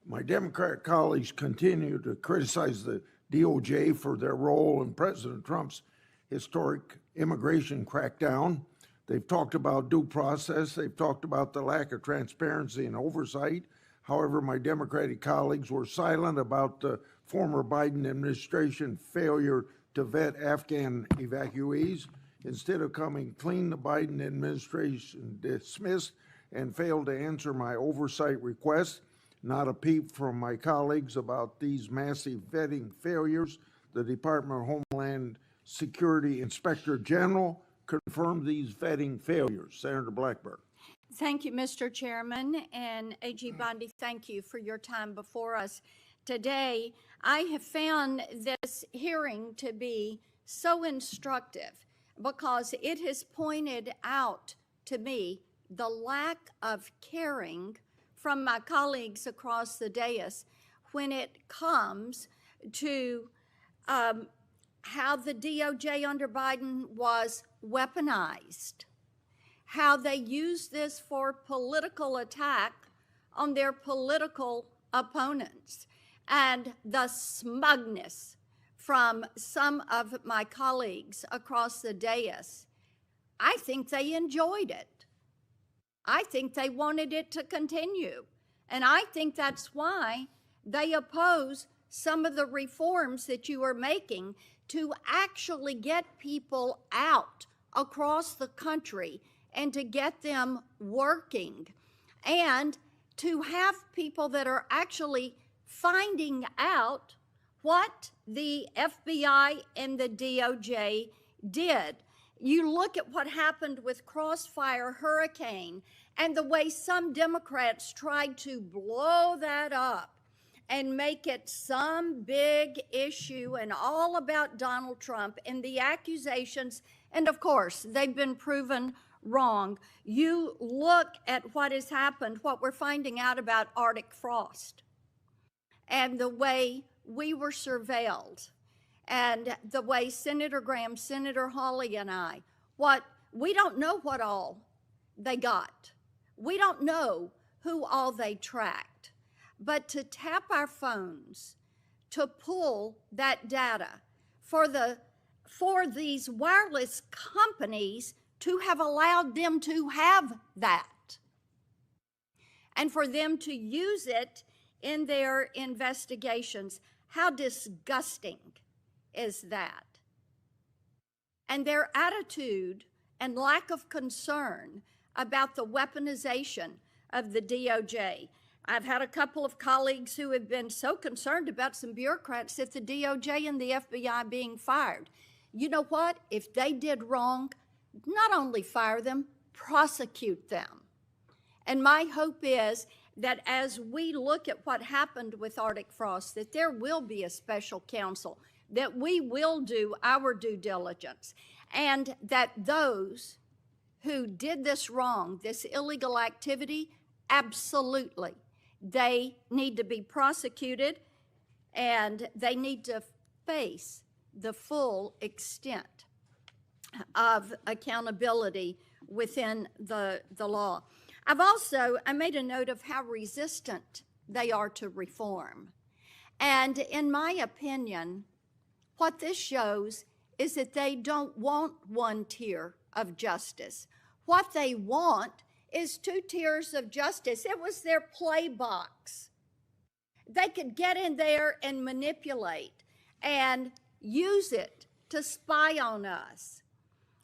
My Democrat colleagues continue to criticize the DOJ for their role in President Trump's historic immigration crackdown. They've talked about due process. They've talked about the lack of transparency and oversight. However, my Democratic colleagues were silent about the former Biden administration failure to vet Afghan evacuees. Instead of coming clean, the Biden administration dismissed and failed to answer my oversight request. Not a peep from my colleagues about these massive vetting failures. The Department of Homeland Security Inspector General confirmed these vetting failures. Senator Blackburn. Thank you, Mr. Chairman, and AG Bondi, thank you for your time before us today. I have found this hearing to be so instructive because it has pointed out to me the lack of caring from my colleagues across the dais when it comes to how the DOJ under Biden was weaponized, how they used this for political attack on their political opponents, and the smugness from some of my colleagues across the dais. I think they enjoyed it. I think they wanted it to continue. And I think that's why they oppose some of the reforms that you are making to actually get people out across the country and to get them working and to have people that are actually finding out what the FBI and the DOJ did. You look at what happened with Crossfire Hurricane and the way some Democrats tried to blow that up and make it some big issue and all about Donald Trump and the accusations. And of course, they've been proven wrong. You look at what has happened, what we're finding out about Arctic frost and the way we were surveilled and the way Senator Graham, Senator Hawley, and I, we don't know what all they got. We don't know who all they tracked. But to tap our phones, to pull that data for these wireless companies to have allowed them to have that and for them to use it in their investigations, how disgusting is that? And their attitude and lack of concern about the weaponization of the DOJ. I've had a couple of colleagues who have been so concerned about some bureaucrats at the DOJ and the FBI being fired. You know what? If they did wrong, not only fire them, prosecute them. And my hope is that as we look at what happened with Arctic frost, that there will be a special counsel, that we will do our due diligence, and that those who did this wrong, this illegal activity, absolutely, they need to be prosecuted and they need to face the full extent of accountability within the law. I made a note of how resistant they are to reform. And in my opinion, what this shows is that they don't want one tier of justice. What they want is two tiers of justice. It was their play box. They could get in there and manipulate and use it to spy on us.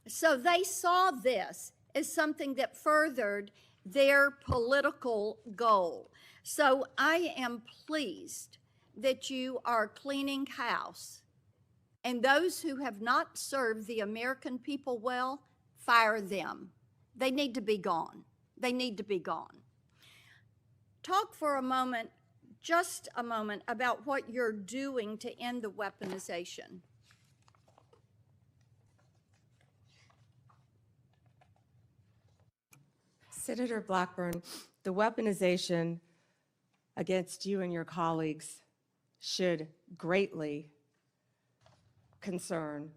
So they saw this as something that furthered their political goal. So I am pleased that you are cleaning house. And those who have not served the American people well, fire them. They need to be gone. They need to be gone. Talk for a moment, just a moment, about what you're doing to end the weaponization. Senator Blackburn, the weaponization against you and your colleagues should greatly concern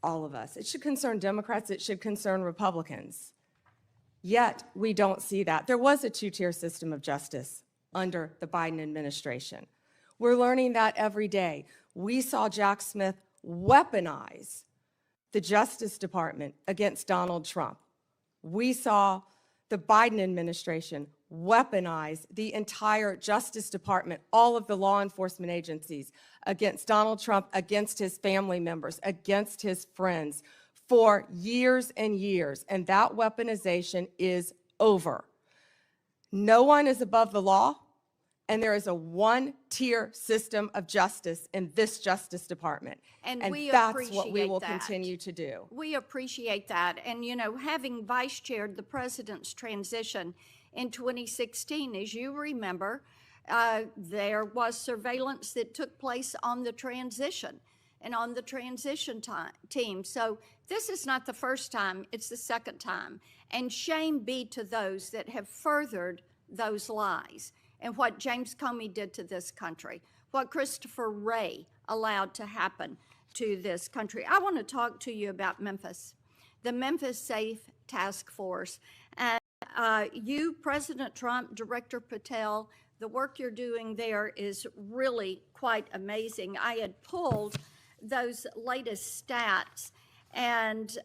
all of us. It should concern Democrats. It should concern Republicans. Yet, we don't see that. There was a two-tier system of justice under the Biden administration. We're learning that every day. We saw Jack Smith weaponize the Justice Department against Donald Trump. We saw the Biden administration weaponize the entire Justice Department, all of the law enforcement agencies, against Donald Trump, against his family members, against his friends for years and years. And that weaponization is over. No one is above the law, and there is a one-tier system of justice in this Justice Department. And we that's what we appreciate will that. continue to do. We appreciate that. And, you know, having vice chaired the president's transition in 2016, as you remember, there was surveillance that took place on the transition and on the transition team. So this is not the first time, it's the second time. And shame be to those that have furthered those lies and what James Comey did to this country, what Christopher Wray allowed to happen to this country. I want to talk to you about Memphis, the Memphis Safe Task Force. And you, President Trump, Director Patel, the work you're doing there is really quite amazing. I had pulled those latest stats, and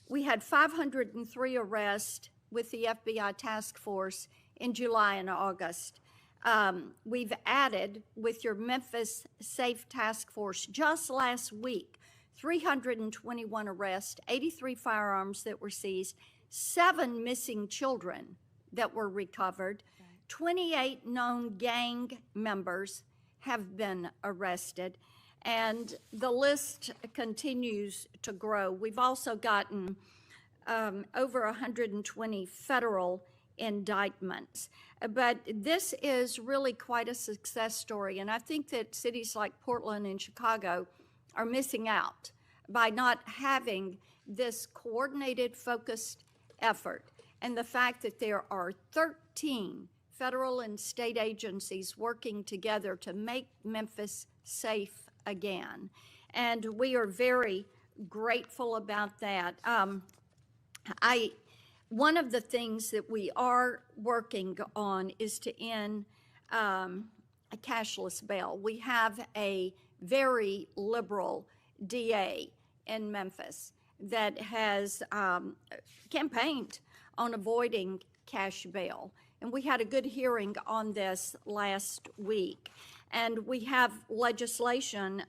we had 503 arrests with the FBI task force in July and August. We've added, with your Memphis Safe Task Force, just last week, 321 arrests, 83 firearms that were seized, 7 missing children that were recovered, 28 known gang members have been arrested, and the list continues to grow. We've also gotten over 120 federal indictments. But this is really quite a success story, and I think that cities like Portland and Chicago are missing out by not having this coordinated, focused effort. And the fact that there are 13 federal and state agencies working together to make Memphis safe again. And we are very grateful about that. One of the things that we are working on is to end a cashless bail. We have a very liberal DA in Memphis that has campaigned on avoiding cash bail. And we had a good hearing on this last week. And we have legislation,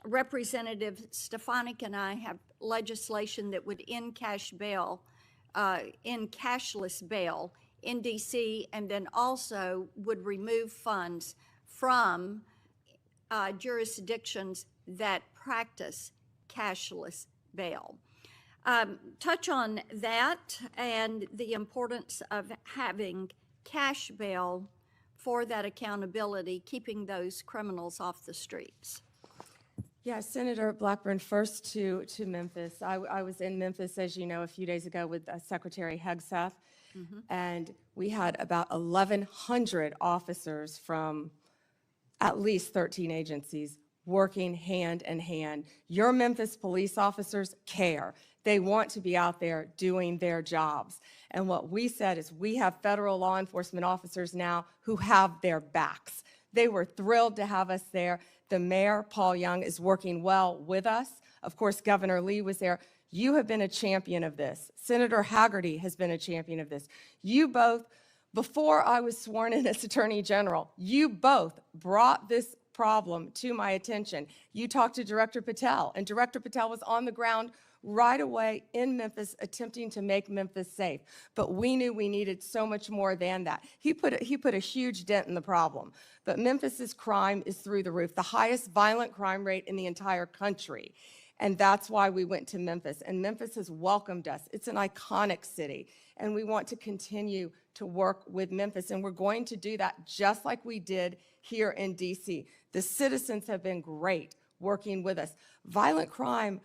Representative Stefanik and I have legislation that would end cash bail, cashless bail in DC, and then also would remove funds from jurisdictions that practice cashless bail. Touch on that and the importance of having cash bail for that accountability, keeping those criminals off the streets. Yeah, Senator Blackburn, first to Memphis. I was in Memphis, as you know, a few days ago with Secretary Hegseth, and we had about 1,100 officers from at least 13 agencies working hand in hand. Your Memphis police officers care. They want to be out there doing their jobs. And what we said is we have federal law enforcement officers now who have their backs. They were thrilled to have us there. The mayor, Paul Young, is working well with us. Of course, Governor Lee was there. You have been a champion of this. Senator Haggerty has been a champion of this. You both, before I was sworn in as Attorney General, you both brought this problem to my attention. You talked to Director Patel, and Director Patel was on the ground right away in Memphis attempting to make Memphis safe. But we knew we needed so much more than that. He put a huge dent in the problem. But Memphis's crime is through the roof, the highest violent crime rate in the entire country. And that's why we went to Memphis. And Memphis has welcomed us. It's an iconic city. And we want to continue to work with Memphis. And we're going to do that just like we did here in DC. The citizens have been great working with us. Violent crime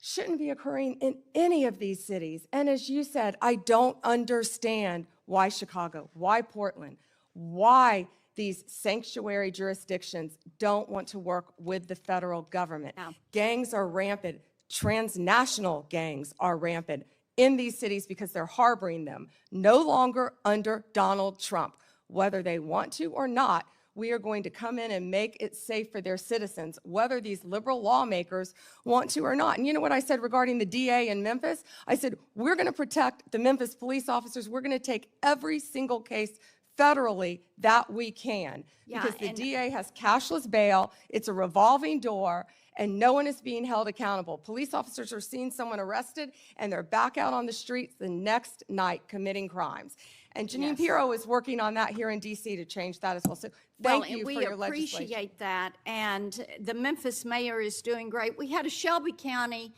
shouldn't be occurring in any of these cities. And as you said, I don't understand why Chicago, why Portland, why these sanctuary jurisdictions don't want to work with the federal government. No. Gangs are rampant. Transnational gangs are rampant in these cities because they're harboring them, no longer under Donald Trump. whether they want to or not, we are going to come in and make it safe for their citizens, whether these liberal lawmakers want to or not. And you know what I said regarding the DA in Memphis? I said, we're going to protect the Memphis police officers. We're going to take every single case federally that we can, because the DA has cashless bail. It's a revolving door, and no one is being held accountable. Police officers are seeing someone arrested, and they're back out on the streets the next night committing crimes. And Janine Pirro is working on that here in D.C. to change that as well. So thank you for your legislation. We appreciate that, and the Memphis mayor is doing great. We had a Shelby County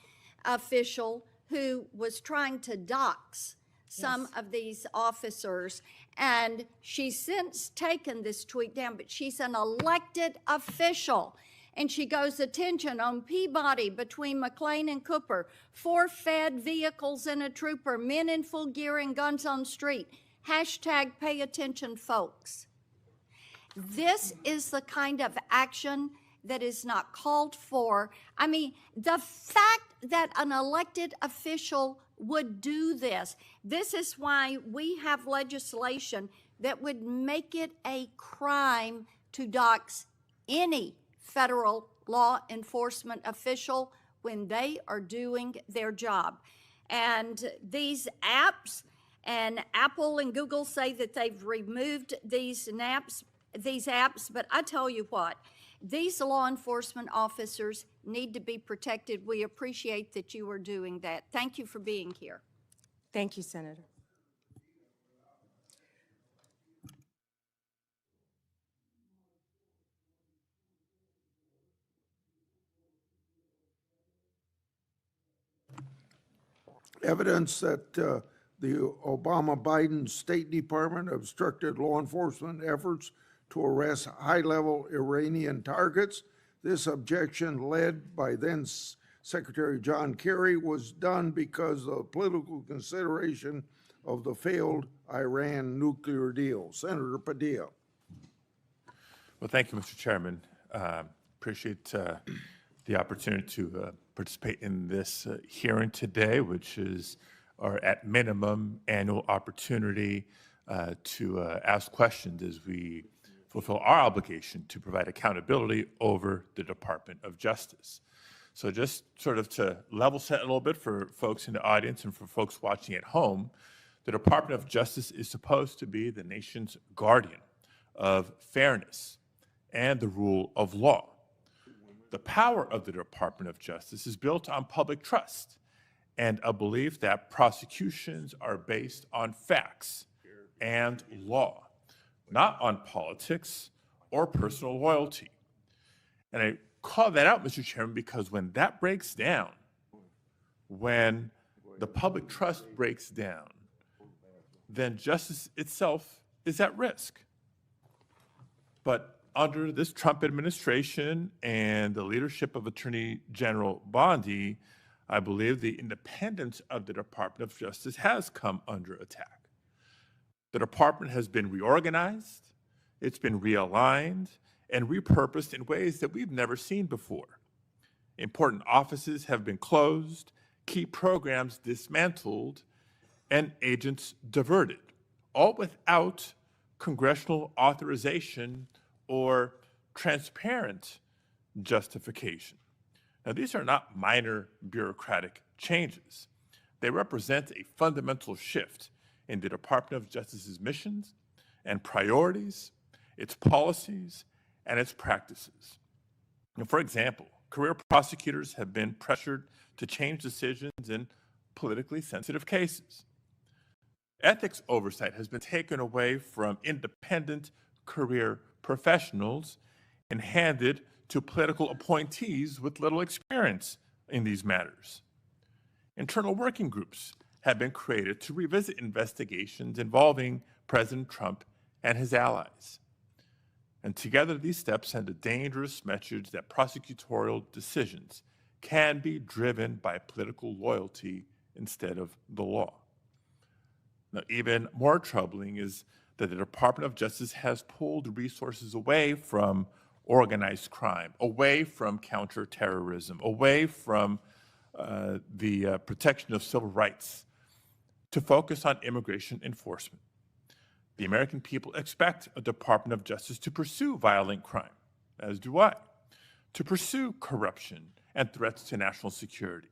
official who was trying to dox some of these officers, and she's since taken this tweet down, but she's an elected official. And she goes, attention, on Peabody between McLean and Cooper, 4 fed vehicles and a trooper, men in full gear and guns on street. Hashtag pay attention, folks. This is the kind of action that is not called for. I mean, the fact that an elected official would do this, this is why we have legislation that would make it a crime to dox any federal law enforcement official when they are doing their job. And these apps, and Apple and Google say that they've removed these apps, but I tell you what, these law enforcement officers need to be protected. We appreciate that you are doing that. Thank you for being here. Thank you, Senator. Evidence that the Obama-Biden State Department obstructed law enforcement efforts to arrest high-level Iranian targets. This objection, led by then Secretary John Kerry, was done because of political consideration of the failed Iran nuclear deal. Senator Padilla. Well, thank you, Mr. Chairman. Appreciate the opportunity to participate in this hearing today, which is our, at minimum, annual opportunity to ask questions as we fulfill our obligation to provide accountability over the Department of Justice. So just sort of to level set a little bit for folks in the audience and for folks watching at home, the Department of Justice is supposed to be the nation's guardian of fairness and the rule of law. The power of the Department of Justice is built on public trust and a belief that prosecutions are based on facts and law, not on politics or personal loyalty. And I call that out, Mr. Chairman, because when that breaks down, when the public trust breaks down, then justice itself is at risk. But under this Trump administration and the leadership of Attorney General Bondi, I believe the independence of the Department of Justice has come under attack. The department has been reorganized, it's been realigned, and repurposed in ways that we've never seen before. Important offices have been closed, key programs dismantled, and agents diverted, all without congressional authorization or transparent justification. Now, these are not minor bureaucratic changes. They represent a fundamental shift in the Department of Justice's missions and priorities, its policies, and its practices. And for example, career prosecutors have been pressured to change decisions in politically sensitive cases. Ethics oversight has been taken away from independent career professionals and handed to political appointees with little experience in these matters. Internal working groups have been created to revisit investigations involving President Trump and his allies. And together, these steps send a dangerous message that prosecutorial decisions can be driven by political loyalty instead of the law. Now, even more troubling is that the Department of Justice has pulled resources away from organized crime, away from counterterrorism, away from the protection of civil rights to focus on immigration enforcement. The American people expect a Department of Justice to pursue violent crime, as do I, to pursue corruption and threats to national security,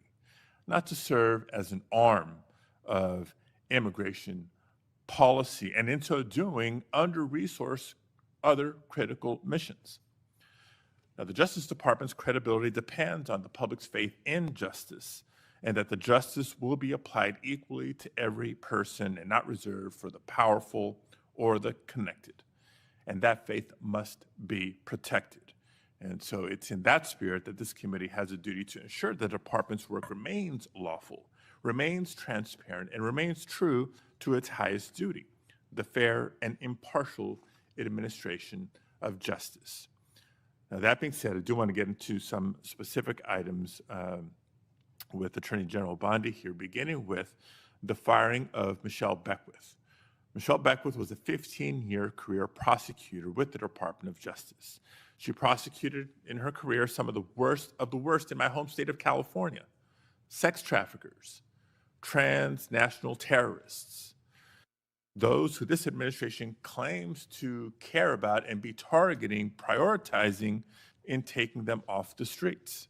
not to serve as an arm of immigration policy, and in so doing, under-resource other critical missions. Now, the Justice Department's credibility depends on the public's faith in justice, and that the justice will be applied equally to every person and not reserved for the powerful or the connected. And that faith must be protected. And so it's in that spirit that this committee has a duty to ensure the department's work remains lawful, remains transparent, and remains true to its highest duty, the fair and impartial administration of justice. Now, that being said, I do want to get into some specific items with Attorney General Bondi here, beginning with the firing of Michelle Beckwith. Michelle Beckwith was a 15-year career prosecutor with the Department of Justice. She prosecuted in her career some of the worst in my home state of California: sex traffickers, transnational terrorists, those who this administration claims to care about and be targeting, prioritizing in taking them off the streets.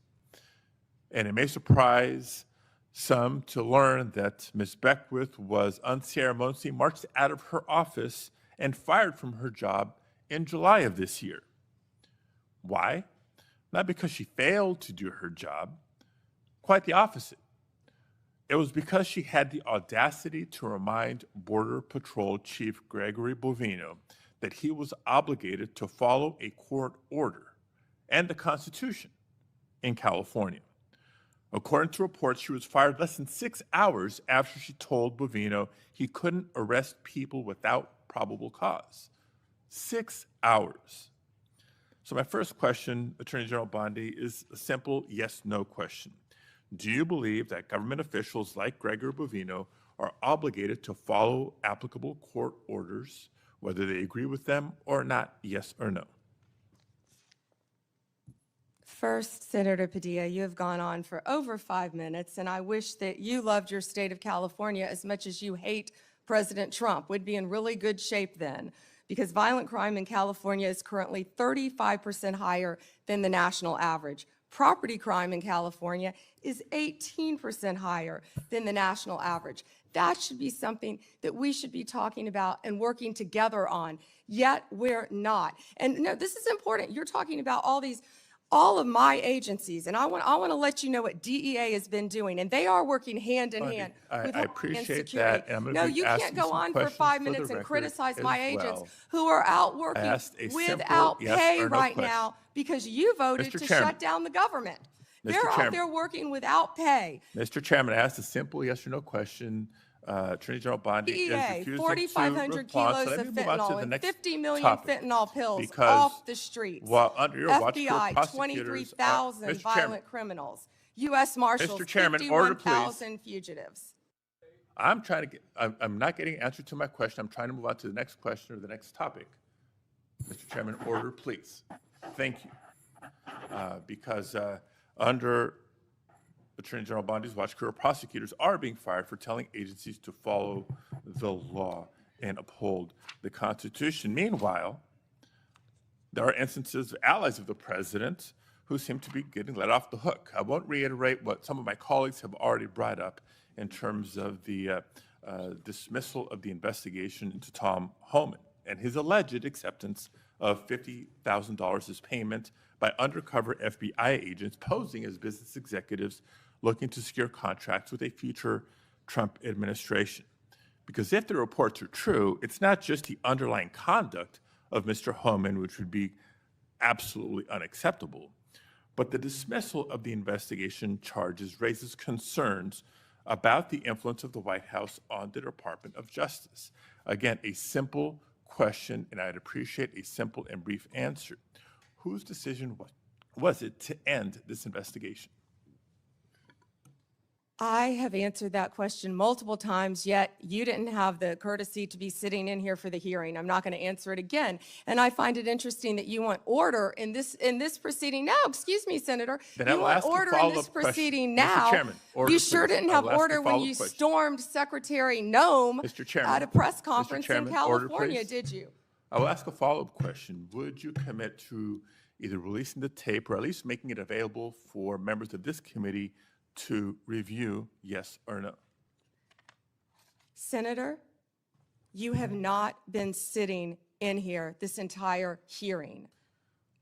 And it may surprise some to learn that Ms. Beckwith was unceremoniously marched out of her office and fired from her job in July of this year. Why? Not because she failed to do her job, quite the opposite. It was because she had the audacity to remind Border Patrol Chief Gregory Bovino that he was obligated to follow a court order and the Constitution in California. According to reports, she was fired less than 6 hours after she told Bovino he couldn't arrest people without probable cause. 6 hours. So my first question, Attorney General Bondi, is a simple yes/no question. Do you believe that government officials like Gregory Bovino are obligated to follow applicable court orders, whether they agree with them or not? Yes or no? First, Senator Padilla, you have gone on for over 5 minutes, and I wish that you loved your state of California as much as you hate President Trump. We'd be in really good shape then, because violent crime in California is currently 35% higher than the national average. Property crime in California is 18% higher than the national average. That should be something that we should be talking about and working together on, yet we're not. And no, this is important. You're talking about all of my agencies, and I want to let you know what DEA has been doing, and they are working hand in hand with I Homeland appreciate Security. that, and I'm going No, to be you asking can't go some on for questions 5 for the minutes and record criticize as my agents well. who are out working asked a simple without yes pay or no right question. now because you voted Mr. to Chairman. shut down the government. Mr. They're out Chairman. there working without pay. Mr. Chairman, I asked a simple yes or no question. Attorney General Bondi is DEA, refusing 4,500 to respond. kilos So let of me move on to fentanyl the and next 50 million topic, fentanyl pills because off the streets. while under your watch, career FBI, prosecutors 23,000 Mr. Chairman. violent criminals. U.S. Marshals, Mr. Chairman, order, please. 51,000 fugitives. I'm not getting an answer to my question. I'm trying to move on to the next question or the next topic. Mr. Chairman, order, please. Thank you. Because under Attorney General Bondi's watch, career prosecutors are being fired for telling agencies to follow the law and uphold the Constitution. Meanwhile, there are instances of allies of the president who seem to be getting let off the hook. I won't reiterate what some of my colleagues have already brought up in terms of the dismissal of the investigation into Tom Homan and his alleged acceptance of $50,000 as payment by undercover FBI agents posing as business executives looking to secure contracts with a future Trump administration. Because if the reports are true, it's not just the underlying conduct of Mr. Homan, which would be absolutely unacceptable, but the dismissal of the investigation charges raises concerns about the influence of the White House on the Department of Justice. Again, a simple question, and I'd appreciate a simple and brief answer. Whose decision was it to end this investigation? I have answered that question multiple times, yet you didn't have the courtesy to be sitting in here for the hearing. I'm not going to answer it again. And I find it interesting that you want order in this proceeding now. Excuse me, Senator. Then You I'll want ask a order in this follow-up question. proceeding Mr. now. Chairman, order, You sure please. didn't I'll have ask a order when follow-up you question. stormed Secretary Noem Mr. Chairman, at a press Mr. conference in Chairman, order, California, please. did you? I will ask a follow-up question. Would you commit to either releasing the tape or at least making it available for members of this committee to review, yes or no? Senator, you have not been sitting in here this entire hearing.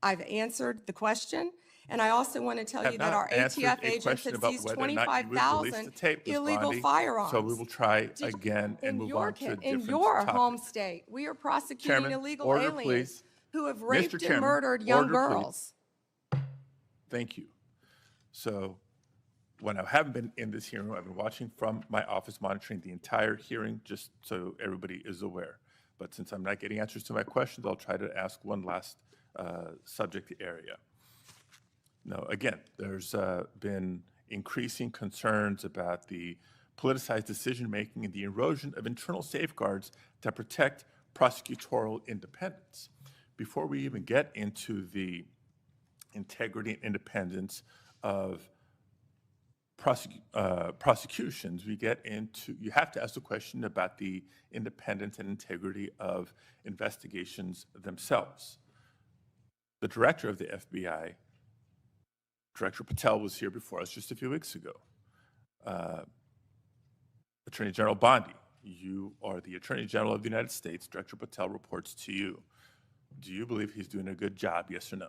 I've answered the question, and I also want to tell Have you that not our answered ATF a agents question have about seized whether or not you would release 25,000 the tape, Ms. illegal Bondi. firearms. So we will try again and move on to a in different your topic. home state, we are prosecuting Chairman, illegal order, aliens please. who have Mr. raped and Chairman, murdered young order, please. girls. Thank you. So when I haven't been in this hearing, I've been watching from my office, monitoring the entire hearing, just so everybody is aware. But since I'm not getting answers to my questions, I'll try to ask one last subject area. Now, again, there's been increasing concerns about the politicized decision-making and the erosion of internal safeguards that protect prosecutorial independence. Before we even get into the integrity and independence of prosecutions, we get into, you have to ask the question about the independence and integrity of investigations themselves. The director of the FBI, Director Patel, was here before us just a few weeks ago. Attorney General Bondi, you are the Attorney General of the United States. Director Patel reports to you. Do you believe he's doing a good job, yes or no?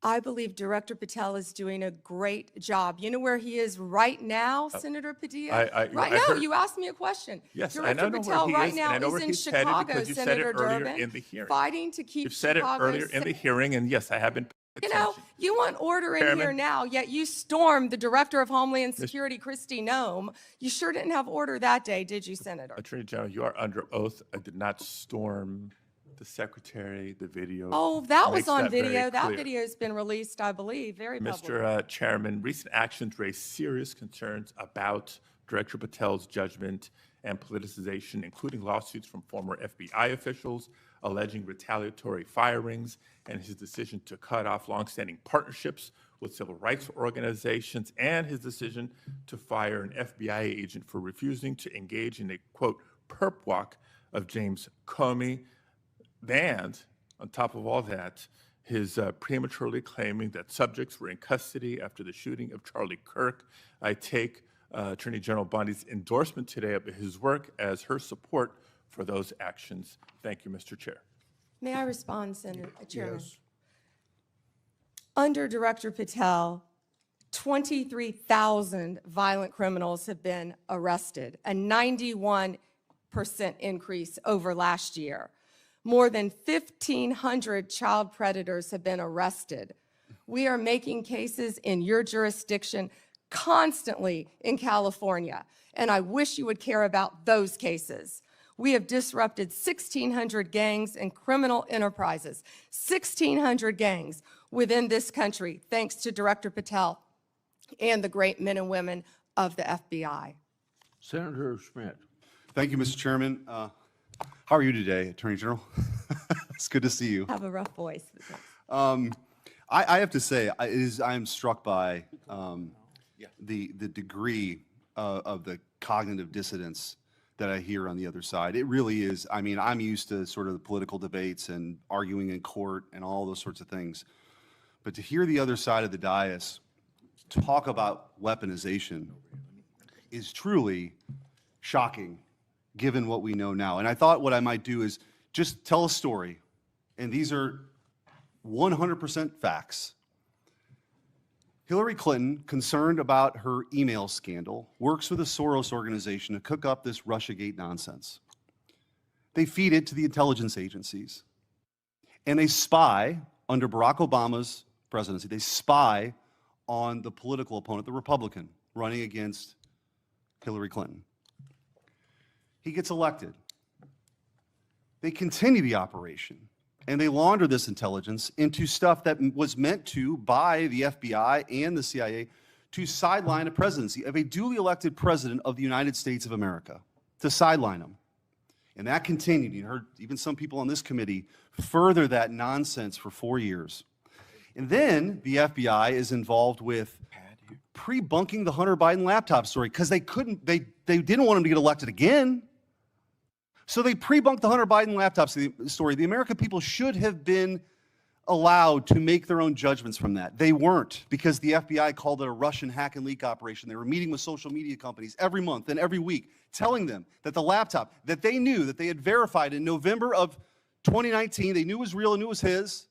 I believe Director Patel is doing a great job. You know where he is right now, Senator Padilla? Right now, you asked me a question. Yes, Director I know Patel where he right is, now and I know is where in he's headed Chicago, because you said Senator it earlier Durban, in the hearing. fighting to keep You've said it Chicago earlier in the hearing, and yes, I have been paying You know, attention. you want order in here Chairman. now, yet you stormed the Director of Homeland Security, Kristi Noem. You sure didn't have order that day, did you, Senator? Attorney General, you are under oath. I did not storm the secretary, the video. Oh, that was makes on that very video. That clear. video has been released, I believe, very publicly. Mr. Chairman, recent actions raise serious concerns about Director Patel's judgment and politicization, including lawsuits from former FBI officials alleging retaliatory firings and his decision to cut off longstanding partnerships with civil rights organizations and his decision to fire an FBI agent for refusing to engage in a, quote, perp walk of James Comey. And on top of all that, his prematurely claiming that subjects were in custody after the shooting of Charlie Kirk. I take Attorney General Bondi's endorsement today of his work as her support for those actions. Thank you, Mr. Chair. May I respond, Senator Chairman? Yes. Under Director Patel, 23,000 violent criminals have been arrested, a 91% increase over last year. More than 1,500 child predators have been arrested. We are making cases in your jurisdiction constantly in California, and I wish you would care about those cases. We have disrupted 1,600 gangs and criminal enterprises, 1,600 gangs within this country, thanks to Director Patel and the great men and women of the FBI. Senator Schmidt. Thank you, Mr. Chairman. How are you today, Attorney General? It's good to see you. Have a rough voice. I have to say, I am struck by the degree of the cognitive dissonance that I hear on the other side. It really is. I mean, I'm used to sort of the political debates and arguing in court and all those sorts of things. But to hear the other side of the dais talk about weaponization is truly shocking, given what we know now. And I thought what I might do is just tell a story, and these are 100% facts. Hillary Clinton, concerned about her email scandal, works with a Soros organization to cook up this Russiagate nonsense. They feed it to the intelligence agencies, and they spy, under Barack Obama's presidency, they spy on the political opponent, the Republican, running against Hillary Clinton. He gets elected. They continue the operation, and they launder this intelligence into stuff that was meant to, by the FBI and the CIA, to sideline a presidency of a duly elected president of the United States of America, to sideline him. And that continued. You heard even some people on this committee further that nonsense for 4 years. And then the FBI is involved with pre-bunking the Hunter Biden laptop story because they didn't want him to get elected again. So they pre-bunked the Hunter Biden laptop story. The American people should have been allowed to make their own judgments from that. They weren't, because the FBI called it a Russian hack and leak operation. They were meeting with social media companies every month and every week, telling them that the laptop that they knew, that they had verified in November of 2019, they knew was real and knew was his,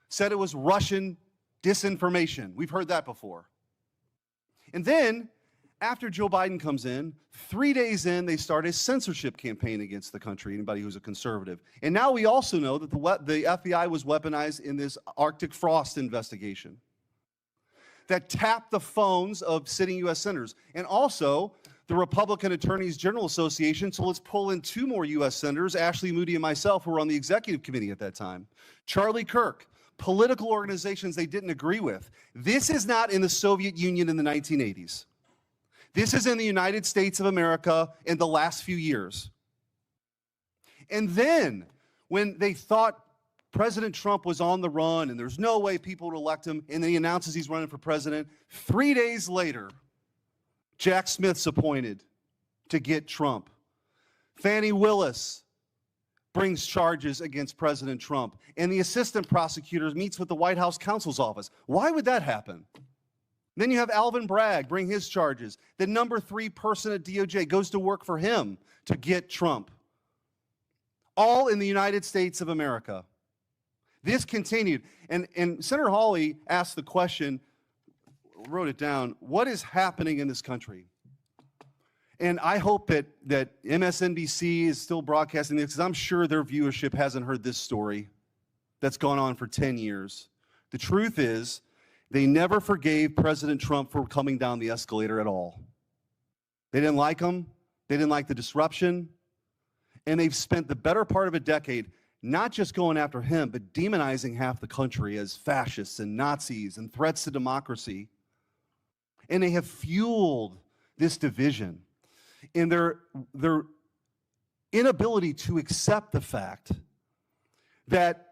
said it was Russian disinformation. We've heard that before. And then, after Joe Biden comes in, 3 days in, they start a censorship campaign against the country, anybody who's a conservative. And now we also know that the FBI was weaponized in this Arctic frost investigation that tapped the phones of sitting U.S. senators. And also, the Republican Attorneys General Association, so let's pull in 2 more U.S. senators, Ashley Moody and myself, who were on the executive committee at that time. Charlie Kirk, political organizations they didn't agree with. This is not in the Soviet Union in the 1980s. This is in the United States of America in the last few years. And then, when they thought President Trump was on the run and there's no way people would elect him, and then he announces he's running for president, 3 days later, Jack Smith's appointed to get Trump. Fani Willis brings charges against President Trump, and the assistant prosecutor meets with the White House counsel's office. Why would that happen? Then you have Alvin Bragg bring his charges. The number 3 person at DOJ goes to work for him to get Trump. All in the United States of America. This continued. And Senator Hawley asked the question, wrote it down, what is happening in this country? And I hope that MSNBC is still broadcasting this, because I'm sure their viewership hasn't heard this story that's gone on for 10 years. The truth is, they never forgave President Trump for coming down the escalator at all. They didn't like him. They didn't like the disruption. And they've spent the better part of a decade not just going after him, but demonizing half the country as fascists and Nazis and threats to democracy. And they have fueled this division in their inability to accept the fact that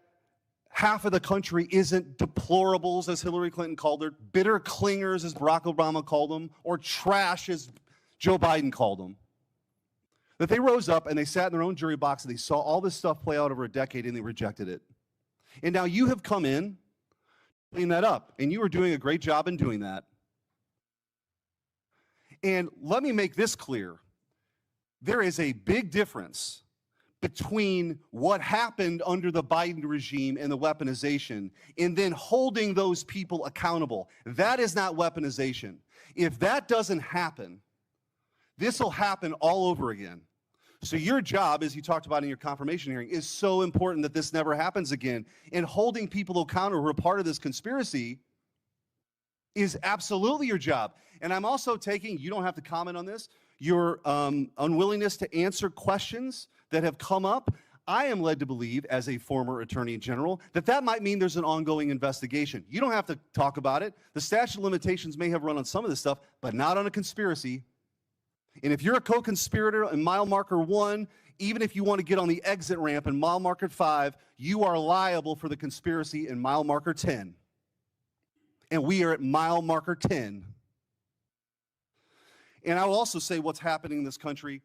half of the country isn't deplorables, as Hillary Clinton called her, bitter clingers, as Barack Obama called them, or trash, as Joe Biden called them. That they rose up and they sat in their own jury box and they saw all this stuff play out over a decade and they rejected it. And now you have come in, clean that up, and you are doing a great job in doing that. And let me make this clear. There is a big difference between what happened under the Biden regime and the weaponization, and then holding those people accountable. That is not weaponization. If that doesn't happen, this will happen all over again. So your job, as you talked about in your confirmation hearing, is so important that this never happens again. And holding people accountable who are part of this conspiracy is absolutely your job. And I'm also taking, you don't have to comment on this, your unwillingness to answer questions that have come up. I am led to believe, as a former attorney general, that that might mean there's an ongoing investigation. You don't have to talk about it. The statute of limitations may have run on some of this stuff, but not on a conspiracy. And if you're a co-conspirator in mile marker 1, even if you want to get on the exit ramp in mile marker 5, you are liable for the conspiracy in mile marker 10. And we are at mile marker 10. And I will also say what's happening in this country.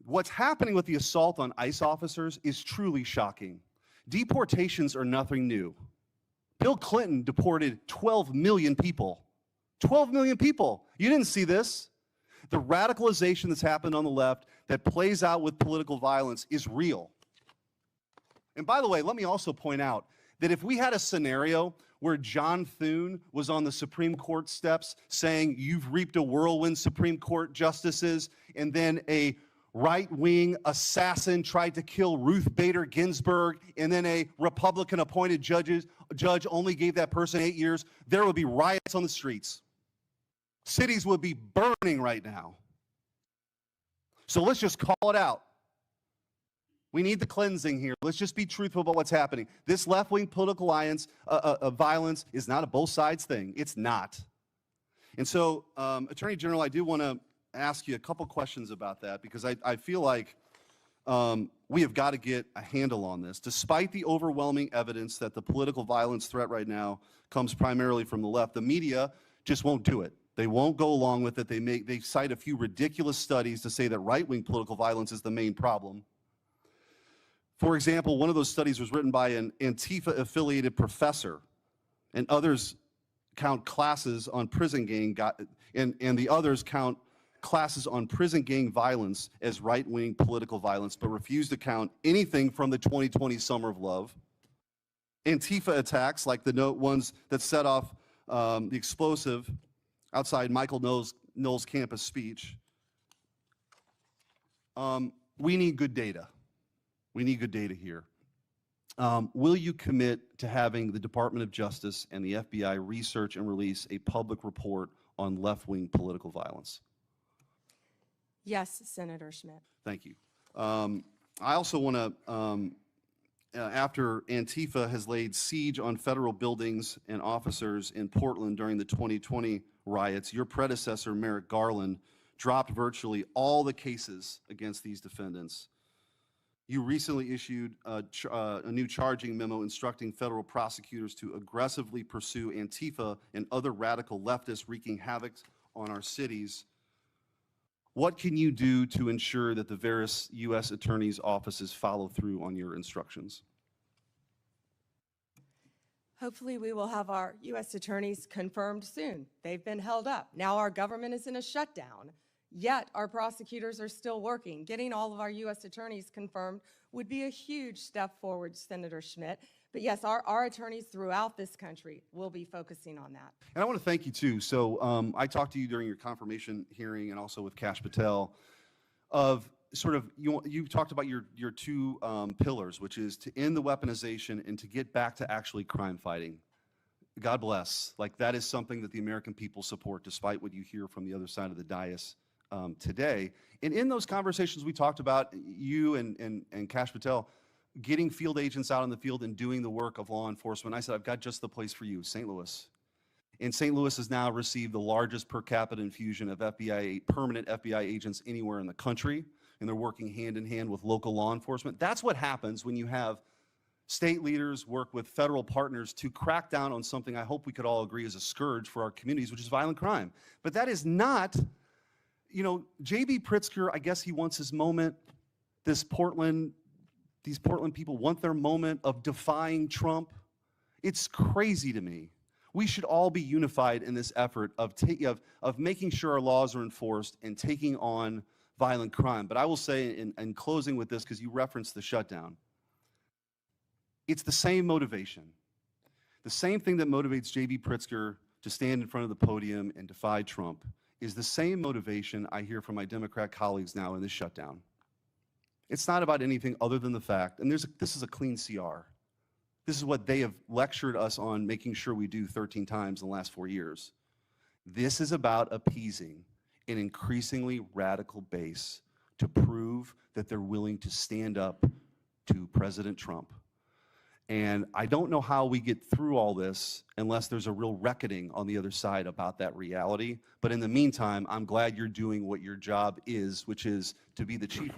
What's happening with the assault on ICE officers is truly shocking. Deportations are nothing new. Bill Clinton deported 12 million people. 12 million people. You didn't see this. The radicalization that's happened on the left that plays out with political violence is real. And by the way, let me also point out that if we had a scenario where John Thune was on the Supreme Court steps saying, "You've reaped a whirlwind, Supreme Court justices," and then a right-wing assassin tried to kill Ruth Bader Ginsburg, and then a Republican-appointed judge only gave that person 8 years, there would be riots on the streets. Cities would be burning right now. So let's just call it out. We need the cleansing here. Let's just be truthful about what's happening. This left-wing political alliance, violence is not a both sides thing. It's not. And so, Attorney General, I do want to ask you a couple questions about that, because I feel like we have got to get a handle on this. Despite the overwhelming evidence that the political violence threat right now comes primarily from the left, the media just won't do it. They won't go along with it. They cite a few ridiculous studies to say that right-wing political violence is the main problem. For example, one of those studies was written by an Antifa-affiliated professor, and others count classes on prison gang, and the others count classes on prison gang violence as right-wing political violence, but refuse to count anything from the 2020 Summer of Love. Antifa attacks, like the ones that set off the explosive outside Michael Knowles' campus speech. We need good data. We need good data here. Will you commit to having the Department of Justice and the FBI research and release a public report on left-wing political violence? Yes, Senator Schmidt. Thank you. I also want to, after Antifa has laid siege on federal buildings and officers in Portland during the 2020 riots, your predecessor, Merrick Garland, dropped virtually all the cases against these defendants. You recently issued a new charging memo instructing federal prosecutors to aggressively pursue Antifa and other radical leftists wreaking havoc on our cities. What can you do to ensure that the various U.S. attorneys' offices follow through on your instructions? Hopefully, we will have our U.S. attorneys confirmed soon. They've been held up. Now our government is in a shutdown, yet our prosecutors are still working. Getting all of our U.S. attorneys confirmed would be a huge step forward, Senator Schmidt. But yes, our attorneys throughout this country will be focusing on that. And I want to thank you, too. So I talked to you during your confirmation hearing and also with Kash Patel of sort of, you talked about your two pillars, which is to end the weaponization and to get back to actually crime fighting. God bless. Like, that is something that the American people support, despite what you hear from the other side of the dais today. And in those conversations, we talked about you and Kash Patel getting field agents out in the field and doing the work of law enforcement. I said, I've got just the place for you, St. Louis. And St. Louis has now received the largest per capita infusion of permanent FBI agents anywhere in the country, and they're working hand in hand with local law enforcement. That's what happens when you have state leaders work with federal partners to crack down on something I hope we could all agree is a scourge for our communities, which is violent crime. But that is not, J.B. Pritzker, I guess he wants his moment. These Portland people want their moment of defying Trump. It's crazy to me. We should all be unified in this effort of making sure our laws are enforced and taking on violent crime. But I will say, in closing with this, because you referenced the shutdown, it's the same motivation. The same thing that motivates J.B. Pritzker to stand in front of the podium and defy Trump is the same motivation I hear from my Democrat colleagues now in this shutdown. It's not about anything other than the fact, and this is a clean CR. This is what they have lectured us on making sure we do 13 times in the last 4 years. This is about appeasing an increasingly radical base to prove that they're willing to stand up to President Trump. And I don't know how we get through all this unless there's a real reckoning on the other side about that reality. But in the meantime, I'm glad you're doing what your job is, which is to be the chief